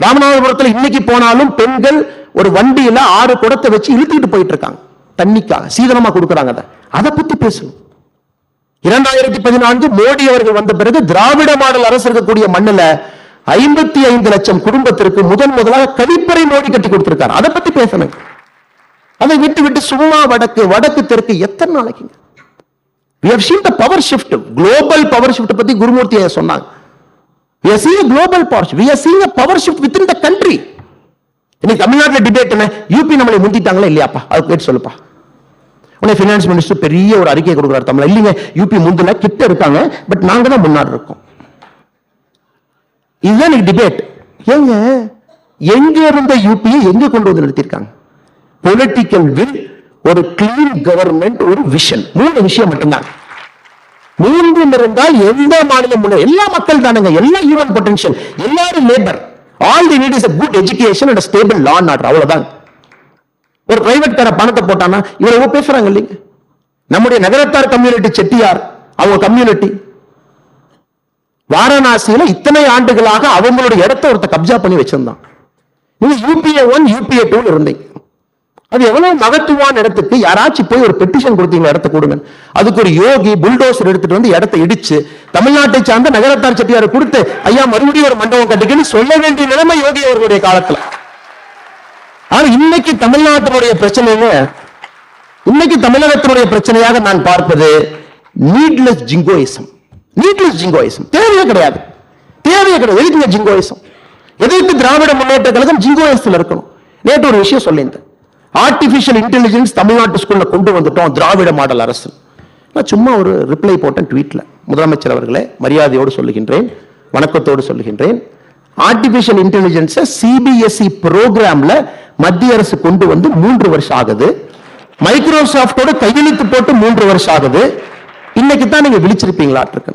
ராமநாதபுரத்தில் இன்னைக்கு போனாலும் பெண்கள் ஒரு வண்டியில 6 குடத்தை வச்சு இழுத்துக்கிட்டு போயிட்டு இருக்காங்க, தண்ணிக்காக சீதனமா கொடுக்கறாங்க. அதை பத்தி பேசணும். 2014 மோடி அவர்கள் வந்த பிறகு திராவிட மாடல் அரசு இருக்கக்கூடிய மண்ணில் 55 லட்சம் குடும்பத்திற்கு முதலாக கழிப்பறை மோடி கட்டி கொடுத்திருக்காரு, அதை பத்தி பேசணும். அதை விட்டு விட்டு சும்மா வடக்கு தெற்கு எத்தனை நாளைக்குங்க? We have seen the power shift, global power shift பத்தி குருமூர்த்தி சொன்னாங்க. We are seeing a global power shift. We are seeing a power shift within the country. இன்னைக்கு தமிழ்நாட்டில் டிபேட் என்ன, யூபி நம்மளை முந்திட்டாங்களா இல்லையாப்பா, அது கேட்டு சொல்லுப்பா. உடனே ஃபினான்ஸ் மினிஸ்டர் பெரிய ஒரு அறிக்கை கொடுக்குறாரு தமிழ், இல்லைங்க யூபி முந்தல கிட்ட இருக்காங்க, பட் நாங்க தான் முன்னாடி இருக்கோம். இதுதான் இன்னைக்கு டிபேட். ஏங்க எங்க இருந்த யூபியை எங்க கொண்டு வந்து நிறுத்திருக்காங்க? பொலிட்டிக்கல் வில், ஒரு கிளீன் கவர்மெண்ட், ஒரு விஷன், 3 விஷயம் மட்டும்தான். 3 இருந்தால் எந்த மாநிலம் முன்னே, எல்லா மக்கள் தானுங்க, எல்லா ஹியூமன் பொட்டன்ஷியல், எல்லாரும் labour, all the need is a good education and a stable law and order, அவ்வளவுதான். ஒரு பிரைவேட் கார பணத்தை போட்டானா இவ்வளவு பேசுறாங்க இல்லைங்க. நம்முடைய நகரத்தார் கம்யூனிட்டி, செட்டியார் அவங்க கம்யூனிட்டி வாரணாசியில இத்தனை ஆண்டுகளாக அவங்களுடைய இடத்தை ஒருத்த கப்ஜா பண்ணி வச்சிருந்தான். நீங்க UPA 1 UPA 2 இருந்தீங்க. அது எவ்வளவு மகத்துவான இடத்துக்கு யாராச்சும் போய் ஒரு பெட்டிஷன் கொடுத்தீங்களா, இடத்தை கொடுங்க, அதுக்கு ஒரு யோகி புல்டோசர் எடுத்துட்டு வந்து இடத்தை இடிச்சு தமிழ்நாட்டை சார்ந்த நகரத்தார் செட்டியாரை கொடுத்து ஐயா மறுபடியும் ஒரு மண்டபம் கட்டிக்கன்னு சொல்ல வேண்டிய நிலைமை யோகி அவர்களுடைய காலத்துல. ஆனா இன்னைக்கு தமிழ்நாட்டினுடைய பிரச்சனைங்க, இன்னைக்கு தமிழகத்தினுடைய பிரச்சனையாக நான் பார்ப்பது நீட்லெஸ் ஜிங்கோயிசம். நீட்லெஸ் ஜிங்கோயிசம் தேவையே கிடையாது, தேவையே கிடையாது. எதுக்குங்க ஜிங்கோயிசம்? எதுக்கு திராவிட முன்னேற்ற கழகம் ஜிங்கோயிசத்தில் இருக்கணும்? நேற்று ஒரு விஷயம் சொல்லியிருந்தேன், ஆர்டிபிஷியல் இன்டெலிஜென்ஸ் தமிழ்நாட்டு ஸ்கூல்ல கொண்டு வந்துட்டோம் திராவிட மாடல் அரசு. நான் சும்மா ஒரு ரிப்ளை போட்டேன் ட்வீட்ல. முதலமைச்சர் அவர்களே, மரியாதையோடு சொல்லுகின்றேன், வணக்கத்தோடு சொல்லுகின்றேன், ஆர்டிபிஷியல் இன்டெலிஜென்ஸை சிபிஎஸ்இ ப்ரோக்ராம்ல மத்திய அரசு கொண்டு வந்து 3 வருஷம் ஆகுது. மைக்ரோசாப்டோட கையெழுத்து போட்டு 3 வருஷம் ஆகுது. இன்னைக்கு தான் நீங்க விழிச்சிருப்பீங்களாட்டு.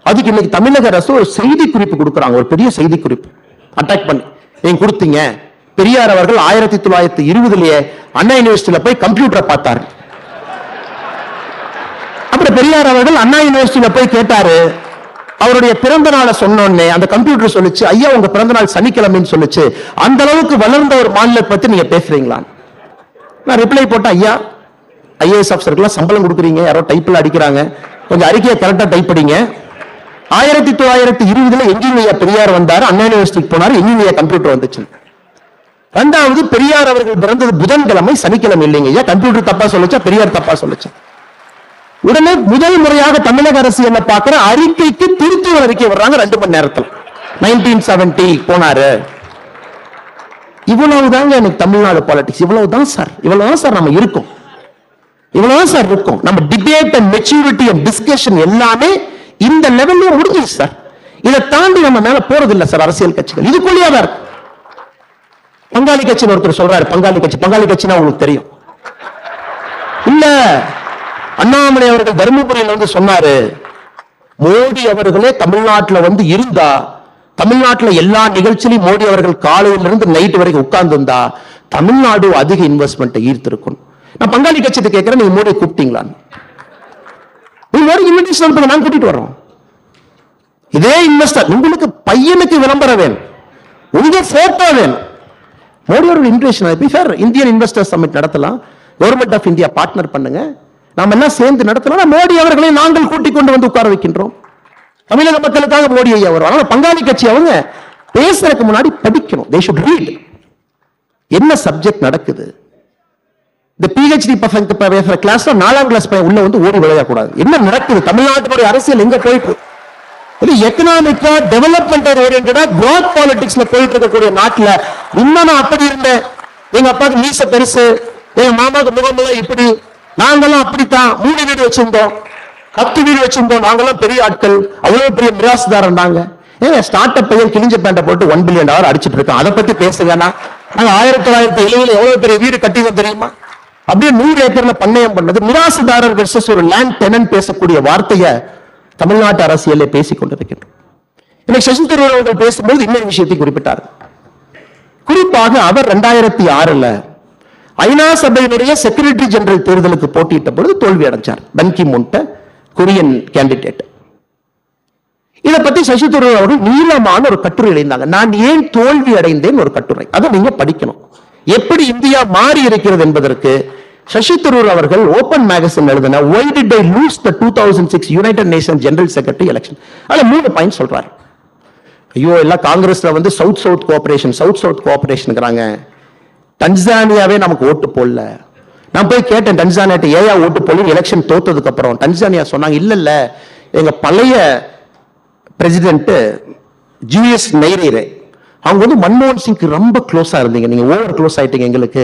அதுக்கு இன்னைக்கு தமிழக அரசு ஒரு செய்தி குறிப்பு கொடுக்குறாங்க, ஒரு பெரிய செய்தி குறிப்பு அட்டாக் பண்ணி நீங்க கொடுத்தீங்க. பெரியார் அவர்கள் 1920 அண்ணா யூனிவர்சிட்டியில போய் கம்ப்யூட்டரை பார்த்தாரு. அப்புறம் பெரியார் அவர்கள் அண்ணா யூனிவர்சிட்டியில போய் கேட்டாரு. அவருடைய பிறந்த நாளை சொன்னோன்னே அந்த கம்ப்யூட்டர் சொல்லுச்சு, ஐயா உங்க பிறந்த நாள் சனிக்கிழமைன்னு சொல்லுச்சு. அந்த அளவுக்கு வளர்ந்த ஒரு மாநிலத்தை பத்தி நீங்க பேசுறீங்களா? நான் ரிப்ளை போட்டேன், ஐயா ஐஏஎஸ் ஆஃபீஸருக்குலாம் சம்பளம் கொடுக்குறீங்க, யாரோ டைப்ல அடிக்கிறாங்க, கொஞ்சம் அறிக்கையை கரெக்டா டைப் படிங்க. 1920 எங்கேயும் பெரியார் வந்தாரு, அண்ணா யூனிவர்சிட்டிக்கு போனாரு, எங்கேயும் கம்ப்யூட்டர் வந்துச்சு. ரெண்டாவது, பெரியார் அவர்கள் பிறந்தது புதன்கிழமை, சனிக்கிழமை இல்லைங்க ஐயா. கம்ப்யூட்டர் தப்பா சொல்லுச்சா, பெரியார் தப்பா சொல்லுச்சு. உடனே முதல் முறையாக தமிழக அரசு என்ன பார்க்கிற அறிக்கைக்கு திருத்துவ அறிக்கை வர்றாங்க 2 மணி நேரத்தில். 1970 போனாரு. இவ்வளவுதாங்க எனக்கு தமிழ்நாடு பாலிடிக்ஸ். இவ்வளவுதான் சார் நம்ம இருக்கோம். இவ்வளவுதான் சார் இருக்கும். நம்ம debate and maturity and discussion எல்லாமே இந்த லெவல்ல முடிஞ்சிச்சு சார். இதை தாண்டி நம்ம மேல போறது இல்ல சார் அரசியல் கட்சிகள். இதுக்குள்ளேயே தான் இருக்கு. பங்காளி கட்சின்னு ஒருத்தர் சொல்றாரு, பங்காளி கட்சினா உங்களுக்கு தெரியும் இல்ல? அண்ணாமலை அவர்கள் தர்மபுரியில் வந்து சொன்னாரு, மோடி அவர்களே தமிழ்நாட்டில் வந்து இருந்தா, தமிழ்நாட்டில் எல்லா நிகழ்ச்சியிலும் மோடி அவர்கள் காலையிலிருந்து நைட் வரைக்கும் உட்கார்ந்து இருந்தா தமிழ்நாடு அதிக இன்வெஸ்ட்மெண்ட் ஈர்த்திருக்கும். நான் பங்காளி கட்சியை கேட்கிறேன், நீங்க மோடியை கூப்பிட்டீங்களான்னு? மோடி இன்விடேஷன் நான் கூட்டிட்டு வர்றோம். இதே இன்வெஸ்டர் உங்களுக்கு பையனுக்கு விளம்பரம் வேணும், உங்க போட்டோ வேணும், மோடி அவர்கள் இன்விடேஷன் இந்தியன் இன்வெஸ்டர் சமிட் நடத்தலாம், கவர்மெண்ட் ஆஃப் இந்தியா பார்ட்னர் பண்ணுங்க, நாம எல்லாம் சேர்ந்து நடத்தலாம். மோடி அவர்களை நாங்கள் கூட்டிக் கொண்டு வந்து உட்கார வைக்கின்றோம். தமிழக மக்களுக்காக மோடி ஐயா வருவாங்க. பங்காளி கட்சி அவங்க பேசுறதுக்கு முன்னாடி படிக்கணும். they should read. என்ன சப்ஜெக்ட் நடக்குது? இந்த பிஹெச்டி பசங்க பேசுற கிளாஸ்ல 4ஆம் கிளாஸ் பையன் உள்ள வந்து ஓடி விளையாடக்கூடாது. என்ன நடக்குது? தமிழ்நாட்டுடைய அரசியல் எங்க போயிட்டு? இது எக்கனாமிக்கா டெவலப்மெண்ட் ஓரியன்டா கிராத் பாலிடிக்ஸ்ல போயிட்டு இருக்கக்கூடிய நாட்டுல இன்னும் நான் அப்படி இருந்தேன், எங்க அப்பாவுக்கு மீச பெருசு, எங்க மாமாவுக்கு முகமெல்லாம் இப்படி, நாங்கெல்லாம் அப்படித்தான் 3 வீடு வச்சிருந்தோம், 10 வீடு வச்சிருந்தோம், நாங்கெல்லாம் பெரிய ஆட்கள், அவ்வளவு பெரிய மிராசுதாரன் நாங்க. ஏங்க ஸ்டார்ட் அப் பையன் கிழிஞ்ச பேண்டை போட்டு $1 பில்லியன் அடிச்சிட்டு இருக்கோம். அதை பத்தி பேசுங்கன்னா நாங்க 1970 எவ்வளவு பெரிய வீடு கட்டினோம் தெரியுமா? அப்படியே 100 ஏக்கர்ல பண்ணையம் பண்ணது. மிராசுதாரர் வெர்சஸ் ஒரு லேண்ட் டெனன்ட் பேசக்கூடிய வார்த்தையை தமிழ்நாட்டு அரசியலே பேசிக் கொண்டிருக்கின்றோம். இன்னைக்கு சசி தரூர் அவர்கள் பேசும்போது இன்னொரு விஷயத்தை குறிப்பிட்டார். குறிப்பாக அவர் 2006 ஐநா சபையினுடைய செக்ரட்டரி ஜெனரல் தேர்தலுக்கு போட்டியிட்ட பொழுது தோல்வி அடைஞ்சார். பன் கி மூன் கொரியன் கேண்டிடேட். இதை பத்தி சசி தரூர் அவர்கள் நீளமான ஒரு கட்டுரை எழுதினாங்க. நான் ஏன் தோல்வி அடைந்தேன் ஒரு கட்டுரை. அதை நீங்க படிக்கணும். எப்படி இந்தியா மாறி இருக்கிறது என்பதற்கு சசி தரூர் அவர்கள் ஓபன் மேகசின் எழுதின Why did I lose the 2006 United Nations General Secretary election? அதுல 3 பாயிண்ட் சொல்றாரு. ஐயோ எல்லாம் காங்கிரஸ்ல வந்து சவுத் கோஆபரேஷன்ங்கிறாங்க. டன்சானியாவே நமக்கு ஓட்டு போடல. நான் போய் கேட்டேன் டன்சானியாட்ட ஏயா ஓட்டு போடல எலெக்ஷன் தோத்ததுக்கு அப்புறம். டன்சானியா சொன்னாங்க, இல்ல எங்க பழைய பிரசிடென்ட் ஜூலியஸ் நைரேரே அவங்க வந்து மன்மோகன் சிங்க்கு ரொம்ப க்ளோஸா இருந்தீங்க, நீங்க ஓவர் க்ளோஸ் ஆயிட்டீங்க எங்களுக்கு.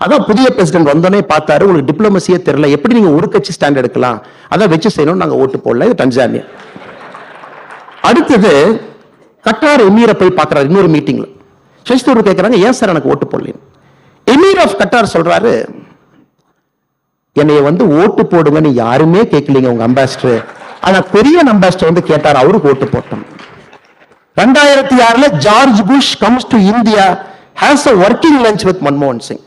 அதான் புதிய பிரசிடென்ட் வந்தோடனே பார்த்தாரு, உங்களுக்கு டிப்ளமசியே தெரியல, எப்படி நீங்க ஒரு கட்சி ஸ்டாண்ட் எடுக்கலாம், அதான் வச்சு செய்யணும், நாங்க ஓட்டு போடல. இது டன்சானியா. அடுத்தது கட்டார் எமீரை போய் பார்க்கறாரு இன்னொரு மீட்டிங்ல. சசி தரூர் கேட்கறாங்க, ஏன் சார் எனக்கு ஓட்டு போடல? எமீர் ஆஃப் கட்டார் சொல்றாரு, என்னைய வந்து ஓட்டு போடுங்கன்னு யாருமே கேட்கலீங்க உங்க அம்பாசிடர், ஆனா கொரியன் அம்பாசிடர் வந்து கேட்டார், அவருக்கு ஓட்டு போட்டோம். 2006 George Bush comes to India, has a working lunch with மன்மோகன் சிங்.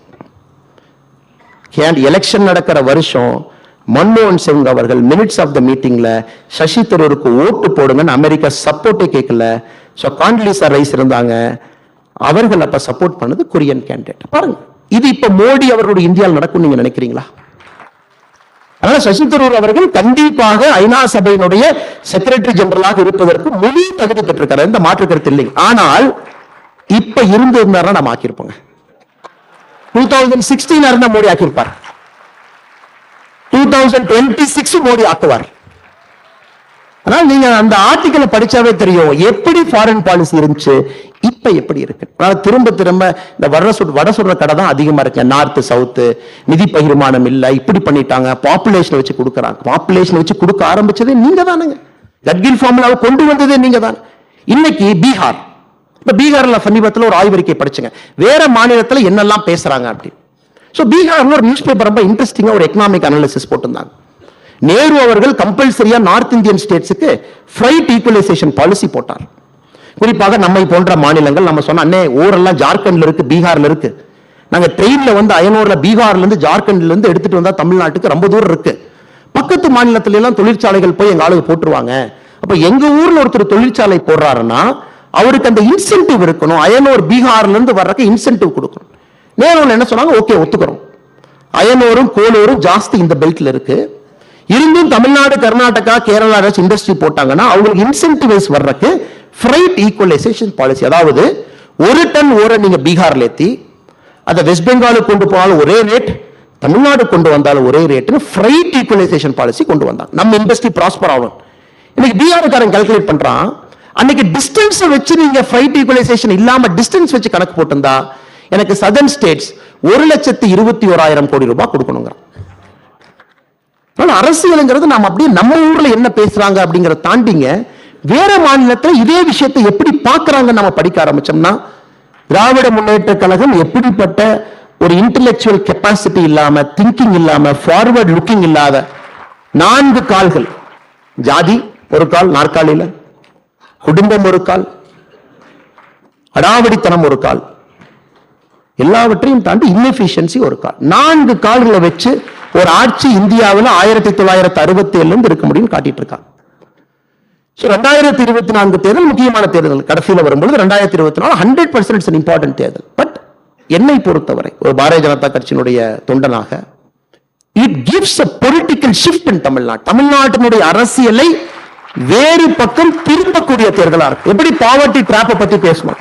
எலெக்ஷன் நடக்கிற வருஷம் மன்மோகன் சிங் அவர்கள் மினிட்ஸ் ஆஃப் த மீட்டிங்ல சசி தரூருக்கு ஓட்டு போடுங்கன்னு அமெரிக்கா சப்போர்ட்டே கேட்கல. சோ கான்ட்லீசா ரைஸ் இருந்தாங்க, அவர்கள் அப்ப சப்போர்ட் பண்ணது கொரியன் கேண்டிடேட். பாருங்க, இது இப்ப மோடி அவர்களுடைய இந்தியாவில் நடக்கும் நீங்க நினைக்கிறீங்களா? அதனால சசி தரூர் அவர்கள் கண்டிப்பாக ஐநா சபையினுடைய செக்ரட்டரி ஜெனரலாக இருப்பதற்கு முழு தகுதி பெற்றிருக்காரு, எந்த மாற்று கருத்து இல்லை. ஆனால் இப்ப இருந்தா நம்ம ஆக்கியிருப்போங்க. 2016 இருந்தா மோடி ஆக்கியிருப்பார், 2026 மோடி ஆக்குவார். ஆனால் நீங்க அந்த ஆர்டிக்கலை படிச்சாவே தெரியும் எப்படி ஃபாரின் பாலிசி இருந்துச்சு, இப்ப எப்படி இருக்கு. திரும்ப இந்த வட சொல்ற கடை தான் அதிகமா இருக்கு. நார்த் சவுத் நிதி பகிர்மானம் இல்ல, இப்படி பண்ணிட்டாங்க, பாப்புலேஷன் வச்சு கொடுக்கறாங்க. பாப்புலேஷன் வச்சு கொடுக்க ஆரம்பிச்சதே நீங்க தானுங்க. கட்கில் ஃபார்முலாவை கொண்டு வந்ததே நீங்க தான். இன்னைக்கு பீகார், இப்ப பீகார்ல சமீபத்தில் ஒரு ஆய்வறிக்கை படிச்சுங்க, வேற மாநிலத்துல என்னெல்லாம் பேசுறாங்க அப்படி. சோ பீகார்ல ஒரு நியூஸ் பேப்பர் ரொம்ப இன்ட்ரெஸ்டிங்கா ஒரு எக்கனாமிக் அனாலிசிஸ் போட்டிருந்தாங்க. நேரு அவர்கள் கம்பல்சரியா நார்த் இந்தியன் ஸ்டேட்ஸுக்கு ஃபிளைட் ஈக்குவலைசேஷன் பாலிசி போட்டார். குறிப்பாக நம்மை போன்ற மாநிலங்கள், நம்ம சொன்ன அண்ணே ஊரெல்லாம் ஜார்க்கண்ட்ல இருக்கு, பீகார்ல இருக்கு, நாங்க ட்ரெயின்ல வந்து அயனூர்ல பீகார்ல இருந்து ஜார்க்கண்ட்ல இருந்து எடுத்துட்டு வந்தா தமிழ்நாட்டுக்கு ரொம்ப தூரம் இருக்கு. பக்கத்து மாநிலத்தில எல்லாம் தொழிற்சாலைகள் போய் எங்க ஆளுங்க போட்டுருவாங்க. அப்ப எங்க ஊர்ல ஒருத்தர் தொழிற்சாலை போடுறாருன்னா அவருக்கு அந்த இன்சென்டிவ் இருக்கணும். அயனூர் பீகார்ல இருந்து வர்றதுக்கு இன்சென்டிவ் கொடுக்கணும். நேருல என்ன சொன்னாங்க, ஓகே ஒத்துக்கிறோம், அயனூரும் கோலூரும் ஜாஸ்தி இந்த பெல்ட்ல இருக்கு, இருந்தும் தமிழ்நாடு கர்நாடகா கேரளா இண்டஸ்ட்ரி போட்டாங்கன்னா அவங்களுக்கு இன்சென்டிவைஸ் வர்றதுக்கு ஃப்ரைட் ஈக்குவலைசேஷன் பாலிசி, அதாவது ஒரு டன் ஓரை நீங்க பீகார்ல ஏத்தி அதை வெஸ்ட் பெங்காலுக்கு கொண்டு போனாலும் ஒரே ரேட், தமிழ்நாடு கொண்டு வந்தாலும் ஒரே ரேட்னு ஃப்ரைட் ஈக்குவலைசேஷன் பாலிசி கொண்டு வந்தாங்க. நம்ம இண்டஸ்ட்ரி ப்ராஸ்பர் ஆகும். இன்னைக்கு பீகார்காரன் கால்குலேட் பண்றான், அன்னைக்கு டிஸ்டன்ஸ் வச்சு நீங்க ஃப்ரைட் ஈக்குவலைசேஷன் இல்லாம டிஸ்டன்ஸ் வச்சு கணக்கு போட்டிருந்தா எனக்கு சதர்ன் ஸ்டேட்ஸ் 1,21,000 கோடி ரூபாய் கொடுக்கணுங்க. அரசியலுங்கிறது நாம அப்படியே நம்ம ஊர்ல என்ன பேசுறாங்க அப்படிங்கறத தாண்டிங்க வேற மாநிலத்தில் இதே விஷயத்தை எப்படி பார்க்கறாங்க நம்ம படிக்க ஆரம்பிச்சோம்னா, திராவிட முன்னேற்ற கழகம் எப்படிப்பட்ட ஒரு இன்டெலெக்சுவல் கெப்பாசிட்டி இல்லாம, திங்கிங் இல்லாம, ஃபார்வர்ட் லுக்கிங் இல்லாத 4 கால்கள், ஜாதி ஒரு கால் நாற்காலியில, குடும்பம் ஒரு கால், அடாவடித்தனம் ஒரு கால், எல்லாவற்றையும் தாண்டி இன்எஃபிஷியன்சி ஒரு கால், 4 கால்களை வச்சு ஒரு ஆட்சி இந்தியாவில் 1967 இருக்க முடியும் காட்டிட்டு இருக்காங்க. 2024 தேர்தல் முக்கியமான தேர்தல், கடைசியில் வரும்போது 2024 100% இம்பார்ட்டன்ட் தேர்தல். பட் என்னை பொறுத்தவரை ஒரு பாரதிய ஜனதா கட்சியினுடைய தொண்டனாக it gives a political shift in Tamil Nadu. தமிழ்நாட்டினுடைய அரசியலை வேறு பக்கம் திருப்பக்கூடிய தேர்தலா இருக்கு. எப்படி பாவர்ட்டி டிராப்பை பத்தி பேசணும்,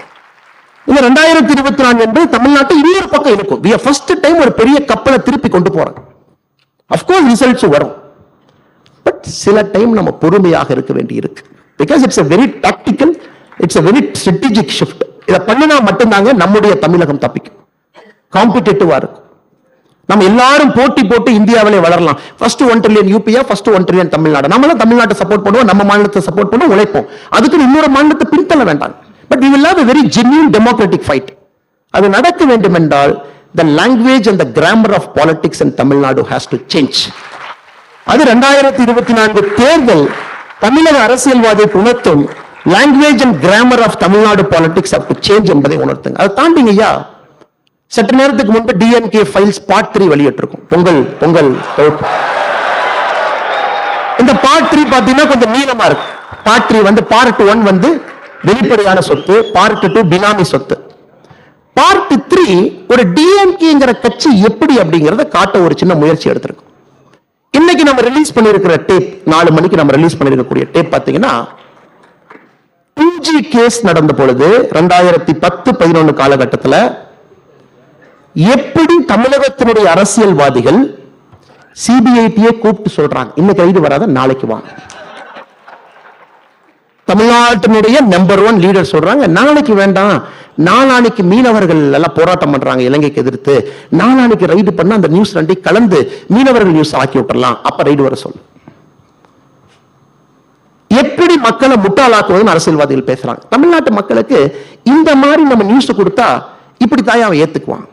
இந்த 2024 என்பது தமிழ்நாட்டை இன்னொரு பக்கம் இருக்கும். we are first time ஒரு பெரிய கப்பலை திருப்பி கொண்டு போறோம். அஃப்கோர்ஸ் ரிசல்ட்ஸ் வரும், பட் சில டைம் நம்ம பொறுமையாக இருக்க வேண்டி இருக்கு. Because it's a very tactical, it's a very strategic shift. இதை பண்ணினா மட்டும்தாங்க நம்முடைய தமிழகம் தப்பிக்கும், காம்படிட்டிவா இருக்கும். நம்ம எல்லாரும் போட்டி போட்டு இந்தியாவிலே வளரலாம். ஃபர்ஸ்ட் 1 trillion யூபியா, ஃபர்ஸ்ட் 1 trillion தமிழ்நாடு. நம்மளும் தமிழ்நாட்டை சப்போர்ட் பண்ணுவோம், நம்ம மாநிலத்தை சப்போர்ட் பண்ணுவோம், உழைப்போம். அதுக்கு இன்னொரு மாநிலத்தை பின்தள்ள வேண்டாம். But we will have a very genuine democratic fight. அது நடக்க வேண்டும் என்றால் the language and the grammar of politics in Tamil Nadu has to change. அது 2024 தேர்தல் தமிழக அரசியல்வாதியை உணர்த்தும். language and grammar of Tamil Nadu politics have to change என்பதை உணர்த்துங்க. அதை தாண்டிங்கய்யா, சற்று நேரத்துக்கு முன்பு டிஎன்கே ஃபைல்ஸ் பார்ட் 3 வெளியிட்டிருக்கும். பொங்கல் இந்த பார்ட் 3 பார்த்தீங்கன்னா கொஞ்சம் நீளமா இருக்கு. பார்ட் 3 வந்து பார்ட் 1 வந்து வெளிப்படையான சொத்து, பார்ட் 2 பினாமி சொத்து, பார்ட் 3 ஒரு டிஎம்கேங்கிற கட்சி எப்படி அப்படிங்கறத காட்ட ஒரு சின்ன முயற்சி எடுத்திருக்கும். இன்னைக்கு நம்ம ரிலீஸ் பண்ணிருக்கிற டேப், 4 மணிக்கு நம்ம ரிலீஸ் பண்ணிருக்கக்கூடிய டேப் பாத்தீங்கன்னா 2G கேஸ் நடந்த பொழுது 2010-11 காலகட்டத்தில் எப்படி தமிழகத்தினுடைய அரசியல்வாதிகள் சிபிஐடியை கூப்பிட்டு சொல்றாங்க, இன்னைக்கு ரைடு வராத நாளைக்கு வாங்க. தமிழ்நாட்டினுடைய நம்பர் 1 லீடர் சொல்றாங்க நாளைக்கு வேண்டாம், நாளானைக்கு மீனவர்கள் எல்லாம் போராட்டம் பண்றாங்க இலங்கைக்கு எதிர்த்து, நாளானைக்கு ரைடு பண்ண அந்த நியூஸ் 2 கலந்து மீனவர்கள் நியூஸ் ஆக்கி விட்டுறலாம், அப்ப ரைடு வர சொல்லு. எப்படி மக்களை முட்டாளாக்குவதுன்னு அரசியல்வாதிகள் பேசுறாங்க. தமிழ்நாட்டு மக்களுக்கு இந்த மாதிரி நம்ம நியூஸ் கொடுத்தா இப்படி தாய் அவன் ஏத்துக்குவான்.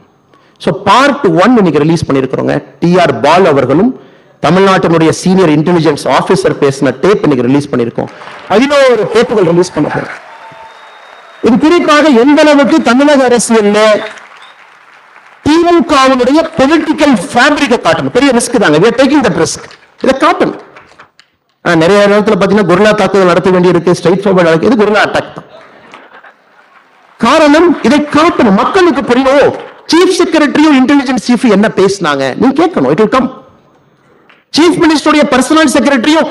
சோ பார்ட் 1 இன்னைக்கு ரிலீஸ் பண்ணிருக்கிறோங்க. TR பால் அவர்களும் தமிழ்நாட்டினுடைய சீனியர் இன்டெலிஜென்ஸ் ஆபீசர் பேசின டேப் இன்னைக்கு ரிலீஸ் பண்ணிருக்கோம். 11 டேப்புகள் ரிலீஸ் பண்ண போறோம். இது குறிப்பாக எந்த அளவுக்கு தமிழக அரசியல்ல திமுகவினுடைய பொலிட்டிக்கல் ஃபேப்ரிக்கை காட்டணும். பெரிய ரிஸ்க் தாங்க, we are taking that risk. இதை காட்டணும். நிறைய நேரத்தில் பாத்தீங்கன்னா கொரில்லா தாக்குதல் நடத்த வேண்டி இருக்கு, ஸ்ட்ரைட் ஃபார்வர்ட் இது கொரில்லா அட்டாக் தான். காரணம் இதை காட்டணும், மக்களுக்கு புரியணும். சீஃப் செக்ரட்டரியும் இன்டெலிஜென்ஸ் சீஃப் என்ன பேசினாங்க நீங்க கேட்கணும், இட் வில் கம். சீஃப் மினிஸ்டருடைய பர்சனல் செக்ரட்டரியும்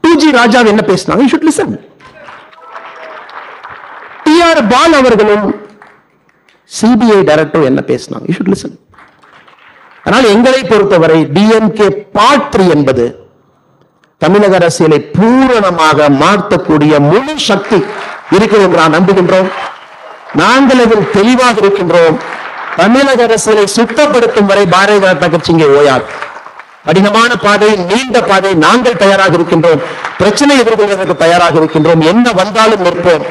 2G ராஜா என்ன பேசினாங்க, you should listen. TR பால் அவர்களும் சிபிஐ டைரக்டர் என்ன பேசினாங்க, you should listen. ஆனால் எங்களை பொறுத்தவரை டிஎம்கே பார்ட் 3 என்பது தமிழக அரசியலை பூரணமாக மாற்றக்கூடிய முழு சக்தி இருக்கிறது என்று நான் நம்புகின்றோம். நாங்கள் அதில் தெளிவாக இருக்கின்றோம். தமிழக அரசியலை சுத்தப்படுத்தும் வரை பாரதிய ஜனதா கட்சி இங்கே ஓயாது. கடினமான பாதை, நீண்ட பாதை, நாங்கள் தயாராக இருக்கின்றோம். பிரச்சனை எதிர்கொள்வதற்கு தயாராக இருக்கின்றோம். என்ன வந்தாலும் நிற்போம்.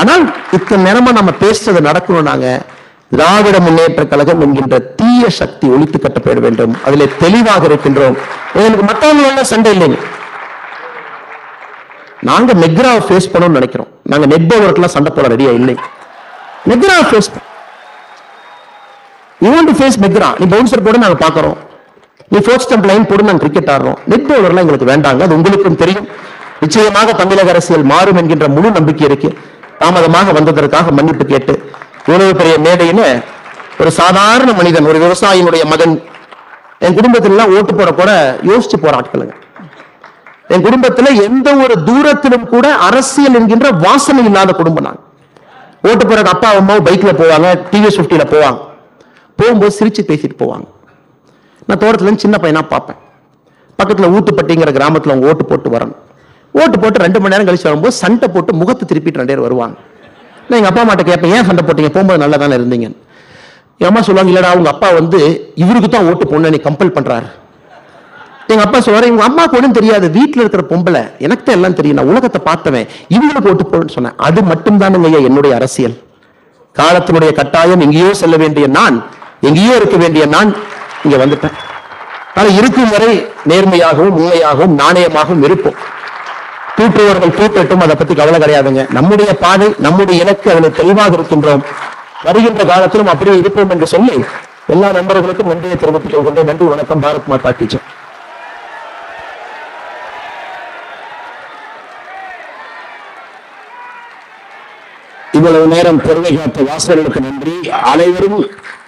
ஆனால் இத்தனை நேரமா நம்ம பேசுறது நடக்கணும். நாங்க திராவிட முன்னேற்ற கழகம் என்கின்ற தீய சக்தி ஒழித்து கட்டப்பட வேண்டும். அதிலே தெளிவாக இருக்கின்றோம். எங்களுக்கு மற்றவங்கள சண்டை இல்லைங்க. நாங்க மெக்ராவை ஃபேஸ் பண்ணணும்னு நினைக்கிறோம். நாங்க நெட் பவர்க்கெல்லாம் சண்டை போட ரெடியா இல்லை. மெக்ராவை face you want to face McGrath, நீ பவுன்சர் போட நாங்க பாக்குறோம், நீ ஃபோர்த் ஸ்டம்ப் லைன் போட்டு நாங்க கிரிக்கெட் ஆடுறோம். நெட் பவுலர்லாம் எங்களுக்கு வேண்டாங்க, அது உங்களுக்கும் தெரியும். நிச்சயமாக தமிழக அரசியல் மாறும் என்கின்ற முழு நம்பிக்கை இருக்கு. தாமதமாக வந்ததற்காக மன்னிப்பு கேட்டு இவ்வளவு பெரிய மேடையில ஒரு சாதாரண மனிதன், ஒரு விவசாயினுடைய மகன், என் குடும்பத்திலாம் ஓட்டு போட கூட யோசிச்சு போற ஆட்களுங்க. என் குடும்பத்துல எந்த ஒரு தூரத்திலும் கூட அரசியல் என்கின்ற வாசனை இல்லாத குடும்பம் நான். ஓட்டு போற அப்பா அம்மாவும் பைக்ல போவாங்க, டிவிஎஸ் 50ல போவாங்க. போகும்போது சிரிச்சு பேசிட்டு போவாங்க. நான் தோட்டத்துல இருந்து சின்ன பையனா பார்ப்பேன். பக்கத்துல ஊத்துப்பட்டிங்கிற கிராமத்துல அவங்க ஓட்டு போட்டு வரணும். ஓட்டு போட்டு 2 மணி நேரம் கழிச்சு வரும்போது சண்டை போட்டு முகத்தை திருப்பிட்டு 2 பேர் வருவாங்க. நான் எங்க அப்பா அம்மாட்ட கேட்பேன், ஏன் சண்டை போட்டீங்க, போகும்போது நல்லா தானே இருந்தீங்க. என் அம்மா சொல்லுவாங்க, இல்லடா உங்க அப்பா வந்து இவருக்கு தான் ஓட்டு போடணும் நீ கம்பல் பண்றாரு. எங்க அப்பா சொல்றாரு, உங்க அம்மா ஒன்றும் தெரியாது, வீட்டுல இருக்கிற பொம்பளை, எனக்கு தான் எல்லாம் தெரியும், நான் உலகத்தை பார்த்தவன், இவங்களுக்கு ஓட்டு போடுன்னு சொன்னேன். அது மட்டும் தானுங்க என்னுடைய அரசியல். காலத்தினுடைய கட்டாயம், எங்கேயோ செல்ல வேண்டிய நான், எங்கேயோ இருக்க வேண்டிய நான் இங்க வந்துட்டேன். ஆனா இருக்கும் வரை நேர்மையாகவும் உண்மையாகவும் நாணயமாகவும் இருப்போம். தூற்றுவர்கள் தூட்டட்டும், அதை பத்தி கவலை கிடையாதுங்க. நம்முடைய பாதை, நம்முடைய இலக்கு, அதில் தெளிவாக இருக்கின்றோம். வருகின்ற காலத்திலும் அப்படியே இருப்போம் என்று சொல்லி எல்லா நண்பர்களுக்கும் நன்றியை தெரிவித்துக் கொள்கின்றேன். நன்றி, வணக்கம். பாரத் மாதா கி ஜெய். இவ்வளவு நேரம் பொறுமை காத்த வாசகர்களுக்கு நன்றி. அனைவரும்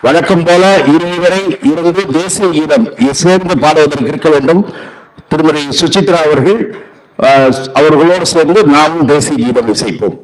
வழக்கம் போல இருவரை இருந்து தேசிய கீதம் சேர்ந்து பாடுவதற்கு இருக்க வேண்டும். திருமதி சுசித்ரா அவர்கள் அவர்களோடு சேர்ந்து நாமும் தேசிய கீதம் இசைப்போம்.